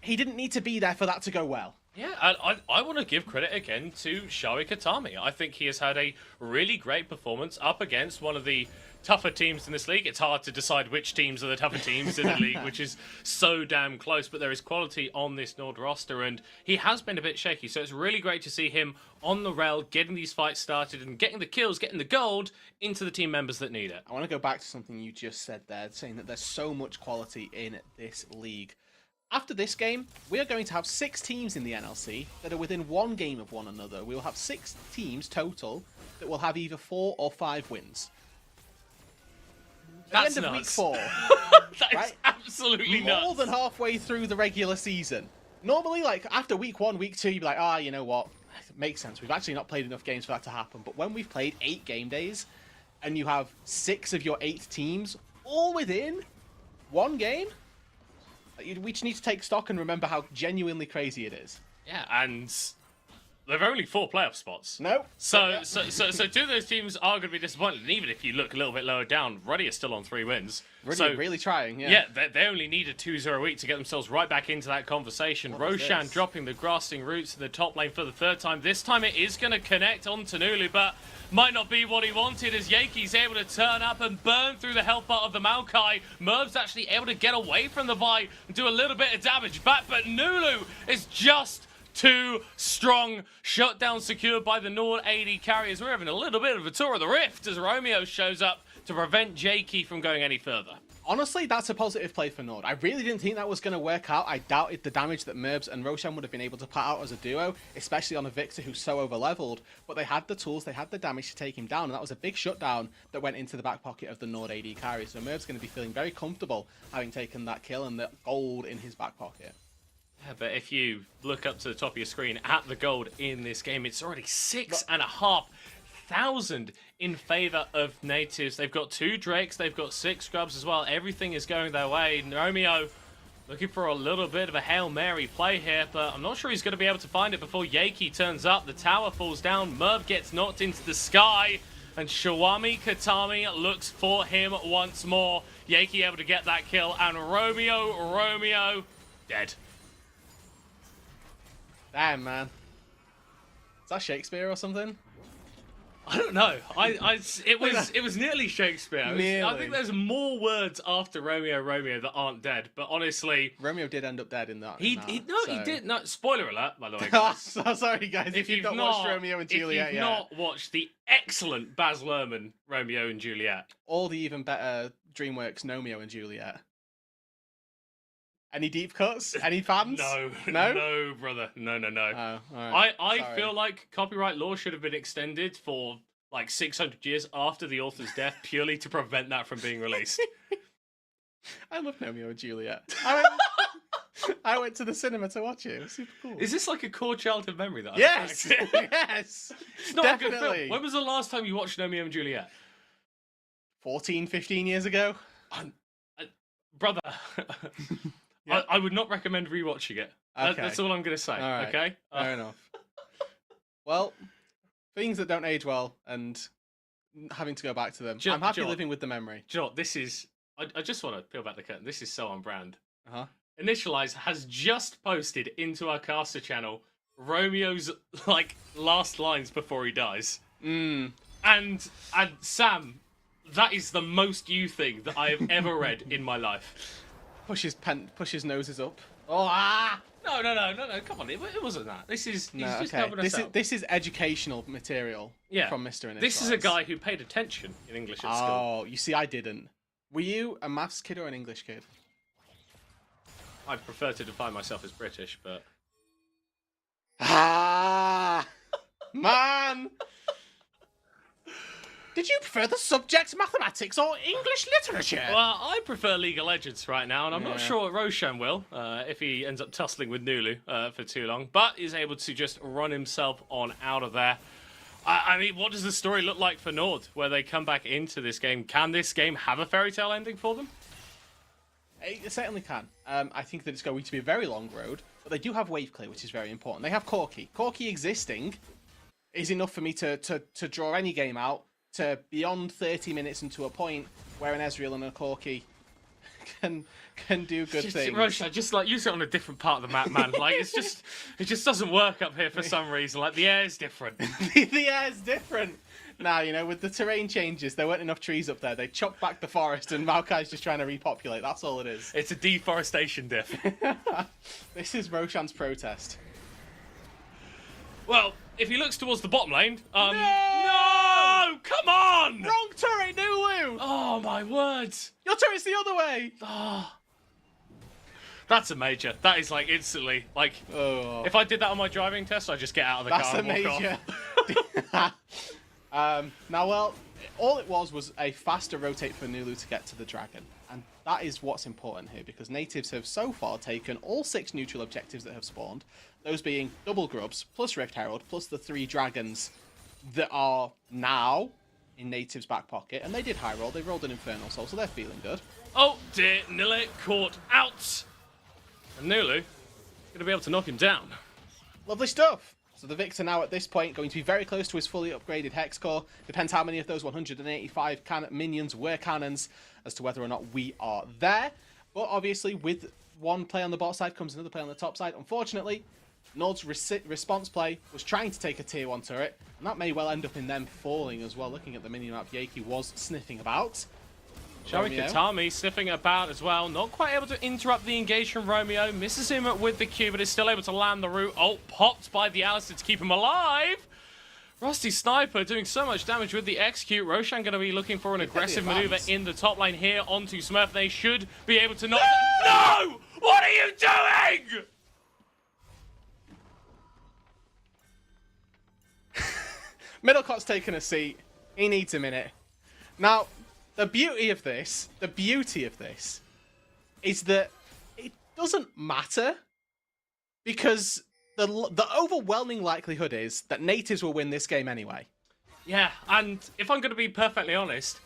He didn't need to be there for that to go well. Yeah, I want to give credit again to Shari Katami. I think he has had a really great performance up against one of the tougher teams in this league. It's hard to decide which teams are the tougher teams in the league, which is so damn close, but there is quality on this Nord roster, and he has been a bit shaky, so it's really great to see him on the rail, getting these fights started and getting the kills, getting the gold into the team members that need it. I want to go back to something you just said there, saying that there's so much quality in this league. After this game, we are going to have 6 teams in the NLC that are within 1 game of one another. We will have 6 teams total that will have either 4 or 5 wins. That's At the end of nuts. week 4, That is absolutely nuts. more than halfway through the regular season. Normally, like, after week 1, week 2, you'd be like, you know what? It makes sense. We've actually not played enough games for that to happen. But when we've played 8 game days, and you have 6 of your 8 teams all within 1 game, we just need to take stock and remember how genuinely crazy it is. Yeah, and there are only 4 playoff spots. No. So 2 of those teams are going to be disappointed. And even if you look a little bit lower down, Ruddy is still on 3 wins. Ruddy really trying, yeah. Yeah, they only need a 2-0 week to get themselves right back into that conversation. Roshan dropping the grasping roots in the top lane for the 3rd time. This time it is going to connect on Nulu, but might not be what he wanted, as Yaki's able to turn up and burn through the health bar of the Maokai. Merb's actually able to get away from the Vi and do a little bit of damage back, but Nulu is just too strong. Shutdown secured by the Nord AD carriers. We're having a little bit of a tour of the rift as Romeo shows up to prevent Jakey from going any further. Honestly, that's a positive play for Nord. I really didn't think that was going to work out. I doubted the damage that Merbs and Roshan would have been able to put out as a duo, especially on a Victor who's so over-leveled. But they had the tools, they had the damage to take him down, and that was a big shutdown that went into the back pocket of the Nord AD carry. So Merb's going to be feeling very comfortable having taken that kill and the gold in his back pocket. Yeah, but if you look up to the top of your screen at the gold in this game, it's already 6,500 in favor of Natives. They've got 2 Drakes, they've got 6 Scrubs as well. Everything is going their way. Romeo looking for a little bit of a Hail Mary play here, but I'm not sure he's going to be able to find it before Yaki turns up. The tower falls down, Merv gets knocked into the sky. And Shawami Katami looks for him once more. Yaki able to get that kill, and Romeo, dead. Damn, man. Is that Shakespeare or something? I don't know. It was nearly Shakespeare. I think there's more words after Romeo that aren't dead. But honestly, Romeo did end up dead in that. He did. No, spoiler alert, by the way. Guys. So sorry, guys. If you've not watched Romeo and Juliet if you've not watched the excellent Baz Luhrmann Romeo and Juliet, or the even better DreamWorks Nomeo and Juliet. Any deep cuts? Any fans? No, brother. No. Oh, all right. I feel like copyright law should have been extended for like 600 years after the author's death, purely to prevent that from being released. I love Nomeo and Juliet. I went to the cinema to watch it. It was super cool. Is this like a core childhood memory that? Yes, yes. It's not definitely. A good film. When was the last time you watched Romeo and Juliet? 14, 15 years ago. Brother. I would not recommend rewatching it. Okay. That's all I'm going to say. All right. Okay? Fair enough. Well, things that don't age well and having to go back to them. I'm happy living with the memory. Do you know what? This is... I just want to peel back the curtain. This is so on brand. Uh-huh. Initialize has just posted into our caster channel Romeo's last lines before he dies. And Sam, that is the most you thing that I have ever read in my life. Push his noses up. No, come on, it wasn't that. This is this is educational material from Mr. Initialize. This is a guy who paid attention in English at school. Oh, you see, I didn't. Were you a maths kid or an English kid? I'd prefer to define myself as British, but... Man! Did you prefer the subject mathematics or English literature? Well, I prefer League of Legends right now, and I'm not sure Roshan will, if he ends up tussling with Nulu for too long, but is able to just run himself on out of there. I mean, what does the story look like for Nord, where they come back into this game? Can this game have a fairy tale ending for them? It certainly can. I think that it's going to be a very long road, but they do have wave clear, which is very important. They have Corki. Corki existing is enough for me to draw any game out to beyond 30 minutes and to a point where an Ezreal and a Corki can do good things. Roshan, just use it on a different part of the map, man. It just doesn't work up here for some reason. The air is different. The air is different. Now, with the terrain changes, there weren't enough trees up there. They chopped back the forest, and Maokai's just trying to repopulate. That's all it is. It's a deforestation diff. This is Roshan's protest. Well, if he looks towards the bottom lane, no! Come on! Wrong turret, Nulu! Oh, my words. Your turret's the other way! Oh. That's a major. That is instantly, if I did that on my driving test, I'd just get out of the car and walk off. Now, well, all it was a faster rotate for Nulu to get to the dragon. And that is what's important here, because natives have so far taken all 6 neutral objectives that have spawned, those being double grubs, plus Rift Herald, plus the 3 dragons that are now in natives' back pocket. And they did high roll. They rolled an Infernal Soul, so they're feeling good. Oh dear, Nulu caught out. And Nulu going to be able to knock him down. Lovely stuff. So the Victor now at this point going to be very close to his fully upgraded Hex Core. Depends how many of those 185 minions were cannons as to whether or not we are there. But obviously with one play on the bot side comes another play on the top side. Unfortunately, Nord's response play was trying to take a tier 1 turret, and that may well end up in them falling as well. Looking at the minion map, Yaki was sniffing about. Showing Katami sniffing about as well. Not quite able to interrupt the engage from Romeo. Misses him with the Q, but is still able to land the root. Oh, popped by the Alistair to keep him alive. Rusty Sniper doing so much damage with the execute. Roshan going to be looking for an aggressive maneuver in the top lane here onto Smurf. They should be able to knock... No! What are you doing? Middlecot's taken a seat. He needs a minute. Now, the beauty of this is that it doesn't matter, because the overwhelming likelihood is that natives will win this game anyway. Yeah, and if I'm going to be perfectly honest,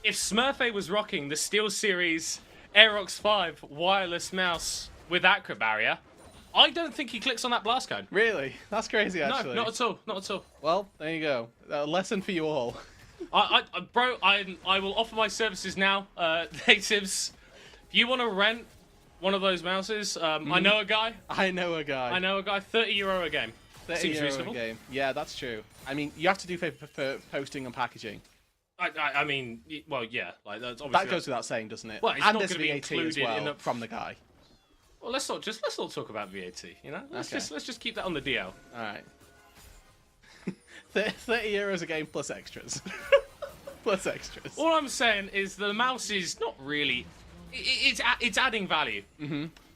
if Smurfy was rocking the SteelSeries Aerox 5 wireless mouse with Acro Barrier, I don't think he clicks on that blast cone. Really? That's crazy, actually. No, not at all. Not at all. Well, there you go. A lesson for you all. Bro, I will offer my services now. Natives, if you want to rent one of those mouses, I know a guy. I know a guy. 30 euro a game. 30 Seems euro reasonable. a game. Yeah, that's true. I mean, you have to do for posting and packaging. I mean, well, yeah, like that's obviously That goes without saying, doesn't it? Well, it's and not there's going to be VAT included as well in the from the guy. Well, let's not talk about VAT. You know, let's just keep that on the DL. All right. 30 euros a game plus extras. Plus extras. All I'm saying is the mouse is not really. It's adding value.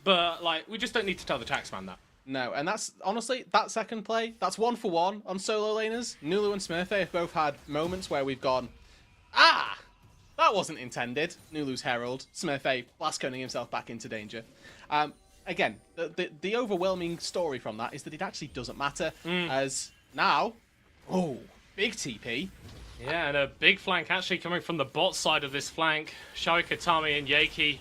But like, we just don't need to tell the taxman that. No, and that's honestly that second play. That's 1 for 1 on solo laners. Nulu and Smurfy have both had moments where we've gone, that wasn't intended. Nulu's Herald, Smurfy blast coning himself back into danger. Again, the overwhelming story from that is that it actually doesn't matter, as now, big TP. Yeah, and a big flank actually coming from the bot side of this flank. Shoei Katami and Yaki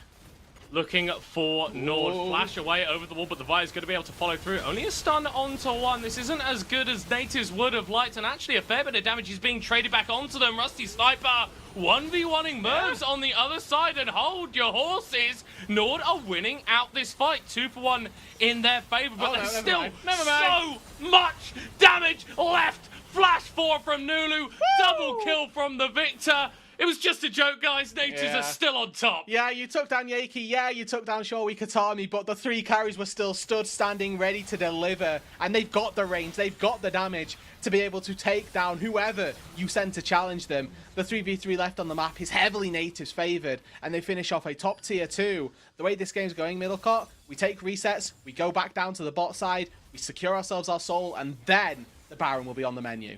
looking for Nord. Flash away over the wall, but the Vi is going to be able to follow through. Only a stun onto one. This isn't as good as Natives would have liked, and actually a fair bit of damage is being traded back onto them. Rusty Sniper 1v1ing Mervs on the other side, and hold your horses. Nord are winning out this fight. 2 for 1 in their favor, but there's still so much damage left. Flash 4 from Nulu, double kill from the Victor. It was just a joke, guys. Natives are still on top. Yeah, you took down Yaki. Yeah, you took down Shoei Katami, but the 3 carries were still stood standing, ready to deliver. And they've got the range, they've got the damage to be able to take down whoever you send to challenge them. The 3v3 left on the map is heavily Natives favored, and they finish off a top tier 2. The way this game's going, Middlecott, we take resets, we go back down to the bot side, we secure ourselves our soul, and then the Baron will be on the menu.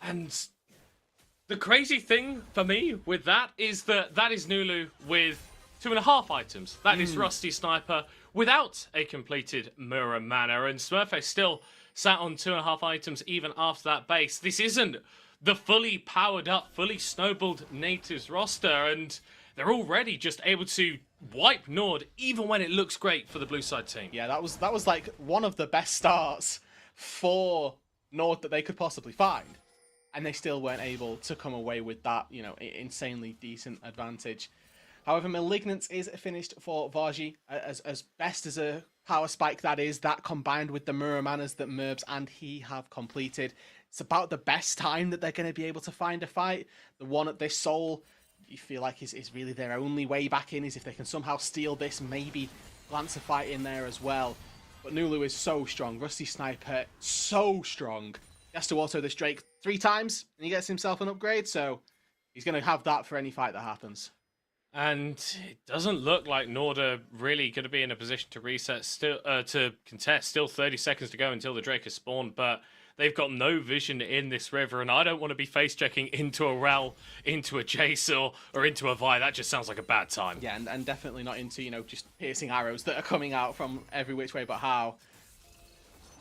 And the crazy thing for me with that is that is Nulu with 2.5 items. That is Rusty Sniper without a completed Mirror Mana, and Smurfy still sat on 2.5 items even after that base. This isn't the fully powered up, fully snowballed Natives roster, and they're already just able to wipe Nord even when it looks great for the blue side team. Yeah, that was like one of the best starts for Nord that they could possibly find. And they still weren't able to come away with that, you know, insanely decent advantage. However, Malignance is finished for Vargi. As best as a power spike that is, that combined with the Mirror Manas that Merbs and he have completed, it's about the best time that they're going to be able to find a fight. The one at this soul, you feel like is really their only way back in, is if they can somehow steal this, maybe glance a fight in there as well. But Nulu is so strong. Rusty Sniper, so strong. He has to auto this Drake 3 times, and he gets himself an upgrade, so he's going to have that for any fight that happens. And it doesn't look like Nord are really going to be in a position to reset, still to contest. Still 30 seconds to go until the Drake is spawned, but they've got no vision in this river, and I don't want to be face-checking into a Rel, into a Jace, or into a Vi. That just sounds like a bad time. Yeah, and definitely not into, you know, just piercing arrows that are coming out from every which way but how.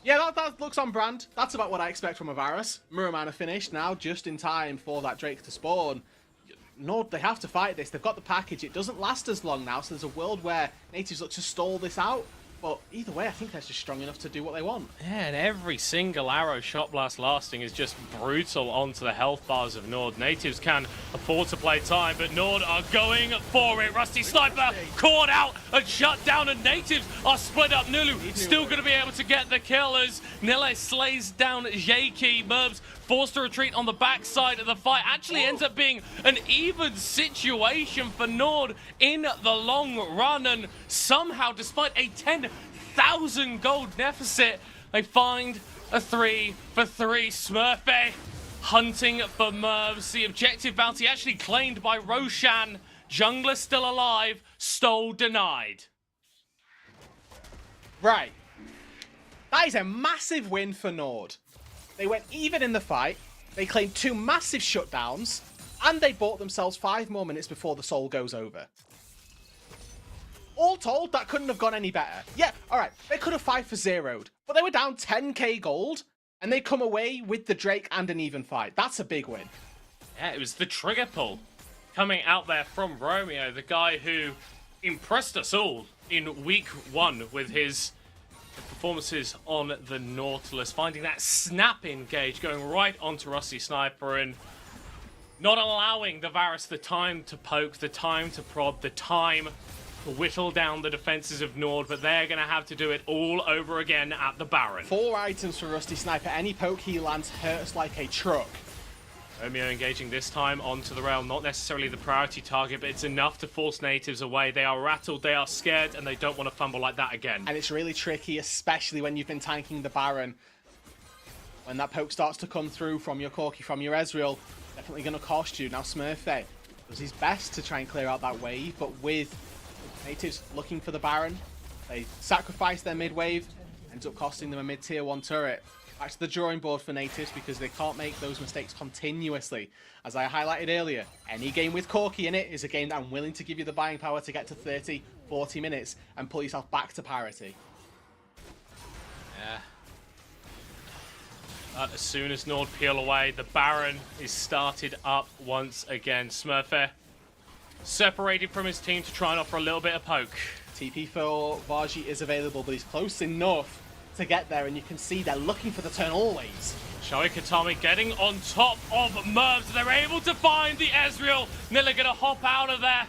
Yeah, that looks on brand. That's about what I expect from a Varus. Mirror Mana finished now, just in time for that Drake to spawn. Nord, they have to fight this. They've got the package. It doesn't last as long now, so there's a world where Natives look to stall this out. But either way, I think they're just strong enough to do what they want. Yeah, and every single arrow shot blast lasting is just brutal onto the health bars of Nord. Natives can afford to play time, but Nord are going for it. Rusty Sniper caught out and shut down, and Natives are split up. Nulu still going to be able to get the kill as Nile slays down Yaki. Merbs forced to retreat on the backside of the fight. Actually ends up being an even situation for Nord in the long run, and somehow, despite a 10,000 gold deficit, they find a 3 for 3. Smurfy hunting for Merbs. The objective bounty actually claimed by Roshan. Jungler still alive. Stole denied. Right. That is a massive win for Nord. They went even in the fight, they claimed 2 massive shutdowns, and they bought themselves 5 more minutes before the soul goes over. All told, that couldn't have gone any better. Yeah, alright, they could have 5 for 0'd, but they were down 10k gold, and they come away with the Drake and an even fight. That's a big win. Yeah, it was the trigger pull coming out there from Romeo, the guy who impressed us all in week 1 with his performances on the Nautilus, finding that snap engage, going right onto Rusty Sniper and not allowing the Varus the time to poke, the time to prod, the time to whittle down the defenses of Nord, but they're going to have to do it all over again at the Baron. 4 items for Rusty Sniper. Any poke he lands hurts like a truck. Romeo engaging this time onto the rail, not necessarily the priority target, but it's enough to force natives away. They are rattled, they are scared, and they don't want to fumble like that again. And it's really tricky, especially when you've been tanking the Baron. When that poke starts to come through from your Corki, from your Ezreal, definitely going to cost you. Now Smurfette does his best to try and clear out that wave, but with natives looking for the Baron, they sacrifice their mid wave, ends up costing them a mid tier 1 turret. Back to the drawing board for natives because they can't make those mistakes continuously. As I highlighted earlier, any game with Corki in it is a game that I'm willing to give you the buying power to get to 30, 40 minutes and pull yourself back to parity. Yeah. As soon as Nord peel away, the Baron is started up once again. Smurfette separated from his team to try and offer a little bit of poke. TP for Vargi is available, but he's close enough to get there, and you can see they're looking for the turn always. Shoei Katami getting on top of Mervs. They're able to find the Ezreal. Nilla gonna hop out of there.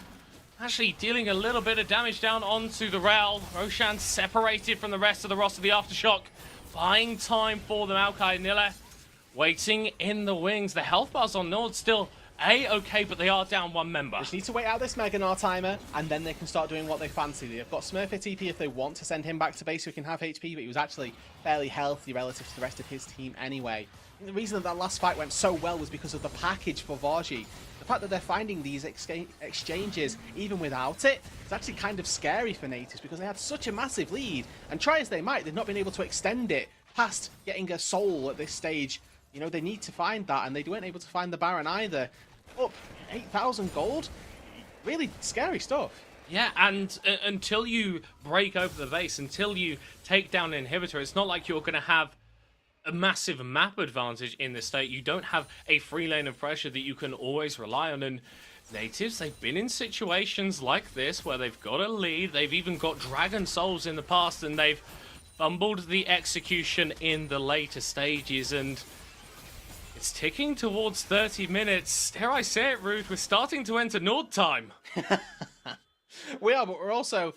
Actually dealing a little bit of damage down onto the rail. Roshan separated from the rest of the roster, the Aftershock. Buying time for the Maokai. Nilla waiting in the wings. The health bars on Nord still A-okay, but they are down 1 member. Just need to wait out this Mega Gnar timer, and then they can start doing what they fancy. They've got Smurfette TP if they want to send him back to base so he can have HP, but he was actually fairly healthy relative to the rest of his team anyway. And the reason that last fight went so well was because of the package for Vargi. The fact that they're finding these exchanges even without it is actually kind of scary for natives because they had such a massive lead, and try as they might, they've not been able to extend it past getting a soul at this stage. You know, they need to find that, and they weren't able to find the Baron either. Up 8,000 gold, really scary stuff. Yeah, and until you break over the base, until you take down an inhibitor, it's not like you're going to have a massive map advantage in this state. You don't have a free lane of pressure that you can always rely on, and natives, they've been in situations like this where they've got a lead, they've even got Dragon Souls in the past, and they've fumbled the execution in the later stages, and it's ticking towards 30 minutes. Dare I say it, Ruth, we're starting to enter Nord time. We are, but we're also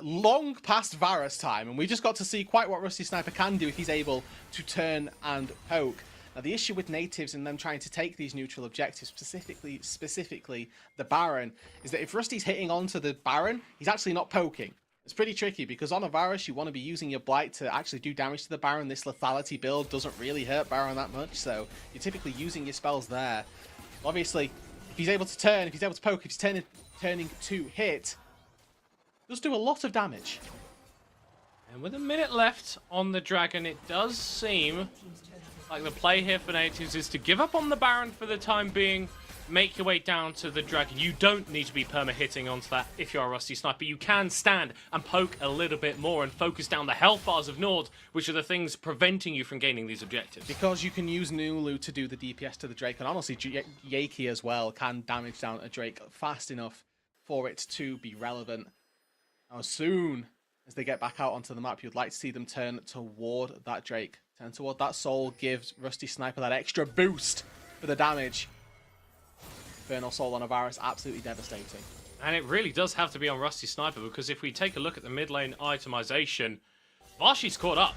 long past Varus time, and we just got to see quite what Rusty Sniper can do if he's able to turn and poke. Now, the issue with natives and them trying to take these neutral objectives, specifically the Baron, is that if Rusty's hitting onto the Baron, he's actually not poking. It's pretty tricky because on a Varus, you want to be using your Blight to actually do damage to the Baron. This lethality build doesn't really hurt Baron that much, so you're typically using your spells there. Obviously, if he's able to turn, if he's able to poke, if he's turning to hit, does do a lot of damage. And with a minute left on the Dragon, it does seem like the play here for natives is to give up on the Baron for the time being, make your way down to the Dragon. You don't need to be perma-hitting onto that if you're a Rusty Sniper. You can stand and poke a little bit more and focus down the health bars of Nord, which are the things preventing you from gaining these objectives. Because you can use Nulu to do the DPS to the Drake, and honestly, Yaki as well can damage down a Drake fast enough for it to be relevant. Now, as soon as they get back out onto the map, you'd like to see them turn toward that Drake. Turn toward that Soul, gives Rusty Sniper that extra boost for the damage. Infernal Soul on a Varus, absolutely devastating. And it really does have to be on Rusty Sniper, because if we take a look at the mid lane itemization, Varshi's caught up.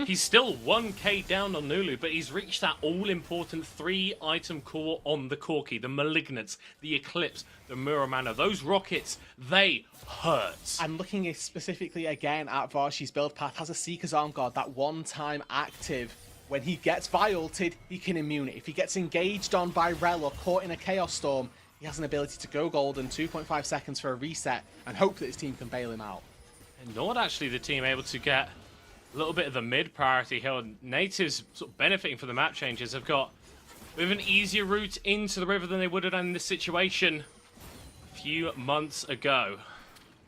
He's still 1k down on Nulu, but he's reached that all-important 3-item core on the Corki, the Malignance, the Eclipse, the Mirror Mana. Those rockets, they hurt. I'm looking specifically again at Varshi's build path. Has a Seeker's Arm Guard, that one-time active. When he gets Vi-ulted, he can immune it. If he gets engaged on by Rel or caught in a Chaos Storm, he has an ability to go golden 2.5 seconds for a reset and hope that his team can bail him out. And Nord actually the team able to get a little bit of the mid priority here. Natives sort of benefiting from the map changes have got a bit of an easier route into the river than they would have done in this situation a few months ago.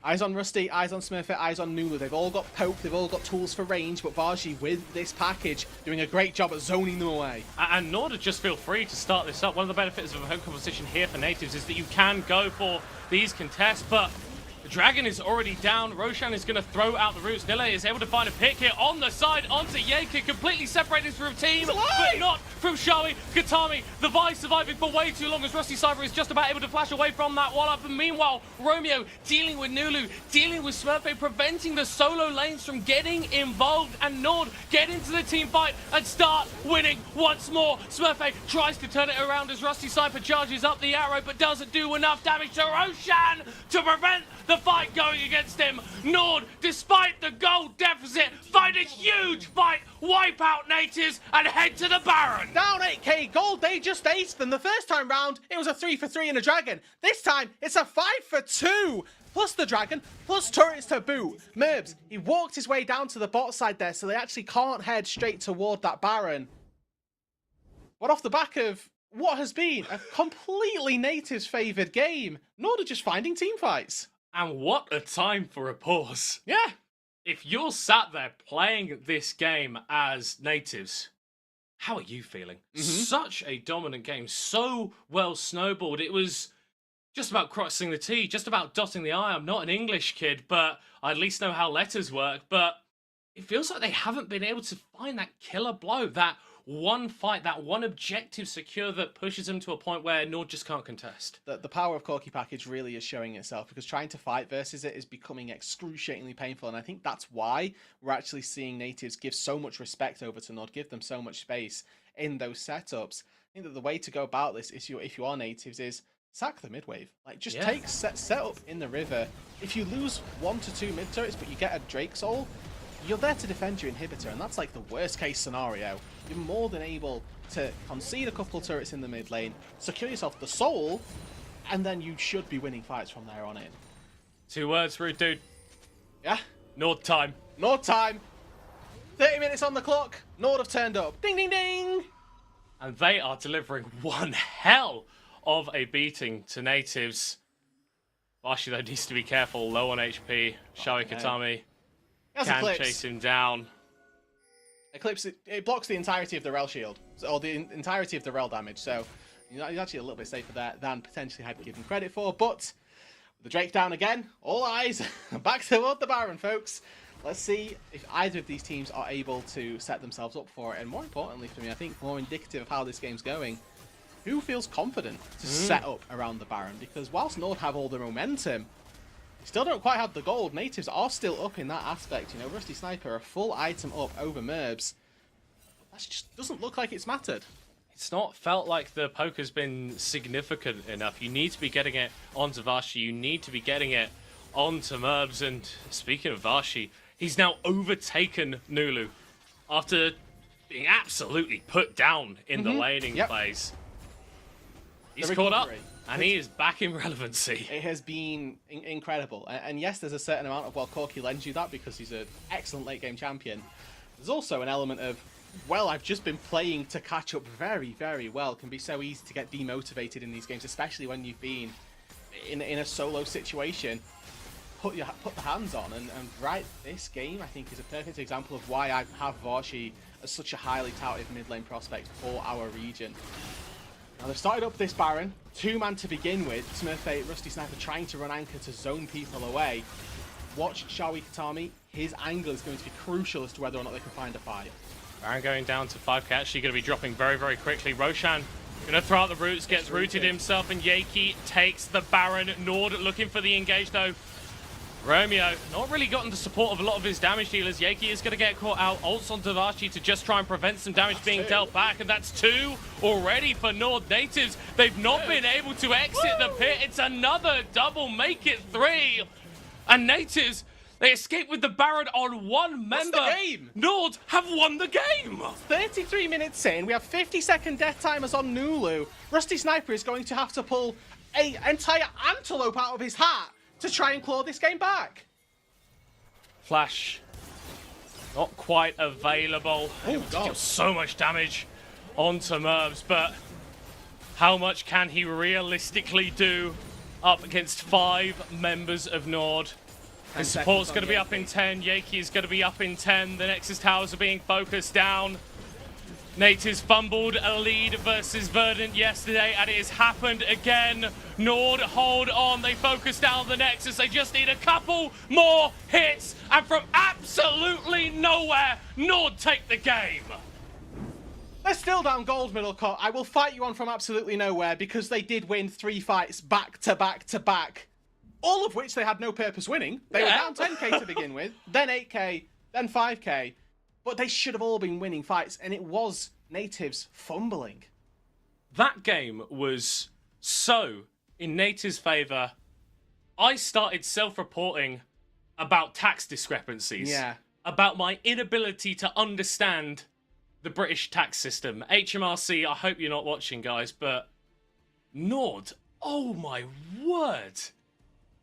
Eyes on Rusty, eyes on Smurfette, eyes on Nulu. They've all got poke, they've all got tools for range, but Vargi, with this package, doing a great job at zoning them away. And Nord just feel free to start this up. One of the benefits of a home composition here for natives is that you can go for these contests, but The Dragon is already down. Roshan is going to throw out the roots. Nille is able to find a pick here on the side onto Yeke, completely separated from team, but not from Shawi. Katami, the Vice surviving for way too long as Rusty Cypher is just about able to flash away from that one-up. And meanwhile, Romeo dealing with Nulu, dealing with Smurfy, preventing the solo lanes from getting involved, and Nord get into the team fight and start winning once more. Smurfy tries to turn it around as Rusty Cypher charges up the arrow, but doesn't do enough damage to Roshan to prevent the fight going against him. Nord, despite the goal deficit, find a huge fight, wipe out natives, and head to the Baron. Down 8k gold, they just aced them. The first time round, it was a 3 for 3 and a Dragon. This time, it's a 5 for 2. Plus the Dragon, plus turrets to boot. Merbs, he walked his way down to the bot side there, so they actually can't head straight toward that Baron. But off the back of what has been a completely natives favoured game, Nord are just finding team fights. And what a time for a pause. Yeah. If you're sat there playing this game as natives, how are you feeling? Such a dominant game, so well snowballed. It was just about crossing the T, just about dotting the I. I'm not an English kid, but I at least know how letters work. But it feels like they haven't been able to find that killer blow, that one fight, that one objective secure that pushes them to a point where Nord just can't contest. The power of Corki Package really is showing itself, because trying to fight versus it is becoming excruciatingly painful, and I think that's why we're actually seeing natives give so much respect over to Nord, give them so much space in those setups. I think that the way to go about this, if you are natives, is sack the mid-wave. Like, just take set up in the river. If you lose 1 to 2 mid-turrets, but you get a Drake Soul, you're there to defend your inhibitor, and that's like the worst case scenario. You're more than able to concede a couple turrets in the mid lane, secure yourself the soul, and then you should be winning fights from there on in. 2 words, rude dude. Yeah? Nord time. Nord time. 30 minutes on the clock. Nord have turned up. Ding, ding, ding. And they are delivering one hell of a beating to natives. Vashi, though, needs to be careful. Low on HP. Shawi Katami can chase him down. Eclipse, it blocks the entirety of the Rel shield, or the entirety of the Rel damage, so he's actually a little bit safer there than potentially had given credit for. But the Drake down again, all eyes back toward the Baron, folks. Let's see if either of these teams are able to set themselves up for it, and more importantly for me, I think more indicative of how this game's going, who feels confident to set up around the Baron? Because whilst Nord have all the momentum, they still don't quite have the gold. Natives are still up in that aspect. You know, Rusty Sniper, a full item up over Merbs. That just doesn't look like it's mattered. It's not felt like the poker's been significant enough. You need to be getting it onto Vashi. You need to be getting it onto Merbs. And speaking of Vashi, he's now overtaken Nulu after being absolutely put down in the laning phase. He's caught up, and he is back in relevancy. It has been incredible. And yes, there's a certain amount of, well, Corki lends you that because he's an excellent late-game champion. There's also an element of, well, I've just been playing to catch up very, very well. It can be so easy to get demotivated in these games, especially when you've been in a solo situation. Put the hands on, and right, this game, I think, is a perfect example of why I have Vashi as such a highly touted mid-lane prospect for our region. Now, they've started up this Baron, 2-man to begin with. Smurfy, Rusty Sniper trying to run anchor to zone people away. Watch Shawi Katami. His angle is going to be crucial as to whether or not they can find a fight. Baron going down to 5k, actually going to be dropping very, very quickly. Roshan going to throw out the roots, gets rooted himself, and Yeke takes the Baron. Nord looking for the engage, though. Romeo not really gotten the support of a lot of his damage dealers. Yeke is going to get caught out. Ults on Vashi to just try and prevent some damage being dealt back. And that's 2 already for Nord natives. They've not been able to exit the pit. It's another double, make it 3. And natives, they escape with the Baron on 1 member. That's the game. Nord have won the game. 33 minutes in, we have 50-second death timers on Nulu. Rusty Sniper is going to have to pull an entire antelope out of his hat to try and claw this game back. Flash not quite available. Oh, God. So much damage onto Merbs, but how much can he realistically do up against 5 members of Nord? His support's going to be up in 10. Yeke is going to be up in 10. The Nexus towers are being focused down. Natives fumbled a lead versus Verdant yesterday, and it has happened again. Nord hold on. They focus down the Nexus. They just need a couple more hits, and from absolutely nowhere, Nord take the game. They're still down gold, Middlecourt. I will fight you on from absolutely nowhere because they did win 3 fights back to back to back, all of which they had no purpose winning. They were down 10k to begin with, then 8k, then 5k. But they should have all been winning fights, and it was Natives fumbling. That game was so in Natives' favour. I started self-reporting about tax discrepancies. Yeah. About my inability to understand the British tax system. HMRC, I hope you're not watching, guys, but Nord, oh my word.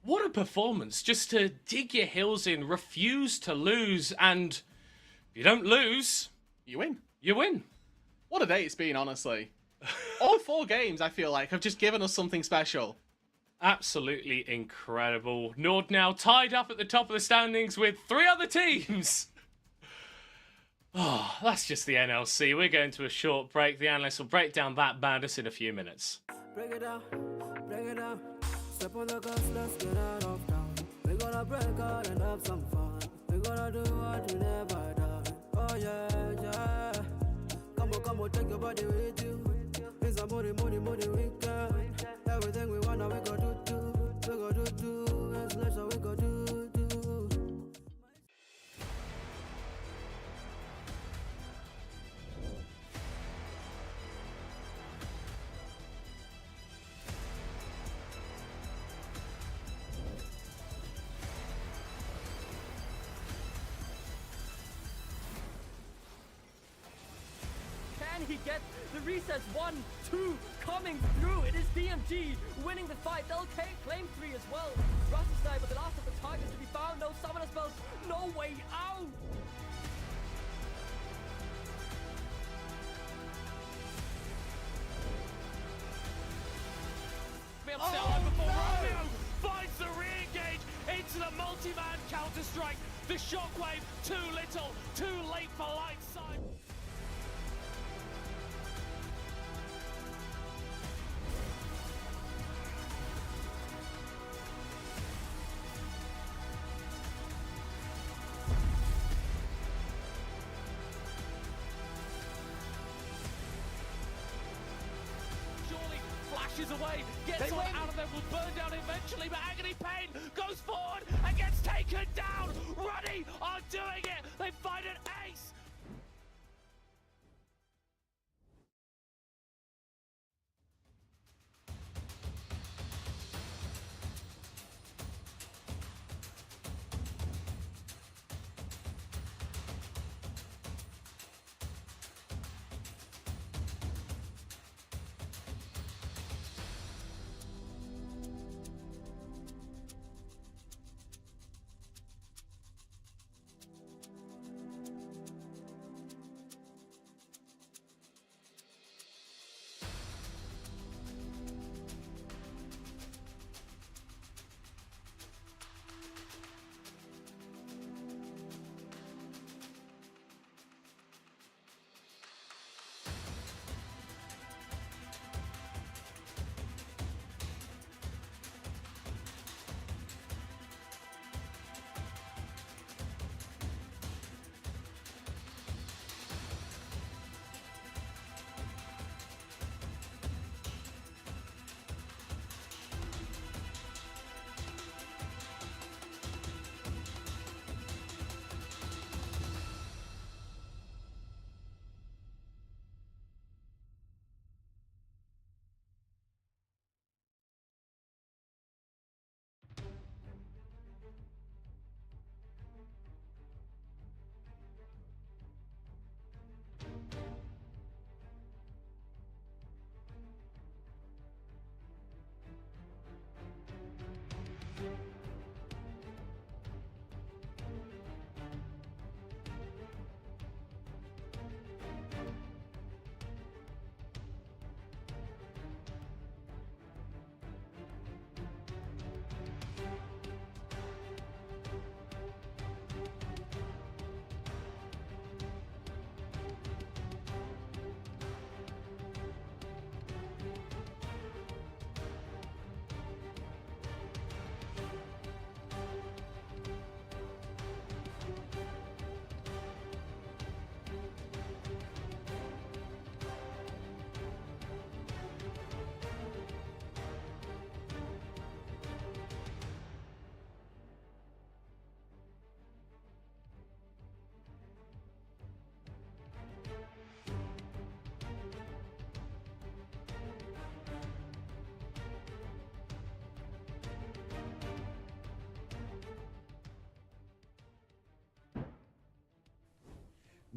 What a performance. Just to dig your heels in, refuse to lose, and if you don't lose, you win. You win. What a day it's been, honestly. All 4 games, I feel like, have just given us something special. Absolutely incredible. Nord now tied up at the top of the standings with 3 other teams. Oh, that's just the NLC. We're going to a short break. The analysts will break down that madness in a few minutes. Break it down, break it down. Step on the gas, let's get out of town. We gonna break out and have some fun. We gonna do what we never done. Oh yeah, yeah. Come on, take your body with you. It's a money weekend. Everything we wanna, we go do. We go do. It's leisure, we go do. Can he get the recess? 1, 2, coming through. It is DMG winning the fight. They'll claim 3 as well. Rusty snipe, but the last of the targets to be found. No summoner spells. No way out. Romeo finds the re-engage into the multi-man counter-strike. The shockwave, too little, too late for light side. Flashes away, gets on out of there, will burn down eventually, but Agony Pain goes forward and gets taken down. Ruddy are doing it. They find an ace.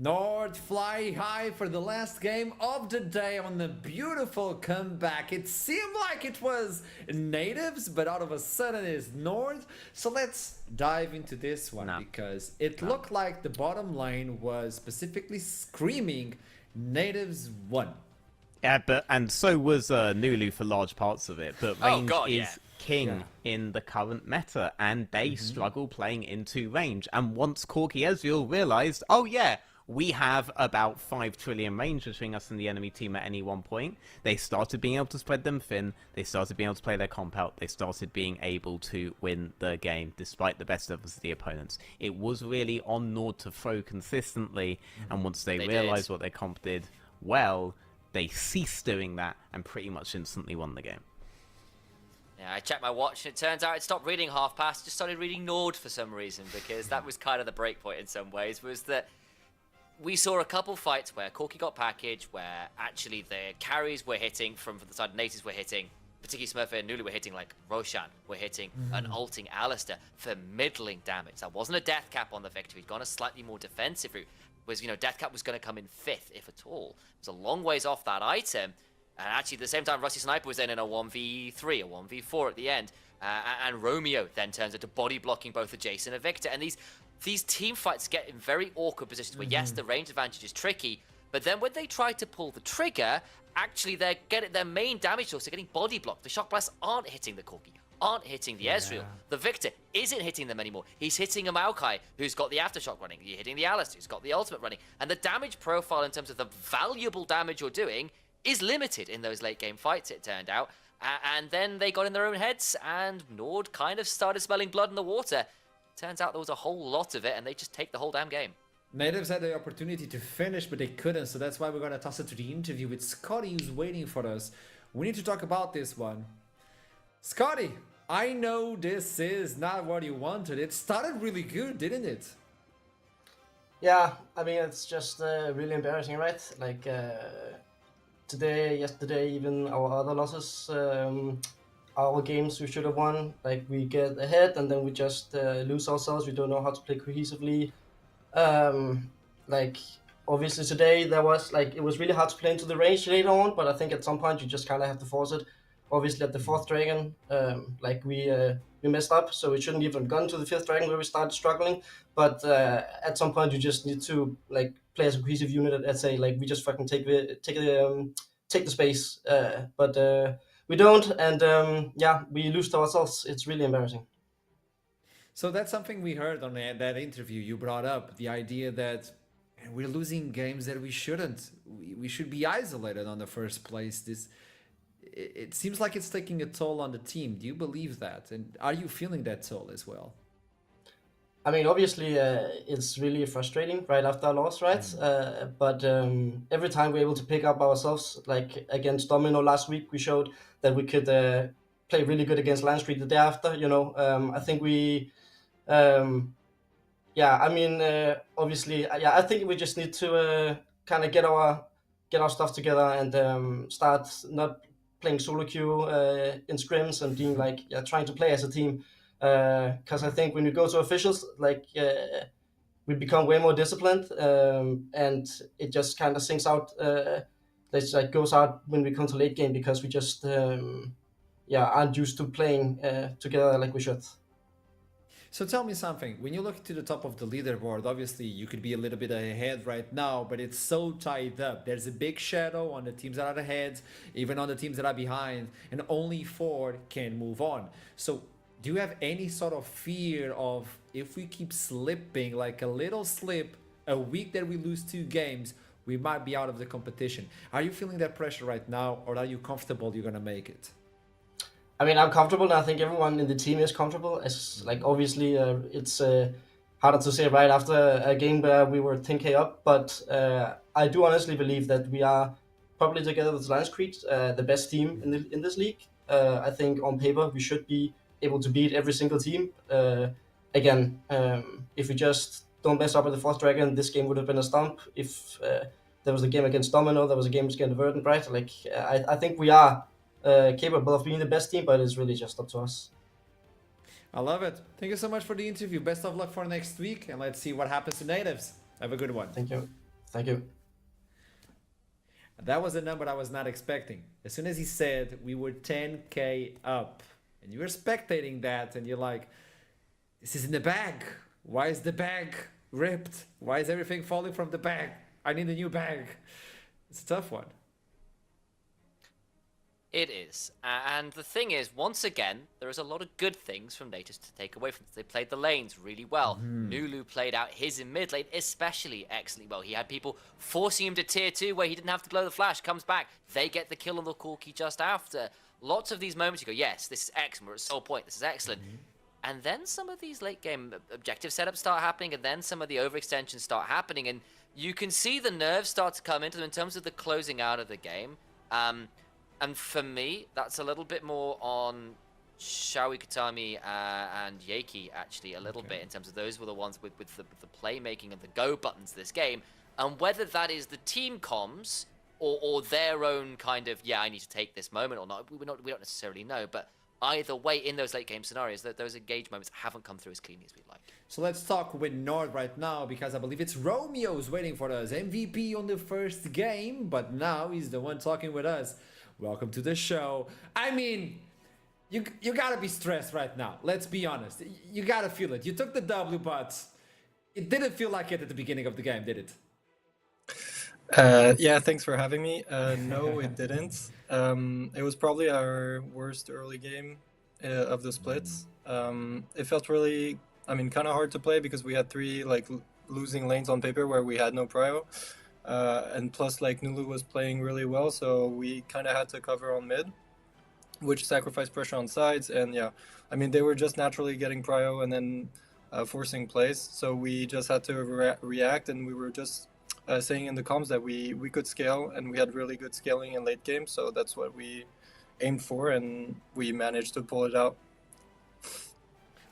Nord fly high for the last game of the day on the beautiful comeback. It seemed like it was natives, but out of a sudden it's Nord. So let's dive into this one because it looked like the bottom lane was specifically screaming natives won. Yeah, and so was Nulu for large parts of it. But range is king in the current meta, and they struggle playing into range. And once Corki Ezreal realized, oh yeah, we have about 5 trillion range between us and the enemy team at any one point, they started being able to spread them thin, they started being able to play their comp out, they started being able to win the game despite the best of the opponents. It was really on Nord to throw consistently, and once they realized what their comp did well, they ceased doing that and pretty much instantly won the game. Yeah, I checked my watch and it turns out it stopped reading half past, just started reading Nord for some reason, because that was kind of the break point in some ways, was that we saw a couple fights where Corki got packaged, where actually the carries were hitting from the side of natives were hitting, particularly Smurfy and Nulu were hitting like Roshan, were hitting an ulting Alistair for middling damage. That wasn't a death cap on the Victor. He'd gone a slightly more defensive route. Was, you know, death cap was going to come in 5th, if at all. It was a long ways off that item. And actually, at the same time, Rusty Sniper was then in a 1v3, a 1v4 at the end. And Romeo then turns into body blocking both a Jason and a Victor. And these team fights get in very awkward positions where, yes, the range advantage is tricky, but then when they try to pull the trigger, actually they're getting their main damage source, they're getting body blocked. The shock blasts aren't hitting the Corki, aren't hitting the Ezreal. The Victor isn't hitting them anymore. He's hitting a Maokai who's got the aftershock running. You're hitting the Alistair who's got the ultimate running. And the damage profile in terms of the valuable damage you're doing is limited in those late game fights, it turned out. And then they got in their own heads and Nord kind of started smelling blood in the water. Turns out there was a whole lot of it, and they just take the whole damn game. Natives had the opportunity to finish, but they couldn't, so that's why we're going to toss it to the interview with Scotty, who's waiting for us. We need to talk about this one. Scotty, I know this is not what you wanted. It started really good, didn't it? Yeah, I mean, it's just really embarrassing, right? Like, today, yesterday, even our other losses, our games we should have won, like we get ahead and then we just lose ourselves. We don't know how to play cohesively. Like obviously today there was like, it was really hard to play into the range later on, but I think at some point you just kind of have to force it. Obviously at the 4th dragon, like we messed up, so we shouldn't even gone to the 5th dragon where we started struggling. But at some point you just need to like play as a cohesive unit and say like we just fucking take the space. But we don't, and yeah, we lose to ourselves. It's really embarrassing. So that's something we heard on that interview. You brought up the idea that we're losing games that we shouldn't. We should be isolated on the first place. It seems like it's taking a toll on the team. Do you believe that? And are you feeling that toll as well? I mean, obviously, it's really frustrating right after a loss, right? But every time we're able to pick up ourselves, like against Domino last week, we showed that we could play really good against Land Street the day after, you know. I think we, yeah, I mean, obviously, yeah, I think we just need to kind of get our stuff together and start not playing solo queue in scrims and being like, yeah, trying to play as a team. Because I think when you go to officials, like we become way more disciplined, and it just kind of sinks out. It like goes out when we come to late game because we just yeah, aren't used to playing together like we should. So tell me something. When you look to the top of the leaderboard, obviously you could be a little bit ahead right now, but it's so tied up. There's a big shadow on the teams that are ahead, even on the teams that are behind, and only 4 can move on. So do you have any sort of fear of if we keep slipping, like a little slip, a week that we lose 2 games, we might be out of the competition? Are you feeling that pressure right now, or are you comfortable you're going to make it? I mean, I'm comfortable, and I think everyone in the team is comfortable. As like obviously, it's harder to say right after a game where we were 10k up, but I do honestly believe that we are probably together with Lions Creek, the best team in this league. I think on paper we should be able to beat every single team. Again, if we just don't mess up at the 4th dragon, this game would have been a stomp. If there was a game against Domino, there was a game against Verdant, right? Like I think we are capable of being the best team, but it's really just up to us. I love it. Thank you so much for the interview. Best of luck for next week, and let's see what happens to natives. Have a good one. Thank you. Thank you. That was a number I was not expecting. As soon as he said we were 10k up, and you were spectating that, and you're like, this is in the bag. Why is the bag ripped? Why is everything falling from the bag? I need a new bag. It's a tough one. It is. And the thing is, once again, there is a lot of good things from Natus to take away from this. They played the lanes really well. Nulu played out his in mid lane especially excellently well. He had people forcing him to tier 2 where he didn't have to glow the flash, comes back, they get the kill on the Corki just after. Lots of these moments you go, yes, this is excellent, we're at Soul Point, this is excellent. And then some of these late game objective setups start happening, and then some of the overextensions start happening, and you can see the nerves start to come into them in terms of the closing out of the game. And for me, that's a little bit more on Shawi Katami and Yaki, actually, a little bit, in terms of those were the ones with the playmaking and the go buttons this game. And whether that is the team comms or their own kind of, yeah, I need to take this moment or not, we don't necessarily know. But either way, in those late game scenarios, those engage moments haven't come through as cleanly as we'd like. So let's talk with Nord right now, because I believe it's Romeo's waiting for us. MVP on the first game, but now he's the one talking with us. Welcome to the show. I mean, you gotta be stressed right now. Let's be honest. You gotta feel it. You took the W, but it didn't feel like it at the beginning of the game, did it? Yeah, thanks for having me. No, it didn't. It was probably our worst early game of the splits. It felt really, kind of hard to play because we had 3 losing lanes on paper where we had no prio. And plus, Nulu was playing really well, so we kind of had to cover on mid, which sacrificed pressure on sides. And yeah, they were just naturally getting prio and then forcing plays. So we just had to react, and we were just saying in the comms that we could scale, and we had really good scaling in late game. So that's what we aimed for, and we managed to pull it out.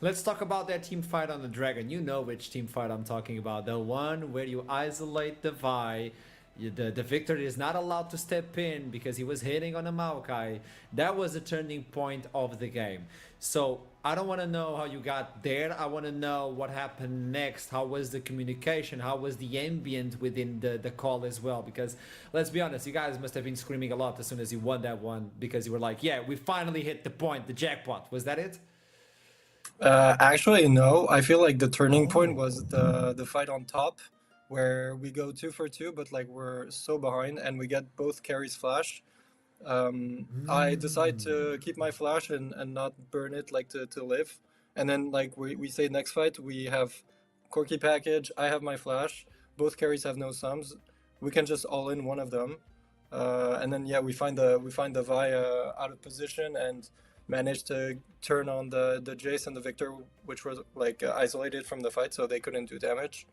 Let's talk about that team fight on the Dragon. You know which team fight I'm talking about. The one where you isolate the Vi. The Victor is not allowed to step in because he was hitting on a Maokai. That was the turning point of the game. So I don't want to know how you got there. I want to know what happened next. How was the communication? How was the ambient within the call as well? Because let's be honest, you guys must have been screaming a lot as soon as you won that one, because you were like, yeah, we finally hit the point, the jackpot. Was that it? Actually, no. I feel like the turning point was the fight on top, where we go 2 for 2, but we're so behind and we get both carries flash. I decide to keep my flash and not burn it to live. And then we say next fight we have Corki package, I have my flash, both carries have no sums. We can just all in one of them. And then yeah, we find the Vi out of position and managed to turn on the Jace and the Victor, which was isolated from the fight, so they couldn't do damage.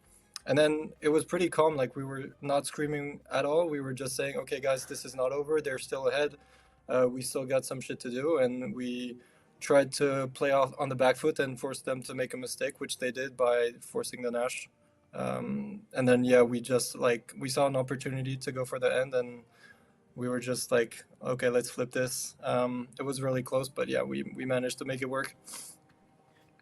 And then it was pretty calm, we were not screaming at all. We were just saying, okay guys, this is not over, they're still ahead. We still got some shit to do, and we tried to play off on the back foot and force them to make a mistake, which they did by forcing the Nash. And then yeah, we just we saw an opportunity to go for the end, and we were just okay, let's flip this. It was really close, but yeah, we managed to make it work.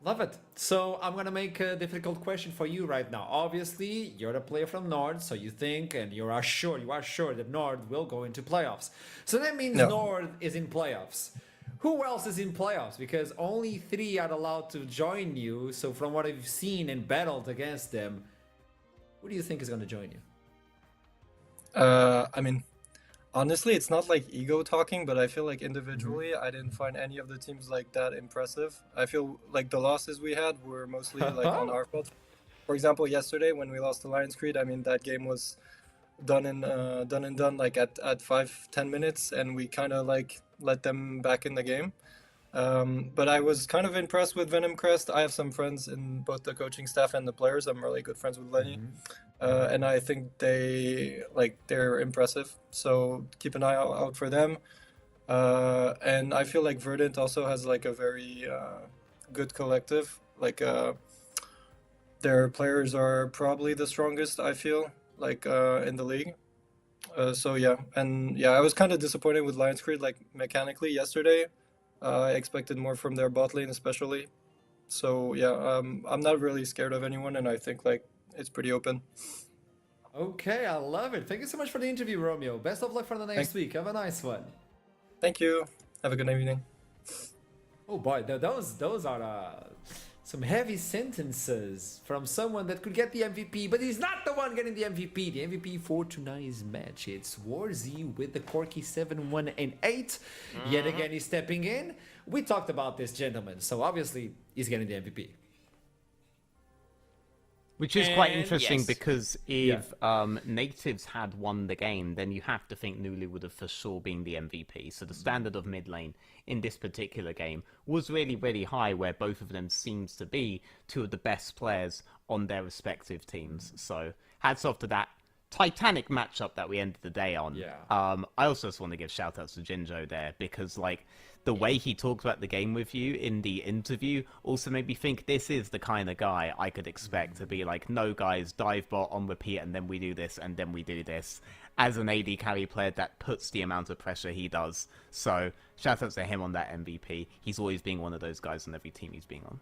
Love it. So I'm gonna make a difficult question for you right now. Obviously, you're the player from Nord, so you think and you are sure that Nord will go into playoffs. So that means Nord is in playoffs. Who else is in playoffs? Because only 3 are allowed to join you. So from what I've seen and battled against them, who do you think is gonna join you? Honestly, it's not ego talking, but I feel individually, I didn't find any of the teams that impressive. I feel the losses we had were mostly on our fault. For example, yesterday when we lost to Lions Creed, that game was done and done at 5-10 minutes, and we kind of let them back in the game. But I was kind of impressed with Venom Crest. I have some friends in both the coaching staff and the players. I'm really good friends with Lenny. And I think they're impressive, so keep an eye out for them. And I feel Verdant also has a very good collective. Their players are probably the strongest, I feel, in the league. So yeah, and yeah, I was kind of disappointed with Lions Creed mechanically yesterday. I expected more from their bot lane especially. So yeah, I'm not really scared of anyone, and I think it's pretty open. Okay, I love it. Thank you so much for the interview, Romeo. Best of luck for the next week. Have a nice one. Thank you. Have a good evening. Oh boy, those are some heavy sentences from someone that could get the MVP, but he's not the one getting the MVP. The MVP for tonight's match, it's Warzy with the Corky 7-1 and 8. Yet again, he's stepping in. We talked about this gentleman, so obviously he's getting the MVP. Which is quite interesting yes. because if Natives had won the game, then you have to think Nulu would have for sure been the MVP. So the standard of mid lane in this particular game was really, really high, where both of them seems to be two of the best players on their respective teams. So hats off to that titanic matchup that we ended the day on. Yeah. I also just want to give shout outs to Jinjo there, because like the way he talked about the game with you in the interview also made me think this is the kind of guy I could expect to be like, no guys, dive bot on repeat and then we do this and then we do this, as an AD carry player that puts the amount of pressure he does. So shout outs to him on that MVP. He's always being one of those guys on every team he's being on.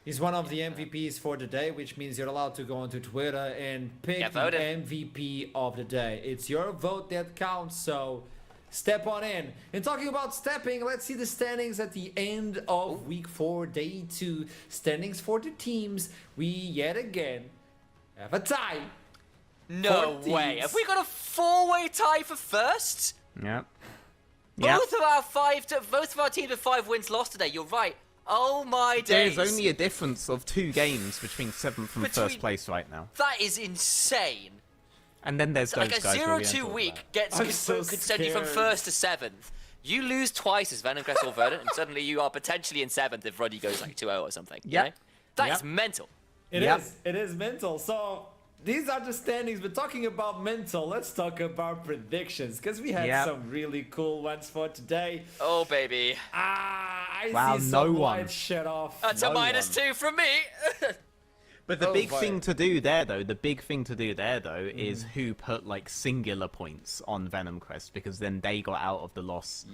He's one of the MVPs for the day, which means you're allowed to go onto Twitter and pick the MVP of the day. It's your vote that counts, so step on in. And talking about stepping, let's see the standings at the end of week 4, day 2. Standings for the teams. We yet again have a tie. No way. Have we got a 4-way tie for first? Yep. Both of our teams have 5 wins lost today. You're right. Oh my days. There's only a difference of 2 games between 7th and first place right now. That is insane. And then there's those like guys. a 0-2 week could send you from 1st to 7th. You lose twice as Venom Crest or Verdant, and suddenly you are potentially in 7th if Roddy goes like 2-0 or something. Yeah. You know? That is mental. It is. It is mental. So these are the standings, but talking about mental, let's talk about predictions, because we had some really cool ones for today. Oh, baby. I see some lights shut off. That's a -2 from me. But the big thing to do there, though, is who put like singular points on Venom Crest, because then they got out of the loss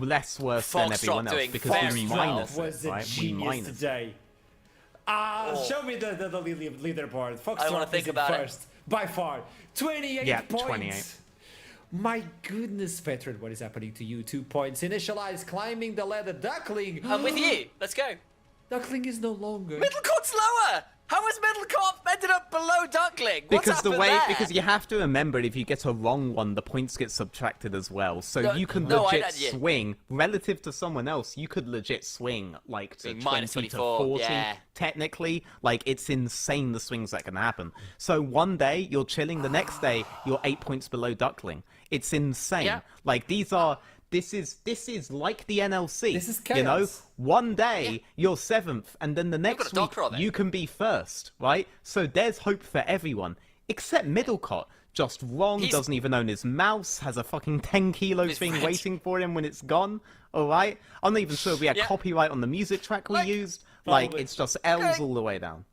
less worse than everyone else, because we minus was it, right? We minus today. Show me the leaderboard. Fox I want to think about first, by far. 28 points. 28. My goodness, veteran, what is happening to you? 2 points. Initialize, climbing the ladder. Duckling. I'm with you. Let's go. Duckling is no longer. Middle court's lower. How has Middle Court ended up below Duckling? What's happened there? Because you have to remember, if you get a wrong one, the points get subtracted as well. So you can legit swing relative to someone else. You could legit swing like to 20 to 40. Technically, like it's insane the swings that can happen. So one day you're chilling, the next day you're 8 points below Duckling. It's insane. Yeah. Like these are. This is like the NLC. This is chaos. You know, one day you're 7th, and then the next week you can be 1st, right? So there's hope for everyone, except Middlecott. Just wrong, doesn't even own his mouse, has a fucking 10 kilo thing waiting for him when it's gone, alright? I'm not even sure if we had copyright on the music track we used. Like, it's just L's all the way down.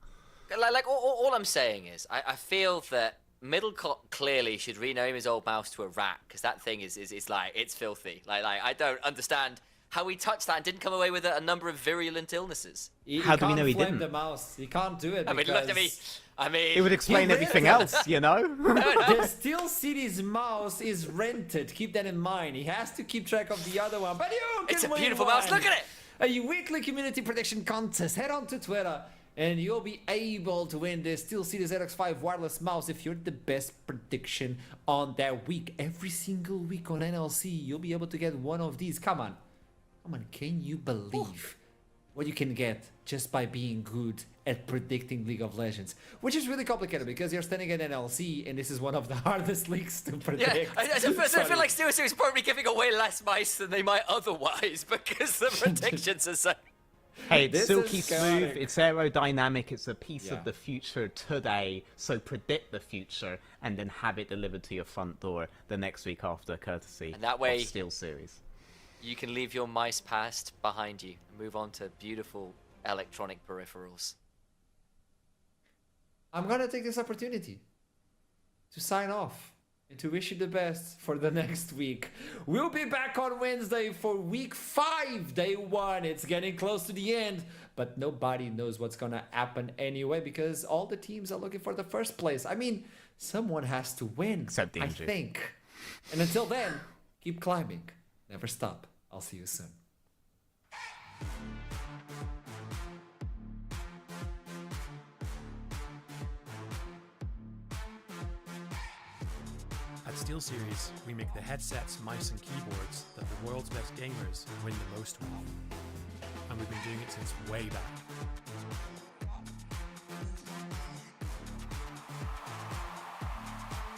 Like all I'm saying is, I feel that Middlecott clearly should rename his old mouse to a rat, because that thing is like, it's filthy. Like I don't understand how he touched that and didn't come away with a number of virulent illnesses. How do we know he didn't? The mouse. He can't do it. I mean, look at me. I mean, it would explain everything else, you know? The Steel City's mouse is rented. Keep that in mind. He has to keep track of the other one. But you can It's a win beautiful one. mouse. Look at it. A weekly community prediction contest. Head on to Twitter, and you'll be able to win this Steel City ZX5 wireless mouse if you're the best prediction on that week. Every single week on NLC, you'll be able to get one of these. Come on, can you believe what you can get just by being good at predicting League of Legends? Which is really complicated because you're standing at NLC, and this is one of the hardest leagues to predict. Yeah, I feel like Steel City is probably giving away less mice than they might otherwise because the predictions are so... Hey, it's This silky is smooth, chaotic. it's aerodynamic, it's a piece of the future today, so predict the future and then have it delivered to your front door the next week after, courtesy And that way- of Steel Series. You can leave your mice past behind you and move on to beautiful electronic peripherals. I'm gonna take this opportunity to sign off and to wish you the best for the next week. We'll be back on Wednesday for week 5, day 1. It's getting close to the end, but nobody knows what's gonna happen anyway because all the teams are looking for the first place. I mean, someone has to win. Except I DMG. think. And until then, keep climbing. Never stop. I'll see you soon. At SteelSeries, we make the headsets, mice and keyboards that the world's best gamers win the most with. And we've been doing it since way back.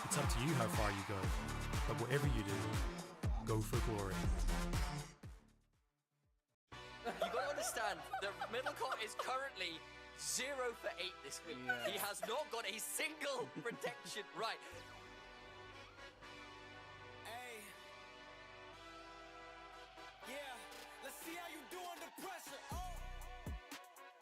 It's up to you how far you go, but whatever you do, go for glory. You gotta understand, the middle court is currently 0 for 8 this week. He has not got a single protection right. Hey. Yeah, let's see how you do under pressure. Oh.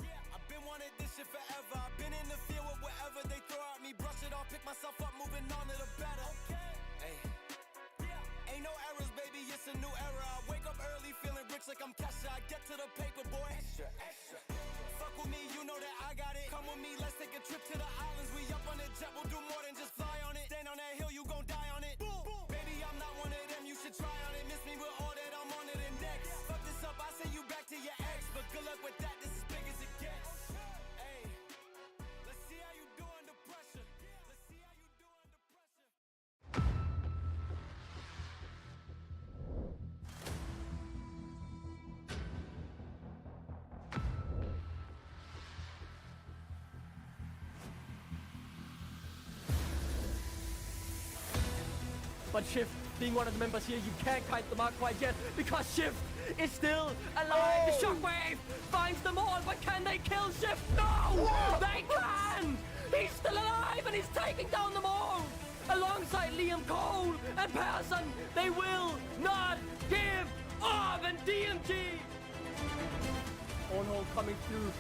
Yeah, I've been wanting this shit forever. I've been in the field with whatever they throw at me. Brush it off, pick myself up, moving on to the better. Okay. Hey. Yeah. Ain't no errors, baby, it's a new era. I wake up early feeling rich like I'm Kesha. I get to the paper, boy. Extra, extra. Fuck with me, you know that I got it. Come with me, let's take a trip to the islands. We up on the jet, we'll do more than just fly on it. Stand on that hill, you gon' die on it. Boom, boom. Baby, I'm not one of them, you should try on it. Miss me with all that, I'm on it and next. Fuck this up, I send you back to your ex. But good luck with that, this is big as it gets. Hey, let's see how you do under pressure. Let's see how you do under pressure. But Shift, being one of the members here, you can't kite the mark quite yet because Shift is still alive. The shockwave finds them all, but can they kill Shift? No! They can! He's still alive and he's taking down them all! Alongside Liam Cole and Persson, they will not give up! And DMG! On hold coming through.